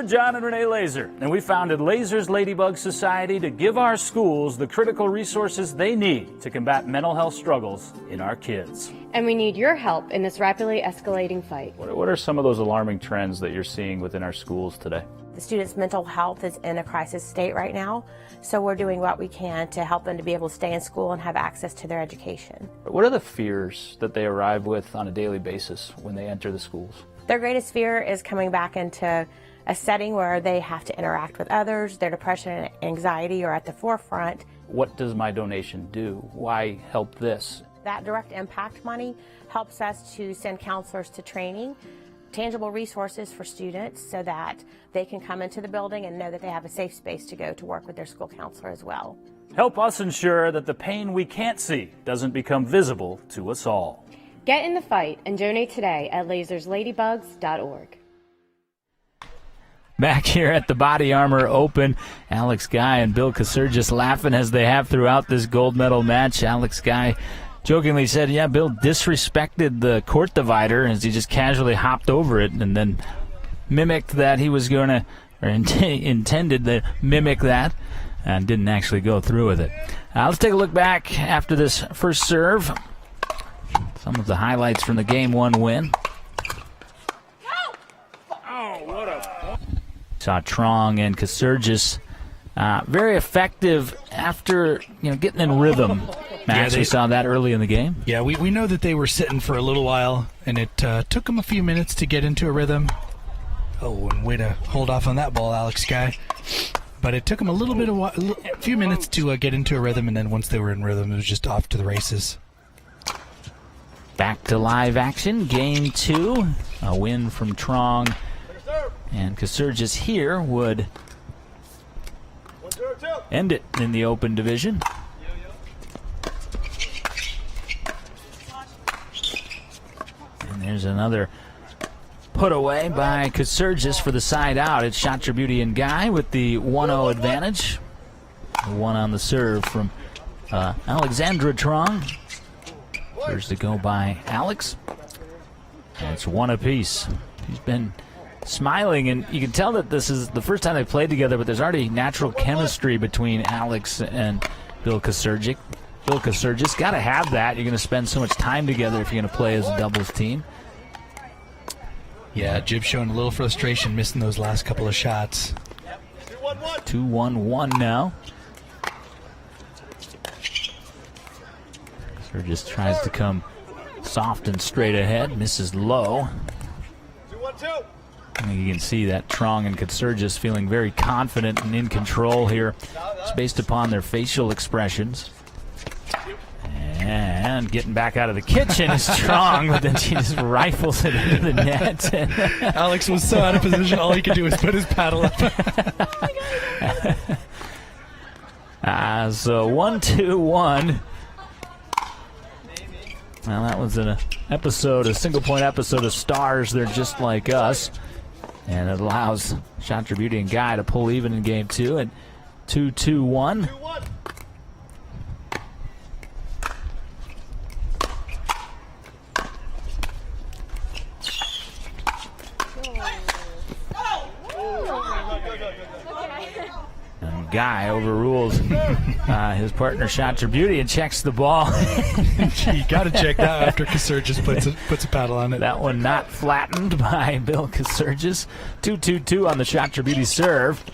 Speaker 1: John and Renee Laser, and we founded Laser's Ladybug Society to give our schools the critical resources they need to combat mental health struggles in our kids.
Speaker 7: And we need your help in this rapidly escalating fight.
Speaker 1: What are some of those alarming trends that you're seeing within our schools today?
Speaker 8: The students' mental health is in a crisis state right now, so we're doing what we can to help them to be able to stay in school and have access to their education.
Speaker 1: What are the fears that they arrive with on a daily basis when they enter the schools?
Speaker 8: Their greatest fear is coming back into a setting where they have to interact with others. Their depression and anxiety are at the forefront.
Speaker 1: What does my donation do? Why help this?
Speaker 8: That direct impact money helps us to send counselors to training, tangible resources for students so that they can come into the building and know that they have a safe space to go to work with their school counselor as well.
Speaker 1: Help us ensure that the pain we can't see doesn't become visible to us all.
Speaker 7: Get in the fight and donate today at lasersladybugs.org.
Speaker 1: Back here at the Body Armor Open, Alex Guy and Bill Kasurgis laughing as they have throughout this gold medal match. Alex Guy jokingly said, yeah, Bill disrespected the court divider as he just casually hopped over it and then mimicked that he was going to, or intended to mimic that, and didn't actually go through with it. Let's take a look back after this first serve. Some of the highlights from the Game 1 win. Saw Trong and Kasurgis very effective after getting in rhythm. Max, we saw that early in the game.
Speaker 2: Yeah, we know that they were sitting for a little while, and it took them a few minutes to get into a rhythm. Oh, and way to hold off on that ball, Alex Guy. But it took them a few minutes to get into a rhythm, and then once they were in rhythm, it was just off to the races.
Speaker 1: Back to live action, Game 2. A win from Trong. And Kasurgis here would end it in the open division. And there's another put away by Kasurgis for the side out. It's Shot Your Beauty and Guy with the 1-0 advantage. One on the serve from Alexandra Trong. First to go by Alex. And it's one apiece. He's been smiling, and you can tell that this is the first time they played together, but there's already natural chemistry between Alex and Bill Kasurgis. Bill Kasurgis, got to have that. You're going to spend so much time together if you're going to play as a doubles team.
Speaker 2: Yeah, Jib showing a little frustration, missing those last couple of shots.
Speaker 1: 2-1-1 now. Kasurgis tries to come soft and straight ahead, misses low.
Speaker 10: 2-1-2.
Speaker 1: I think you can see that Trong and Kasurgis feeling very confident and in control here. It's based upon their facial expressions. And getting back out of the kitchen is Trong, but then she just rifles it into the net.
Speaker 2: Alex was so out of position, all he could do was put his paddle up.
Speaker 1: So 1-2-1. Well, that was an episode, a single-point episode of Stars. They're Just Like Us. And it allows Shot Your Beauty and Guy to pull even in Game 2 at 2-2-1. And Guy overrules his partner Shot Your Beauty and checks the ball.
Speaker 2: You got to check that after Kasurgis puts a paddle on it.
Speaker 1: That one not flattened by Bill Kasurgis. 2-2-2 on the Shot Your Beauty serve.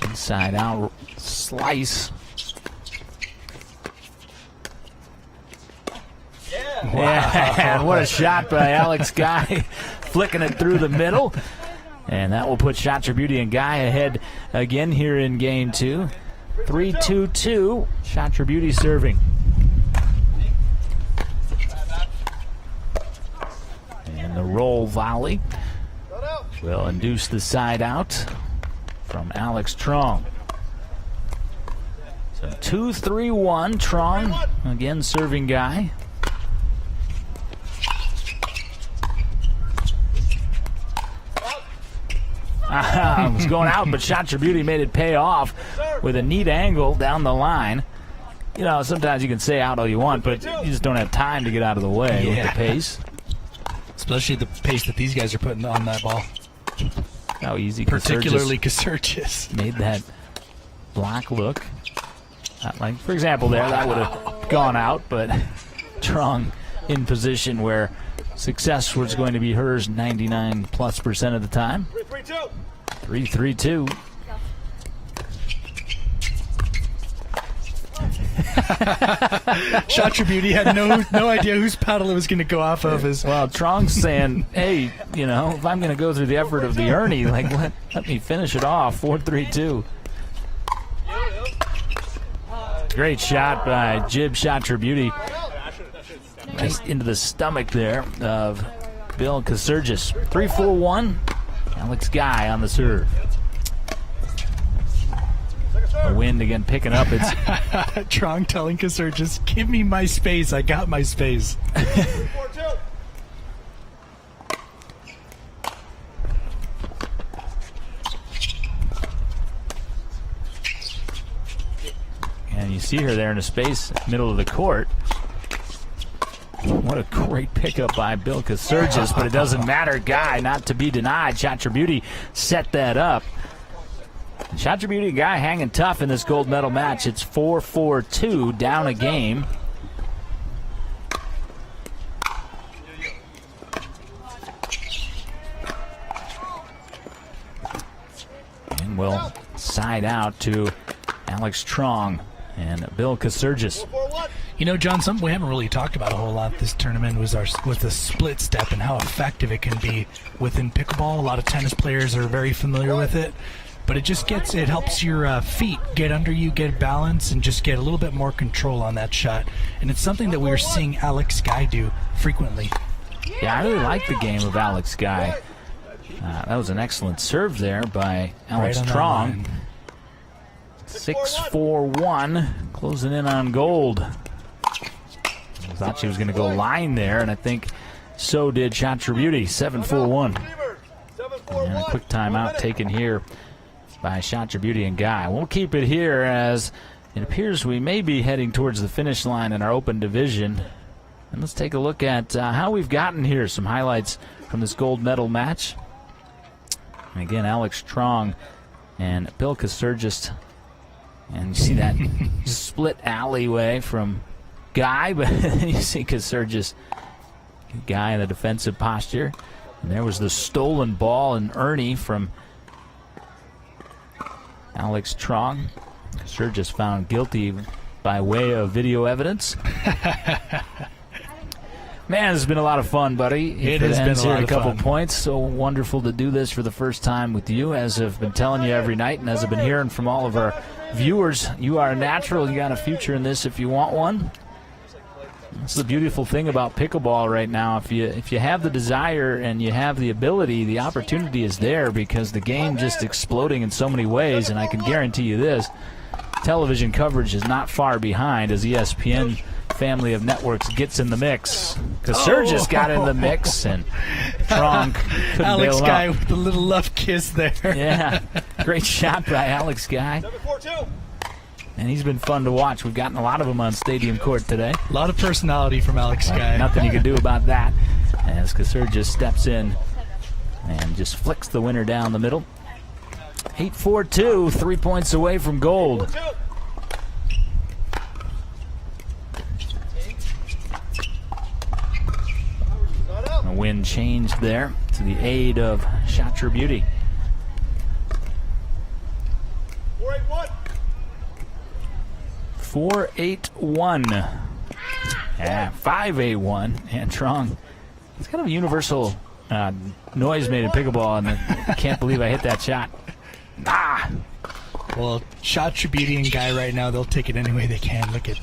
Speaker 1: Inside out slice. Yeah, what a shot by Alex Guy, flicking it through the middle. And that will put Shot Your Beauty and Guy ahead again here in Game 2. 3-2-2, Shot Your Beauty serving. And the roll volley will induce the side out from Alex Trong. So 2-3-1, Trong again serving Guy. It was going out, but Shot Your Beauty made it pay off with a neat angle down the line. You know, sometimes you can say out all you want, but you just don't have time to get out of the way with the pace.
Speaker 2: Especially the pace that these guys are putting on that ball.
Speaker 1: how easy
Speaker 2: particularly Casurgis
Speaker 1: made that block look. Like, for example, there, that would have gone out, but Trong in position where success was going to be hers 99+% of the time. 3-3-2.
Speaker 2: Shot Your Beauty had no idea whose paddle it was going to go off of.
Speaker 1: Well, Trong's saying, hey, you know, if I'm going to go through the effort of the Ernie, like, let me finish it off. 4-3-2. Great shot by Jib Shot Your Beauty. Nice into the stomach there of Bill Casurgis. 3-4-1. Alex Guy on the serve. The wind again picking up. It's
Speaker 2: Trong telling Casurgis, give me my space. I got my space.
Speaker 1: And you see her there in a space, middle of the court. What a great pickup by Bill Casurgis, but it doesn't matter. Guy, not to be denied. Shot Your Beauty set that up. Shot Your Beauty, Guy hanging tough in this gold medal match. It's 4-4-2, down a game. And we'll side out to Alex Trong and Bill Casurgis.
Speaker 2: You know, John, something we haven't really talked about a whole lot this tournament was the split step and how effective it can be within pickleball. A lot of tennis players are very familiar with it, but it helps your feet get under you, get balance, and just get a little bit more control on that shot. And it's something that we were seeing Alex Guy do frequently.
Speaker 1: Yeah, I really like the game of Alex Guy. That was an excellent serve there by Alex Trong. 6-4-1, closing in on gold. I thought she was going to go line there, and I think so did Shot Your Beauty. 7-4-1. And a quick timeout taken here by Shot Your Beauty and Guy. We'll keep it here as it appears we may be heading towards the finish line in our open division. And let's take a look at how we've gotten here. Some highlights from this gold medal match. And again, Alex Trong and Bill Casurgis. And you see that split alleyway from Guy, but then you see Casurgis, Guy in the defensive posture. And there was the stolen ball and Ernie from Alex Trong. Casurgis found guilty by way of video evidence. Man, it's been a lot of fun, buddy.
Speaker 2: It has been a lot of
Speaker 1: couple
Speaker 2: fun.
Speaker 1: Points. So wonderful to do this for the first time with you, as I've been telling you every night, and as I've been hearing from all of our viewers. You are a natural. You got a future in this if you want one. That's the beautiful thing about pickleball right now. If you have the desire and you have the ability, the opportunity is there, because the game just exploding in so many ways. And I can guarantee you this: television coverage is not far behind as ESPN family of networks gets in the mix. Casurgis got in the mix, and Trong couldn't
Speaker 2: Alex
Speaker 1: bail him
Speaker 2: Guy
Speaker 1: out.
Speaker 2: with the little love kiss there.
Speaker 1: Yeah, great shot by Alex Guy. And he's been fun to watch. We've gotten a lot of them on Stadium Court today.
Speaker 2: A lot of personality from Alex Guy.
Speaker 1: Nothing you can do about that, as Casurgis steps in and just flicks the winner down the middle. 8-4-2, 3 points away from gold. A wind changed there to the aid of Shot Your Beauty. 4-8-1. Yeah, 5-8-1. And Trong. It's kind of a universal noise made in pickleball, and I can't believe I hit that shot. Ah!
Speaker 2: Well, Shot Your Beauty and Guy right now, they'll take it any way they can. Look at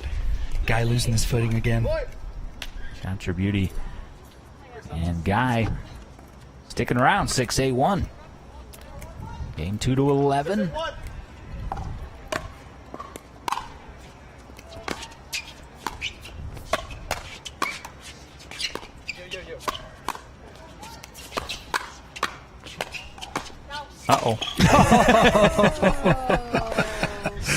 Speaker 2: Guy losing his footing again.
Speaker 1: Shot Your Beauty and Guy sticking around. 6-8-1. Game 2 to 11.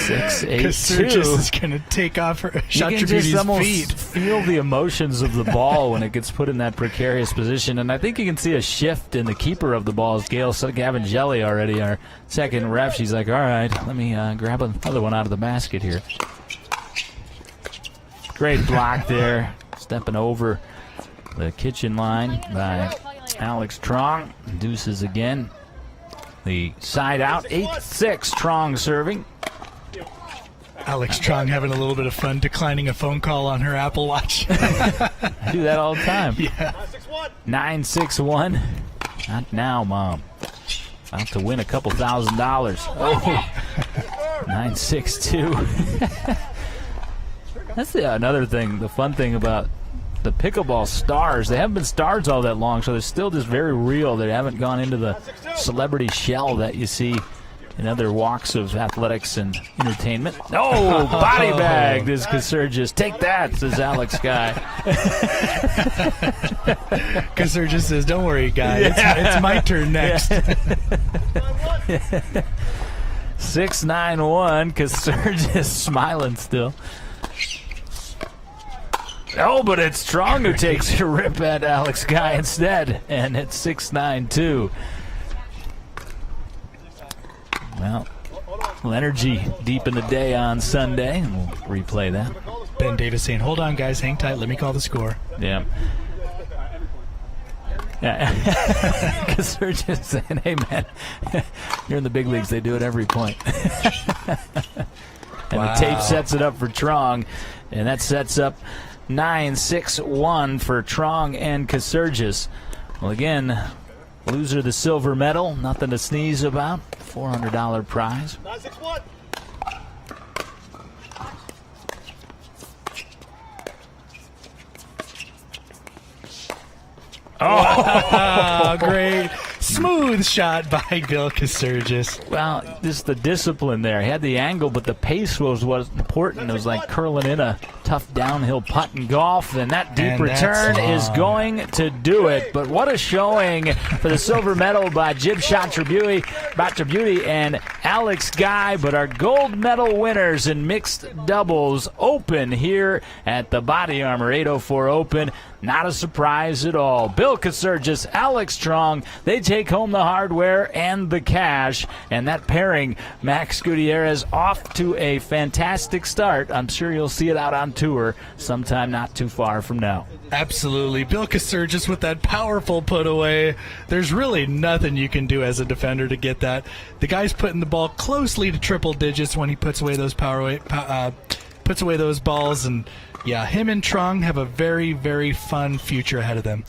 Speaker 2: Casurgis is going to take off her shot
Speaker 1: You can just almost
Speaker 2: feet.
Speaker 1: feel the emotions of the ball when it gets put in that precarious position. And I think you can see a shift in the keeper of the ball. Gail Gavangelli already, our second ref. She's like, all right, let me grab another one out of the basket here. Great block there. Stepping over the kitchen line by Alex Trong. Deuces again. The side out, 8-6, Trong serving.
Speaker 2: Alex Trong having a little bit of fun declining a phone call on her Apple Watch.
Speaker 1: I do that all the time.
Speaker 2: Yeah.
Speaker 1: 9-6-1. Not now, Mom. About to win a couple $1,000. Oh. 9-6-2. That's another thing, the fun thing about the pickleball stars. They haven't been stars all that long, so they're still just very real. They haven't gone into the celebrity shell that you see in other walks of athletics and entertainment. Oh, body bag, this Casurgis. Take that, says Alex Guy.
Speaker 2: Casurgis says, don't worry, guy. Yeah. It's my turn next.
Speaker 1: 6-9-1, Casurgis smiling still. Oh, but it's Strong who takes a rip at Alex Guy instead, and it's 6-9-2. Well, energy deep in the day on Sunday, and we'll replay that.
Speaker 2: Ben Davis saying, hold on, guys, hang tight, let me call the score.
Speaker 1: Yeah. Because they're just saying, hey, man, you're in the big leagues. They do it every point. And the tape sets it up for Trong, and that sets up 9-6-1 for Trong and Casurgis. Well, again, loser the silver medal. Nothing to sneeze about. $400 prize.
Speaker 10: 9-6-1.
Speaker 2: Oh, great. Smooth shot by Bill Casurgis.
Speaker 1: Well, just the discipline there. He had the angle, but the pace was important. It was like curling in a tough downhill putt in golf, and that deep return is going to do it. But what a showing for the silver medal by Jib Chakraborty and Alex Guy. But our gold medal winners in mixed doubles open here at the Body Armor 804 Open. Not a surprise at all. Bill Casurgis, Alex Strong, they take home the hardware and the cash. And that pairing, Max Gutierrez, off to a fantastic start. I'm sure you'll see it out on tour sometime not too far from now.
Speaker 2: Absolutely. Bill Casurgis with that powerful put away. There's really nothing you can do as a defender to get that. The guy's putting the ball closely to triple digits when he puts away those puts away those balls, and yeah, him and Trong have a very, very fun future ahead of them.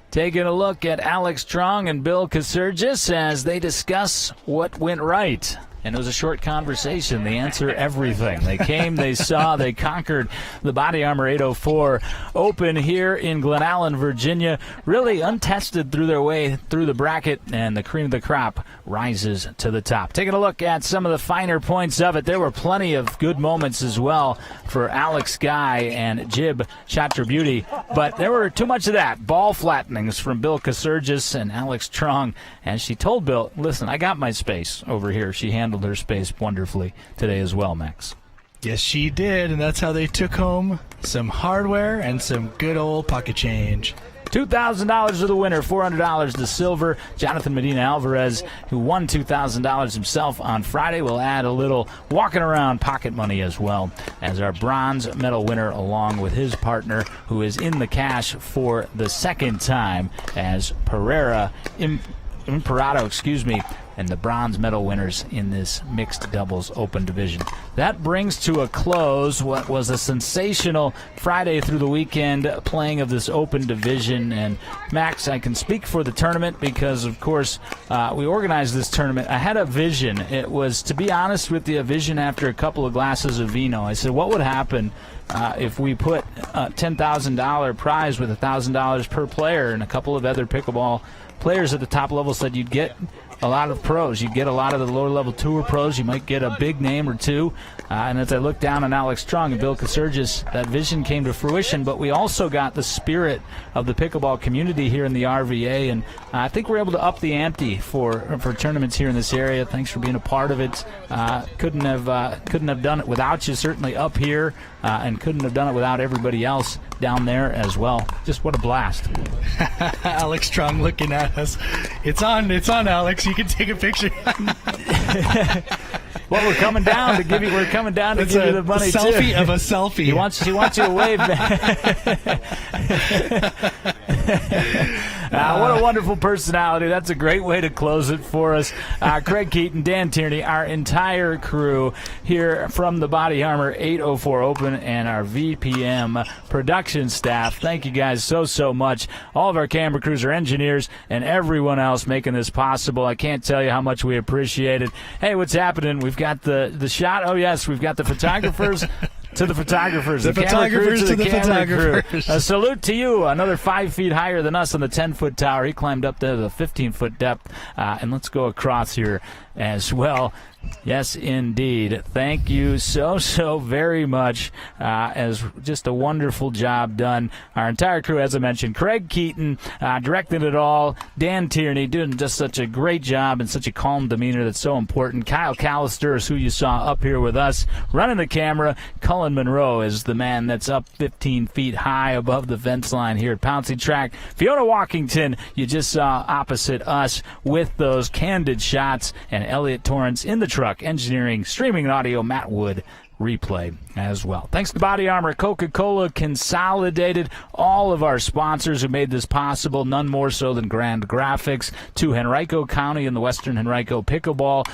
Speaker 1: Taking a look at Alex Strong and Bill Casurgis as they discuss what went right. And it was a short conversation. They answer everything. They came, they saw, they conquered the Body Armor 804 Open here in Glen Allen, Virginia. Really untested through their way through the bracket, and the cream of the crop rises to the top. Taking a look at some of the finer points of it, there were plenty of good moments as well for Alex Guy and Jib Chakraborty, but there were too much of that. Ball flattenings from Bill Casurgis and Alex Trong, and she told Bill, listen, I got my space over here. She handled her space wonderfully today as well, Max.
Speaker 2: Yes, she did, and that's how they took home some hardware and some good old pocket change.
Speaker 1: $2,000 to the winner, $400 to silver. Jonathan Medina Alvarez, who won $2,000 himself on Friday, will add a little walking around pocket money as well as our bronze medal winner, along with his partner, who is in the cash for the second time as Imperato, and the bronze medal winners in this mixed doubles open division. That brings to a close what was a sensational Friday through the weekend playing of this open division. And Max, I can speak for the tournament because, of course, we organized this tournament. I had a vision. It was, to be honest with you, a vision after a couple of glasses of vino. I said, what would happen if we put a $10,000 prize with $1,000 per player, and a couple of other pickleball players at the top level said you'd get a lot of pros. You get a lot of the lower-level tour pros. You might get a big name or two. And as I look down on Alex Strong and Bill Kasurgis, that vision came to fruition. But we also got the spirit of the pickleball community here in the RVA, and I think we're able to up the ante for tournaments here in this area. Thanks for being a part of it. Couldn't have done it without you. Certainly up here, and couldn't have done it without everybody else down there as well. Just what a blast.
Speaker 2: Alex Strong looking at us. It's on, Alex. You can take a picture.
Speaker 1: Well, we're coming down to give you. We're coming down to give you the money too.
Speaker 2: Selfie of a selfie.
Speaker 1: He wants you to wave. What a wonderful personality. That's a great way to close it for us. Craig Keaton, Dan Tierney, our entire crew here from the Body Armor 804 Open, and our VPM production staff. Thank you guys so much. All of our camera crews, our engineers, and everyone else making this possible. I can't tell you how much we appreciate it. Hey, what's happening? We've got the shot. Oh, yes, we've got the photographers. To the photographers.
Speaker 2: The photographers to the photographers.
Speaker 1: A salute to you. Another 5 feet higher than us on the 10-foot tower. He climbed up to the 15-foot depth. And let's go across here as well. Yes, indeed. Thank you so very much. As just a wonderful job done. Our entire crew, as I mentioned, Craig Keaton directing it all. Dan Tierney doing just such a great job and such a calm demeanor that's so important. Kyle Callister is who you saw up here with us running the camera. Cullen Monroe is the man that's up 15 feet high above the fence line here at Pouncey Tract. Fiona Walkington, you just saw opposite us with those candid shots, and Elliot Torrance in the truck, engineering, streaming and audio, Matt Wood, replay as well. Thanks to Body Armor, Coca-Cola Consolidated, all of our sponsors who made this possible, none more so than Grand Graphics, to Henrico County and the Western Henrico Pickleball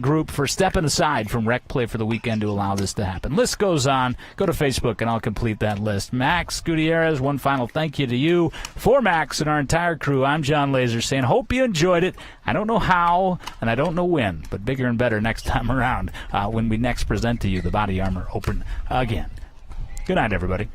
Speaker 1: Group for stepping aside from rec play for the weekend to allow this to happen. List goes on. Go to Facebook and I'll complete that list. Max Gutierrez, one final thank you to you. For Max and our entire crew, I'm John Laser saying hope you enjoyed it. I don't know how and I don't know when, but bigger and better next time around when we next present to you the Body Armor Open again. Good night, everybody.